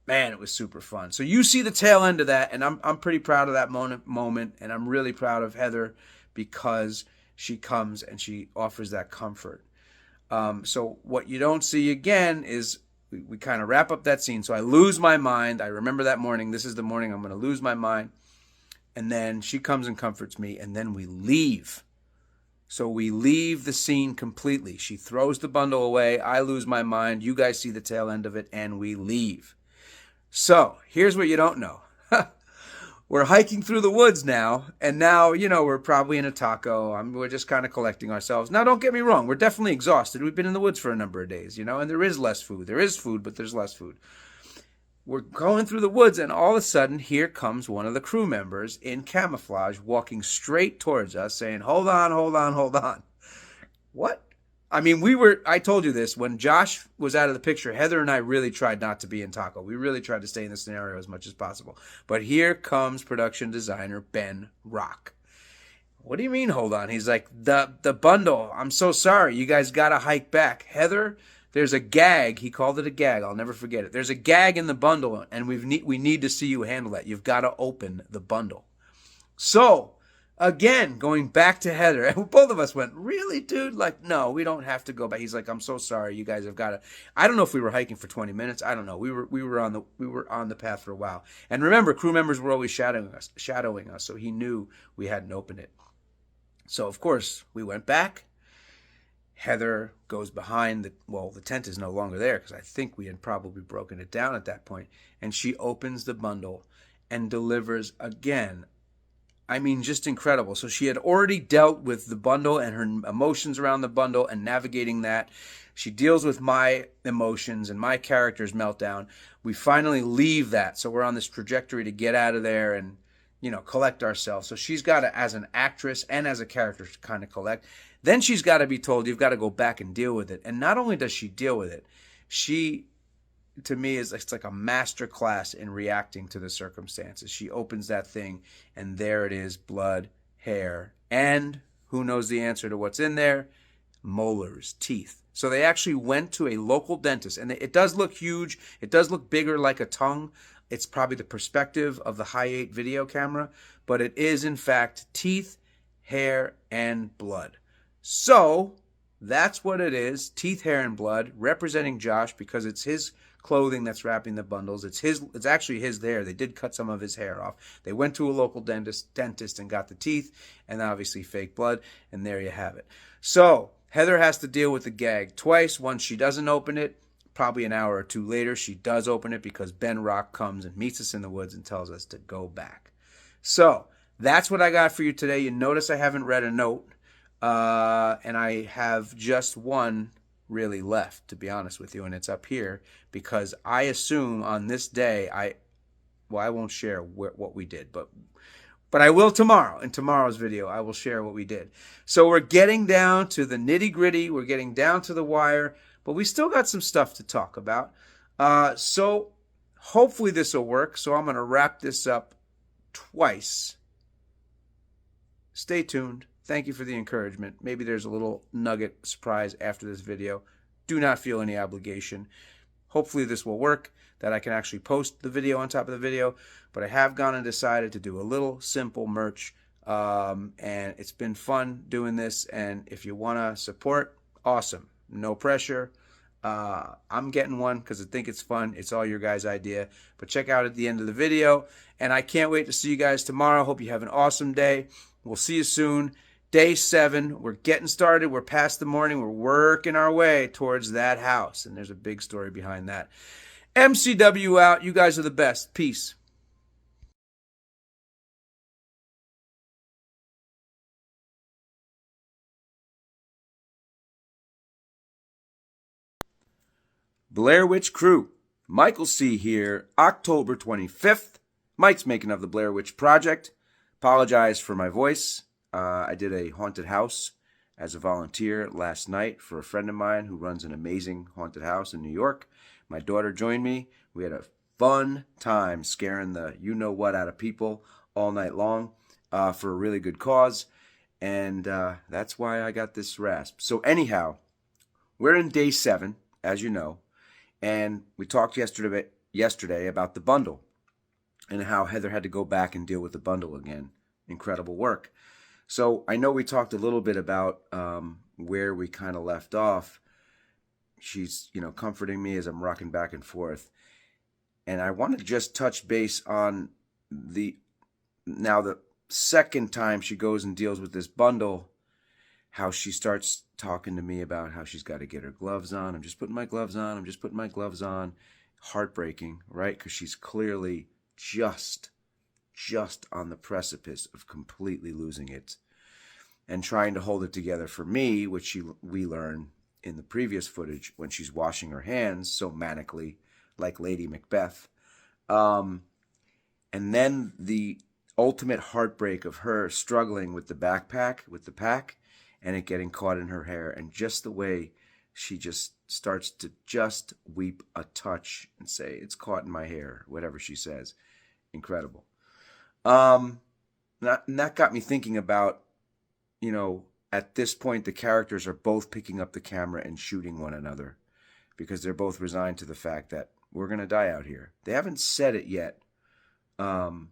man, it was super fun. So you see the tail end of that, and I'm pretty proud of that moment, and I'm really proud of Heather because she comes and she offers that comfort. So what you don't see again is we kind of wrap up that scene. So I lose my mind. I remember that morning. This is the morning I'm going to lose my mind. And then she comes and comforts me, and then we leave. So we leave the scene completely. She throws the bundle away. I lose my mind. You guys see the tail end of it, and we leave. So here's what you don't know. We're hiking through the woods now, and now, we're probably in a taco. We're just kind of collecting ourselves. Now, don't get me wrong. We're definitely exhausted. We've been in the woods for a number of days, and there is less food. There is food, but there's less food. We're going through the woods, and all of a sudden, here comes one of the crew members in camouflage walking straight towards us saying, hold on, hold on, hold on. What? I mean, I told you this, when Josh was out of the picture, Heather and I really tried not to be in taco. We really tried to stay in the scenario as much as possible. But here comes production designer Ben Rock. What do you mean, hold on? He's like, the bundle, I'm so sorry. You guys got to hike back. Heather, there's a gag. He called it a gag. I'll never forget it. There's a gag in the bundle, and we need to see you handle that. You've got to open the bundle. So, again, going back to Heather, and both of us went, really, dude? Like, no, we don't have to go back. He's like, I'm so sorry. You guys have got to. I don't know if we were hiking for 20 minutes. I don't know. We were on the path for a while. And remember, crew members were always shadowing us, so he knew we hadn't opened it. So, of course, we went back. Heather goes behind the tent is no longer there because I think we had probably broken it down at that point. And she opens the bundle and delivers again. I mean, just incredible. So she had already dealt with the bundle and her emotions around the bundle and navigating that. She deals with my emotions and my character's meltdown. We finally leave that. So we're on this trajectory to get out of there and, collect ourselves. So she's got to, as an actress and as a character, to kind of collect. Then she's got to be told, you've got to go back and deal with it. And not only does she deal with it, she, to me, it's like a master class in reacting to the circumstances. She opens that thing, and there it is, blood, hair, and who knows the answer to what's in there? Molars, teeth. So they actually went to a local dentist, and it does look huge. It does look bigger like a tongue. It's probably the perspective of the Hi8 video camera, but it is, in fact, teeth, hair, and blood. So that's what it is, teeth, hair, and blood, representing Josh because it's his clothing that's wrapping the bundles. It's actually his hair. They did cut some of his hair off. They went to a local dentist and got the teeth and obviously fake blood, and there you have it. So Heather has to deal with the gag twice. Once she doesn't open it, probably an hour or two later, she does open it because Ben Rock comes and meets us in the woods and tells us to go back. So that's what I got for you today. You notice I haven't read a note. And I have just one really left, to be honest with you, and it's up here because I assume on this day, I won't share what we did, but I will tomorrow. In tomorrow's video, I will share what we did. So we're getting down to the nitty gritty. We're getting down to the wire, but we still got some stuff to talk about. So hopefully this will work. So I'm going to wrap this up twice. Stay tuned. Thank you for the encouragement. Maybe there's a little nugget surprise after this video. Do not feel any obligation. Hopefully this will work, that I can actually post the video on top of the video. But I have gone and decided to do a little simple merch. And it's been fun doing this. And if you want to support, awesome. No pressure. I'm getting one because I think it's fun. It's all your guys' idea. But check out at the end of the video. And I can't wait to see you guys tomorrow. Hope you have an awesome day. We'll see you soon. Day 7. We're getting started. We're past the morning. We're working our way towards that house. And there's a big story behind that. MCW out. You guys are the best. Peace. Blair Witch Crew. Michael C. here, October 25th. Mike's making of the Blair Witch Project. Apologize for my voice. I did a haunted house as a volunteer last night for a friend of mine who runs an amazing haunted house in New York. My daughter joined me. We had a fun time scaring the you-know-what out of people all night long for a really good cause. And that's why I got this rasp. So anyhow, we're in day 7, as you know. And we talked yesterday about the bundle and how Heather had to go back and deal with the bundle again. Incredible work. So I know we talked a little bit about where we kind of left off. She's, comforting me as I'm rocking back and forth. And I want to just touch base on the second time she goes and deals with this bundle, how she starts talking to me about how she's got to get her gloves on. I'm just putting my gloves on. I'm just putting my gloves on. Heartbreaking, right? Because she's clearly just on the precipice of completely losing it and trying to hold it together for me, which we learn in the previous footage when she's washing her hands so manically like Lady Macbeth. And then the ultimate heartbreak of her struggling with the backpack, with the pack, and it getting caught in her hair, and just the way she just starts to just weep a touch and say, "It's caught in my hair," whatever she says. Incredible. And that got me thinking about, at this point, the characters are both picking up the camera and shooting one another because they're both resigned to the fact that we're going to die out here. They haven't said it yet. And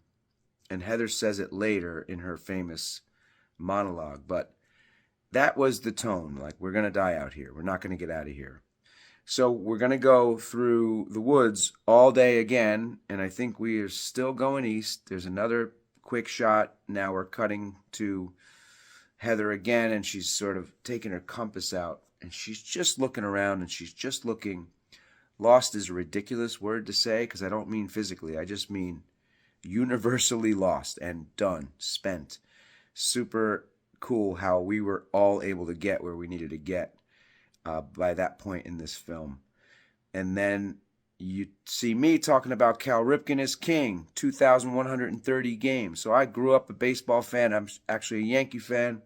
Heather says it later in her famous monologue, but that was the tone. Like, we're going to die out here. We're not going to get out of here. So we're going to go through the woods all day again, and I think we are still going east. There's another quick shot. Now we're cutting to Heather again, and she's sort of taking her compass out, and she's just looking around, and she's just looking. Lost is a ridiculous word to say because I don't mean physically. I just mean universally lost and done, spent. Super cool how we were all able to get where we needed to get by that point in this film. And then you see me talking about Cal Ripken as king, 2,130 games. So I grew up a baseball fan. I'm actually a Yankee fan.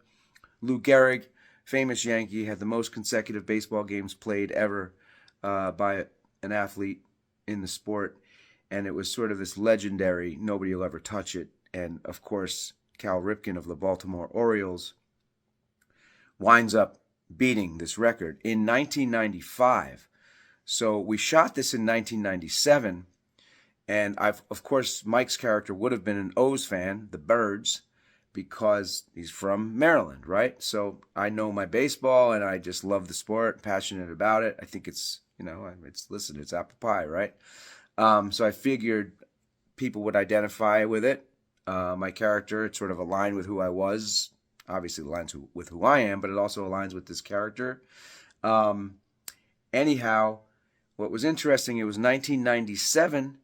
Lou Gehrig, famous Yankee, had the most consecutive baseball games played ever by an athlete in the sport. And it was sort of this legendary, nobody will ever touch it. And of course, Cal Ripken of the Baltimore Orioles winds up beating this record in 1995. So we shot this in 1997, and of course, Mike's character would have been an O's fan, the Birds, because he's from Maryland, right? So I know my baseball, and I just love the sport, passionate about it. I think it's, it's apple pie, right? So I figured people would identify with it. My character, it sort of aligned with who I was. Obviously, it aligns with who I am, but it also aligns with this character. Anyhow, what was interesting, it was 1997,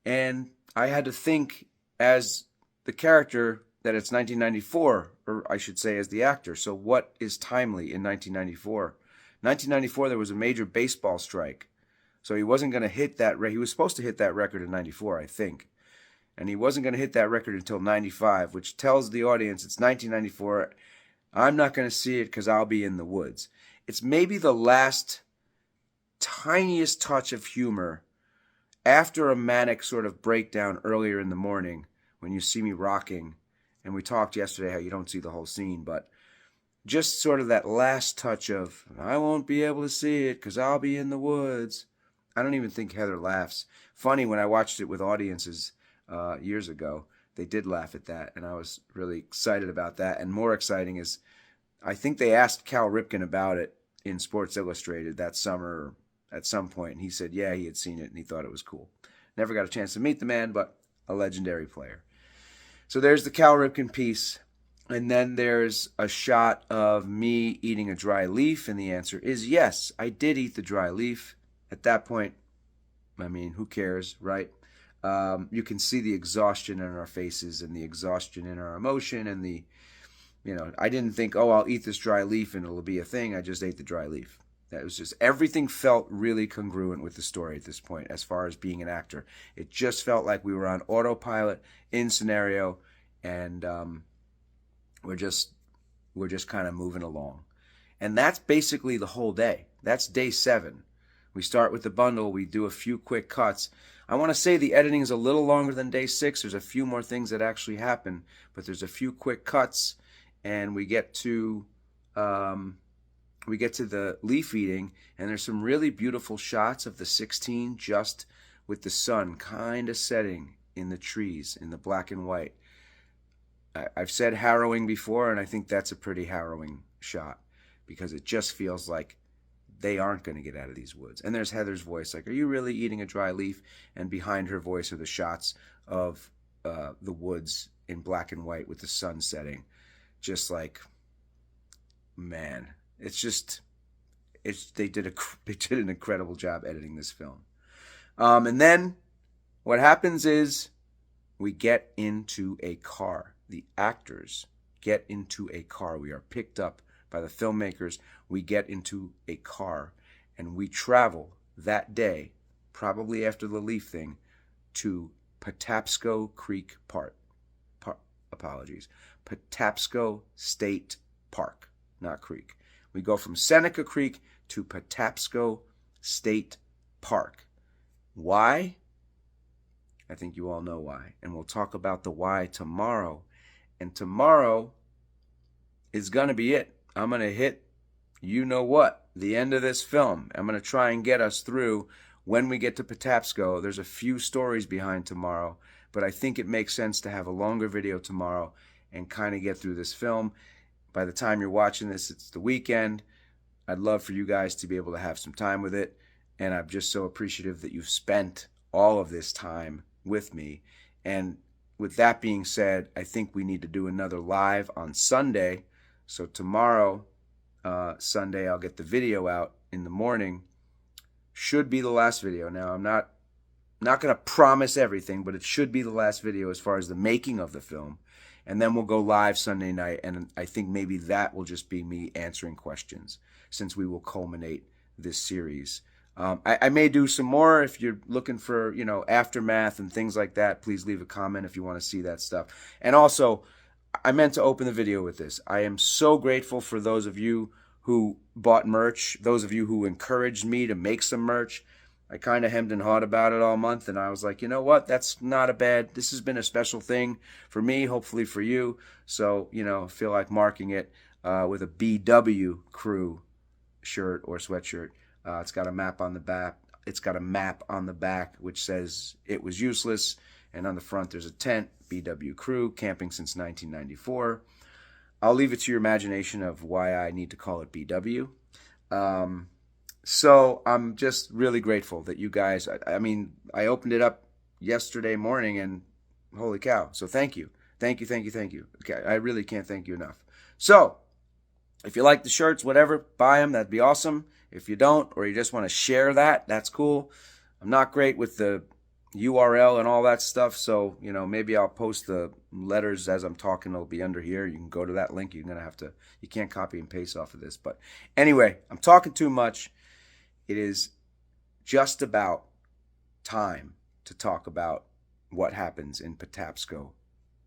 and I had to think as the character that it's 1994, or I should say as the actor. So what is timely in 1994? 1994, there was a major baseball strike. So he wasn't going to hit that. He was supposed to hit that record in 94, I think. And he wasn't going to hit that record until 95, which tells the audience it's 1994. I'm not going to see it because I'll be in the woods. It's maybe the last tiniest touch of humor after a manic sort of breakdown earlier in the morning when you see me rocking. And we talked yesterday how you don't see the whole scene, but just sort of that last touch of, I won't be able to see it because I'll be in the woods. I don't even think Heather laughs. Funny, when I watched it with audiences years ago, they did laugh at that, and I was really excited about that. And more exciting is, I think they asked Cal Ripken about it in Sports Illustrated that summer at some point, and he said, yeah, he had seen it, and he thought it was cool. Never got a chance to meet the man, but a legendary player. So there's the Cal Ripken piece. And then there's a shot of me eating a dry leaf, and the answer is yes, I did eat the dry leaf. At that point, I mean, who cares, right? You can see the exhaustion in our faces and the exhaustion in our emotion and the, I didn't think, oh, I'll eat this dry leaf and it'll be a thing. I just ate the dry leaf. That was just, everything felt really congruent with the story at this point as far as being an actor. It just felt like we were on autopilot in scenario, and we're just kind of moving along. And that's basically the whole day. That's day 7. We start with the bundle. We do a few quick cuts. I want to say the editing is a little longer than day 6. There's a few more things that actually happen, but there's a few quick cuts, and we get to the leaf eating, and there's some really beautiful shots of the 16 just with the sun kind of setting in the trees in the black and white. I've said harrowing before, and I think that's a pretty harrowing shot because it just feels like they aren't going to get out of these woods. And there's Heather's voice, like, are you really eating a dry leaf? And behind her voice are the shots of the woods in black and white with the sun setting. Just like, man, they did an incredible job editing this film. And then what happens is we get into a car. The actors get into a car. We are picked up by the filmmakers. We get into a car, and we travel that day, probably after the leaf thing, to Patapsco Creek Park. Patapsco State Park, not Creek. We go from Seneca Creek to Patapsco State Park. Why? I think you all know why. And we'll talk about the why tomorrow. And tomorrow is going to be it. I'm going to hit, the end of this film. I'm going to try and get us through when we get to Patapsco. There's a few stories behind tomorrow, but I think it makes sense to have a longer video tomorrow and kind of get through this film. By the time you're watching this, it's the weekend. I'd love for you guys to be able to have some time with it. And I'm just so appreciative that you've spent all of this time with me. And with that being said, I think we need to do another live on Sunday. So tomorrow, Sunday, I'll get the video out in the morning. Should be the last video. Now, I'm not going to promise everything, but it should be the last video as far as the making of the film. And then we'll go live Sunday night, and I think maybe that will just be me answering questions, since we will culminate this series. I may do some more. If you're looking for, aftermath and things like that, please leave a comment if you want to see that stuff. And also, I meant to open the video with this. I am so grateful for those of you who bought merch, those of you who encouraged me to make some merch. I kind of hemmed and hawed about it all month, and I was like, you know what? That's not this has been a special thing for me, hopefully for you. So, feel like marking it with a BW Crew shirt or sweatshirt. It's got a map on the back. It's got a map on the back which says it was useless, and on the front there's a tent, BW Crew, camping since 1994. I'll leave it to your imagination of why I need to call it BW. So I'm just really grateful that you guys, I opened it up yesterday morning, and holy cow. So thank you. Thank you. Okay, I really can't thank you enough. So if you like the shirts, whatever, buy them. That'd be awesome. If you don't, or you just want to share that, that's cool. I'm not great with the URL and all that stuff, so maybe I'll post the letters as I'm talking. It'll be under here. You can go to that link. You can't copy and paste off of this. But anyway, I'm talking too much. It is just about time to talk about what happens in Patapsco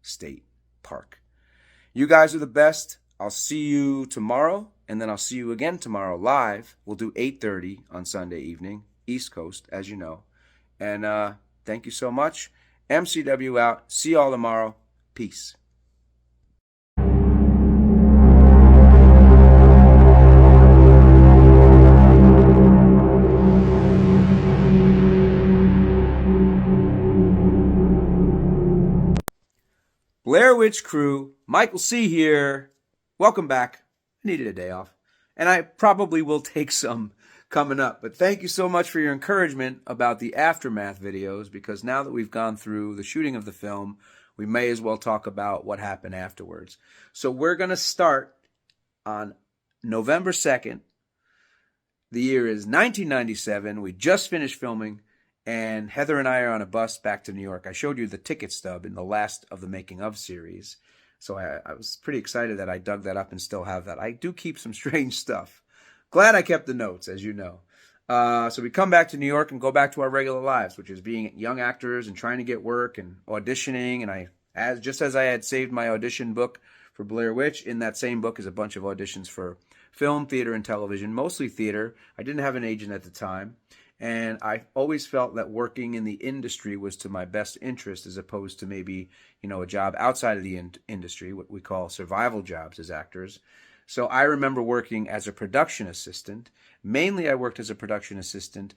State Park. You guys are the best. I'll see you tomorrow, and then I'll see you again tomorrow live. We'll do 8:30 on Sunday evening, East Coast, as you know. And thank you so much. MCW out. See you all tomorrow. Peace. Blair Witch Crew, Michael C. here. Welcome back. I needed a day off. And I probably will take some coming up. But thank you so much for your encouragement about the aftermath videos, because now that we've gone through the shooting of the film, we may as well talk about what happened afterwards. So we're going to start on November 2nd. The year is 1997. We just finished filming, and Heather and I are on a bus back to New York. I showed you the ticket stub in the last of the Making of series. So I was pretty excited that I dug that up and still have that. I do keep some strange stuff. Glad I kept the notes, as you know. So we come back to New York and go back to our regular lives, which is being young actors and trying to get work and auditioning. And just as I had saved my audition book for Blair Witch, in that same book is a bunch of auditions for film, theater, and television, mostly theater. I didn't have an agent at the time. And I always felt that working in the industry was to my best interest, as opposed to maybe, a job outside of the industry, what we call survival jobs as actors. So I remember working as a production assistant. Mainly I worked as a production assistant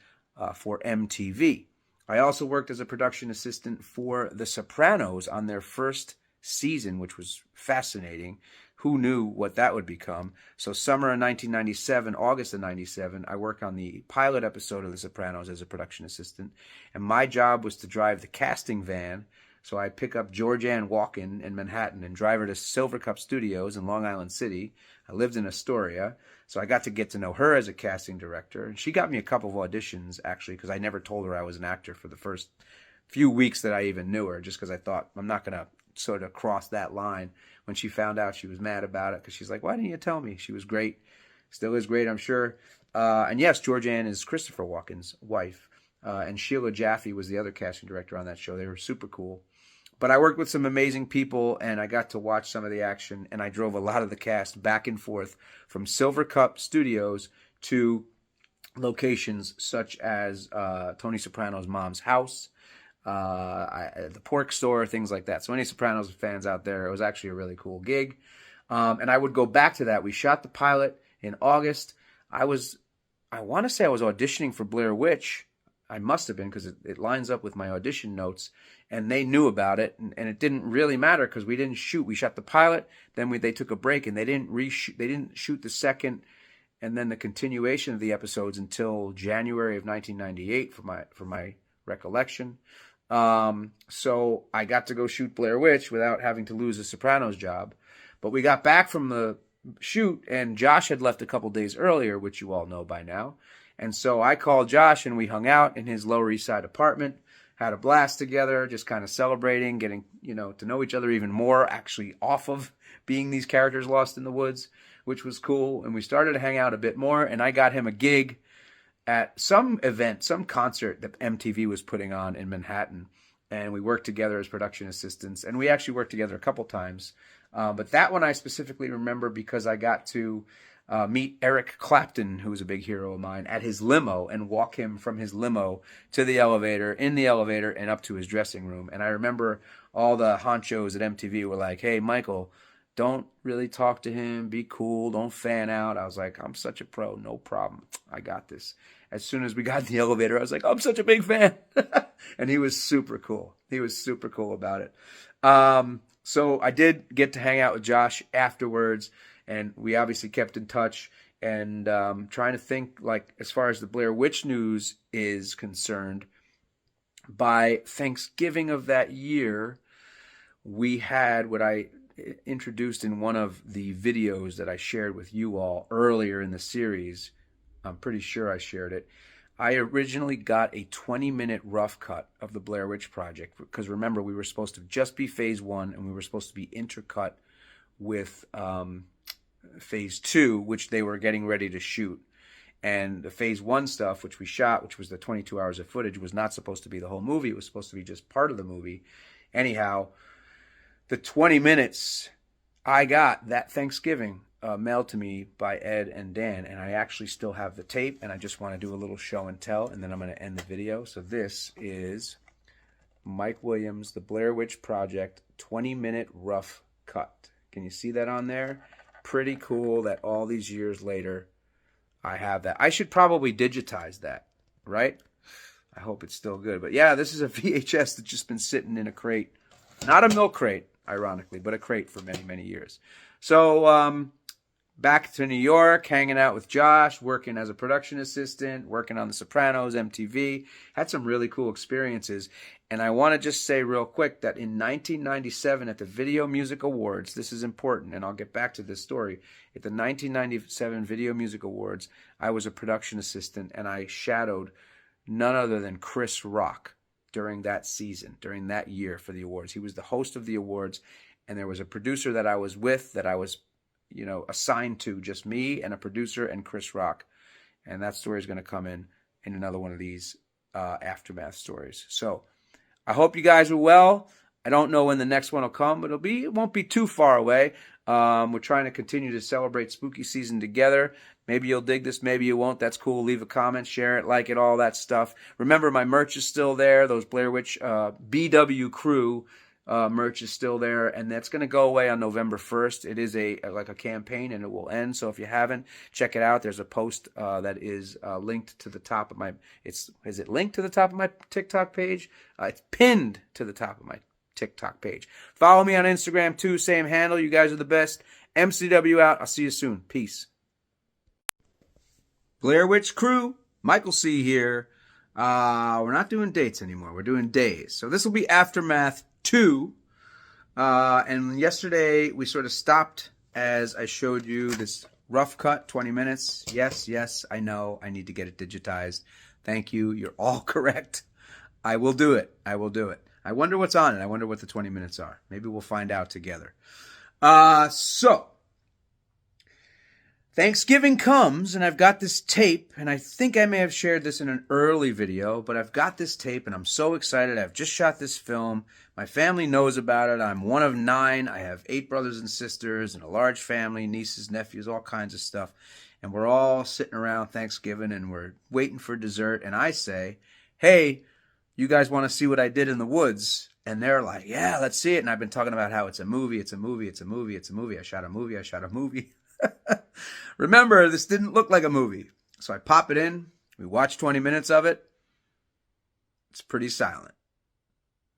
for MTV. I also worked as a production assistant for The Sopranos on their first season, which was fascinating. Who knew what that would become? So summer of 1997, August of 97, I worked on the pilot episode of The Sopranos as a production assistant. And my job was to drive the casting van. So I'd pick up Georgianne Walken in Manhattan and drive her to Silvercup Studios in Long Island City. I lived in Astoria, so I got to know her as a casting director. And she got me a couple of auditions, actually, because I never told her I was an actor for the first few weeks that I even knew her, just because I thought I'm not going to sort of cross that line. When she found out, she was mad about it, because she's like, why didn't you tell me? She was great. Still is great, I'm sure. And yes, Georgianne is Christopher Walken's wife. And Sheila Jaffe was the other casting director on that show. They were super cool. But I worked with some amazing people, and I got to watch some of the action, and I drove a lot of the cast back and forth from Silvercup Studios to locations such as Tony Soprano's mom's house, the pork store, things like that. So any Sopranos fans out there, it was actually a really cool gig. And I would go back to that. We shot the pilot in August. I want to say I was auditioning for Blair Witch. I must have been, because it lines up with my audition notes, and they knew about it, and it didn't really matter because we didn't shoot. We shot the pilot, then they took a break, and they didn't reshoot. They didn't shoot the second and then the continuation of the episodes until January of 1998 for my recollection. So I got to go shoot Blair Witch without having to lose a Sopranos job. But we got back from the shoot, and Josh had left a couple days earlier, which you all know by now. And so I called Josh, and we hung out in his Lower East Side apartment, had a blast together, just kind of celebrating, getting, to know each other even more, actually off of being these characters lost in the woods, which was cool. And we started to hang out a bit more, and I got him a gig at some event, some concert that MTV was putting on in Manhattan. And we worked together as production assistants, and we actually worked together a couple times. But that one I specifically remember because I got to meet Eric Clapton, who was a big hero of mine, at his limo and walk him from his limo to the elevator, in the elevator, and up to his dressing room. And I remember all the honchos at MTV were like, hey, Michael, don't really talk to him. Be cool. Don't fan out. I was like, I'm such a pro. No problem. I got this. As soon as we got in the elevator, I was like, I'm such a big fan. And he was super cool. He was super cool about it. So I did get to hang out with Josh afterwards, and we obviously kept in touch. And trying to think, like, as far as the Blair Witch news is concerned, by Thanksgiving of that year, we had what I introduced in one of the videos that I shared with you all earlier in the series. I'm pretty sure I shared it. I originally got a 20-minute rough cut of the Blair Witch Project, because remember, we were supposed to just be phase 1, and we were supposed to be intercut with phase 2, which they were getting ready to shoot. And the phase 1 stuff, which we shot, which was the 22 hours of footage, was not supposed to be the whole movie. It was supposed to be just part of the movie. Anyhow, the 20 minutes I got that Thanksgiving mailed to me by Ed and Dan, and I actually still have the tape, and I just want to do a little show and tell, and then I'm going to end the video. So this is Mike Williams, The Blair Witch Project, 20-minute rough cut. Can you see that on there? Pretty cool that all these years later, I have that. I should probably digitize that, right? I hope it's still good. But yeah, this is a VHS that's just been sitting in a crate. Not a milk crate, ironically, but a crate for many, many years. So back to New York, hanging out with Josh, working as a production assistant, working on The Sopranos, MTV. Had some really cool experiences. And I want to just say real quick that in 1997 at the Video Music Awards, this is important, and I'll get back to this story. At the 1997 Video Music Awards, I was a production assistant, and I shadowed none other than Chris Rock during that season, during that year for the awards. He was the host of the awards, and there was a producer that I was with that I was, assigned to, just me and a producer and Chris Rock. And that story is going to come in another one of these aftermath stories. So I hope you guys are well. I don't know when the next one will come, but it won't be too far away. We're trying to continue to celebrate spooky season together. Maybe you'll dig this, maybe you won't. That's cool. Leave a comment, share it, like it, all that stuff. Remember, my merch is still there. Those Blair Witch BW Crew merch is still there, and that's going to go away on November 1st. It is like a campaign, and it will end. So if you haven't, check it out. There's a post that is linked to the top of my. Is it linked to the top of my TikTok page? It's pinned to the top of my TikTok page. Follow me on Instagram too. Same handle. You guys are the best. MCW out. I'll see you soon. Peace. Blair Witch Crew. Michael C. here. We're not doing dates anymore. We're doing days. So this will be Aftermath 2. And yesterday we sort of stopped as I showed you this rough cut, 20 minutes. Yes, I know. I need to get it digitized. Thank you. You're all correct. I will do it. I wonder what's on it. I wonder what the 20 minutes are. Maybe we'll find out together. So Thanksgiving comes, and I've got this tape, and I think I may have shared this in an early video, but I've got this tape, and I'm so excited. I've just shot this film. My family knows about it. I'm one of 9. I have 8 brothers and sisters and a large family, nieces, nephews, all kinds of stuff. And we're all sitting around Thanksgiving, and we're waiting for dessert, and I say, hey, you guys want to see what I did in the woods? And they're like, yeah, let's see it. And I've been talking about how it's a movie. I shot a movie. Remember, this didn't look like a movie. So I pop it in. We watch 20 minutes of it. It's pretty silent.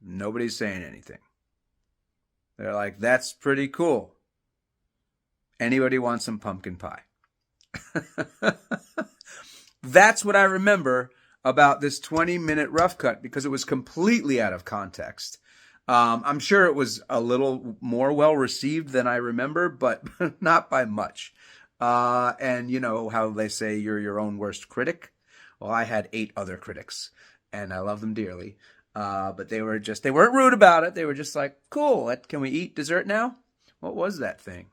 Nobody's saying anything. They're like, that's pretty cool. Anybody want some pumpkin pie? That's what I remember about this 20-minute rough cut, because it was completely out of context. I'm sure it was a little more well received than I remember, but not by much. And you know how they say you're your own worst critic? Well, I had 8 other critics, and I love them dearly. But they weren't rude about it. They were just like, cool, can we eat dessert now? What was that thing?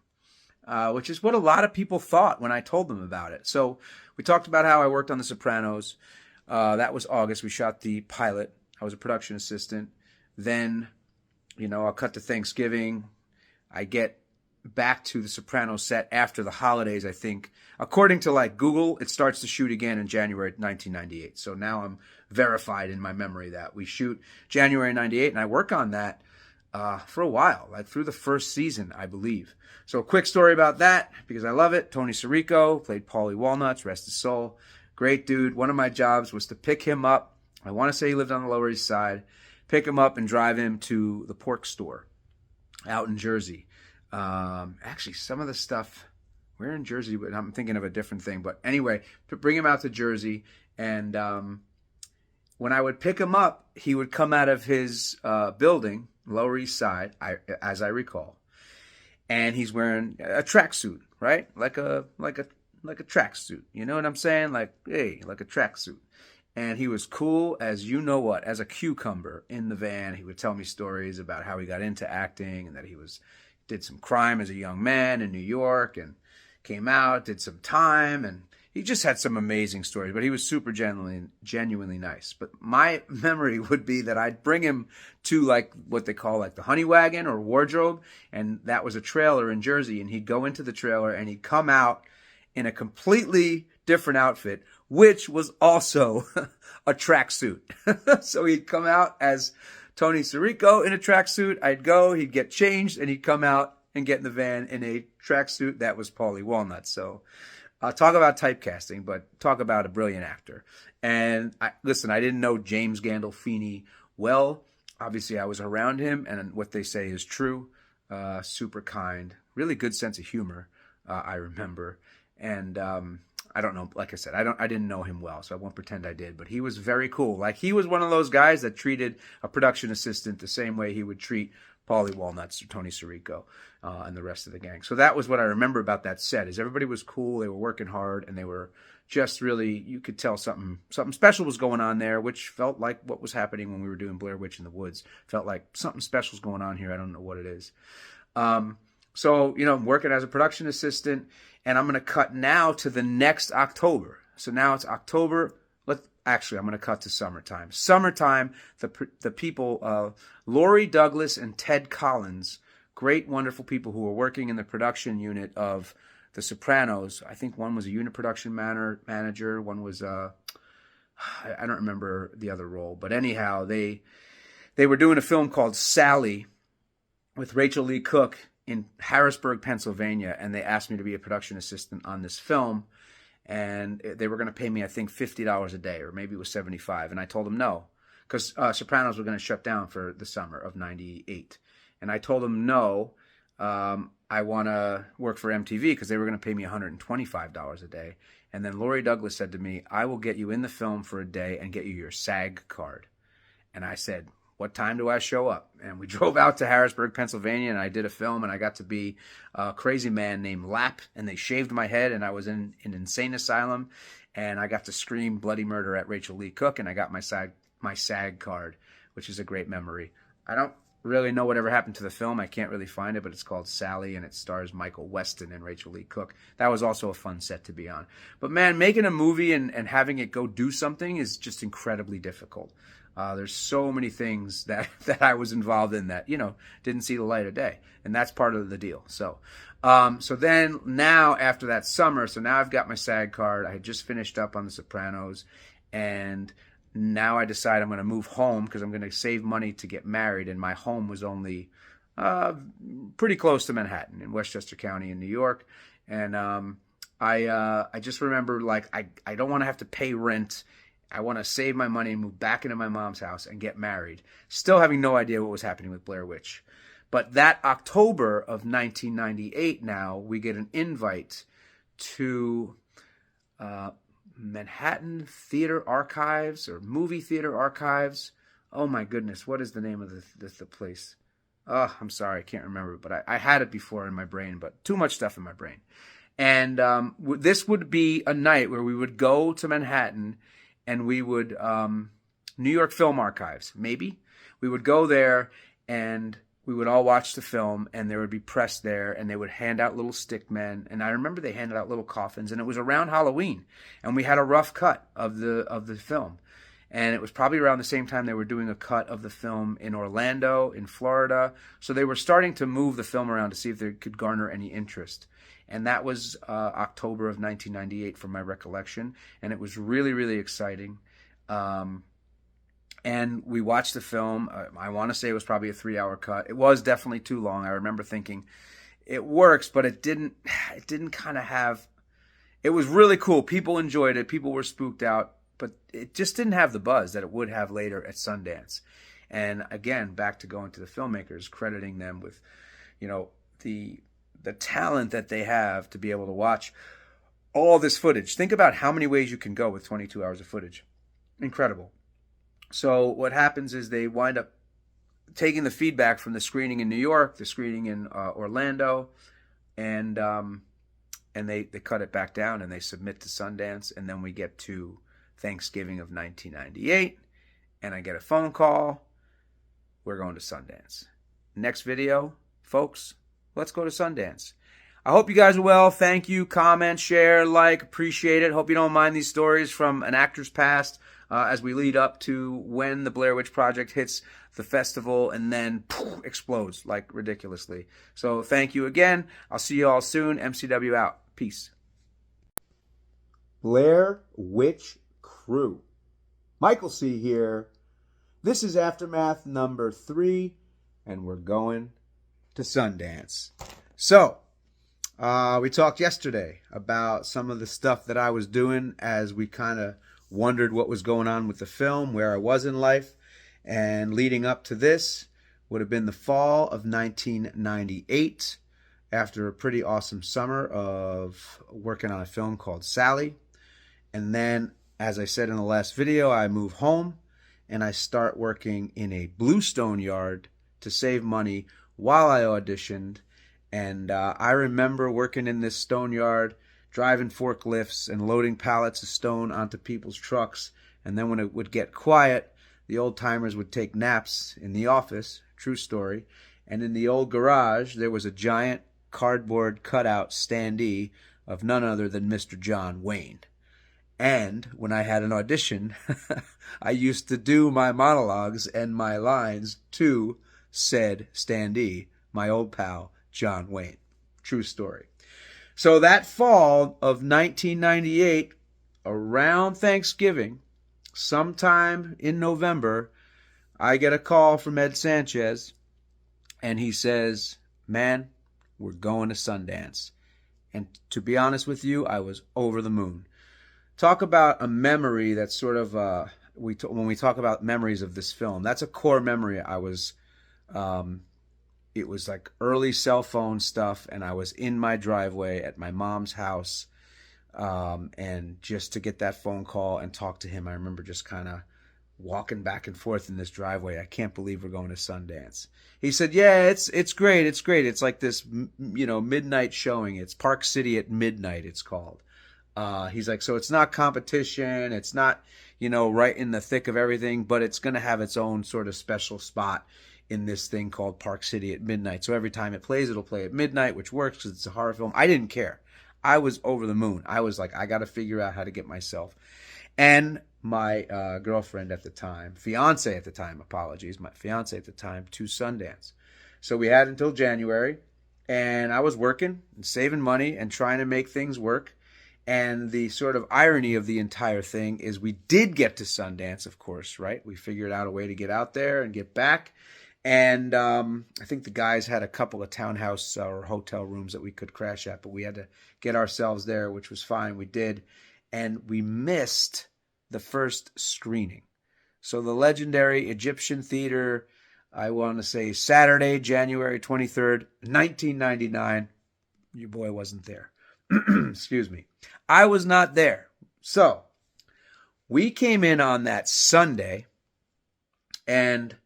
Which is what a lot of people thought when I told them about it. So we talked about how I worked on The Sopranos. That was August. We shot the pilot. I was a production assistant. Then, I'll cut to Thanksgiving. I get back to the Sopranos set after the holidays, I think. According to Google, it starts to shoot again in January 1998. So now I'm verified in my memory that we shoot January 98, and I work on that for a while, through the first season, I believe. So a quick story about that, because I love it. Tony Sirico played Paulie Walnuts, rest his soul. Great dude. One of my jobs was to pick him up. I want to say he lived on the Lower East Side. Pick him up and drive him to the pork store out in Jersey. Actually, some of the stuff, we're in Jersey, but I'm thinking of a different thing. But anyway, to bring him out to Jersey. And when I would pick him up, he would come out of his building, Lower East Side, as I recall. And he's wearing a tracksuit, right? Like a tracksuit. You know what I'm saying? Like a tracksuit. And he was cool as you know what, as a cucumber in the van. He would tell me stories about how he got into acting and that he did some crime as a young man in New York and came out, did some time. And he just had some amazing stories, but he was super genuinely nice. But my memory would be that I'd bring him to like what they call like the honey wagon or wardrobe. And that was a trailer in Jersey. And he'd go into the trailer and he'd come out in a completely different outfit, which was also a tracksuit. So he'd come out as Tony Sirico in a tracksuit. I'd go, he'd get changed, and he'd come out and get in the van in a tracksuit that was Paulie Walnut. So talk about typecasting, but talk about a brilliant actor. And listen, I didn't know James Gandolfini well. Obviously, I was around him, and what they say is true. Super kind, really good sense of humor, I remember. And I don't know, like I said, I didn't know him well, so I won't pretend I did. But he was very cool. Like, he was one of those guys that treated a production assistant the same way he would treat Paulie Walnuts or Tony Sirico and the rest of the gang. So that was what I remember about that set, is everybody was cool, they were working hard, and they were just really, you could tell something special was going on there, which felt like what was happening when we were doing Blair Witch in the Woods. Felt like something special is going on here. I don't know what it is. So, I'm working as a production assistant, and I'm going to cut now to the next October. So now it's October. Actually, I'm going to cut to summertime. Summertime, the people, Lori Douglas and Ted Collins, great, wonderful people who were working in the production unit of The Sopranos. I think one was a unit production manager. One was, I don't remember the other role. But anyhow, they were doing a film called Sally with Rachel Lee Cook in Harrisburg, Pennsylvania. And they asked me to be a production assistant on this film. And they were going to pay me, I think, $50 a day, or maybe it was $75. And I told them no, because Sopranos were going to shut down for the summer of '98. And I told them no, I want to work for MTV, because they were going to pay me $125 a day. And then Lori Douglas said to me, I will get you in the film for a day and get you your SAG card. And I said, what time do I show up? And we drove out to Harrisburg, Pennsylvania, and I did a film, and I got to be a crazy man named Lap, and they shaved my head, and I was in an insane asylum, and I got to scream bloody murder at Rachel Lee Cook, and I got my SAG card, which is a great memory. I don't really know whatever happened to the film. I can't really find it, but it's called Sally, and it stars Michael Weston and Rachel Lee Cook. That was also a fun set to be on. But man, making a movie and having it go do something is just incredibly difficult. There's so many things that I was involved in that, didn't see the light of day. And that's part of the deal. So then now after that summer, so now I've got my SAG card. I had just finished up on The Sopranos. And now I decide I'm going to move home, because I'm going to save money to get married. And my home was only pretty close to Manhattan in Westchester County in New York. And I just remember, like, I don't want to have to pay rent. I want to save my money and move back into my mom's house and get married, still having no idea what was happening with Blair Witch. But that October of 1998 now, we get an invite to Manhattan Theater Archives, or Movie Theater Archives. Oh my goodness, what is the name of the place? Oh, I'm sorry, I can't remember, but I had it before in my brain, but too much stuff in my brain. And this would be a night where we would go to Manhattan, and we would, New York Film Archives, maybe. We would go there, and we would all watch the film, and there would be press there, and they would hand out little stick men. And I remember they handed out little coffins, and it was around Halloween. And we had a rough cut of the film. And it was probably around the same time they were doing a cut of the film in Orlando, in Florida. So they were starting to move the film around to see if they could garner any interest. And that was October of 1998 from my recollection. And it was really, really exciting. And we watched the film. I want to say it was probably a 3-hour cut. It was definitely too long. I remember thinking it works, but it didn't kind of have, it was really cool. People enjoyed it. People were spooked out, but it just didn't have the buzz that it would have later at Sundance. And again, back to going to the filmmakers, crediting them with, the talent that they have to be able to watch all this footage. Think about how many ways you can go with 22 hours of footage. Incredible. So what happens is they wind up taking the feedback from the screening in New York, the screening in Orlando, and they cut it back down and they submit to Sundance. And then we get to Thanksgiving of 1998, and I get a phone call. We're going to Sundance. Next video, folks. Let's go to Sundance. I hope you guys are well. Thank you. Comment, share, like, appreciate it. Hope you don't mind these stories from an actor's past as we lead up to when the Blair Witch Project hits the festival and then poof, explodes like ridiculously. So thank you again. I'll see you all soon. MCW out. Peace. Blair Witch Crew. Michael C. here. This is Aftermath number 3, and we're going to Sundance. So, we talked yesterday about some of the stuff that I was doing as we kind of wondered what was going on with the film, where I was in life, and leading up to this would have been the fall of 1998, after a pretty awesome summer of working on a film called Sally. And then, as I said in the last video, I move home and I start working in a bluestone yard to save money while I auditioned. And I remember working in this stone yard, driving forklifts and loading pallets of stone onto people's trucks. And then when it would get quiet, the old timers would take naps in the office, true story. And in the old garage, there was a giant cardboard cutout standee of none other than Mr. John Wayne. And when I had an audition, I used to do my monologues and my lines to said standee, my old pal, John Wayne. True story. So that fall of 1998, around Thanksgiving, sometime in November, I get a call from Ed Sanchez, and he says, man, we're going to Sundance. And to be honest with you, I was over the moon. Talk about a memory that's sort of, when we talk about memories of this film, that's a core memory. It was like early cell phone stuff, and I was in my driveway at my mom's house, and just to get that phone call and talk to him, I remember just kind of walking back and forth in this driveway. I can't believe we're going to Sundance. He said, yeah, it's great. It's great. It's like this, midnight showing. It's Park City at midnight, it's called. He's like, so it's not competition. It's not, right in the thick of everything, but it's going to have its own sort of special spot in this thing called Park City at midnight. So every time it plays, it'll play at midnight, which works because it's a horror film. I didn't care. I was over the moon. I was like, I got to figure out how to get myself and my girlfriend at the time, fiance at the time, my fiance at the time, to Sundance. So we had until January, and I was working and saving money and trying to make things work. And the sort of irony of the entire thing is we did get to Sundance, of course, right? We figured out a way to get out there and get back. And I think the guys had a couple of townhouse or hotel rooms that we could crash at, but we had to get ourselves there, which was fine. We did. And we missed the first screening. So the legendary Egyptian Theater, I want to say Saturday, January 23rd, 1999. Your boy wasn't there. Excuse me. I was not there. So we came in on that Sunday, and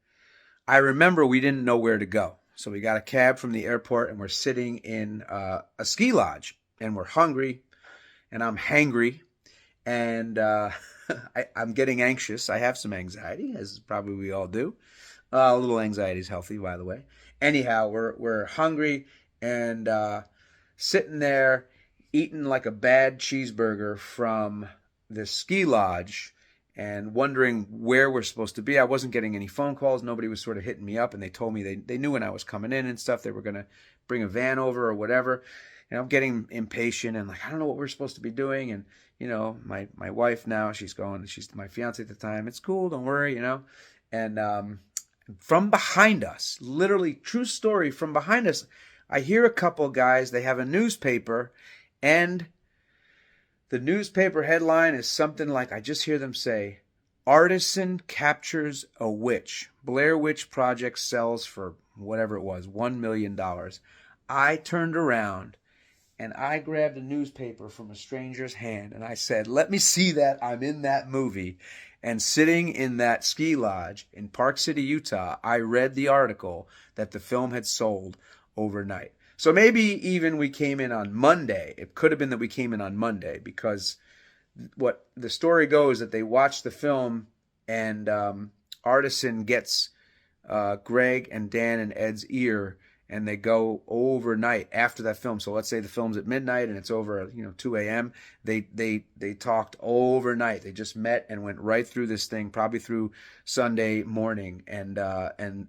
I remember we didn't know where to go. So we got a cab from the airport, and we're sitting in a ski lodge, and we're hungry, and I'm hangry, and I'm getting anxious. I have some anxiety, as probably we all do. A little anxiety is healthy, by the way. Anyhow, we're hungry and sitting there eating like a bad cheeseburger from the ski lodge and wondering where we're supposed to be. I wasn't getting any phone calls. Nobody was sort of hitting me up, and they told me they knew when I was coming in and stuff. They were going to bring a van over or whatever. And I'm getting impatient and like, I don't know what we're supposed to be doing. And, my wife now, she's my fiance at the time. It's cool. Don't worry, And from behind us, literally true story, from behind us, I hear a couple guys, they have a newspaper, and the newspaper headline is something like, I just hear them say, Artisan captures a witch. Blair Witch Project sells for whatever it was, $1 million. I turned around and I grabbed a newspaper from a stranger's hand and I said, let me see that I'm in that movie. And sitting in that ski lodge in Park City, Utah, I read the article that the film had sold overnight. So maybe even we came in on Monday. It could have been that we came in on Monday, because what the story goes that they watched the film, and Artisan gets Greg and Dan and Ed's ear and they go overnight after that film. So let's say the film's at midnight and it's over, 2 a.m. They talked overnight. They just met and went right through this thing, probably through Sunday morning, and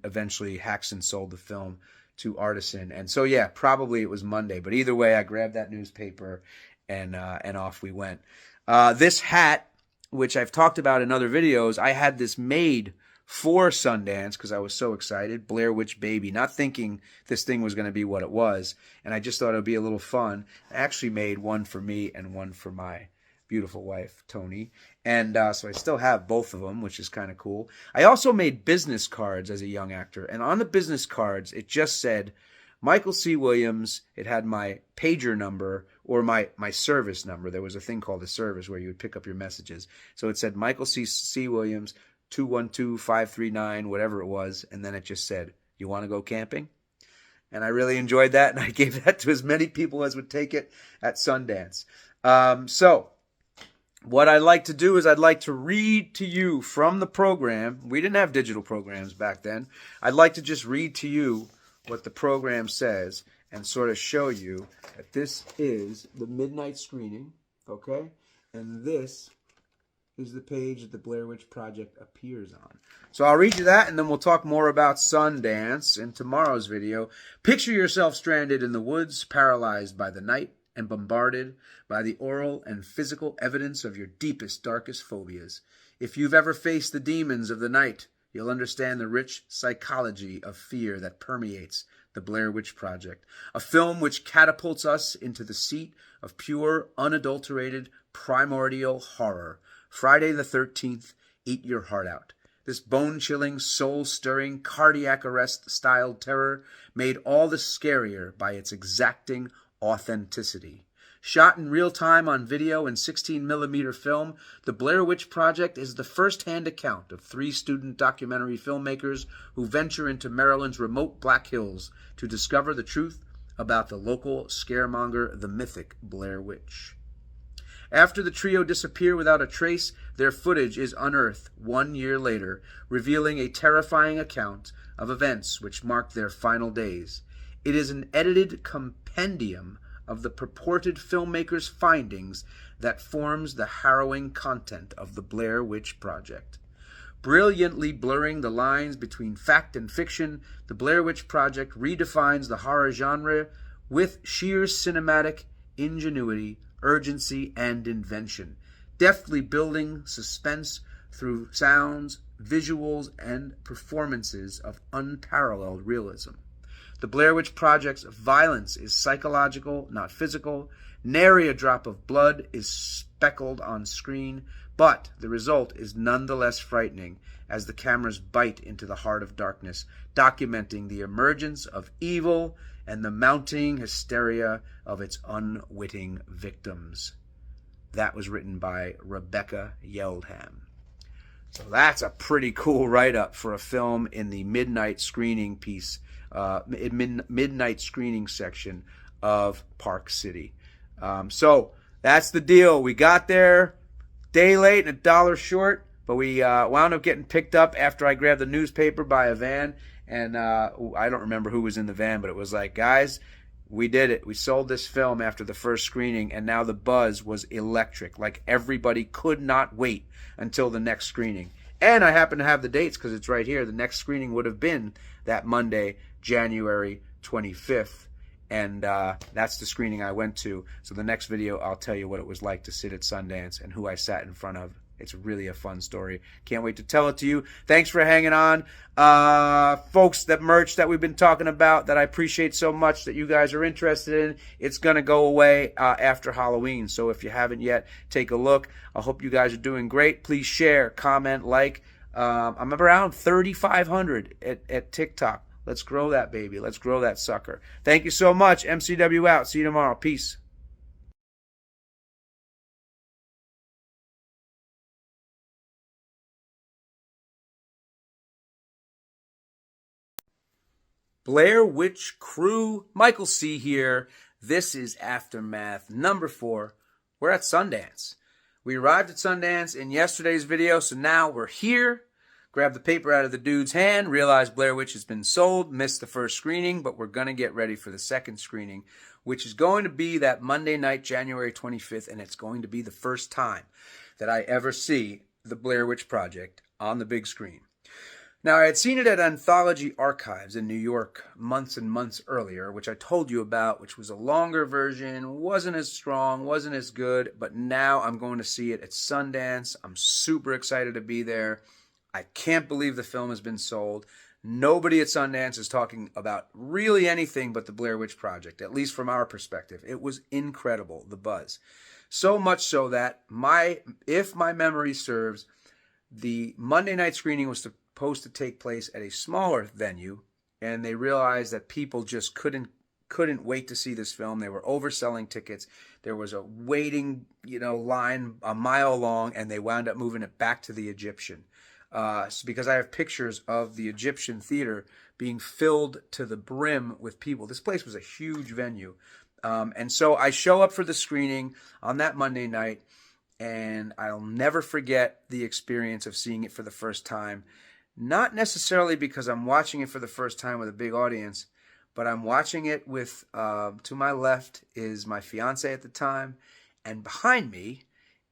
eventually Haxon sold the film to Artisan. And so yeah, probably it was Monday. But either way, I grabbed that newspaper and off we went. This hat, which I've talked about in other videos, I had this made for Sundance because I was so excited. Blair Witch Baby, not thinking this thing was going to be what it was. And I just thought it would be a little fun. I actually made one for me and one for my beautiful wife, Tony. And so I still have both of them, which is kind of cool. I also made business cards as a young actor. And on the business cards, it just said Michael C. Williams. It had my pager number or my service number. There was a thing called a service where you would pick up your messages. So it said Michael C. Williams, 212-539, whatever it was, and then it just said, "You want to go camping?" And I really enjoyed that, and I gave that to as many people as would take it at Sundance. So what I'd like to do is I'd like to read to you from the program. We didn't have digital programs back then. I'd like to just read to you what the program says and sort of show you that this is the midnight screening, okay? And this is the page that the Blair Witch Project appears on. So I'll read you that, and then we'll talk more about Sundance in tomorrow's video. Picture yourself stranded in the woods, paralyzed by the night, and bombarded by the oral and physical evidence of your deepest, darkest phobias. If you've ever faced the demons of the night, you'll understand the rich psychology of fear that permeates the Blair Witch Project, a film which catapults us into the seat of pure, unadulterated, primordial horror. Friday the 13th, eat your heart out. This bone-chilling, soul-stirring, cardiac arrest-styled terror made all the scarier by its exacting authenticity. Shot in real time on video and 16mm film, The Blair Witch Project is the first-hand account of 3 student documentary filmmakers who venture into Maryland's remote Black Hills to discover the truth about the local scaremonger, the mythic Blair Witch. After the trio disappear without a trace, their footage is unearthed 1 year later, revealing a terrifying account of events which marked their final days. It is an edited compendium of the purported filmmakers' findings that forms the harrowing content of the Blair Witch Project. Brilliantly blurring the lines between fact and fiction, the Blair Witch Project redefines the horror genre with sheer cinematic ingenuity, urgency, and invention, deftly building suspense through sounds, visuals, and performances of unparalleled realism. The Blair Witch Project's violence is psychological, not physical. Nary a drop of blood is speckled on screen, but the result is nonetheless frightening as the cameras bite into the heart of darkness, documenting the emergence of evil and the mounting hysteria of its unwitting victims. That was written by Rebecca Yeldham. So that's a pretty cool write-up for a film in the midnight screening piece, midnight screening section of Park City. So that's the deal. We got there day late and $1 short, but we wound up getting picked up after I grabbed the newspaper by a van. And I don't remember who was in the van, but it was like, guys, we did it. We sold this film after the first screening, and now the buzz was electric. Like, everybody could not wait until the next screening. And I happen to have the dates because it's right here. The next screening would have been that Monday, January 25th. And that's the screening I went to. So the next video, I'll tell you what it was like to sit at Sundance and who I sat in front of. It's really a fun story. Can't wait to tell it to you. Thanks for hanging on. Folks, that merch that we've been talking about that I appreciate so much that you guys are interested in, it's going to go away after Halloween. So if you haven't yet, take a look. I hope you guys are doing great. Please share, comment, like. I'm around 3,500 at TikTok. Let's grow that baby. Let's grow that sucker. Thank you so much. MCW out. See you tomorrow. Peace. Blair Witch Crew, Michael C. here. This is Aftermath number 4. We're at Sundance. We arrived at Sundance in yesterday's video, so now we're here. Grab the paper out of the dude's hand, realize Blair Witch has been sold, missed the first screening, but we're going to get ready for the second screening, which is going to be that Monday night, January 25th, and it's going to be the first time that I ever see the Blair Witch Project on the big screen. Now, I had seen it at Anthology Archives in New York months and months earlier, which I told you about, which was a longer version, wasn't as strong, wasn't as good, but now I'm going to see it at Sundance. I'm super excited to be there. I can't believe the film has been sold. Nobody at Sundance is talking about really anything but the Blair Witch Project, at least from our perspective. It was incredible, the buzz. So much so that, if my memory serves, the Monday night screening was supposed to take place at a smaller venue, and they realized that people just couldn't wait to see this film. They were overselling tickets. There was a waiting, line a mile long, and they wound up moving it back to the Egyptian. Because I have pictures of the Egyptian theater being filled to the brim with people. This place was a huge venue. And so I show up for the screening on that Monday night, and I'll never forget the experience of seeing it for the first time. Not necessarily because I'm watching it for the first time with a big audience, but I'm watching it with, to my left is my fiance at the time, and behind me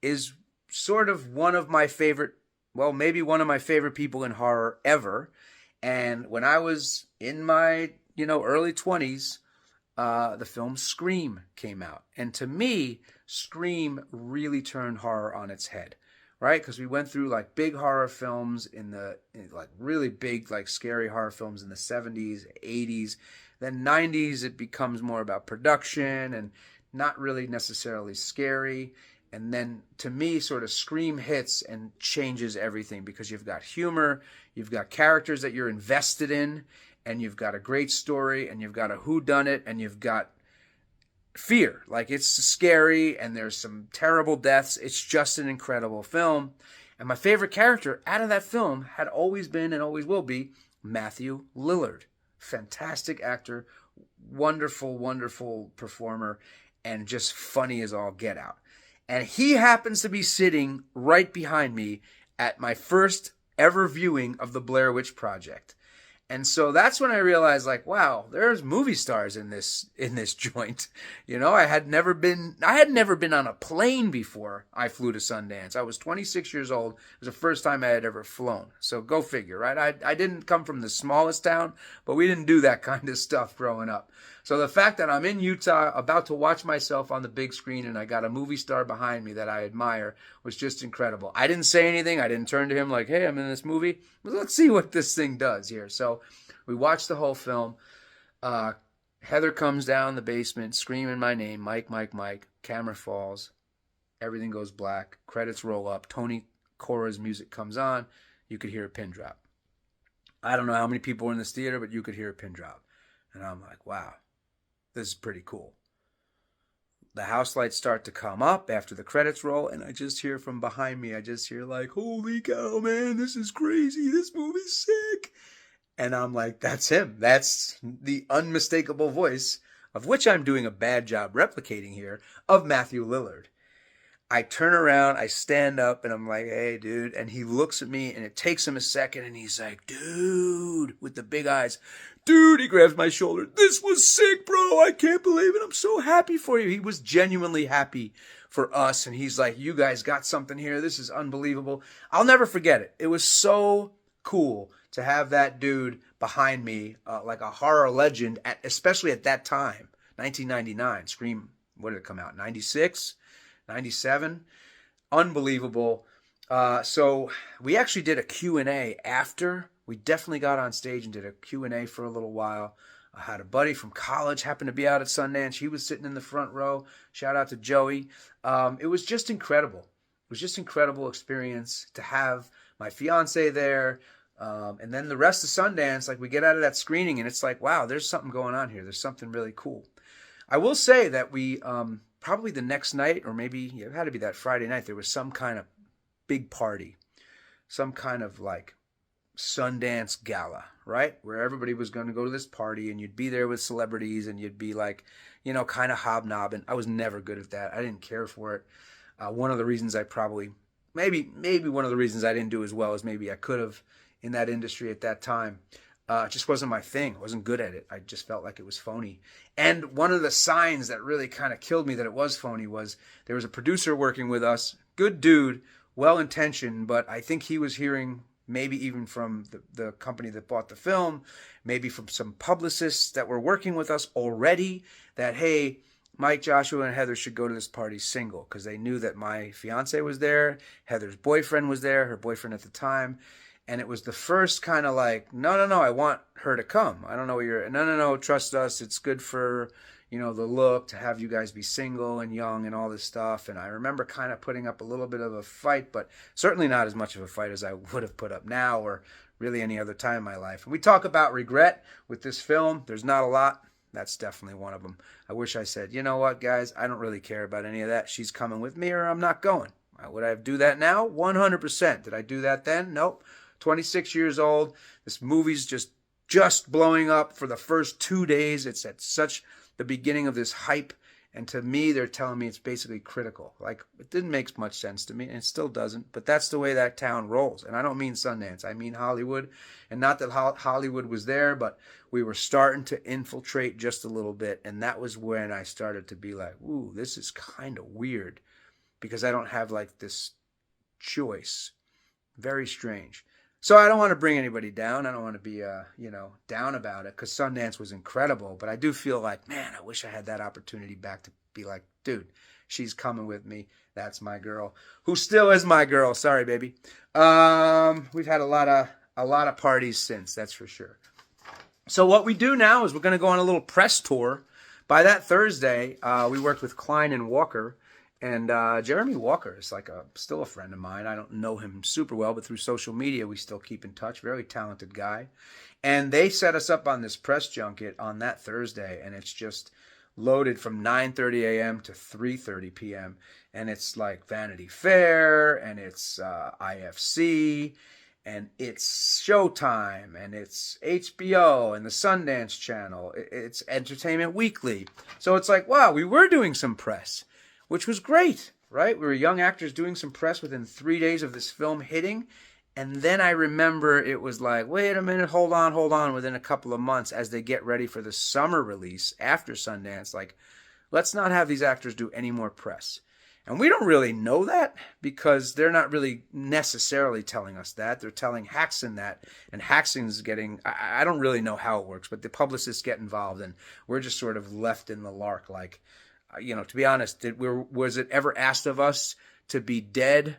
is sort of one of my favorite, well, maybe one of my favorite people in horror ever. And when I was in my, early 20s, the film Scream came out. And to me, Scream really turned horror on its head, right? Because we went through like big horror films like really big, like scary horror films in the 70s, 80s. Then 90s, it becomes more about production and not really necessarily scary. And then, to me, sort of Scream hits and changes everything because you've got humor, you've got characters that you're invested in, and you've got a great story, and you've got a whodunit, and you've got fear. Like, it's scary, and there's some terrible deaths. It's just an incredible film. And my favorite character out of that film had always been and always will be Matthew Lillard. Fantastic actor, wonderful, wonderful performer, and just funny as all get out. And he happens to be sitting right behind me at my first ever viewing of the Blair Witch Project. And so that's when I realized, like, wow, there's movie stars in this joint. I had never been on a plane before I flew to Sundance. I was 26 years old. It was the first time I had ever flown. So go figure, right? I didn't come from the smallest town, but we didn't do that kind of stuff growing up. So the fact that I'm in Utah about to watch myself on the big screen and I got a movie star behind me that I admire was just incredible. I didn't say anything. I didn't turn to him like, hey, I'm in this movie. But let's see what this thing does here. So we watched the whole film. Heather comes down the basement screaming my name, Mike, Mike, Mike. Camera falls. Everything goes black. Credits roll up. Tony Cora's music comes on. You could hear a pin drop. I don't know how many people were in this theater, but you could hear a pin drop. And I'm like, wow. This is pretty cool. The house lights start to come up after the credits roll, and I just hear from behind me, like, holy cow, man, this is crazy. This movie's sick. And I'm like, that's him. That's the unmistakable voice, of which I'm doing a bad job replicating here, of Matthew Lillard. I turn around, I stand up, and I'm like, hey, dude. And he looks at me, and it takes him a second, and he's like, dude, with the big eyes. Dude, he grabs my shoulder. This was sick, bro. I can't believe it. I'm so happy for you. He was genuinely happy for us. And he's like, you guys got something here. This is unbelievable. I'll never forget it. It was so cool to have that dude behind me, like a horror legend, especially at that time, 1999. Scream, what did it come out? 96, 97. Unbelievable. So we actually did a Q&A after. We definitely got on stage and did a Q&A for a little while. I had a buddy from college happened to be out at Sundance. He was sitting in the front row. Shout out to Joey. It was just incredible. It was just an incredible experience to have my fiance there. And then the rest of Sundance, like we get out of that screening and it's like, wow, there's something going on here. There's something really cool. I will say that we probably the next night, or maybe it had to be that Friday night, there was some kind of big party, some kind of like Sundance gala, right? Where everybody was going to go to this party and you'd be there with celebrities and you'd be like, kind of hobnobbing. I was never good at that. I didn't care for it. One of the reasons I probably, maybe one of the reasons I didn't do as well as maybe I could have in that industry at that time. It just wasn't my thing. I wasn't good at it. I just felt like it was phony. And one of the signs that really kind of killed me that it was phony was there was a producer working with us, good dude, well-intentioned, but I think he was hearing maybe even from the company that bought the film, maybe from some publicists that were working with us already, that, hey, Mike, Joshua, and Heather should go to this party single, because they knew that my fiance was there, Heather's boyfriend was there, her boyfriend at the time. And it was the first kind of like, no, I want her to come. I don't know what you're, no, trust us. It's good for, the look to have you guys be single and young and all this stuff. And I remember kind of putting up a little bit of a fight, but certainly not as much of a fight as I would have put up now or really any other time in my life. And we talk about regret with this film. There's not a lot. That's definitely one of them. I wish I said, you know what, guys, I don't really care about any of that. She's coming with me or I'm not going. Would I do that now? 100%. Did I do that then? Nope. 26 years old. This movie's just blowing up for the first 2 days. It's at such the beginning of this hype. And to me, they're telling me it's basically critical. Like, it didn't make much sense to me, and it still doesn't. But that's the way that town rolls. And I don't mean Sundance. I mean Hollywood. And not that Hollywood was there, but we were starting to infiltrate just a little bit. And that was when I started to be like, ooh, this is kind of weird. Because I don't have like this choice. Very strange. So I don't want to bring anybody down. I don't want to be, down about it, because Sundance was incredible. But I do feel like, man, I wish I had that opportunity back to be like, dude, she's coming with me. That's my girl, who still is my girl. Sorry, baby. We've had a lot of parties since, that's for sure. So what we do now is we're going to go on a little press tour. By that Thursday, we worked with Klein and Walker. And Jeremy Walker is like still a friend of mine. I don't know him super well, but through social media, we still keep in touch. Very talented guy. And they set us up on this press junket on that Thursday, and it's just loaded from 9:30 a.m. to 3:30 p.m. And it's like Vanity Fair, and it's IFC, and it's Showtime, and it's HBO, and the Sundance Channel. It's Entertainment Weekly. So it's like, wow, we were doing some press, which was great, right? We were young actors doing some press within 3 days of this film hitting. And then I remember it was like, wait a minute, hold on. Within a couple of months, as they get ready for the summer release after Sundance, like, let's not have these actors do any more press. And we don't really know that, because they're not really necessarily telling us that. They're telling Haxon that. And Haxon's getting, I don't really know how it works, but the publicists get involved, and we're just sort of left in the lark, like, to be honest, was it ever asked of us to be dead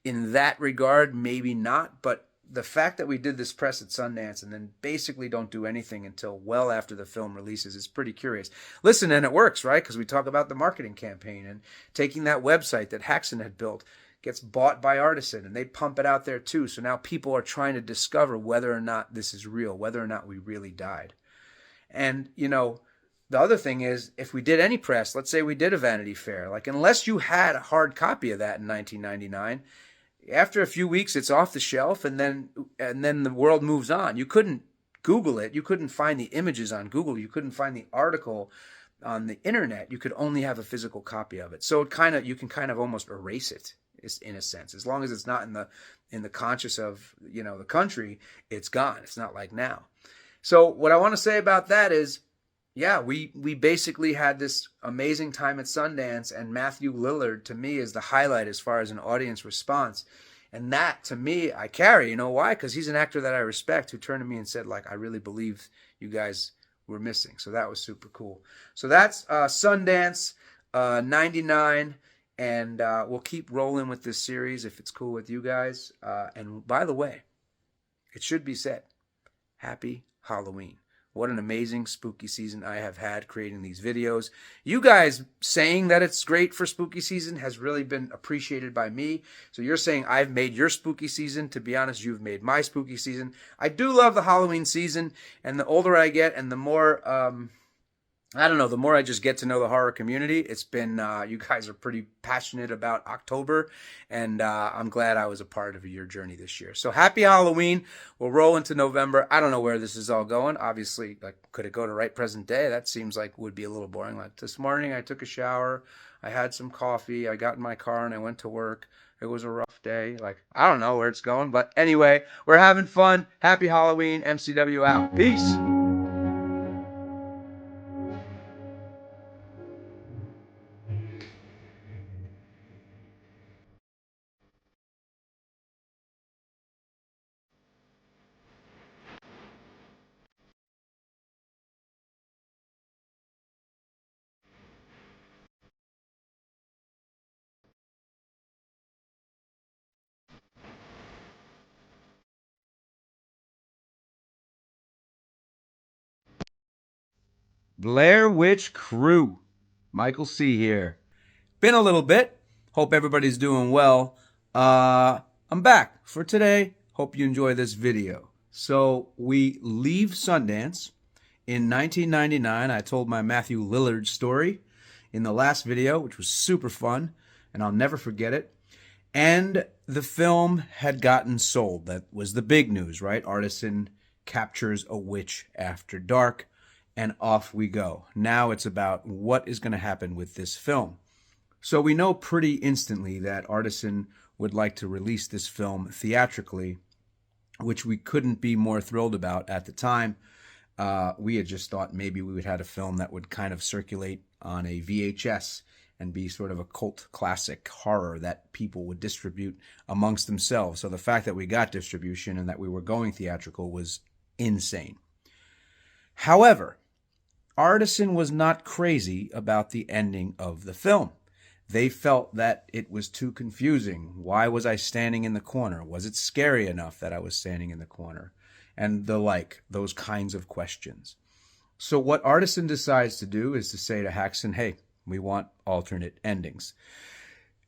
in that regard? Maybe not. But the fact that we did this press at Sundance and then basically don't do anything until well after the film releases is pretty curious. Listen, and it works, right? Because we talk about the marketing campaign, and taking that website that Haxon had built gets bought by Artisan, and they pump it out there too. So now people are trying to discover whether or not this is real, whether or not we really died. And, the other thing is, if we did any press, let's say we did a Vanity Fair, like, unless you had a hard copy of that in 1999, after a few weeks, it's off the shelf, and then the world moves on. You couldn't Google it. You couldn't find the images on Google. You couldn't find the article on the internet. You could only have a physical copy of it. So you can kind of almost erase it, in a sense. As long as it's not in the conscious of, the country, it's gone. It's not like now. So what I want to say about that is, yeah, we basically had this amazing time at Sundance, and Matthew Lillard, to me, is the highlight as far as an audience response. And that, to me, I carry. You know why? Because he's an actor that I respect, who turned to me and said, like, I really believe you guys were missing. So that was super cool. So that's Sundance 99, and we'll keep rolling with this series if it's cool with you guys. And by the way, it should be said, happy Halloween. What an amazing spooky season I have had creating these videos. You guys saying that it's great for spooky season has really been appreciated by me. So you're saying I've made your spooky season. To be honest, you've made my spooky season. I do love the Halloween season, and the older I get and the more, the more I just get to know the horror community. It's been, you guys are pretty passionate about October, and I'm glad I was a part of your journey this year. So happy Halloween. We'll roll into November. I don't know where this is all going. Obviously, like, could it go to right present day? That seems like would be a little boring. Like, this morning I took a shower. I had some coffee. I got in my car and I went to work. It was a rough day. Like, I don't know where it's going, but anyway, we're having fun. Happy Halloween. MCW out. Peace. Blair Witch Crew. Michael C. here. Been a little bit. Hope everybody's doing well. I'm back for today. Hope you enjoy this video. So we leave Sundance in 1999. I told my Matthew Lillard story in the last video, which was super fun, and I'll never forget it. And the film had gotten sold. That was the big news, right? Artisan captures a witch after dark, and off we go. Now it's about what is going to happen with this film. So we know pretty instantly that Artisan would like to release this film theatrically, which we couldn't be more thrilled about at the time. We had just thought maybe we would have a film that would kind of circulate on a VHS and be sort of a cult classic horror that people would distribute amongst themselves. So the fact that we got distribution and that we were going theatrical was insane. However, Artisan was not crazy about the ending of the film. They felt that it was too confusing. Why was I standing in the corner? Was it scary enough that I was standing in the corner? And the like, those kinds of questions. So what Artisan decides to do is to say to Haxon, hey, we want alternate endings.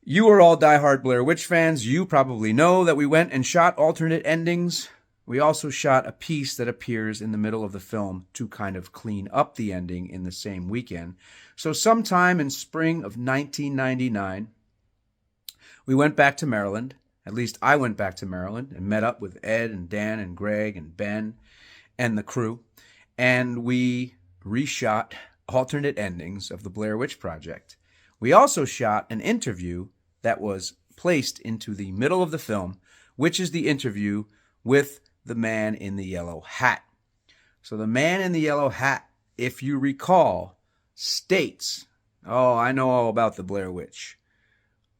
You are all diehard Blair Witch fans. You probably know that we went and shot alternate endings. We also shot a piece that appears in the middle of the film to kind of clean up the ending in the same weekend. So sometime in spring of 1999, we went back to Maryland. At least I went back to Maryland and met up with Ed and Dan and Greg and Ben and the crew. And we reshot alternate endings of the Blair Witch Project. We also shot an interview that was placed into the middle of the film, which is the interview with the man in the yellow hat. So the man in the yellow hat, if you recall, states, oh, I know all about the Blair Witch.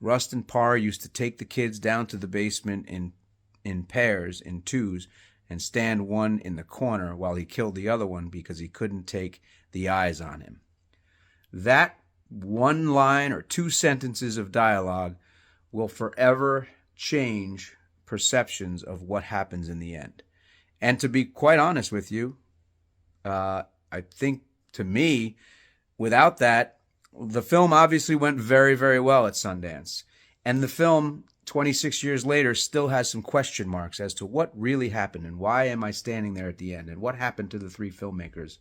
Rustin Parr used to take the kids down to the basement in pairs, in twos, and stand one in the corner while he killed the other one because he couldn't take the eyes on him. That one line or two sentences of dialogue will forever change perceptions of what happens in the end. And to be quite honest with you, I think to me, without that, the film obviously went very, very well at Sundance. And the film, 26 years later, still has some question marks as to what really happened and why am I standing there at the end and what happened to the three filmmakers.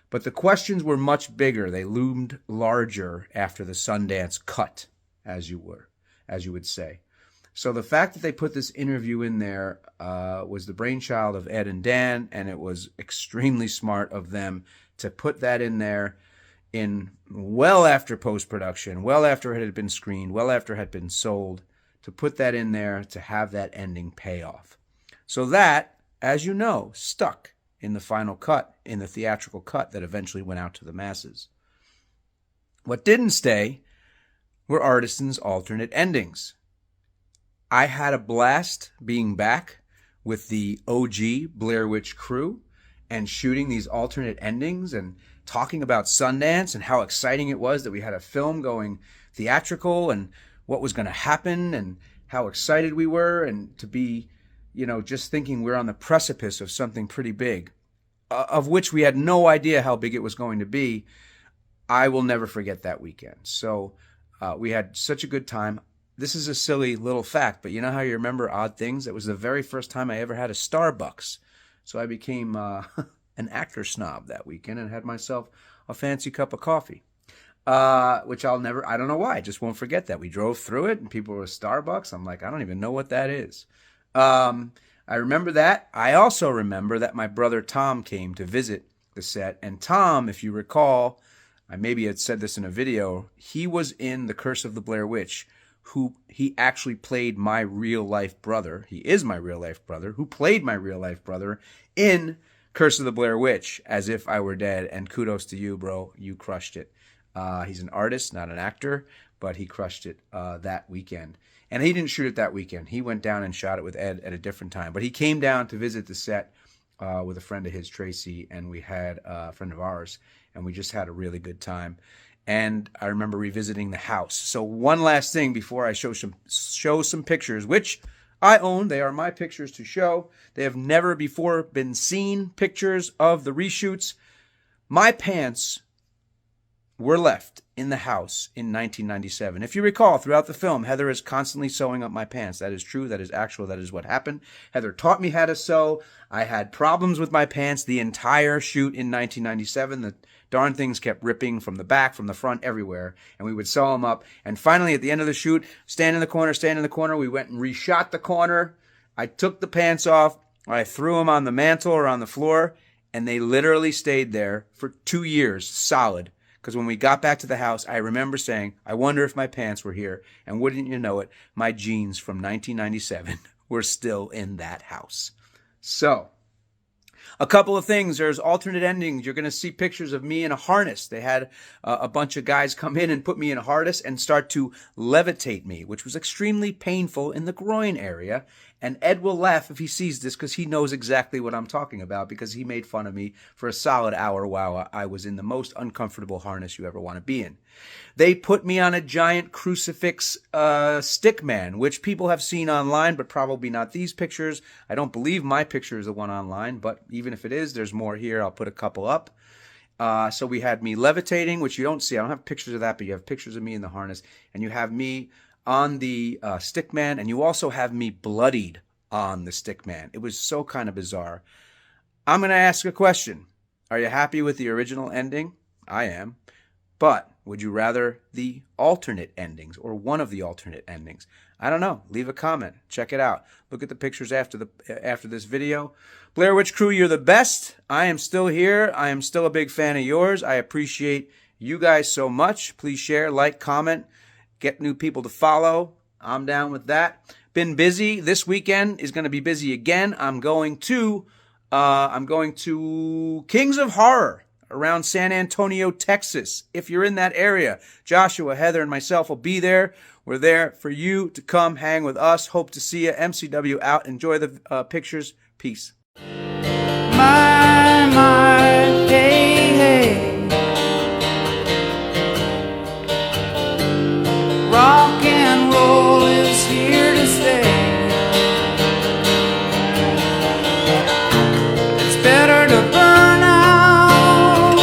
But the questions were much bigger. They loomed larger after the Sundance cut, as you would say. So the fact that they put this interview in there was the brainchild of Ed and Dan, and it was extremely smart of them to put that in there in well after post-production, well after it had been screened, well after it had been sold, to put that in there to have that ending payoff. So that, as you know, stuck in the final cut, in the theatrical cut that eventually went out to the masses. What didn't stay were Artisan's alternate endings. I had a blast being back with the OG Blair Witch crew and shooting these alternate endings and talking about Sundance and how exciting it was that we had a film going theatrical and what was going to happen and how excited we were, and to be, just thinking we're on the precipice of something pretty big, of which we had no idea how big it was going to be. I will never forget that weekend. So we had such a good time. This is a silly little fact, but you know how you remember odd things? It was the very first time I ever had a Starbucks. So I became an actor snob that weekend and had myself a fancy cup of coffee, which I don't know why, I just won't forget that. We drove through it and people were at Starbucks. I'm like, I don't even know what that is. I remember that. I also remember that my brother Tom came to visit the set. And Tom, if you recall, I maybe had said this in a video, he was in The Curse of the Blair Witch who he actually played my real life brother. He is my real life brother, who played my real life brother in Curse of the Blair Witch, As If I Were Dead. And kudos to you, bro. You crushed it. He's an artist, not an actor, but he crushed it that weekend. And he didn't shoot it that weekend. He went down and shot it with Ed at a different time. But he came down to visit the set with a friend of his, Tracy, and we had a friend of ours, and we just had a really good time. And I remember revisiting the house. So one last thing before I show some pictures, which I own. They are my pictures to show. They have never before been seen pictures of the reshoots. My pants were left in the house in 1997. If you recall, throughout the film, Heather is constantly sewing up my pants. That is true. That is actual. That is what happened. Heather taught me how to sew. I had problems with my pants the entire shoot in 1997. The darn things kept ripping from the back, from the front, everywhere. And we would sew them up. And finally, at the end of the shoot, stand in the corner. We went and reshot the corner. I took the pants off. I threw them on the mantle or on the floor. And they literally stayed there for 2 years solid. Because when we got back to the house, I remember saying, I wonder if my pants were here. And wouldn't you know it, my jeans from 1997 were still in that house. So, a couple of things. There's alternate endings. You're going to see pictures of me in a harness. They had a bunch of guys come in and put me in a harness and start to levitate me, which was extremely painful in the groin area. And Ed will laugh if he sees this because he knows exactly what I'm talking about, because he made fun of me for a solid hour while I was in the most uncomfortable harness you ever want to be in. They put me on a giant crucifix stick man, which people have seen online, but probably not these pictures. I don't believe my picture is the one online, but even if it is, there's more here. I'll put a couple up. So we had me levitating, which you don't see. I don't have pictures of that, but you have pictures of me in the harness, and you have me on the stick man, and you also have me bloodied on the stick man. It was so kind of bizarre. I'm going to ask a question. Are you happy with the original ending? I am. But would you rather the alternate endings or one of the alternate endings? I don't know. Leave a comment. Check it out. Look at the pictures after this video. Blair Witch Crew, you're the best. I am still here. I am still a big fan of yours. I appreciate you guys so much. Please share, like, comment. Get new people to follow. I'm down with that. Been busy. This weekend is going to be busy again. I'm going to Kings of Horror around San Antonio, Texas. If you're in that area, Joshua, Heather, and myself will be there. We're there for you to come hang with us. Hope to see you. MCW out. Enjoy the pictures. Peace. My, hey, hey. Rock and roll is here to stay. It's better to burn out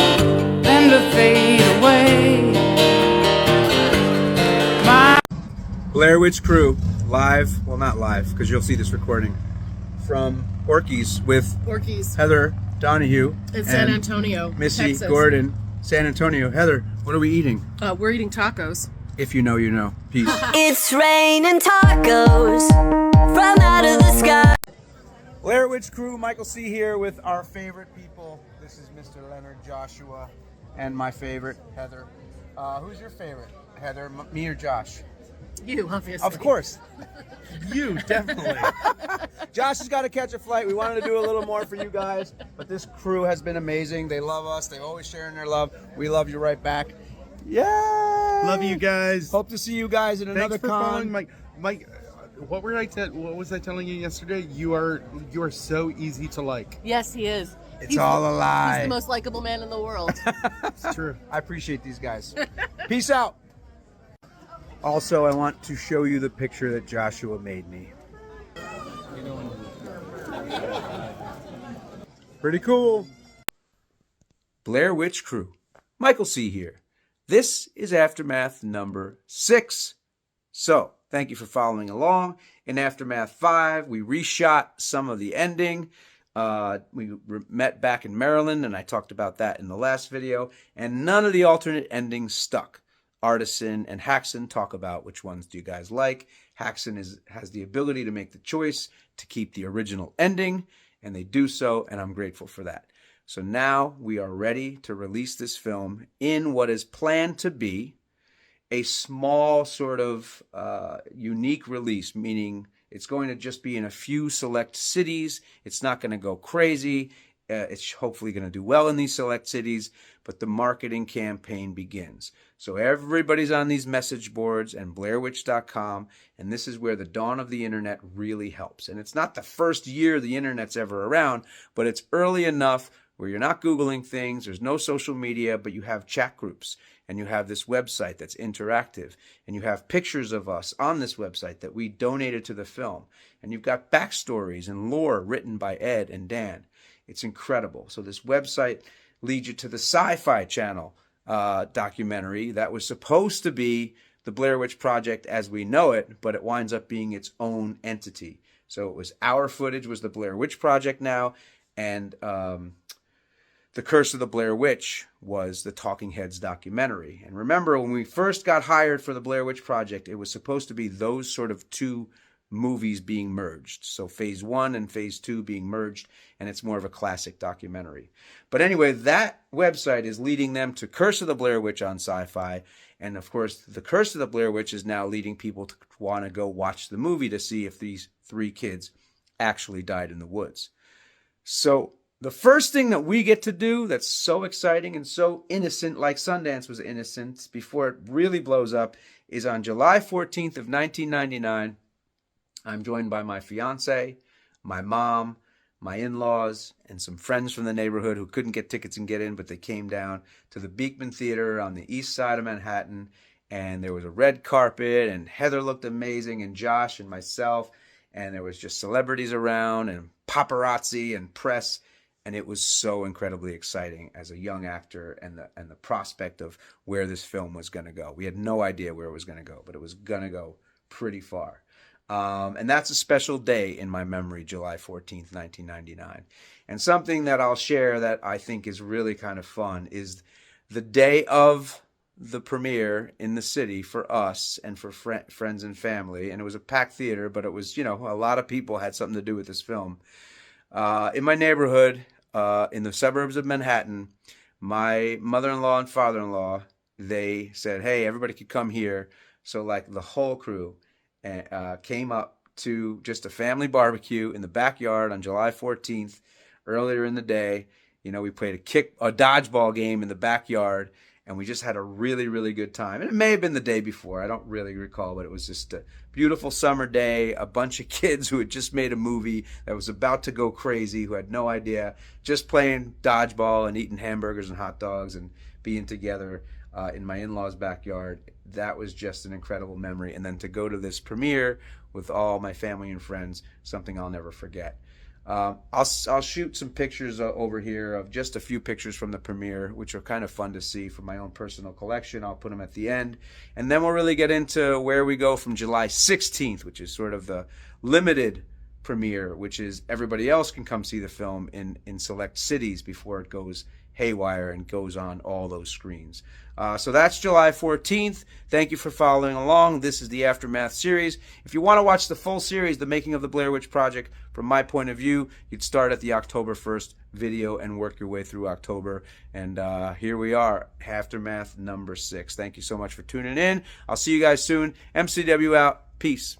than to fade away. Blair Witch Crew, live, well, not live, because you'll see this recording, from Orkies with Orkies Heather Donahue in San and Antonio, Missy Texas. Gordon, San Antonio. Heather, what are we eating? We're eating tacos. If you know, you know. Peace. It's raining tacos from out of the sky. Blair Witch Crew, Michael C. here with our favorite people. This is Mr. Leonard, Joshua, and my favorite, Heather. Who's your favorite, Heather, me or Josh? You, obviously. Of course. You, definitely. Josh has got to catch a flight. We wanted to do a little more for you guys, but this crew has been amazing. They love us. They're always sharing their love. We love you right back. Yeah. Love you guys. Hope to see you guys in another Thanks for con. following Mike. What was I telling you yesterday? You are so easy to like. Yes, he is. It's all a lie. He's the most likable man in the world. It's true. I appreciate these guys. Peace out. Also, I want to show you the picture that Joshua made me. Pretty cool. Blair Witch Crew. Michael C. here. This is Aftermath number 6. So, thank you for following along. In Aftermath 5, we reshot some of the ending. We met back in Maryland, and I talked about that in the last video. And none of the alternate endings stuck. Artisan and Haxon talk about which ones do you guys like. Haxon has the ability to make the choice to keep the original ending, and they do so, and I'm grateful for that. So now we are ready to release this film in what is planned to be a small sort of unique release, meaning it's going to just be in a few select cities. It's not going to go crazy. It's hopefully going to do well in these select cities, but the marketing campaign begins. So everybody's on these message boards and BlairWitch.com, and this is where the dawn of the internet really helps. And it's not the first year the internet's ever around, but it's early enough where you're not Googling things, there's no social media, but you have chat groups, and you have this website that's interactive, and you have pictures of us on this website that we donated to the film, and you've got backstories and lore written by Ed and Dan. It's incredible. So this website leads you to the Sci-Fi Channel documentary that was supposed to be the Blair Witch Project as we know it, but it winds up being its own entity. So it was our footage was the Blair Witch Project now, and The Curse of the Blair Witch was the Talking Heads documentary. And remember, when we first got hired for the Blair Witch Project, it was supposed to be those sort of two movies being merged. So phase 1 and phase 2 being merged, and it's more of a classic documentary. But anyway, that website is leading them to Curse of the Blair Witch on Sci-Fi. And of course, the Curse of the Blair Witch is now leading people to want to go watch the movie to see if these 3 kids actually died in the woods. So the first thing that we get to do that's so exciting and so innocent, like Sundance was innocent before it really blows up, is on July 14th of 1999. I'm joined by my fiance, my mom, my in-laws, and some friends from the neighborhood who couldn't get tickets and get in, but they came down to the Beekman Theater on the east side of Manhattan, and there was a red carpet, and Heather looked amazing, and Josh and myself, and there was just celebrities around, and paparazzi and press, and it was so incredibly exciting as a young actor, and the prospect of where this film was going to go. We had no idea where it was going to go, but it was going to go pretty far. And that's a special day in my memory, July 14th, 1999. And something that I'll share that I think is really kind of fun is the day of the premiere in the city for us and for friends and family. And it was a packed theater, but it was, a lot of people had something to do with this film. In my neighborhood, in the suburbs of Manhattan, my mother-in-law and father-in-law, they said, hey, everybody could come here. So like the whole crew came up to just a family barbecue in the backyard on July 14th. Earlier in the day, we played a dodgeball game in the backyard, and we just had a really, really good time. And it may have been the day before. I don't really recall, but it was just a beautiful summer day. A bunch of kids who had just made a movie that was about to go crazy, who had no idea, just playing dodgeball and eating hamburgers and hot dogs and being together in my in-laws' backyard. That was just an incredible memory. And then to go to this premiere with all my family and friends, something I'll never forget. I'll shoot some pictures over here of just a few pictures from the premiere, which are kind of fun to see from my own personal collection. I'll put them at the end. And then we'll really get into where we go from July 16th, which is sort of the limited premiere, which is everybody else can come see the film in select cities before it goes haywire and goes on all those screens. So that's July 14th. Thank you for following along. This is the Aftermath series. If you want to watch the full series, The Making of the Blair Witch Project, from my point of view, you'd start at the October 1st video and work your way through October. And here we are, Aftermath number 6. Thank you so much for tuning in. I'll see you guys soon. MCW out. Peace.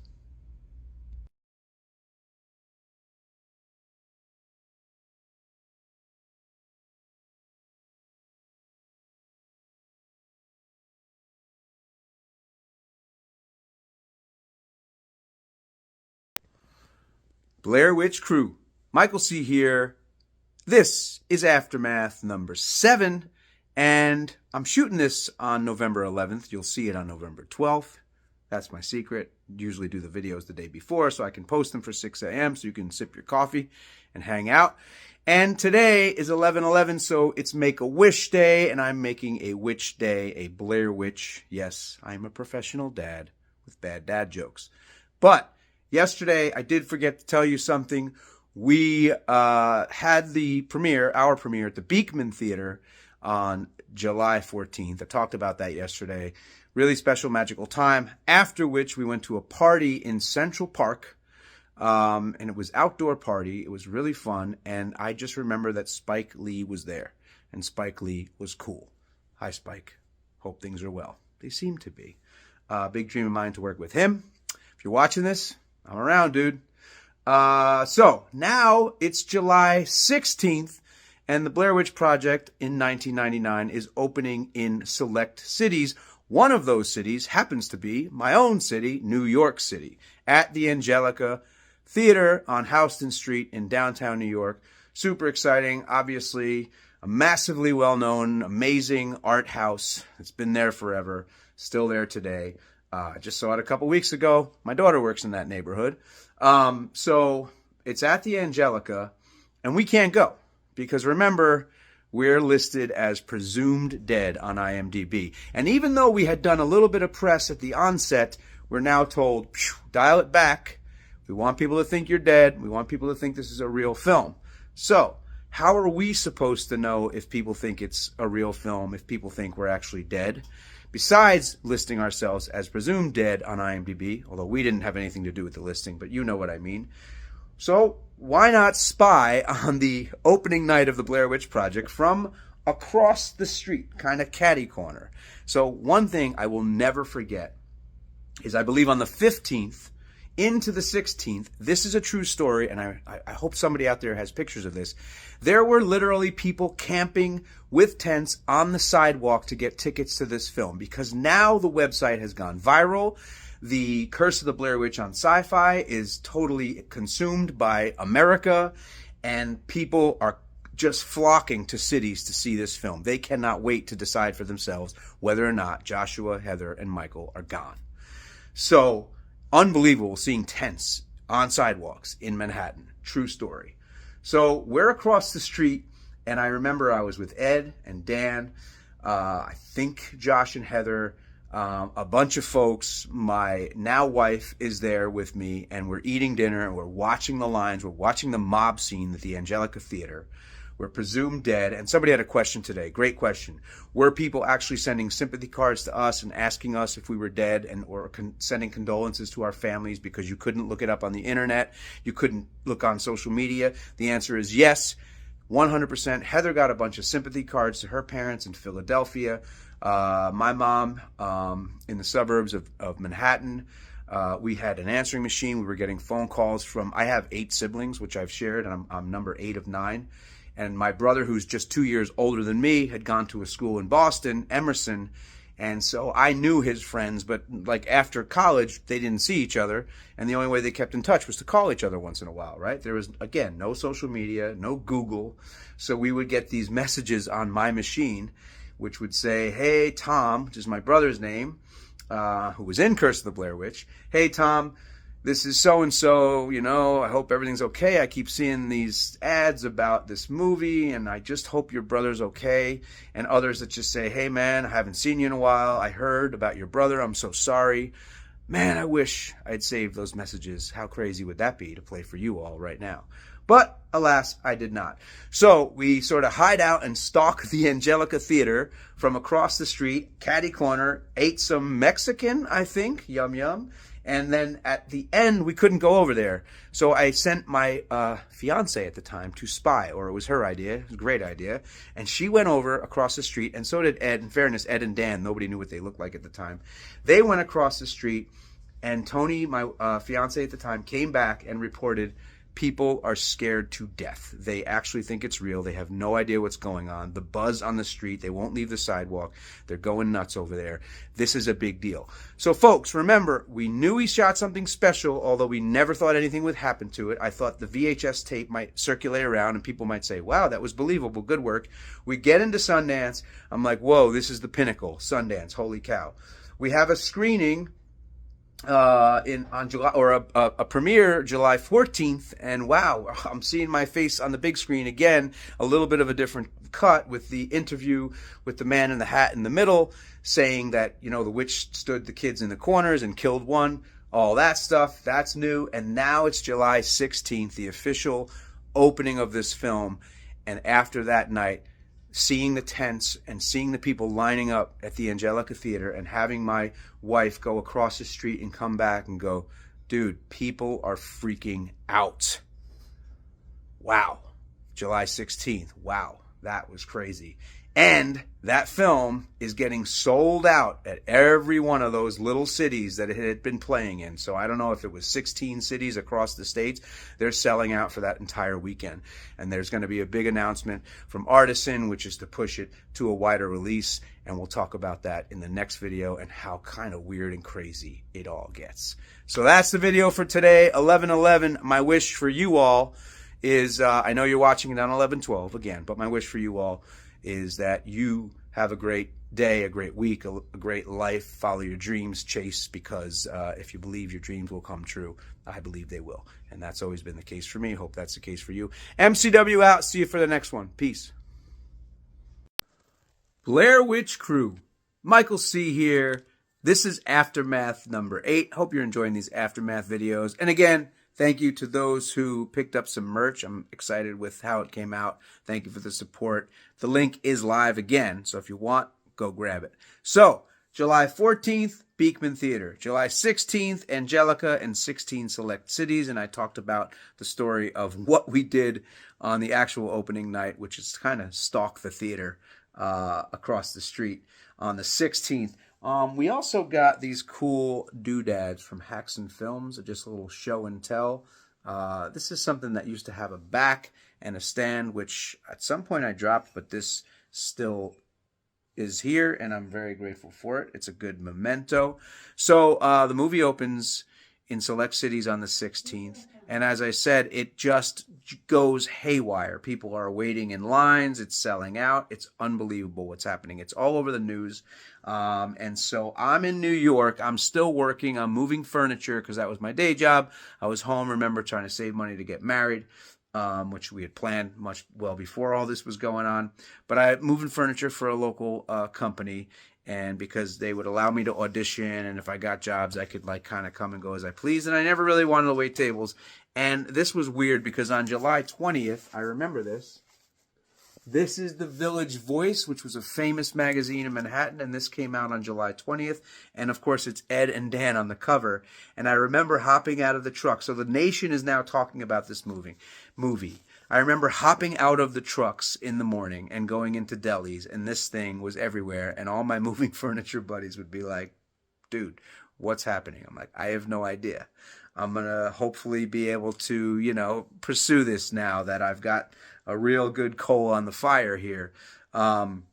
Blair Witch Crew. Michael C. here. This is Aftermath number 7, and I'm shooting this on November 11th. You'll see it on November 12th. That's my secret. Usually do the videos the day before so I can post them for 6 a.m. so you can sip your coffee and hang out. And today is 11/11, so it's Make-A-Wish Day, and I'm making a witch day, a Blair Witch. Yes, I'm a professional dad with bad dad jokes. But yesterday, I did forget to tell you something. We had the premiere, our premiere, at the Beekman Theater on July 14th. I talked about that yesterday. Really special, magical time. After which, we went to a party in Central Park, and it was outdoor party. It was really fun, and I just remember that Spike Lee was there, and Spike Lee was cool. Hi, Spike. Hope things are well. They seem to be. Big dream of mine to work with him. If you're watching this, I'm around, dude. So now it's July 16th, and the Blair Witch Project in 1999 is opening in select cities. One of those cities happens to be my own city, New York City, at the Angelica Theater on Houston Street in downtown New York. Super exciting. Obviously, a massively well-known, amazing art house. It's been there forever. Still there today. I just saw it a couple weeks ago. My daughter works in that neighborhood. So it's at the Angelica, and we can't go because remember, we're listed as presumed dead on IMDb. And even though we had done a little bit of press at the onset, we're now told, dial it back. We want people to think you're dead. We want people to think this is a real film. So how are we supposed to know if people think it's a real film, if people think we're actually dead? Besides listing ourselves as presumed dead on IMDb, although we didn't have anything to do with the listing, but you know what I mean. So why not spy on the opening night of the Blair Witch Project from across the street, kind of catty corner? So one thing I will never forget is I believe on the 15th into the 16th, this is a true story, and I hope somebody out there has pictures of this. There were literally people camping with tents on the sidewalk to get tickets to this film because now the website has gone viral. The Curse of the Blair Witch on Sci-Fi is totally consumed by America, and people are just flocking to cities to see this film. They cannot wait to decide for themselves whether or not Joshua, Heather, and Michael are gone. So, unbelievable seeing tents on sidewalks in Manhattan. True story. So we're across the street, and I remember I was with Ed and Dan, I think Josh and Heather, a bunch of folks. My now wife is there with me, and we're eating dinner, and we're watching the lines. We're watching the mob scene at the Angelica Theater. We're presumed dead. And somebody had a question today. Great question. Were people actually sending sympathy cards to us and asking us if we were dead or sending condolences to our families because you couldn't look it up on the internet? You couldn't look on social media? The answer is yes, 100%. Heather got a bunch of sympathy cards to her parents in Philadelphia. My mom in the suburbs of Manhattan. We had an answering machine. We were getting phone calls from, I have 8 siblings, which I've shared, and I'm number 8 of 9. And my brother, who's just 2 years older than me, had gone to a school in Boston, Emerson. And so I knew his friends, but like after college, they didn't see each other. And the only way they kept in touch was to call each other once in a while, right? There was, again, no social media, no Google. So we would get these messages on my machine, which would say, hey, Tom, which is my brother's name, who was in Curse of the Blair Witch. Hey, Tom, this is so-and-so, I hope everything's okay. I keep seeing these ads about this movie, and I just hope your brother's okay. And others that just say, hey, man, I haven't seen you in a while. I heard about your brother. I'm so sorry. Man, I wish I'd saved those messages. How crazy would that be to play for you all right now? But, alas, I did not. So we sort of hide out and stalk the Angelica Theater from across the street, catty corner, ate some Mexican, I think, yum yum. And then at the end, we couldn't go over there. So I sent my fiance at the time to spy, or it was her idea. It was a great idea. And she went over across the street, and so did Ed. In fairness, Ed and Dan, nobody knew what they looked like at the time. They went across the street, and Tony, my fiance at the time, came back and reported people are scared to death. They actually think it's real. They have no idea what's going on. The buzz on the street, they won't leave the sidewalk. They're going nuts over there. This is a big deal. So folks, remember, we knew he shot something special, although we never thought anything would happen to it. I thought the VHS tape might circulate around and people might say, wow, that was believable. Good work. We get into Sundance. I'm like, whoa, this is the pinnacle. Sundance. Holy cow. We have a screening on July, or a premiere July 14th, and wow, I'm seeing my face on the big screen again, a little bit of a different cut with the interview with the man in the hat in the middle saying that, the witch stood the kids in the corners and killed one, all that stuff, that's new. And now it's July 16th, the official opening of this film. And after that night, seeing the tents and seeing the people lining up at the Angelica Theater and having my wife go across the street and come back and go, dude, people are freaking out. Wow. July 16th. Wow. That was crazy. And that film is getting sold out at every one of those little cities that it had been playing in. So I don't know if it was 16 cities across the states. They're selling out for that entire weekend. And there's going to be a big announcement from Artisan, which is to push it to a wider release. And we'll talk about that in the next video and how kind of weird and crazy it all gets. So that's the video for today, 11/11. My wish for you all is, I know you're watching it on 11/12 again, but my wish for you all is that you have a great day, a great week, a great life. Follow your dreams, chase, because if you believe your dreams will come true, I believe they will. And that's always been the case for me. Hope that's the case for you. MCW out. See you for the next one. Peace. Blair Witch Crew. Michael C. here. This is Aftermath number 8. Hope you're enjoying these Aftermath videos. And again, thank you to those who picked up some merch. I'm excited with how it came out. Thank you for the support. The link is live again, so if you want, go grab it. So, July 14th, Beekman Theater. July 16th, Angelica and 16 select cities, and I talked about the story of what we did on the actual opening night, which is kind of stalk the theater across the street on the 16th. We also got these cool doodads from Haxon Films, just a little show and tell. This is something that used to have a back and a stand, which at some point I dropped, but this still is here, and I'm very grateful for it. It's a good memento. So the movie opens in select cities on the 16th, and as I said, it just goes haywire. People are waiting in lines. It's selling out. It's unbelievable what's happening. It's all over the news. And so I'm in New York. I'm still working. I'm moving furniture because that was my day job. I was home, remember, trying to save money to get married, which we had planned much well before all this was going on. But I'm moving furniture for a local company, and because they would allow me to audition, and if I got jobs, I could like kind of come and go as I pleased. And I never really wanted to wait tables. And this was weird because on July 20th, I remember this. This is The Village Voice, which was a famous magazine in Manhattan, and this came out on July 20th. And, of course, it's Ed and Dan on the cover. And I remember hopping out of the truck. So the nation is now talking about this movie. I remember hopping out of the trucks in the morning and going into delis, and this thing was everywhere. And all my moving furniture buddies would be like, dude, what's happening? I'm like, I have no idea. I'm going to hopefully be able to, pursue this now that I've got a real good coal on the fire here. And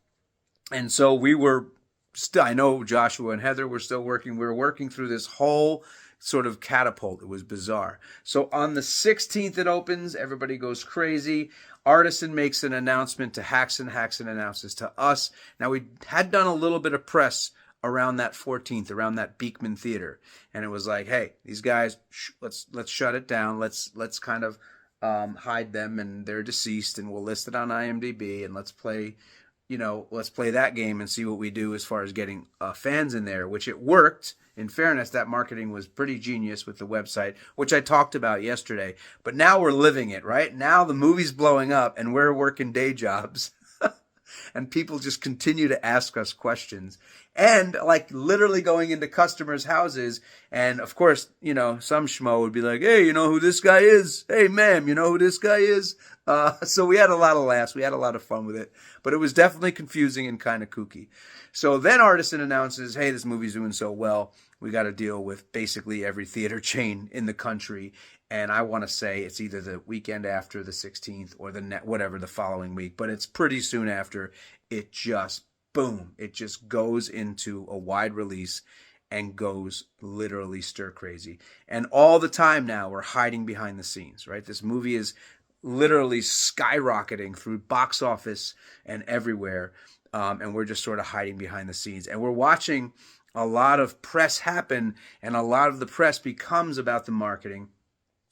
so we were still, I know Joshua and Heather were still working. We were working through this whole sort of catapult. It was bizarre. So on the 16th it opens. Everybody goes crazy. Artisan makes an announcement to Haxon. Haxon announces to us. Now, we had done a little bit of press around that 14th, around that Beekman Theater. And it was like, hey, these guys, let's shut it down. Let's kind of hide them, and they're deceased, and we'll list it on IMDb, and let's play that game and see what we do as far as getting fans in there, which it worked. In fairness, that marketing was pretty genius with the website, which I talked about yesterday. But now we're living it, right? Now the movie's blowing up, and we're working day jobs. And people just continue to ask us questions. And like literally going into customers' houses. And of course, some schmo would be like, hey, you know who this guy is? Hey, ma'am, you know who this guy is? So we had a lot of laughs. We had a lot of fun with it. But it was definitely confusing and kind of kooky. So then Artisan announces, hey, this movie's doing so well, we got to deal with basically every theater chain in the country. And I want to say it's either the weekend after the 16th or the following week. But it's pretty soon after. It just, boom, it just goes into a wide release and goes literally stir crazy. And all the time now we're hiding behind the scenes, right? This movie is literally skyrocketing through box office and everywhere. And we're just sort of hiding behind the scenes. And we're watching a lot of press happen, and a lot of the press becomes about the marketing.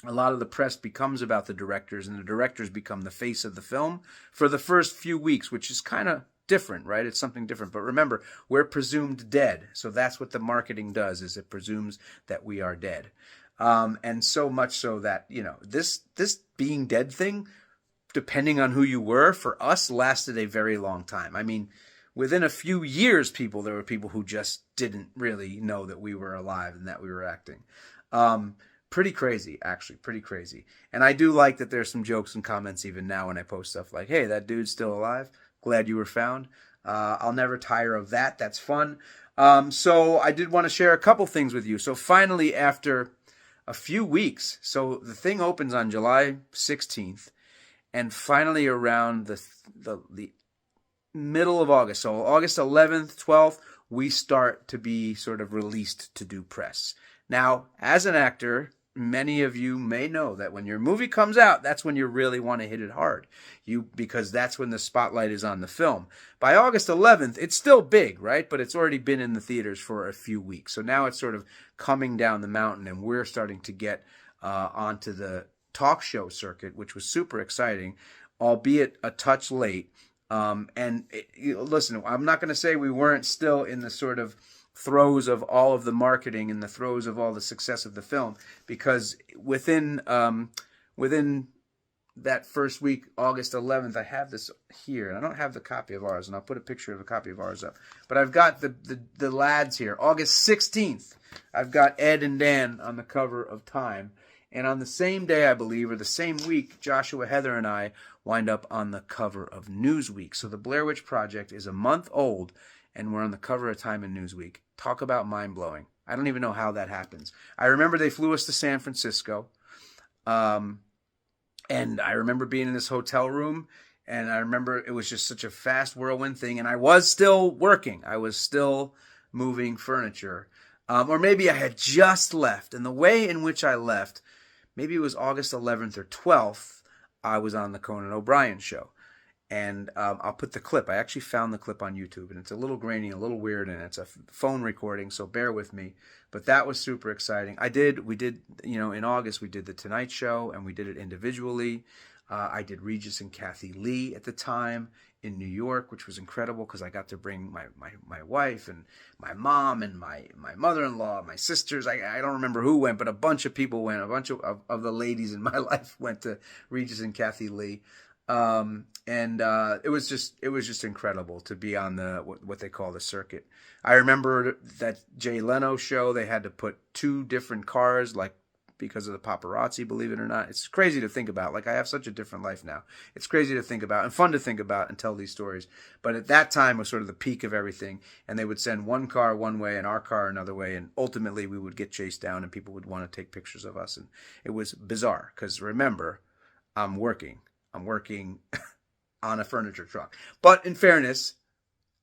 A lot of the press becomes about the directors, and the directors become the face of the film for the first few weeks, which is kind of different, right? It's something different. But remember, we're presumed dead. So that's what the marketing does, is it presumes that we are dead. And so much so that, this being dead thing, depending on who you were, for us lasted a very long time. I mean, within a few years, there were people who just didn't really know that we were alive and that we were acting. pretty crazy, actually, pretty crazy. And I do like that there's some jokes and comments even now when I post stuff like, hey, that dude's still alive. Glad you were found. I'll never tire of that. That's fun. So I did want to share a couple things with you. So finally, after a few weeks, so the thing opens on July 16th, and finally around the middle of August, so August 11th, 12th, we start to be sort of released to do press. Now, as an actor, many of you may know that when your movie comes out, that's when you really want to hit it hard. Because that's when the spotlight is on the film. By August 11th, it's still big, right? But it's already been in the theaters for a few weeks. So now it's sort of coming down the mountain, and we're starting to get onto the talk show circuit, which was super exciting, albeit a touch late. Listen, I'm not going to say we weren't still in the sort of throes of all of the marketing and the throes of all the success of the film, because within that first week, August 11th, I have this here, and I don't have the copy of ours, and I'll put a picture of a copy of ours up, but I've got the lads here. August 16th, I've got Ed and Dan on the cover of Time, and on the same day, I believe, or the same week, Joshua, Heather, and I wind up on the cover of Newsweek. So the Blair Witch Project is a month old, and we're on the cover of Time and Newsweek. Talk about mind-blowing. I don't even know how that happens. I remember they flew us to San Francisco, and I remember being in this hotel room, and I remember it was just such a fast whirlwind thing, and I was still working. I was still moving furniture. Or maybe I had just left, and the way in which I left, maybe it was August 11th or 12th, I was on the Conan O'Brien show. And I'll put the clip. I actually found the clip on YouTube, and it's a little grainy, a little weird, and it's a phone recording, so bear with me. But that was super exciting. We did, in August, we did The Tonight Show, and we did it individually. I did Regis and Kathy Lee at the time in New York, which was incredible because I got to bring my wife and my mom and my mother-in-law, my sisters. I don't remember who went, but a bunch of people went. A bunch of the ladies in my life went to Regis and Kathy Lee. It was just incredible to be on the what they call the circuit. I remember that Jay Leno show, they had to put 2 different cars, like, because of the paparazzi, believe it or not. It's crazy to think about. Like, I have such a different life now. It's crazy to think about and fun to think about and tell these stories. But at that time was sort of the peak of everything. And they would send one car one way and our car another way. And ultimately we would get chased down and people would want to take pictures of us. And it was bizarre because, remember, I'm working on a furniture truck. But in fairness,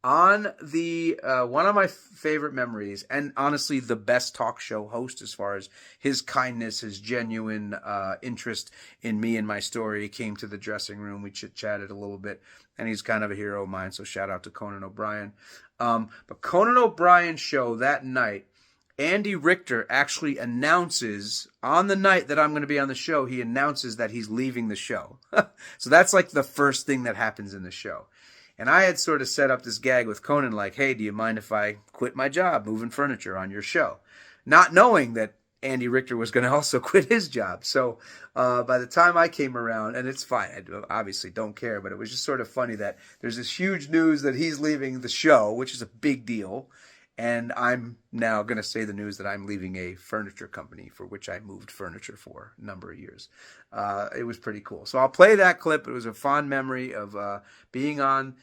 on the one of my favorite memories, and honestly the best talk show host as far as his kindness, his genuine interest in me and my story, came to the dressing room. We chit-chatted a little bit, and he's kind of a hero of mine, so shout out to Conan O'Brien. But Conan O'Brien's show that night, Andy Richter actually announces, on the night that I'm going to be on the show, he announces that he's leaving the show. So that's like the first thing that happens in the show. And I had sort of set up this gag with Conan, like, hey, do you mind if I quit my job moving furniture on your show? Not knowing that Andy Richter was going to also quit his job. So by the time I came around, and it's fine, I obviously don't care, but it was just sort of funny that there's this huge news that he's leaving the show, which is a big deal. And I'm now going to say the news that I'm leaving a furniture company for which I moved furniture for a number of years. It was pretty cool. So I'll play that clip. It was a fond memory of being on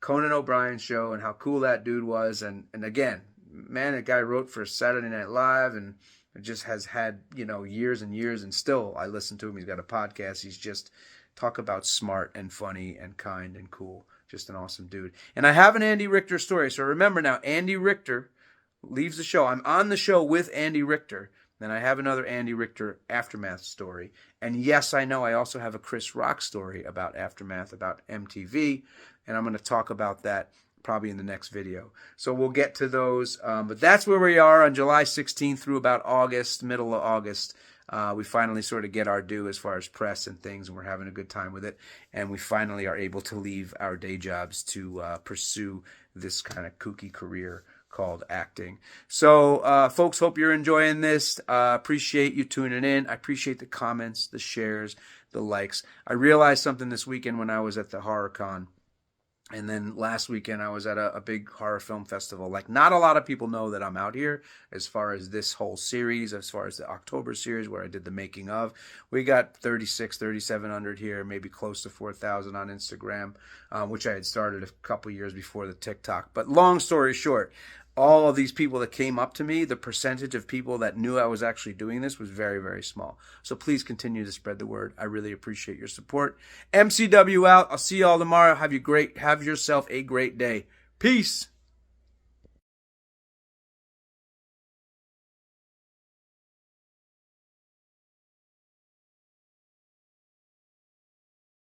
Conan O'Brien's show and how cool that dude was. And again, man, that guy wrote for Saturday Night Live and just has had, years and years. And still, I listen to him. He's got a podcast. He's just talk about smart and funny and kind and cool. Just an awesome dude. And I have an Andy Richter story. So remember now, Andy Richter leaves the show. I'm on the show with Andy Richter. Then I have another Andy Richter Aftermath story. And yes, I know I also have a Chris Rock story about Aftermath, about MTV. And I'm going to talk about that probably in the next video. So we'll get to those. But that's where we are on July 16th through about August, middle of August. We finally sort of get our due as far as press and things, and we're having a good time with it. And we finally are able to leave our day jobs to pursue this kind of kooky career called acting. So, folks, hope you're enjoying this. Appreciate you tuning in. I appreciate the comments, the shares, the likes. I realized something this weekend when I was at the HorrorCon. And then last weekend I was at a big horror film festival. Like, not a lot of people know that I'm out here as far as this whole series, as far as the October series where I did the making of. We got 3,700 here, maybe close to 4,000 on Instagram, which I had started a couple years before the TikTok. But long story short, all of these people that came up to me, the percentage of people that knew I was actually doing this was very, very small. So please continue to spread the word. I really appreciate your support. MCW out. I'll see you all tomorrow. Have yourself a great day. Peace.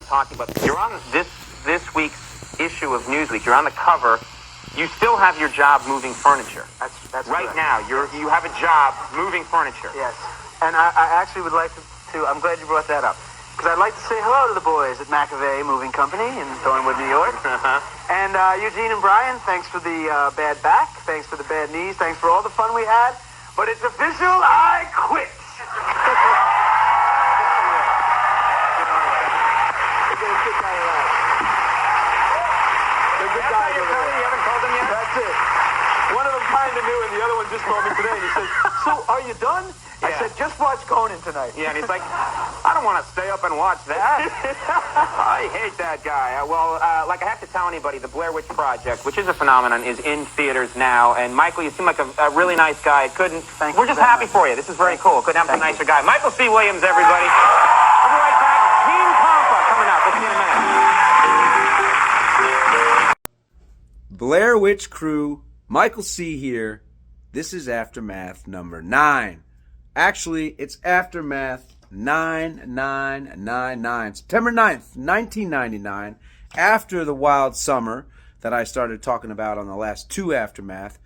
Talking about, you're on this week's issue of Newsweek. You're on the cover. You still have your job moving furniture. That's right correct. now. You have a job moving furniture. Yes, and I actually would like to. I'm glad you brought that up because I'd like to say hello to the boys at McAvey Moving Company in Thornwood, New York. And Eugene and Brian, thanks for the bad back, thanks for the bad knees, thanks for all the fun we had. But it's official, I quit. You haven't told them yet? That's it. One of them kind of knew, and the other one just told me today. And he said, "So, are you done?" I said, "Just watch Conan tonight." Yeah, and he's like, I don't want to stay up and watch that. I hate that guy. Like I have to tell anybody, the Blair Witch Project, which is a phenomenon, is in theaters now. And Michael, you seem like a really nice guy. We're just happy for you. This is very cool. Couldn't have a nicer guy. Michael C. Williams, everybody. I'll be right back. Gene Pompa coming up. We'll see you in a minute. Blair Witch Crew, Michael C. here. This is Aftermath number 9. Actually, it's Aftermath 9999. September 9th, 1999, after the wild summer that I started talking about on the last 2 Aftermath,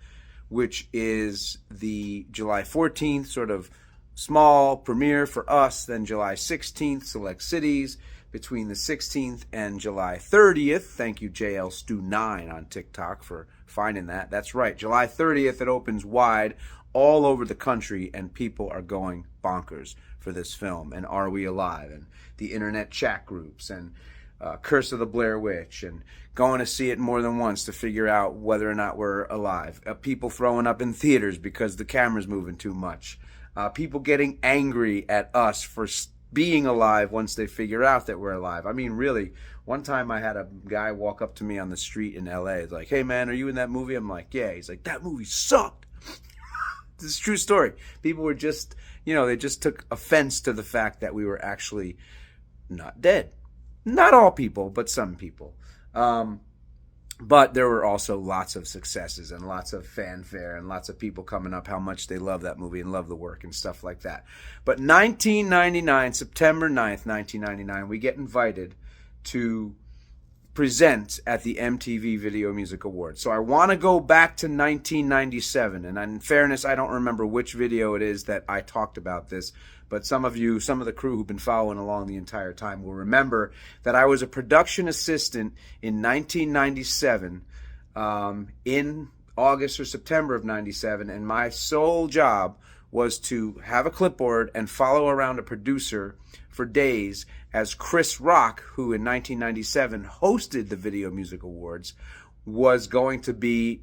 which is the July 14th sort of small premiere for us, then July 16th, select cities, between the 16th and July 30th. Thank you, JL Stu 9 on TikTok for finding that. That's right. July 30th, it opens wide all over the country, and people are going bonkers for this film. And Are We Alive? And the internet chat groups, and Curse of the Blair Witch, and going to see it more than once to figure out whether or not we're alive. People throwing up in theaters because the camera's moving too much. People getting angry at us for being alive once they figure out that we're alive. I mean, really, one time I had a guy walk up to me on the street in LA. He's like, "Hey man, are you in that movie?" I'm like, "Yeah." He's like, "That movie sucked." This is a true story. People were just, they just took offense to the fact that we were actually not dead. Not all people, but some people. But there were also lots of successes and lots of fanfare and lots of people coming up how much they love that movie and love the work and stuff like that. But 1999, September 9th, 1999, we get invited to present at the MTV Video Music Awards. So I want to go back to 1997. And in fairness, I don't remember which video it is that I talked about this. But some of the crew who've been following along the entire time will remember that I was a production assistant in 1997, in August or September of 97, and my sole job was to have a clipboard and follow around a producer for days as Chris Rock, who in 1997 hosted the Video Music Awards, was going to be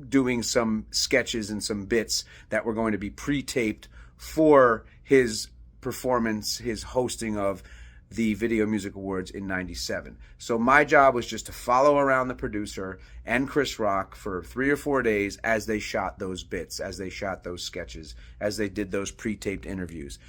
doing some sketches and some bits that were going to be pre-taped for his performance, his hosting of the Video Music Awards in 97. So my job was just to follow around the producer and Chris Rock for 3 or 4 days as they shot those bits, as they shot those sketches, as they did those pre-taped interviews.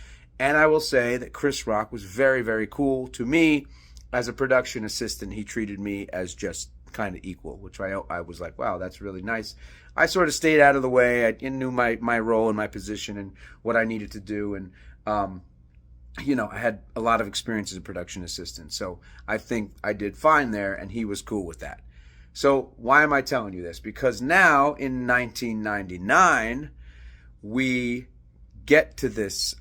And I will say that Chris Rock was very, very cool to me. As a production assistant, he treated me as just kind of equal, which I was like, wow, that's really nice. I sort of stayed out of the way. I knew my role and my position and what I needed to do. And I had a lot of experience as a production assistant. So I think I did fine there, and he was cool with that. So why am I telling you this? Because now in 1999, we get to this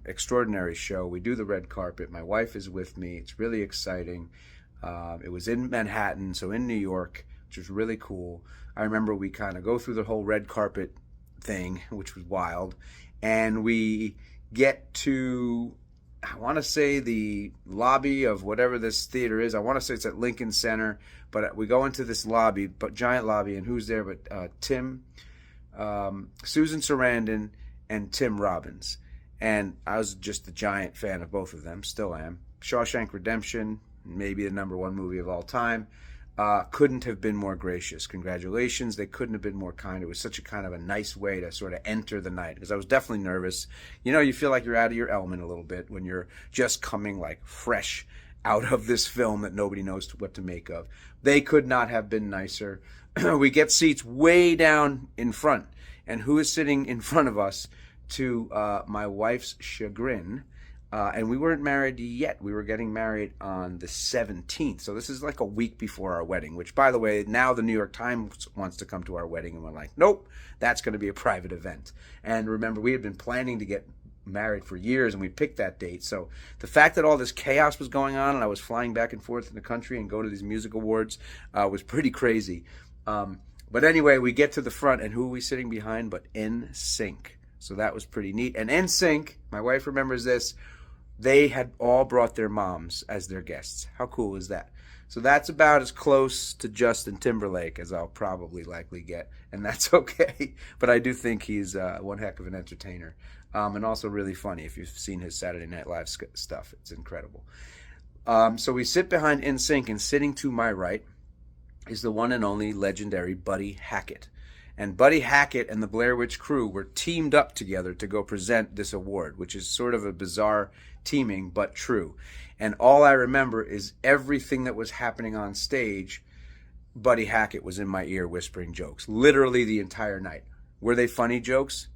extraordinary show. We do the red carpet. My wife is with me. It's really exciting. It was in Manhattan, so in New York, which was really cool. I remember we kind of go through the whole red carpet thing, which was wild. And we get to I want to say the lobby of whatever this theater is. I want to say it's at Lincoln Center, but we go into this lobby, but giant lobby, and who's there but Tim, Susan Sarandon, and Tim Robbins. And I was just a giant fan of both of them, still am. Shawshank Redemption, maybe the #1 movie of all time. Couldn't have been more gracious. Congratulations. They couldn't have been more kind. It was such a kind of a nice way to sort of enter the night, because I was definitely nervous. You know, you feel like you're out of your element a little bit when you're just coming like fresh out of this film that nobody knows what to make of. They could not have been nicer. We get seats way down in front. And who is sitting in front of us? To my wife's chagrin, and we weren't married yet. We were getting married on the 17th. So this is like a week before our wedding, which, by the way, now the New York Times wants to come to our wedding, and we're like, nope, that's going to be a private event. And remember, we had been planning to get married for years, and we picked that date. So the fact that all this chaos was going on, and I was flying back and forth in the country and go to these music awards, was pretty crazy. But anyway, we get to the front, and who are we sitting behind but NSYNC? So that was pretty neat. And NSYNC, my wife remembers this, they had all brought their moms as their guests. How cool is that? So that's about as close to Justin Timberlake as I'll probably likely get. And that's okay. But I do think he's one heck of an entertainer. And also really funny. If you've seen his Saturday Night Live stuff, it's incredible. So we sit behind NSYNC, and sitting to my right is the one and only legendary Buddy Hackett. And Buddy Hackett and the Blair Witch crew were teamed up together to go present this award, which is sort of a bizarre teaming, but true. And all I remember is everything that was happening on stage, Buddy Hackett was in my ear whispering jokes, literally the entire night. Were they funny jokes?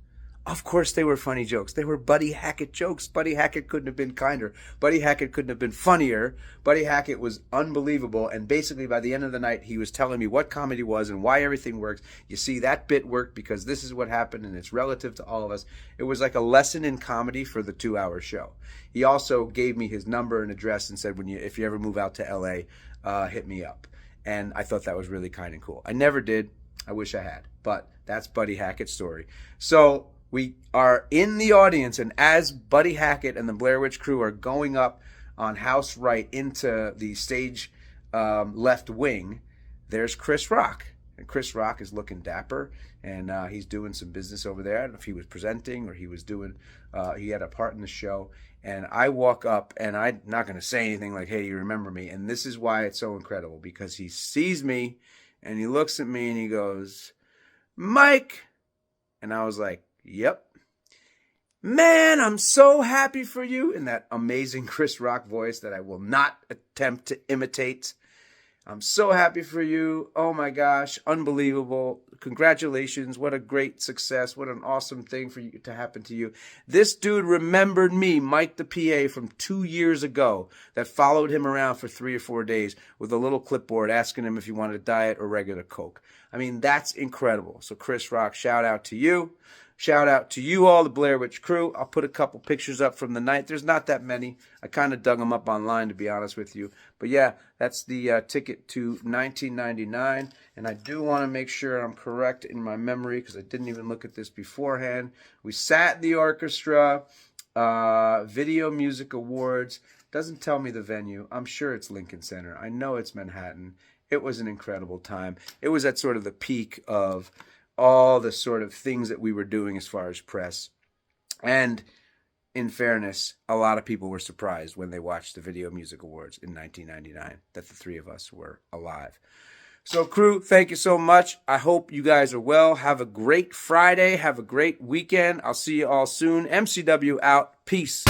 Of course they were funny jokes. They were Buddy Hackett jokes. Buddy Hackett couldn't have been kinder. Buddy Hackett couldn't have been funnier. Buddy Hackett was unbelievable. And basically by the end of the night, he was telling me what comedy was and why everything works. You see, that bit worked because this is what happened, and it's relative to all of us. It was like a lesson in comedy for the 2-hour show. He also gave me his number and address and said, if you ever move out to LA, hit me up. And I thought that was really kind and cool. I never did. I wish I had. But that's Buddy Hackett's story. So we are in the audience, and as Buddy Hackett and the Blair Witch crew are going up on house right into the stage left wing, there's Chris Rock. And Chris Rock is looking dapper, and he's doing some business over there. I don't know if he was presenting or he was doing, he had a part in the show. And I walk up, and I'm not going to say anything like, hey, you remember me? And this is why it's so incredible, because he sees me, and he looks at me, and he goes, Mike. And I was like, yep. Man, I'm so happy for you, in that amazing Chris Rock voice that I will not attempt to imitate. I'm so happy for you. Oh my gosh, unbelievable. Congratulations. What a great success. What an awesome thing for you to happen to you. This dude remembered me, Mike the PA, from 2 years ago, that followed him around for 3 or 4 days with a little clipboard asking him if he wanted a diet or regular Coke. I mean, that's incredible. So Chris Rock, shout out to you. Shout out to you all, the Blair Witch crew. I'll put a couple pictures up from the night. There's not that many. I kind of dug them up online, to be honest with you. But yeah, that's the ticket to 1999. And I do want to make sure I'm correct in my memory, because I didn't even look at this beforehand. We sat in the orchestra, Video Music Awards. Doesn't tell me the venue. I'm sure it's Lincoln Center. I know it's Manhattan. It was an incredible time. It was at sort of the peak of all the sort of things that we were doing as far as press. And in fairness, a lot of people were surprised when they watched the Video Music Awards in 1999 that the three of us were alive. So crew, thank you so much. I hope you guys are well. Have a great Friday. Have a great weekend. I'll see you all soon. MCW out. Peace.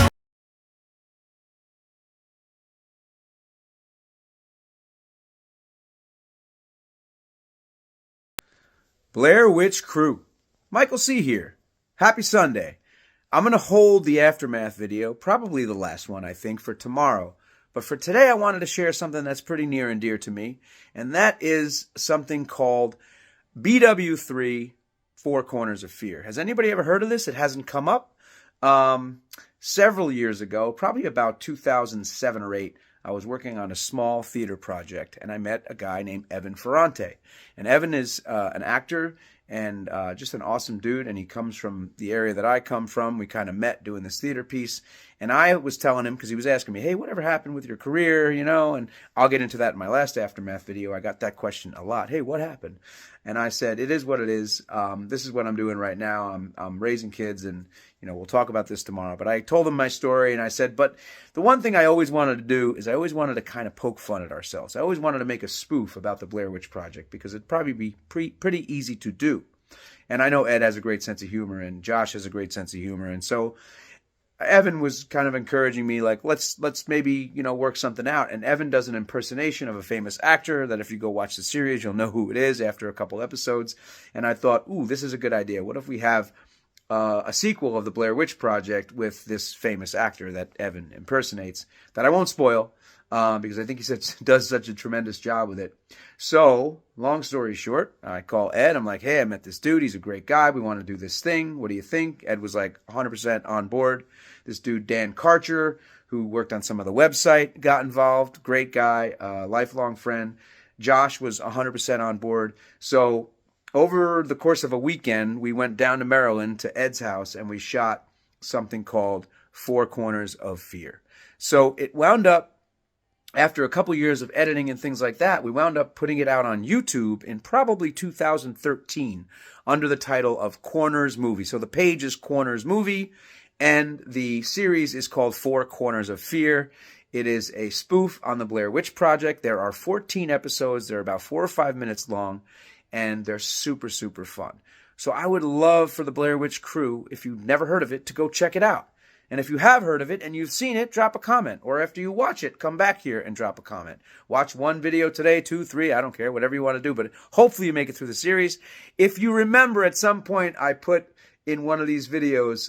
Blair Witch crew. Michael C. here. Happy Sunday. I'm going to hold the aftermath video, probably the last one, I think, for tomorrow. But for today, I wanted to share something that's pretty near and dear to me, and that is something called BW3, Four Corners of Fear. Has anybody ever heard of this? It hasn't come up. Several years ago, probably about 2007 or 8, I was working on a small theater project, and I met a guy named Evan Ferrante. And Evan is an actor and just an awesome dude, and he comes from the area that I come from. We kind of met doing this theater piece, And I was telling him, because he was asking me, hey, whatever happened with your career, you know? And I'll get into that in my last Aftermath video. I got that question a lot. Hey, what happened? And I said, it is what it is. This is what I'm doing right now. I'm raising kids, and, you know, we'll talk about this tomorrow. But I told him my story, and I said, but the one thing I always wanted to do is I always wanted to kind of poke fun at ourselves. I always wanted to make a spoof about the Blair Witch Project, because it'd probably be pretty easy to do. And I know Ed has a great sense of humor, and Josh has a great sense of humor. And so Evan was kind of encouraging me, like, let's maybe, you know, work something out. And Evan does an impersonation of a famous actor that if you go watch the series, you'll know who it is after a couple episodes. And I thought, ooh, this is a good idea. What if we have a sequel of the Blair Witch Project with this famous actor that Evan impersonates, that I won't spoil, because I think he does such a tremendous job with it. So, long story short, I call Ed. I'm like, hey, I met this dude. He's a great guy. We want to do this thing. What do you think? Ed was like 100% on board. This dude, Dan Karcher, who worked on some of the website, got involved. Great guy, lifelong friend. Josh was 100% on board. So, over the course of a weekend, we went down to Maryland to Ed's house, and we shot something called Four Corners of Fear. So, it wound up, after a couple years of editing and things like that, we wound up putting it out on YouTube in probably 2013 under the title of Corners Movie. So the page is Corners Movie, and the series is called Four Corners of Fear. It is a spoof on the Blair Witch Project. There are 14 episodes. They're about 4 or 5 minutes long, and they're super, super fun. So I would love for the Blair Witch crew, if you've never heard of it, to go check it out. And if you have heard of it and you've seen it, drop a comment. Or after you watch it, come back here and drop a comment. Watch one video today, 2, 3, I don't care, whatever you want to do. But hopefully you make it through the series. If you remember, at some point I put in one of these videos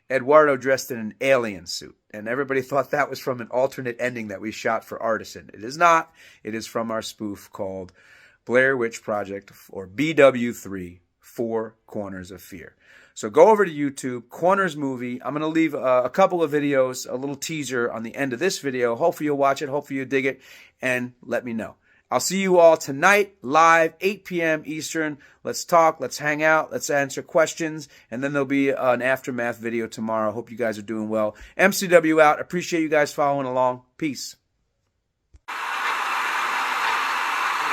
Eduardo dressed in an alien suit. And everybody thought that was from an alternate ending that we shot for Artisan. It is not. It is from our spoof called Blair Witch Project, or BW3, Four Corners of Fear. So go over to YouTube, Corners Movie. I'm going to leave a couple of videos, a little teaser on the end of this video. Hopefully you'll watch it. Hopefully you dig it, and let me know. I'll see you all tonight, live, 8 p.m. Eastern. Let's talk. Let's hang out. Let's answer questions. And then there'll be an Aftermath video tomorrow. Hope you guys are doing well. MCW out. Appreciate you guys following along. Peace.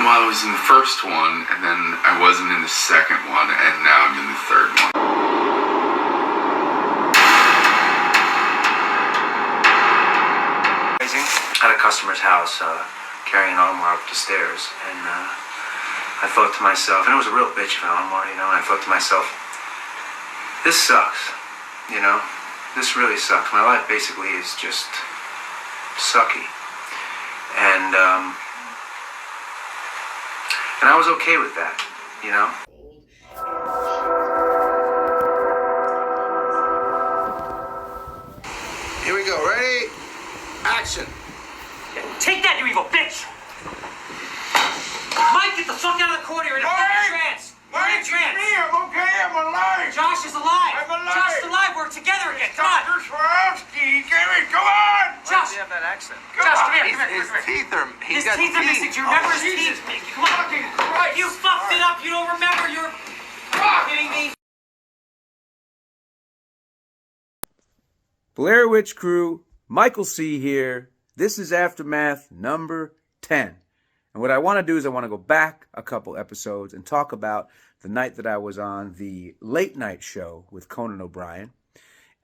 Well, I was in the first one, and then I wasn't in the second one, and now I'm in the third one. At a customer's house, carrying an armoire up the stairs, and I thought to myself, and it was a real bitch of an armoire, you know, and I thought to myself, this sucks, you know, this really sucks. My life basically is just sucky, and I was okay with that, you know. Here we go, ready? Action. Take that, you evil bitch! Mike, get the fuck out of the corner. You're in a fucking trance. You're in a trance. Me, I'm okay, I'm alive. Josh is alive. I'm alive. Josh is alive. We're together again. Come on. Dr. Swarovski, give it, come on. Josh. Why does he have that accent? Josh, come here. His teeth are, his teeth are missing. Do you remember his teeth? Come on. You fucked it up. You don't remember. You're kidding me. Blair Witch Crew, Michael C. here. This is Aftermath number 10. And what I want to do is I want to go back a couple episodes and talk about the night that I was on the late night show with Conan O'Brien,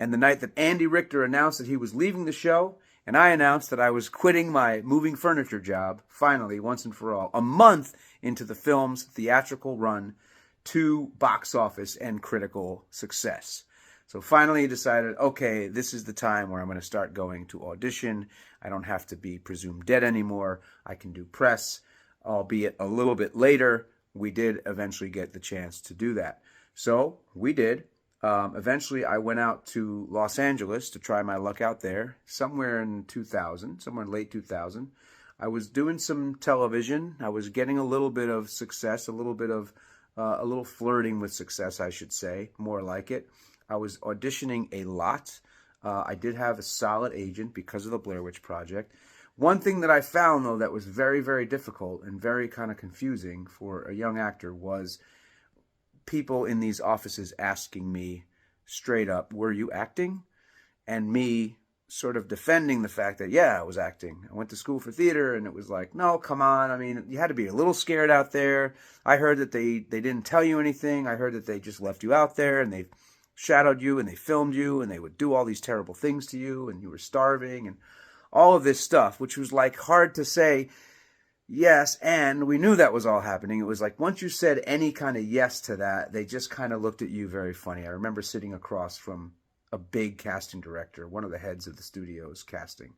and the night that Andy Richter announced that he was leaving the show, and I announced that I was quitting my moving furniture job, finally, once and for all, a month into the film's theatrical run to box office and critical success. So finally he decided, okay, this is the time where I'm going to start going to audition. I don't have to be presumed dead anymore. I can do press, albeit a little bit later. We did eventually get the chance to do that. So we did. Eventually I went out to Los Angeles to try my luck out there somewhere in 2000, somewhere in late 2000. I was doing some television. I was getting a little bit of success, a little flirting with success, I should say, more like it. I was auditioning a lot. I did have a solid agent because of the Blair Witch Project. One thing that I found, though, that was very, very difficult and very kind of confusing for a young actor was people in these offices asking me straight up, were you acting? and me sort of defending the fact that, yeah, I was acting. I went to school for theater, and it was like, no, come on. I mean, you had to be a little scared out there. I heard that they didn't tell you anything. I heard that they just left you out there, and they shadowed you, and they filmed you, and they would do all these terrible things to you, and you were starving, and all of this stuff, which was like hard to say yes, and we knew that was all happening. It was like once you said any kind of yes to that, they just kind of looked at you very funny. I remember sitting across from a big casting director, one of the heads of the studio's casting,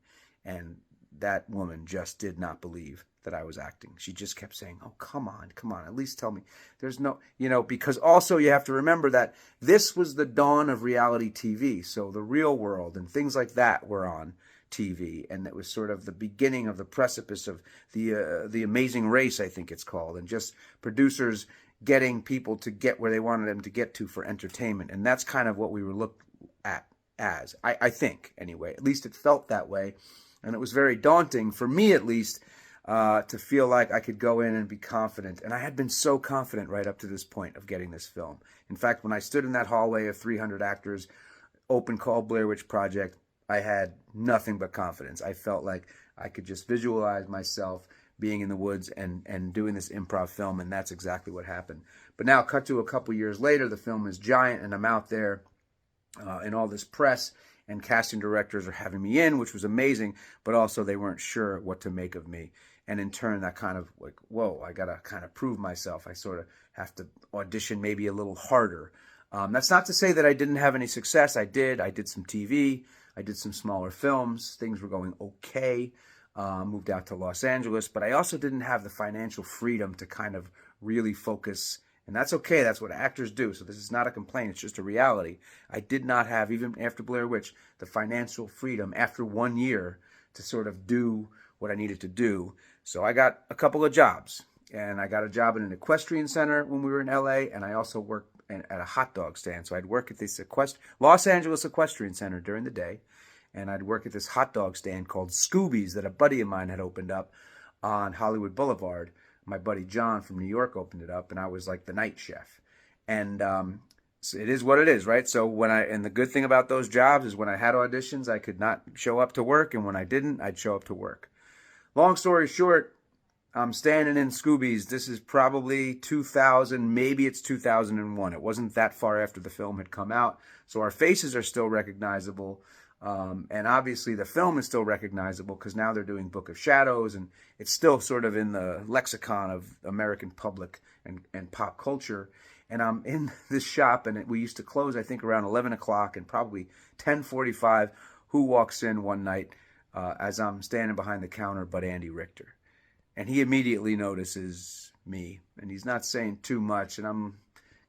and that woman just did not believe that I was acting. She just kept saying, oh, come on, at least tell me. There's no, because also you have to remember that this was the dawn of reality TV. So the Real World and things like that were on TV, and it was sort of the beginning of the precipice of the Amazing Race, I think it's called, and just producers getting people to get where they wanted them to get to for entertainment. And that's kind of what we were looked at as, I think, anyway. At least it felt that way. And it was very daunting, for me at least, to feel like I could go in and be confident. And I had been so confident right up to this point of getting this film. In fact, when I stood in that hallway of 300 actors, open call Blair Witch Project, I had nothing but confidence. I felt like I could just visualize myself being in the woods and doing this improv film, and that's exactly what happened. But now, cut to a couple years later, the film is giant, and I'm out there in all this press, and casting directors are having me in, which was amazing, but also they weren't sure what to make of me. And in turn, that kind of like, whoa, I got to kind of prove myself. I sort of have to audition maybe a little harder. That's not to say that I didn't have any success. I did. I did some TV. I did some smaller films. Things were going okay. Moved out to Los Angeles, but I also didn't have the financial freedom to kind of really focus. And that's okay. That's what actors do. So this is not a complaint. It's just a reality. I did not have, even after Blair Witch, the financial freedom after 1 year to sort of do what I needed to do. So I got a couple of jobs. And I got a job in an equestrian center when we were in LA. And I also worked at a hot dog stand. So I'd work at this Los Angeles Equestrian Center during the day. And I'd work at this hot dog stand called Scooby's that a buddy of mine had opened up on Hollywood Boulevard. My buddy John from New York opened it up, and I was like the night chef. And so it is what it is, right? So and the good thing about those jobs is when I had auditions, I could not show up to work, and when I didn't, I'd show up to work. Long story short, I'm standing in Scooby's. This is probably 2000, maybe it's 2001. It wasn't that far after the film had come out, so our faces are still recognizable. And obviously the film is still recognizable because now they're doing Book of Shadows, and it's still sort of in the lexicon of American public and pop culture. And I'm in this shop, and we used to close, I think, around 11 o'clock, and probably 10:45, who walks in one night as I'm standing behind the counter but Andy Richter. And he immediately notices me, and he's not saying too much, and I'm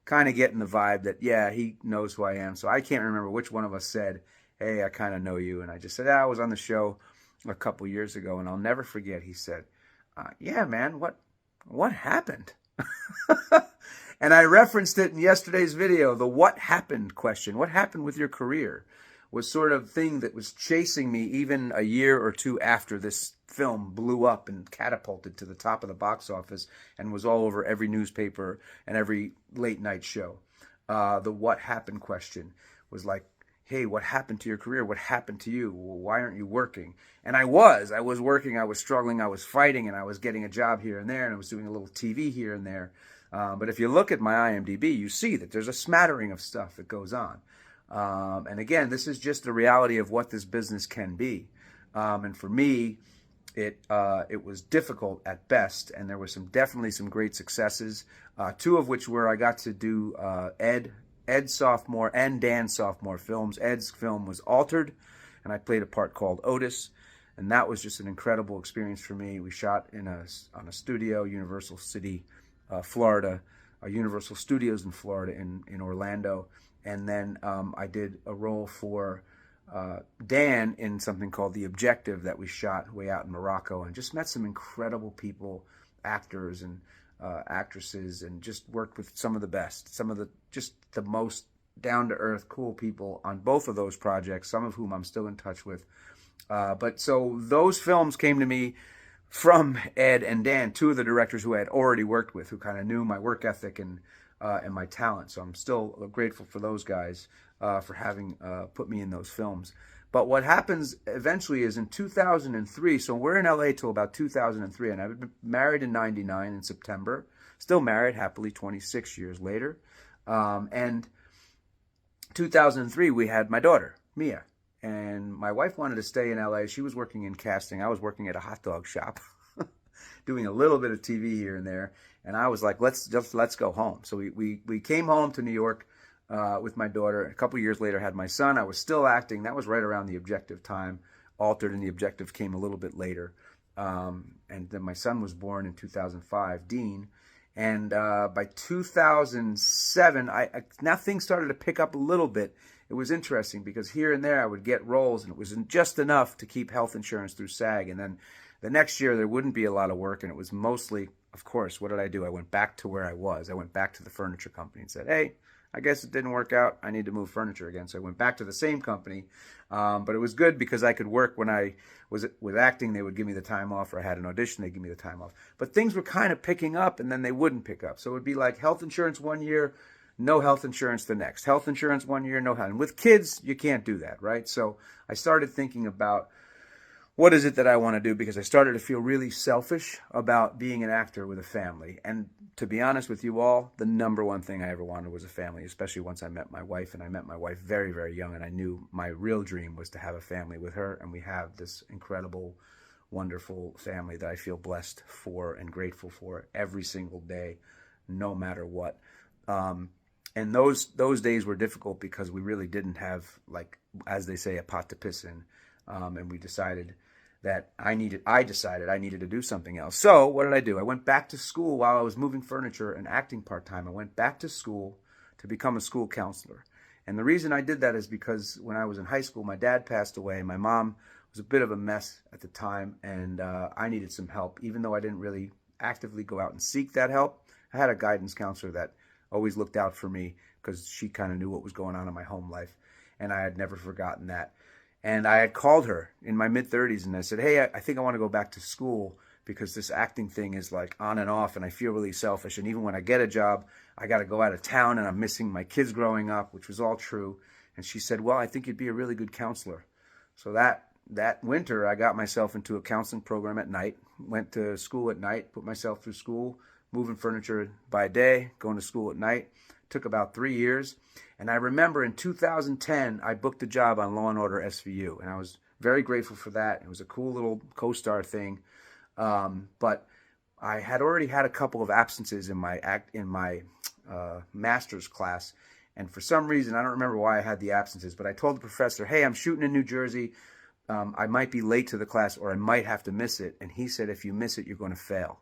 kind of getting the vibe that, yeah, he knows who I am. So I can't remember which one of us said, hey, I kind of know you. And I just said, I was on the show a couple years ago. And I'll never forget, he said, yeah, man, what happened? And I referenced it in yesterday's video, the what happened question. What happened with your career was sort of thing that was chasing me even a year or two after this film blew up and catapulted to the top of the box office and was all over every newspaper and every late night show. The what happened question was like, hey, what happened to your career? What happened to you? Why aren't you working? And I was working, I was struggling, I was fighting, and I was getting a job here and there, and I was doing a little TV here and there. But if you look at my IMDb, you see that there's a smattering of stuff that goes on. And again, this is just the reality of what this business can be. And for me, it was difficult at best, and there was definitely some great successes, two of which were I got to do Ed sophomore and Dan sophomore films. Ed's film was Altered, and I played a part called Otis, and that was just an incredible experience for me. We shot on a studio, Universal City, Florida, Universal Studios in Florida, in Orlando, and then I did a role for Dan in something called The Objective that we shot way out in Morocco, and just met some incredible people, actors and actresses, and just worked with some of the best, some of the most down-to-earth, cool people on both of those projects, some of whom I'm still in touch with. But so those films came to me from Ed and Dan, two of the directors who I had already worked with, who kind of knew my work ethic and my talent. So I'm still grateful for those guys for having put me in those films. But what happens eventually is in 2003, so we're in LA till about 2003, and I've been married in 99 in September, still married happily 26 years later. And 2003, we had my daughter, Mia. And my wife wanted to stay in LA. She was working in casting. I was working at a hot dog shop, doing a little bit of TV here and there. And I was like, let's go home. So we came home to New York with my daughter. A couple years later, had my son. I was still acting. That was right around the Objective time. Altered, and the Objective came a little bit later. And then my son was born in 2005, Dean. And by 2007, now things started to pick up a little bit. It was interesting because here and there I would get roles, and it was just enough to keep health insurance through SAG. And then the next year there wouldn't be a lot of work, and it was mostly, of course, what did I do? I went back to where I was. I went back to the furniture company and said, hey, I guess it didn't work out. I need to move furniture again. So I went back to the same company. But it was good because I could work when I was with acting. They would give me the time off, or I had an audition, they'd give me the time off. But things were kind of picking up, and then they wouldn't pick up. So it would be like health insurance one year, no health insurance the next. Health insurance one year, no health. And with kids, you can't do that, right? So I started thinking about what is it that I want to do, because I started to feel really selfish about being an actor with a family. And to be honest with you all, the number one thing I ever wanted was a family, especially once I met my wife. And I met my wife very, very young, and I knew my real dream was to have a family with her. And we have this incredible, wonderful family that I feel blessed for and grateful for every single day, no matter what. And those days were difficult because we really didn't have, like, as they say, a pot to piss in. And we decided that I decided I needed to do something else. So what did I do? I went back to school while I was moving furniture and acting part-time. I went back to school to become a school counselor. And the reason I did that is because when I was in high school, my dad passed away. My mom was a bit of a mess at the time, and I needed some help. Even though I didn't really actively go out and seek that help, I had a guidance counselor that always looked out for me because she kind of knew what was going on in my home life. And I had never forgotten that. And I had called her in my mid-30s, and I said, hey, I think I want to go back to school because this acting thing is like on and off, and I feel really selfish. And even when I get a job, I got to go out of town, and I'm missing my kids growing up, which was all true. And she said, well, I think you'd be a really good counselor. So that winter, I got myself into a counseling program at night, went to school at night, put myself through school, moving furniture by day, going to school at night. Took about 3 years. And I remember in 2010, I booked a job on Law & Order SVU. And I was very grateful for that. It was a cool little co-star thing. But I had already had a couple of absences in my master's class. And for some reason, I don't remember why I had the absences, but I told the professor, hey, I'm shooting in New Jersey. I might be late to the class, or I might have to miss it. And he said, if you miss it, you're going to fail.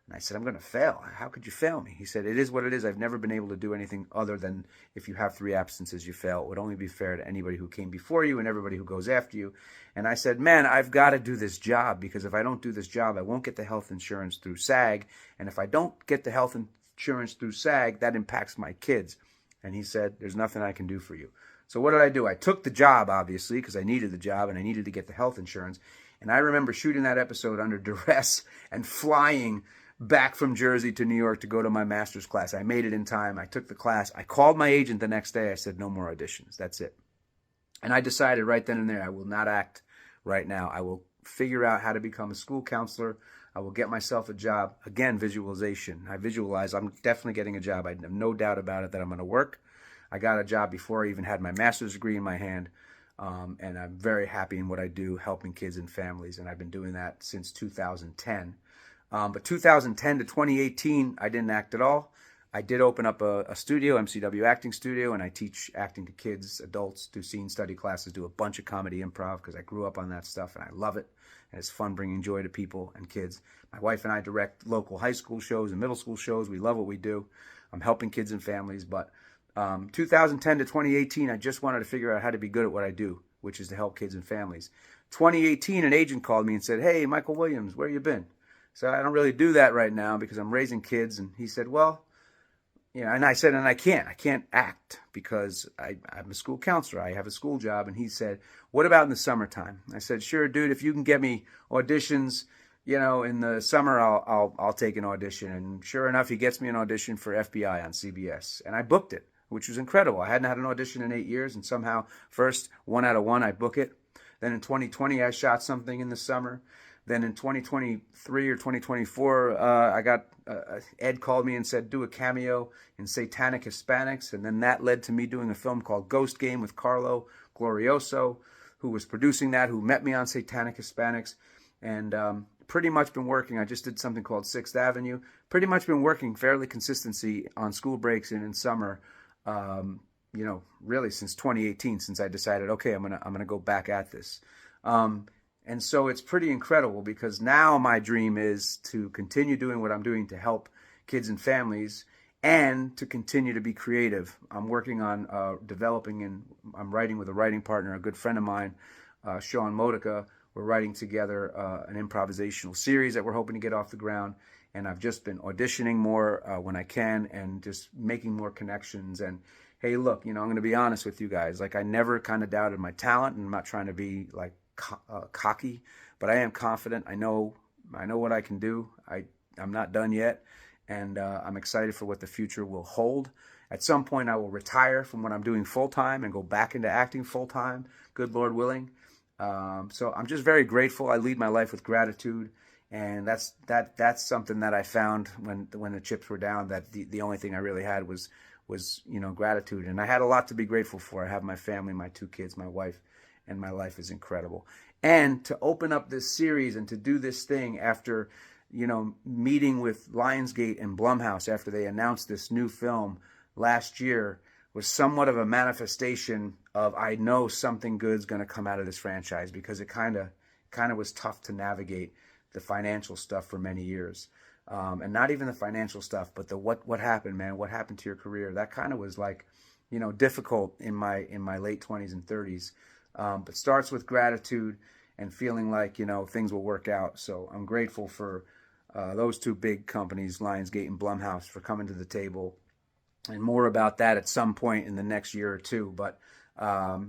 And I said, I'm going to fail. How could you fail me? He said, it is what it is. I've never been able to do anything other than if you have 3 absences, you fail. It would only be fair to anybody who came before you and everybody who goes after you. And I said, man, I've got to do this job, because if I don't do this job, I won't get the health insurance through SAG. And if I don't get the health insurance through SAG, that impacts my kids. And he said, there's nothing I can do for you. So what did I do? I took the job, obviously, because I needed the job and I needed to get the health insurance. And I remember shooting that episode under duress and flying back from Jersey to New York to go to my master's class. I made it in time. I took the class. I called my agent the next day. I said, no more auditions. That's it. And I decided right then and there, I will not act right now. I will figure out how to become a school counselor. I will get myself a job. Again, visualization. I visualize I'm definitely getting a job. I have no doubt about it that I'm going to work. I got a job before I even had my master's degree in my hand. And I'm very happy in what I do, helping kids and families. And I've been doing that since 2010. But 2010 to 2018, I didn't act at all. I did open up a studio, MCW Acting Studio, and I teach acting to kids, adults, do scene study classes, do a bunch of comedy improv, because I grew up on that stuff and I love it. And it's fun bringing joy to people and kids. My wife and I direct local high school shows and middle school shows. We love what we do. I'm helping kids and families. But 2010 to 2018, I just wanted to figure out how to be good at what I do, which is to help kids and families. 2018, an agent called me and said, hey, Michael Williams, where you been? So I don't really do that right now because I'm raising kids. And he said, well, you know, and I said, and I can't act because I'm a school counselor. I have a school job. And he said, what about in the summertime? I said, sure, dude, if you can get me auditions, you know, in the summer I'll take an audition. And sure enough, he gets me an audition for FBI on CBS, and I booked it, which was incredible. I hadn't had an audition in 8 years, and somehow first 1 out of 1 I book it. Then in 2020 I shot something in the summer. Then in 2023 or 2024 I got Ed called me and said do a cameo in Satanic Hispanics, and then that led to me doing a film called Ghost Game with Carlo Glorioso, who was producing that, who met me on Satanic Hispanics, and pretty much been working. I just did something called 6th Avenue. Pretty much been working fairly consistency on school breaks and in summer, you know, really since 2018, since I decided, okay, I'm gonna go back at this. And so it's pretty incredible, because now my dream is to continue doing what I'm doing to help kids and families, and to continue to be creative. I'm working on developing, and I'm writing with a writing partner, a good friend of mine, Sean Modica. We're writing together an improvisational series that we're hoping to get off the ground. And I've just been auditioning more when I can, and just making more connections. And hey, look, you know, I'm going to be honest with you guys. Like, I never kind of doubted my talent, and I'm not trying to be like cocky, but I am confident. I know what I can do. I'm not done yet, and I'm excited for what the future will hold. At some point, I will retire from what I'm doing full time and go back into acting full time. Good Lord willing. So I'm just very grateful. I lead my life with gratitude, and that's something that I found when the chips were down, that the only thing I really had was you know, gratitude. And I had a lot to be grateful for. I have my family, my 2 kids, my wife, and my life is incredible. And to open up this series and to do this thing after, you know, meeting with Lionsgate and Blumhouse after they announced this new film last year, was somewhat of a manifestation of, I know something good's going to come out of this franchise, because it kind of was tough to navigate the financial stuff for many years. And not even the financial stuff, but the what happened, man, what happened to your career? That kind of was like, you know, difficult in my late 20s and 30s. But starts with gratitude and feeling like, you know, things will work out. So I'm grateful for those 2 big companies, Lionsgate and Blumhouse, for coming to the table. And more about that at some point in the next year or 2. But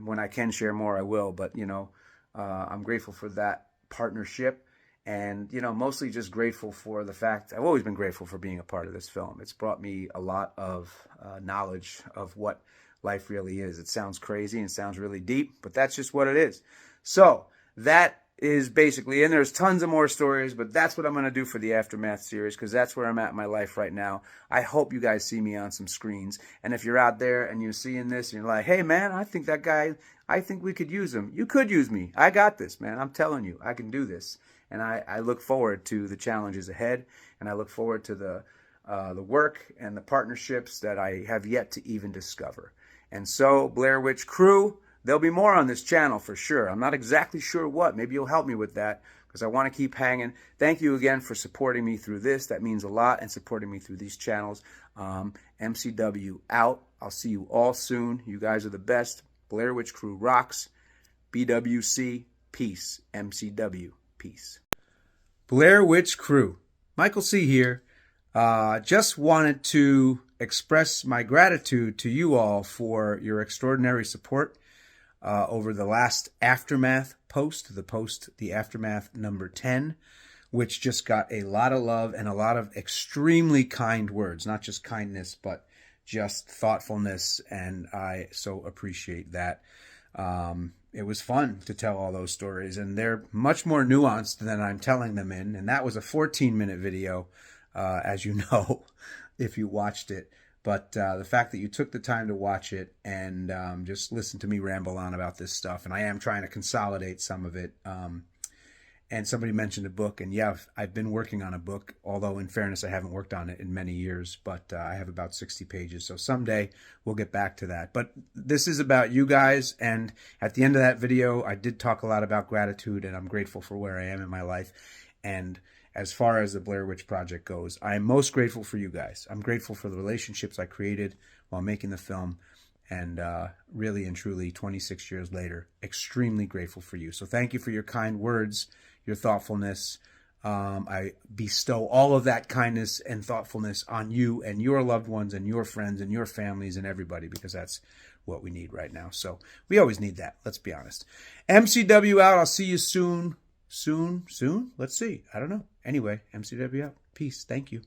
when I can share more, I will. But, you know, I'm grateful for that partnership. And, you know, mostly just grateful for the fact, I've always been grateful for being a part of this film. It's brought me a lot of knowledge of what life really is. It sounds crazy and sounds really deep, but that's just what it is. So that is basically, and there's tons of more stories, but that's what I'm going to do for the Aftermath series, because that's where I'm at in my life right now. I hope you guys see me on some screens. And if you're out there and you're seeing this and you're like, hey, man, I think that guy, I think we could use him. You could use me. I got this, man. I'm telling you, I can do this. And I look forward to the challenges ahead, and I look forward to the work and the partnerships that I have yet to even discover. And so, Blair Witch Crew, there'll be more on this channel for sure. I'm not exactly sure what. Maybe you'll help me with that, because I want to keep hanging. Thank you again for supporting me through this. That means a lot, and supporting me through these channels. MCW out. I'll see you all soon. You guys are the best. Blair Witch Crew rocks. BWC, peace. MCW, peace. Blair Witch Crew. Michael C. here. Just wanted to express my gratitude to you all for your extraordinary support over the last Aftermath post, the Aftermath number 10, which just got a lot of love and a lot of extremely kind words, not just kindness, but just thoughtfulness, and I so appreciate that. It was fun to tell all those stories, and they're much more nuanced than I'm telling them in, and that was a 14-minute video, as you know, if you watched it. But the fact that you took the time to watch it and just listen to me ramble on about this stuff, and I am trying to consolidate some of it. And somebody mentioned a book, and yeah, I've been working on a book, although in fairness, I haven't worked on it in many years, but I have about 60 pages. So someday we'll get back to that. But this is about you guys. And at the end of that video, I did talk a lot about gratitude, and I'm grateful for where I am in my life. And as far as the Blair Witch Project goes, I'm most grateful for you guys. I'm grateful for the relationships I created while making the film. And really and truly, 26 years later, extremely grateful for you. So thank you for your kind words, your thoughtfulness. I bestow all of that kindness and thoughtfulness on you and your loved ones and your friends and your families and everybody, because that's what we need right now. So we always need that, let's be honest. MCW out. I'll see you soon. soon. Let's see. I don't know. Anyway, MCW out. Peace. Thank you.